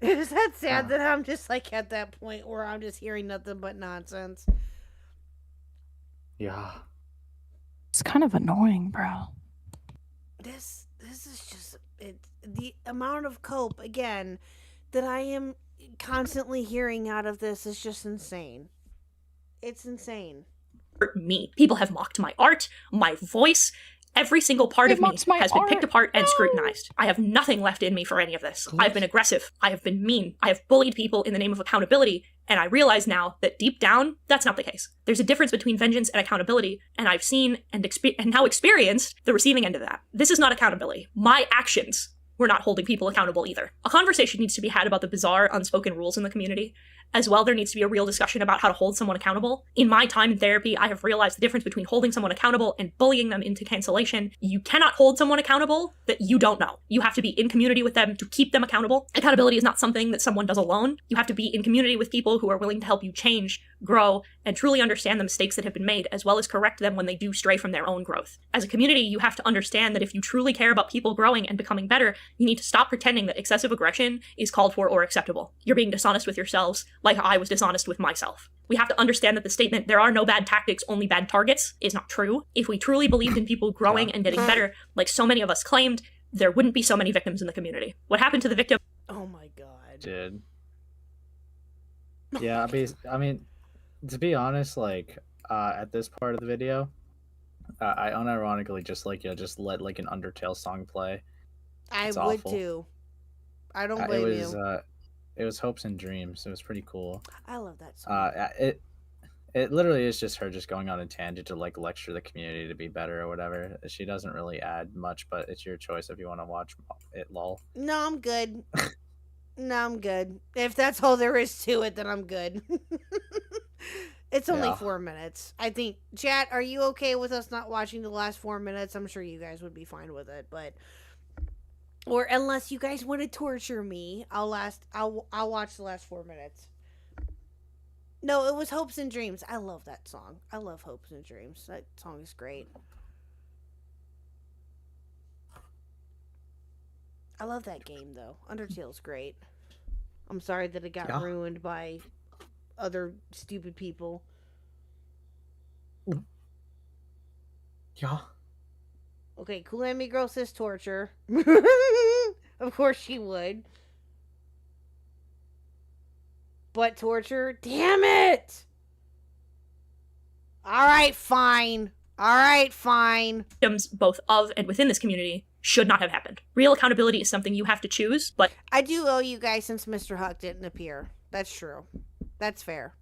Is that sad that I'm just like at that point where I'm just hearing nothing but nonsense? Yeah. It's kind of annoying, bro. This is just the amount of cope again that I am constantly hearing out of this is just insane. It's insane. Hurt me. People have mocked my art, my voice. Every single part They of me mocked my has been picked art. apart and No. scrutinized. I have nothing left in me for any of this. I've been aggressive. I have been mean. I have bullied people in the name of accountability. And I realize now that deep down, that's not the case. There's a difference between vengeance and accountability, and I've seen and now experienced the receiving end of that. This is not accountability. My actions were not holding people accountable either. A conversation needs to be had about the bizarre, unspoken rules in the community. As well, there needs to be a real discussion about how to hold someone accountable. In my time in therapy, I have realized the difference between holding someone accountable and bullying them into cancellation. You cannot hold someone accountable that you don't know. You have to be in community with them to keep them accountable. Accountability is not something that someone does alone. You have to be in community with people who are willing to help you change, grow, and truly understand the mistakes that have been made, as well as correct them when they do stray from their own growth. As a community, you have to understand that if you truly care about people growing and becoming better, you need to stop pretending that excessive aggression is called for or acceptable. You're being dishonest with yourselves, like I was dishonest with myself. We have to understand that the statement, there are no bad tactics, only bad targets, is not true. If we truly believed in people growing and getting better, like so many of us claimed, there wouldn't be so many victims in the community. What happened to the victim? Oh my god. Did. Yeah, I mean, to be honest, like, at this part of the video, I unironically just let like an Undertale song play. I It's would awful. too. I don't blame you. It was Hopes and Dreams. It was pretty cool. I love that song. It literally is just her just going on a tangent to like lecture the community to be better or whatever. She doesn't really add much, but it's your choice if you want to watch it. Lol. No, I'm good. No, I'm good. If that's all there is to it, then I'm good. It's only Yeah. 4 minutes. I think, chat, are you okay with us not watching the last 4 minutes? I'm sure you guys would be fine with it, but or unless you guys want to torture me, I'll watch the last 4 minutes. No, it was Hopes and Dreams. I love that song. I love Hopes and Dreams. That song is great. I love that game though. Undertale's great. I'm sorry that it got Yeah. ruined by other stupid people. Yeah. Okay, Kulami girl says torture. Of course she would. But torture? Damn it! Alright, fine. Alright, fine. Victims both of and within this community should not have happened. Real accountability is something you have to choose, but I do owe you guys since Mr. Huck didn't appear. That's true. That's fair.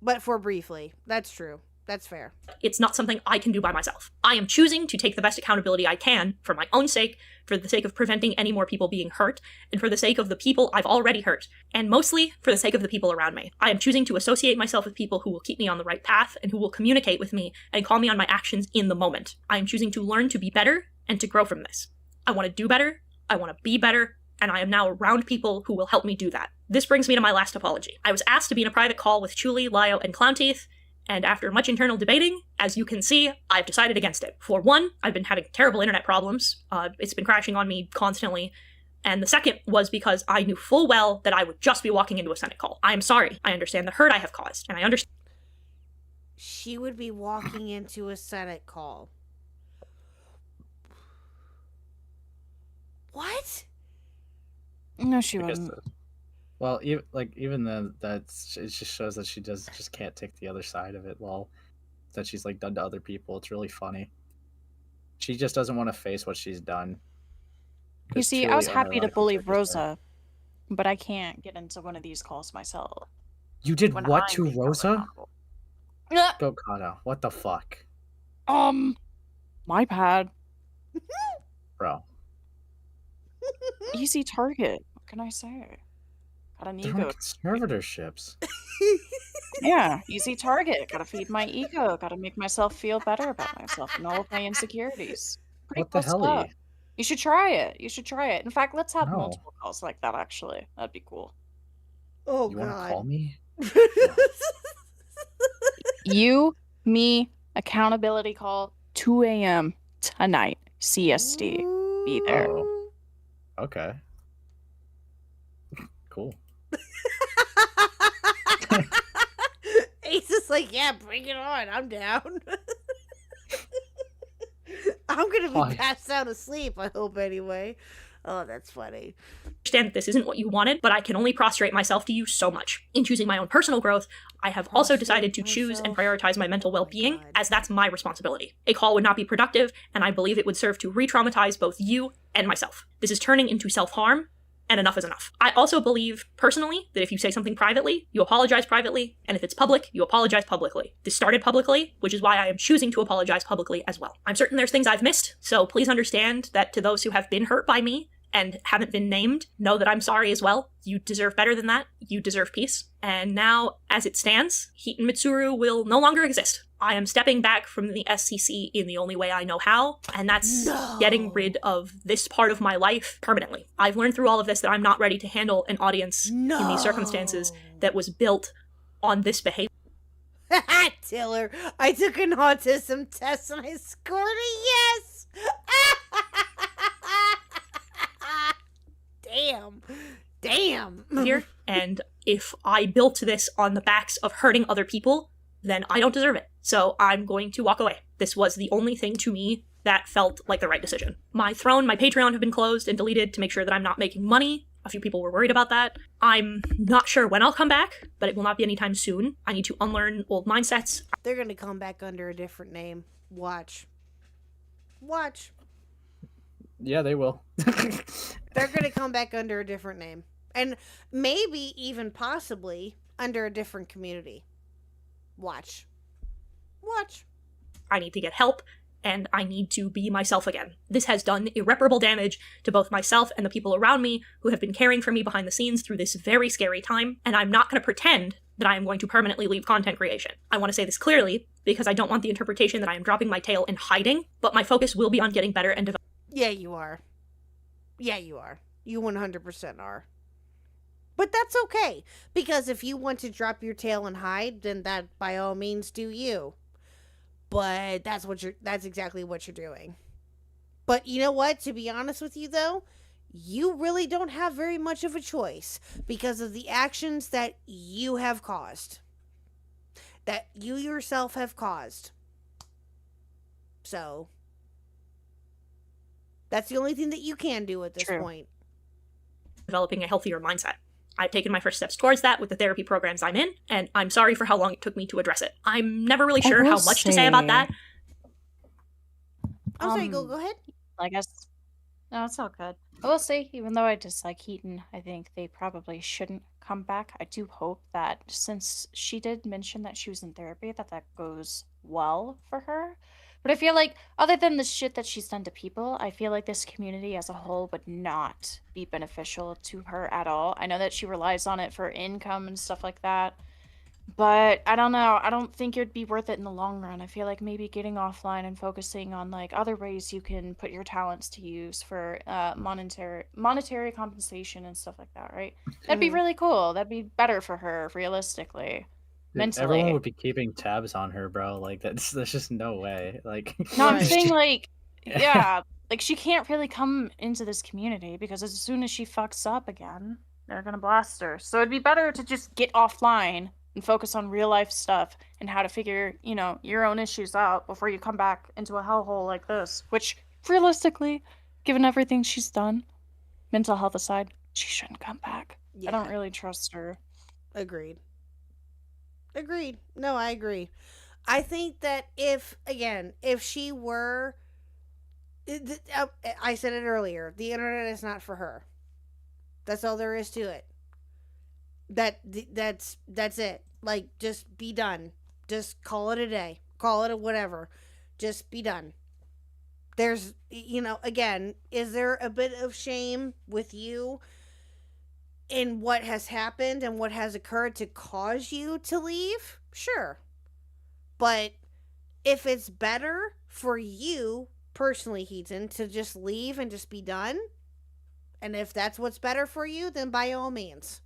But for briefly. That's true. That's fair. it's not something I can do by myself. I am choosing to take the best accountability I can for my own sake, for the sake of preventing any more people being hurt, and for the sake of the people I've already hurt, and mostly for the sake of the people around me. I am choosing to associate myself with people who will keep me on the right path and who will communicate with me and call me on my actions in the moment. I am choosing to learn to be better and to grow from this. I want to do better, I want to be better, and I am now around people who will help me do that. This brings me to my last apology. I was asked to be in a private call with Chuli, Lio, and Clownteeth, and after much internal debating, as you can see, I've decided against it. For one, I've been having terrible internet problems. It's been crashing on me constantly. And the second was because I knew full well that I would just be walking into a Senate call. I am sorry. I understand the hurt I have caused, and I understand. She would be walking into a Senate call. What? No, she I guess wouldn't. Well, even then, it just shows that she just can't take the other side of it. Well, that she's like done to other people. It's really funny. She just doesn't want to face what she's done. You 'Cause see, I truly was happy to unironically bully took his side. Rosa, but I can't get into one of these calls myself. You did when what I'm to being held Rosa? accountable. Yeah. Go Kata. What the fuck, My bad. bro? Easy target. What can I say? Got an They're ego. on conservatorships. Yeah, easy target. Gotta feed my ego. Gotta make myself feel better about myself and all of my insecurities. Pretty What the cool hell? stuff. You should try it. You should try it. In fact, let's have No. multiple calls like that, actually. That'd be cool. Oh, You want to call me? You, me, accountability call, 2 a.m. tonight, CST. Be there. Oh, okay. Cool. Ace is like, yeah, bring it on. I'm down. I'm gonna be Why? passed out asleep, I hope, anyway. Oh, that's funny. Understand that this isn't what you wanted, but I can only prostrate myself to you so much. In choosing my own personal growth, I have also decided to choose and prioritize my mental well-being, as that's my responsibility. A call would not be productive, and I believe it would serve to re-traumatize both you and myself. This is turning into self-harm, and enough is enough. I also believe, personally, that if you say something privately, you apologize privately, and if it's public, you apologize publicly. This started publicly, which is why I am choosing to apologize publicly as well. I'm certain there's things I've missed, so please understand that to those who have been hurt by me, and haven't been named, know that I'm sorry as well. You deserve better than that. You deserve peace. And now, as it stands, Heaton Mitsuru will no longer exist. I am stepping back from the SCC in the only way I know how, and that's getting rid of this part of my life permanently. I've learned through all of this that I'm not ready to handle an audience in these circumstances that was built on this behavior. Taylor, I took an autism test and I scored a yes! Damn. Here, and if I built this on the backs of hurting other people, then I don't deserve it. So I'm going to walk away. This was the only thing to me that felt like the right decision. My throne, my Patreon have been closed and deleted to make sure that I'm not making money. A few people were worried about that. I'm not sure when I'll come back, but it will not be anytime soon. I need to unlearn old mindsets. They're gonna come back under a different name. Watch. Yeah, they will. They're gonna come back under a different name. And maybe even possibly under a different community. Watch. I need to get help, and I need to be myself again. This has done irreparable damage to both myself and the people around me who have been caring for me behind the scenes through this very scary time, and I'm not going to pretend that I am going to permanently leave content creation. I want to say this clearly, because I don't want the interpretation that I am dropping my tail and hiding, but my focus will be on getting better and developing. Yeah, you are. You 100% are. But that's okay, because if you want to drop your tail and hide, then that by all means do you. But that's exactly what you're doing. But you know what? To be honest with you though, you really don't have very much of a choice because of the actions that you have caused, that you yourself have caused. So that's the only thing that you can do at this point. Developing a healthier mindset. I've taken my first steps towards that with the therapy programs I'm in, and I'm sorry for how long it took me to address it. I'm never really sure how much to say about that. I'm sorry, go ahead. I guess. No, it's all good. I will say, even though I dislike Heaton, I think they probably shouldn't come back. I do hope that since she did mention that she was in therapy, that goes well for her. But I feel like, other than the shit that she's done to people, I feel like this community as a whole would not be beneficial to her at all. I know that she relies on it for income and stuff like that. But I don't know. I don't think it would be worth it in the long run. I feel like maybe getting offline and focusing on like other ways you can put your talents to use for monetary compensation and stuff like that, right? That'd be really cool. That'd be better for her, realistically, mentally. Everyone would be keeping tabs on her, bro. Like there's just no way. Like no, I'm saying like, yeah, like she can't really come into this community because as soon as she fucks up again, they're gonna blast her. So it'd be better to just get offline and focus on real life stuff and how to figure, your own issues out before you come back into a hellhole like this. Which, realistically, given everything she's done, mental health aside, she shouldn't come back. Yeah. I don't really trust her. Agreed. No, I agree. I think that if she were... I said it earlier, the internet is not for her. That's all there is to it. That's it. Like, just be done. Just call it a day. Call it a whatever. Just be done. There's, again, is there a bit of shame with you in what has happened and what has occurred to cause you to leave? Sure. But if it's better for you, personally, Heaton, to just leave and just be done, and if that's what's better for you, then by all means.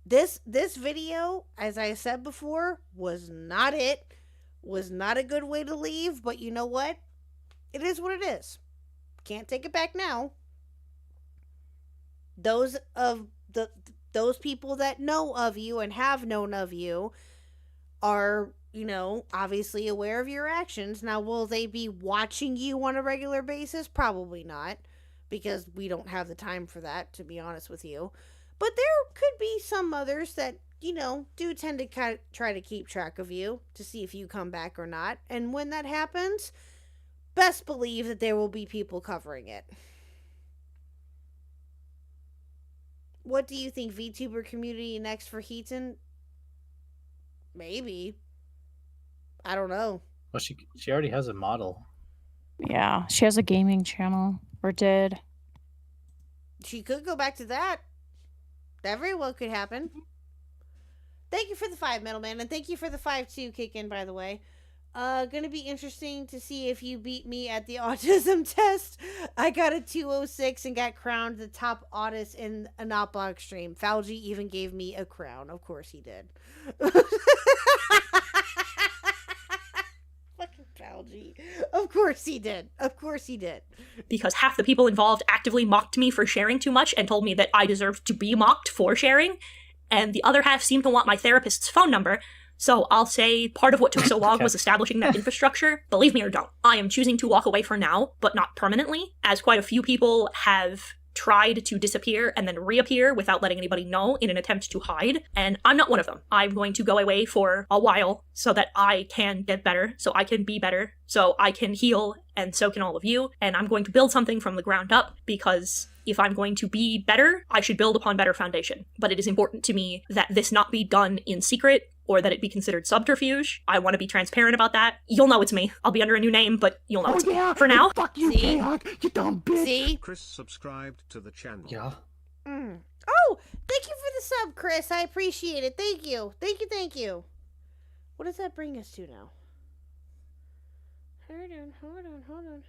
This video, as I said before, was not it. Was not a good way to leave, but you know what? It is what it is. Can't take it back now. Those people that know of you and have known of you are, obviously aware of your actions. Now, will they be watching you on a regular basis? Probably not, because we don't have the time for that, to be honest with you. But there could be some others that, do tend to kind of try to keep track of you to see if you come back or not. And when that happens, best believe that there will be people covering it. What do you think, VTuber community next for Heaton? Maybe. I don't know. Well, she already has a model. Yeah, she has a gaming channel, or did. She could go back to that. That very well could happen. Thank you for the 5, Metalman, and thank you for the 5 too, Kick-In, by the way. Gonna be interesting to see if you beat me at the autism test. I got a 206 and got crowned the top autist in a Notblog stream. Fauji even gave me a crown. Of course he did. Fucking Fauji. Of course he did. Because half the people involved actively mocked me for sharing too much and told me that I deserved to be mocked for sharing, and the other half seemed to want my therapist's phone number. So I'll say part of what took so long was establishing that infrastructure. Believe me or don't, I am choosing to walk away for now, but not permanently, as quite a few people have tried to disappear and then reappear without letting anybody know in an attempt to hide, and I'm not one of them. I'm going to go away for a while so that I can get better, so I can be better, so I can heal, and so can all of you, and I'm going to build something from the ground up, because if I'm going to be better, I should build upon better foundation. But it is important to me that this not be done in secret, or that it be considered subterfuge. I want to be transparent about that. You'll know it's me. I'll be under a new name, but you'll know it's me. For now. Fuck you, Khuck, you dumb bitch. See? Chris subscribed to the channel. Yeah. Oh, thank you for the sub, Chris. I appreciate it. Thank you. What does that bring us to now? Hold on.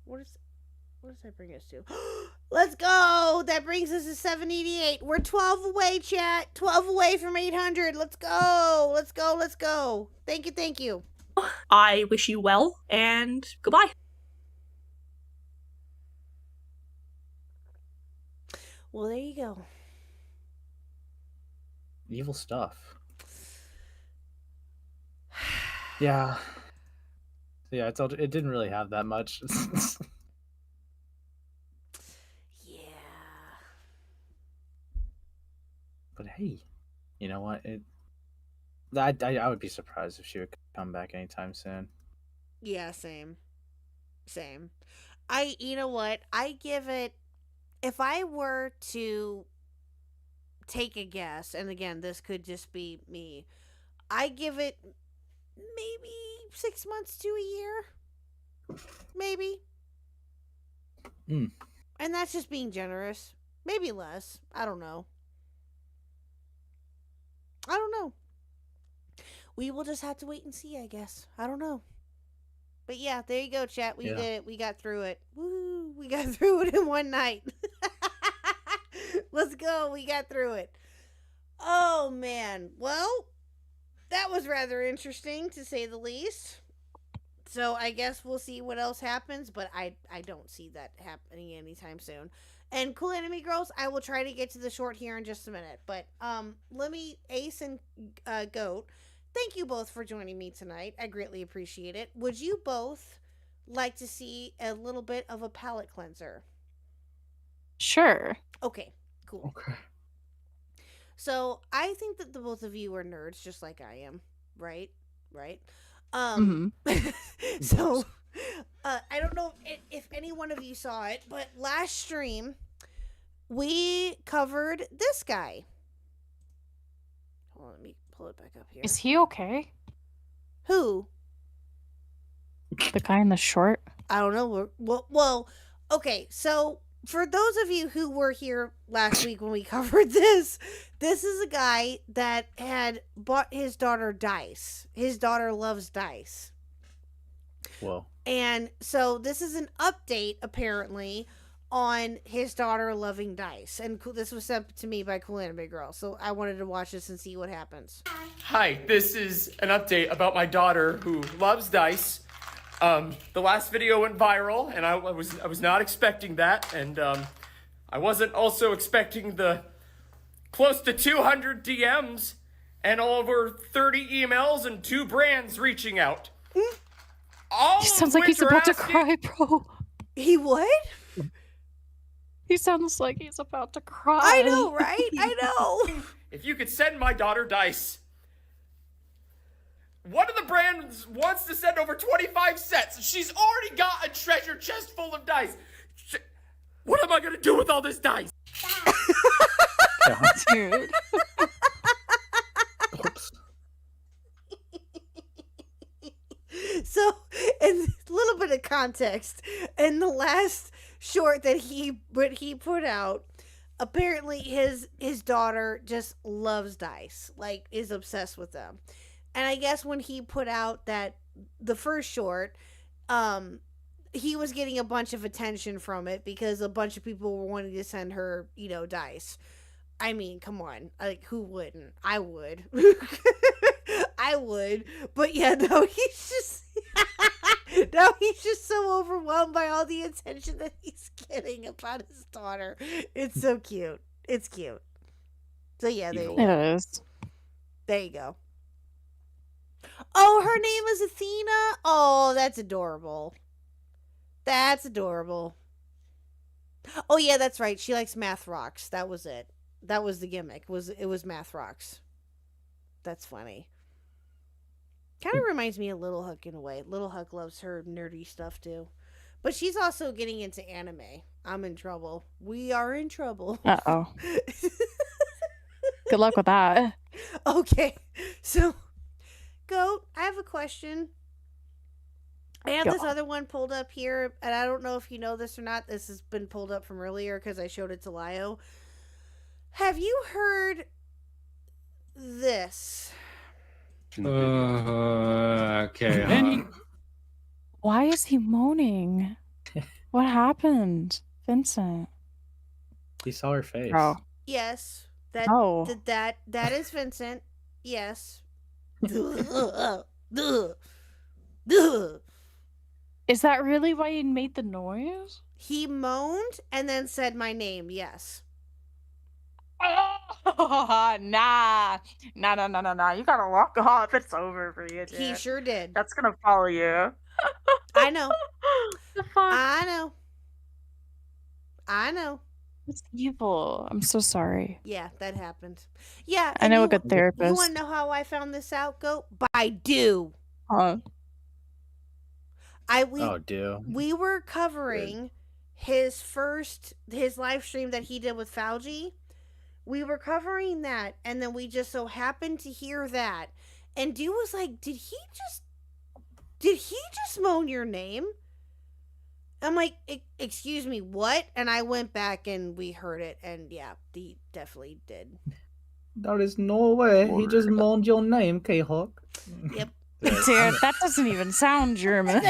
What does that bring us to? Let's go! That brings us to 788. We're 12 away, chat. 12 away from 800. Let's go. Thank you. I wish you well, and goodbye. Well, there you go. Evil stuff. Yeah. Yeah, I told you, it didn't really have that much. Yeah. But hey, you know what? I would be surprised if she would come back anytime soon. Yeah, same. Same. You know what? I give it, if I were to take a guess, and again, this could just be me, I give it maybe 6 months to a year. Maybe. Mm. And that's just being generous. Maybe less. I don't know. I don't know. We will just have to wait and see, I guess. I don't know. But yeah, there you go, chat. We did it. We got through it. Woo! We got through it in one night. Let's go. We got through it. Oh, man. Well, that was rather interesting, to say the least. So I guess we'll see what else happens, but I don't see that happening anytime soon. And Cool Enemy Girls, I will try to get to the short here in just a minute. But let me, Ace and Goat, thank you both for joining me tonight. I greatly appreciate it. Would you both like to see a little bit of a palate cleanser? Sure. Okay, cool. Okay. So I think that the both of you are nerds, just like I am, right? Right. So I don't know if any one of you saw it, but last stream we covered this guy. Hold on, let me pull it back up here. Is he okay? Who? The guy in the short? I don't know. Well, okay. So for those of you who were here last week when we covered this is a guy that had bought his daughter dice. His daughter loves dice. Whoa. And so this is an update, apparently, on his daughter loving dice. And this was sent to me by Cool Anime Girl. So I wanted to watch this and see what happens. Hi, this is an update about my daughter who loves dice. The last video went viral, and I was not expecting that, and I wasn't also expecting the close to 200 DMs and over 30 emails and 2 brands reaching out. All He sounds like he's about to cry, bro. He what? He sounds like he's about to cry. I know, right? I know. If you could send my daughter dice. One of the brands wants to send over 25 sets. She's already got a treasure chest full of dice. What am I gonna do with all this dice? Dude. Oops. So, in a little bit of context, in the last short that he put out, apparently his daughter just loves dice, like is obsessed with them. And I guess when he put out the first short, he was getting a bunch of attention from it because a bunch of people were wanting to send her, dice. I mean, come on. Like, who wouldn't? I would. I would. But yeah, no, he's just so overwhelmed by all the attention that he's getting about his daughter. It's so cute. It's cute. So yeah, there you go. It is. There you go. Oh, her name is Athena? Oh, that's adorable. That's adorable. Oh yeah, that's right. She likes math rocks. That was it. That was the gimmick. It was math rocks. That's funny. Kind of reminds me of Little Huk in a way. Little Huk loves her nerdy stuff too. But she's also getting into anime. I'm in trouble. We are in trouble. Uh-oh. Good luck with that. Okay. So, Goat, I have a question. I have this other one pulled up here, and I don't know if you know this or not. This has been pulled up from earlier because I showed it to Lio. Have you heard this? Okay. Why is he moaning? What happened, Vincent? He saw her face. Oh. Yes. That is Vincent. Yes. Is that really why he made the noise? He moaned and then said my name. Yes. Nah. Nah. You gotta walk off. It's over for you, dude. He sure did. That's gonna follow you. I know. The fuck? I know. It's evil. I'm so sorry. Yeah, that happened. Yeah, I know a you- good therapist. You want to know how I found this out, Goat? By Do. Huh? We were covering his live stream that he did with Fauci. We were covering that, and then we just so happened to hear that, and Du was like, "Did he just moan your name?" I'm like, "Excuse me, what?" And I went back and we heard it, and yeah, he definitely did. There is no way he just moaned your name, Khuck. Yep. Dude, that doesn't even sound German.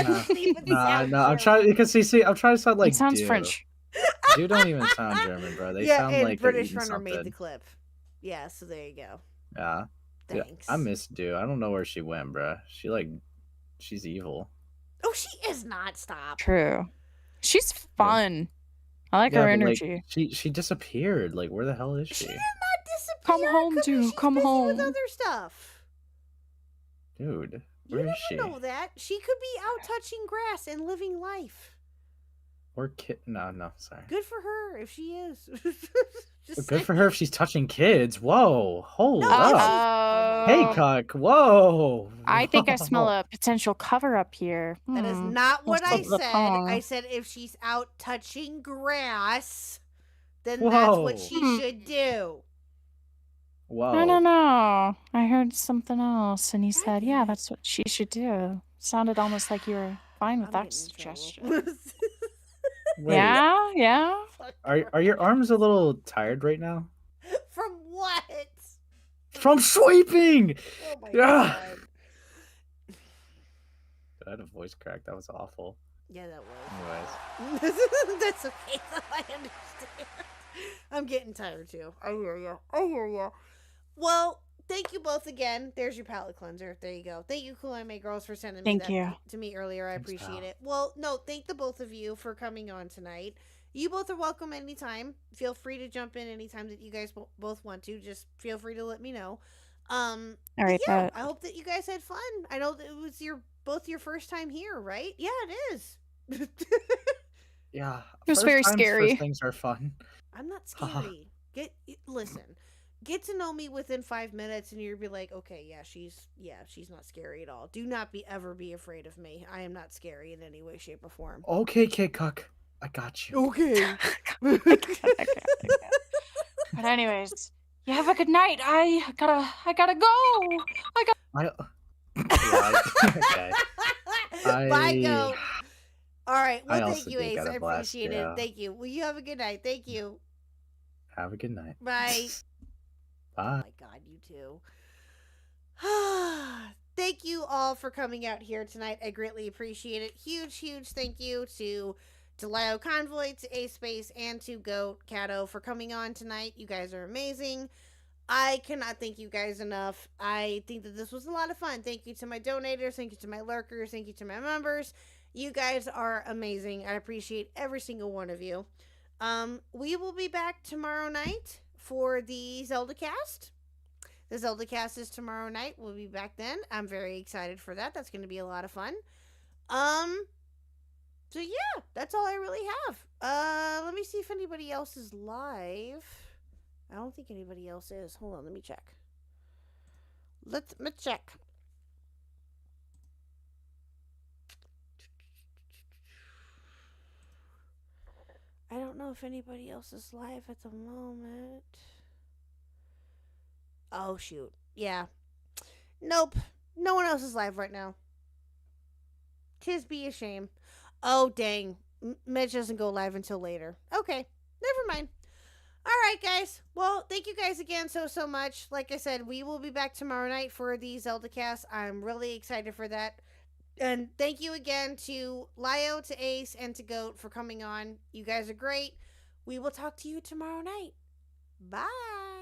No, I'm trying because I'm trying to sound like It sounds dude. French. Dude don't even sound German, bro. They Yeah, sound and like they're British eating Runner something. made the clip. Yeah, so there you go. Yeah. Dude, Thanks. I miss Dude. I don't know where she went, bro. She's evil. Oh, she is not. Stop. True. She's fun. I like her but, energy. she disappeared. Like, where the hell is she? Not disappear. Come home, dude. Come home. With other stuff. Dude, You where never is she? know that. She could be out touching grass and living life. Or no, sorry. Good for her if she is. Just Good saying. for her if she's touching kids. Whoa, hold No, up. Hey, Khuck. Whoa. I think I smell a potential cover up here. That is not what I What's the said. tongue? I said if she's out touching grass, then that's Whoa. what she should do. Whoa. I don't know. I heard something else, and he said, "Yeah, that's what she should do." Sounded almost like you were fine with that suggestion. Wait, Yeah. Are your arms a little tired right now? From what? From sweeping! Oh my Yeah. god. I had a voice crack. That was awful. Yeah, that was. Anyways. That's okay. I understand. I'm getting tired too. I hear you. Well, thank you both again. There's your palate cleanser. There you go. Thank you, Cool Anime Girls, for sending Thank me you. that to me earlier. I Thanks, appreciate pal. it. Well, no, thank the both of you for coming on tonight. You both are welcome anytime. Feel free to jump in anytime that you guys both want to. Just feel free to let me know. All right, Yeah, bet. I hope that you guys had fun. I know that it was both your first time here, right? Yeah, it is. Yeah. It was first very times, scary. First things are fun. I'm not scary. Listen. Get to know me within 5 minutes, and you'll be like, okay, she's not scary at all. Do not ever be afraid of me. I am not scary in any way, shape, or form. Okay, Khuck. I got you. Okay. But anyways, you have a good night. I gotta go. Okay. Bye, go. All right. I Well, also thank you, did Ace. get a I blast, appreciate yeah. it. Thank you. Well, you have a good night. Thank you. Have a good night. Bye. Bye. Oh my God, you two. Thank you all for coming out here tonight. I greatly appreciate it. Huge thank you to Lio Convoy, to Ace Space, and to Goat Cato for coming on tonight. You guys are amazing. I cannot thank you guys enough. I think that this was a lot of fun. Thank you to my donators. Thank you to my lurkers. Thank you to my members. You guys are amazing. I appreciate every single one of you. We will be back tomorrow night for the Zeldacast. The Zeldacast is tomorrow night. We'll be back then. I'm very excited for that. That's going to be a lot of fun. So yeah, that's all I really have. Let me see if anybody else is live. I don't think anybody else is. Hold on, let me check. Let me check. I don't know if anybody else is live at the moment. Oh, shoot. Yeah. Nope. No one else is live right now. 'Tis be a shame. Oh, dang. Mitch doesn't go live until later. Okay. Never mind. All right, guys. Well, thank you guys again so much. Like I said, we will be back tomorrow night for the Zeldacast. I'm really excited for that. And thank you again to Lio, to Ace, and to Goat for coming on. You guys are great. We will talk to you tomorrow night. Bye.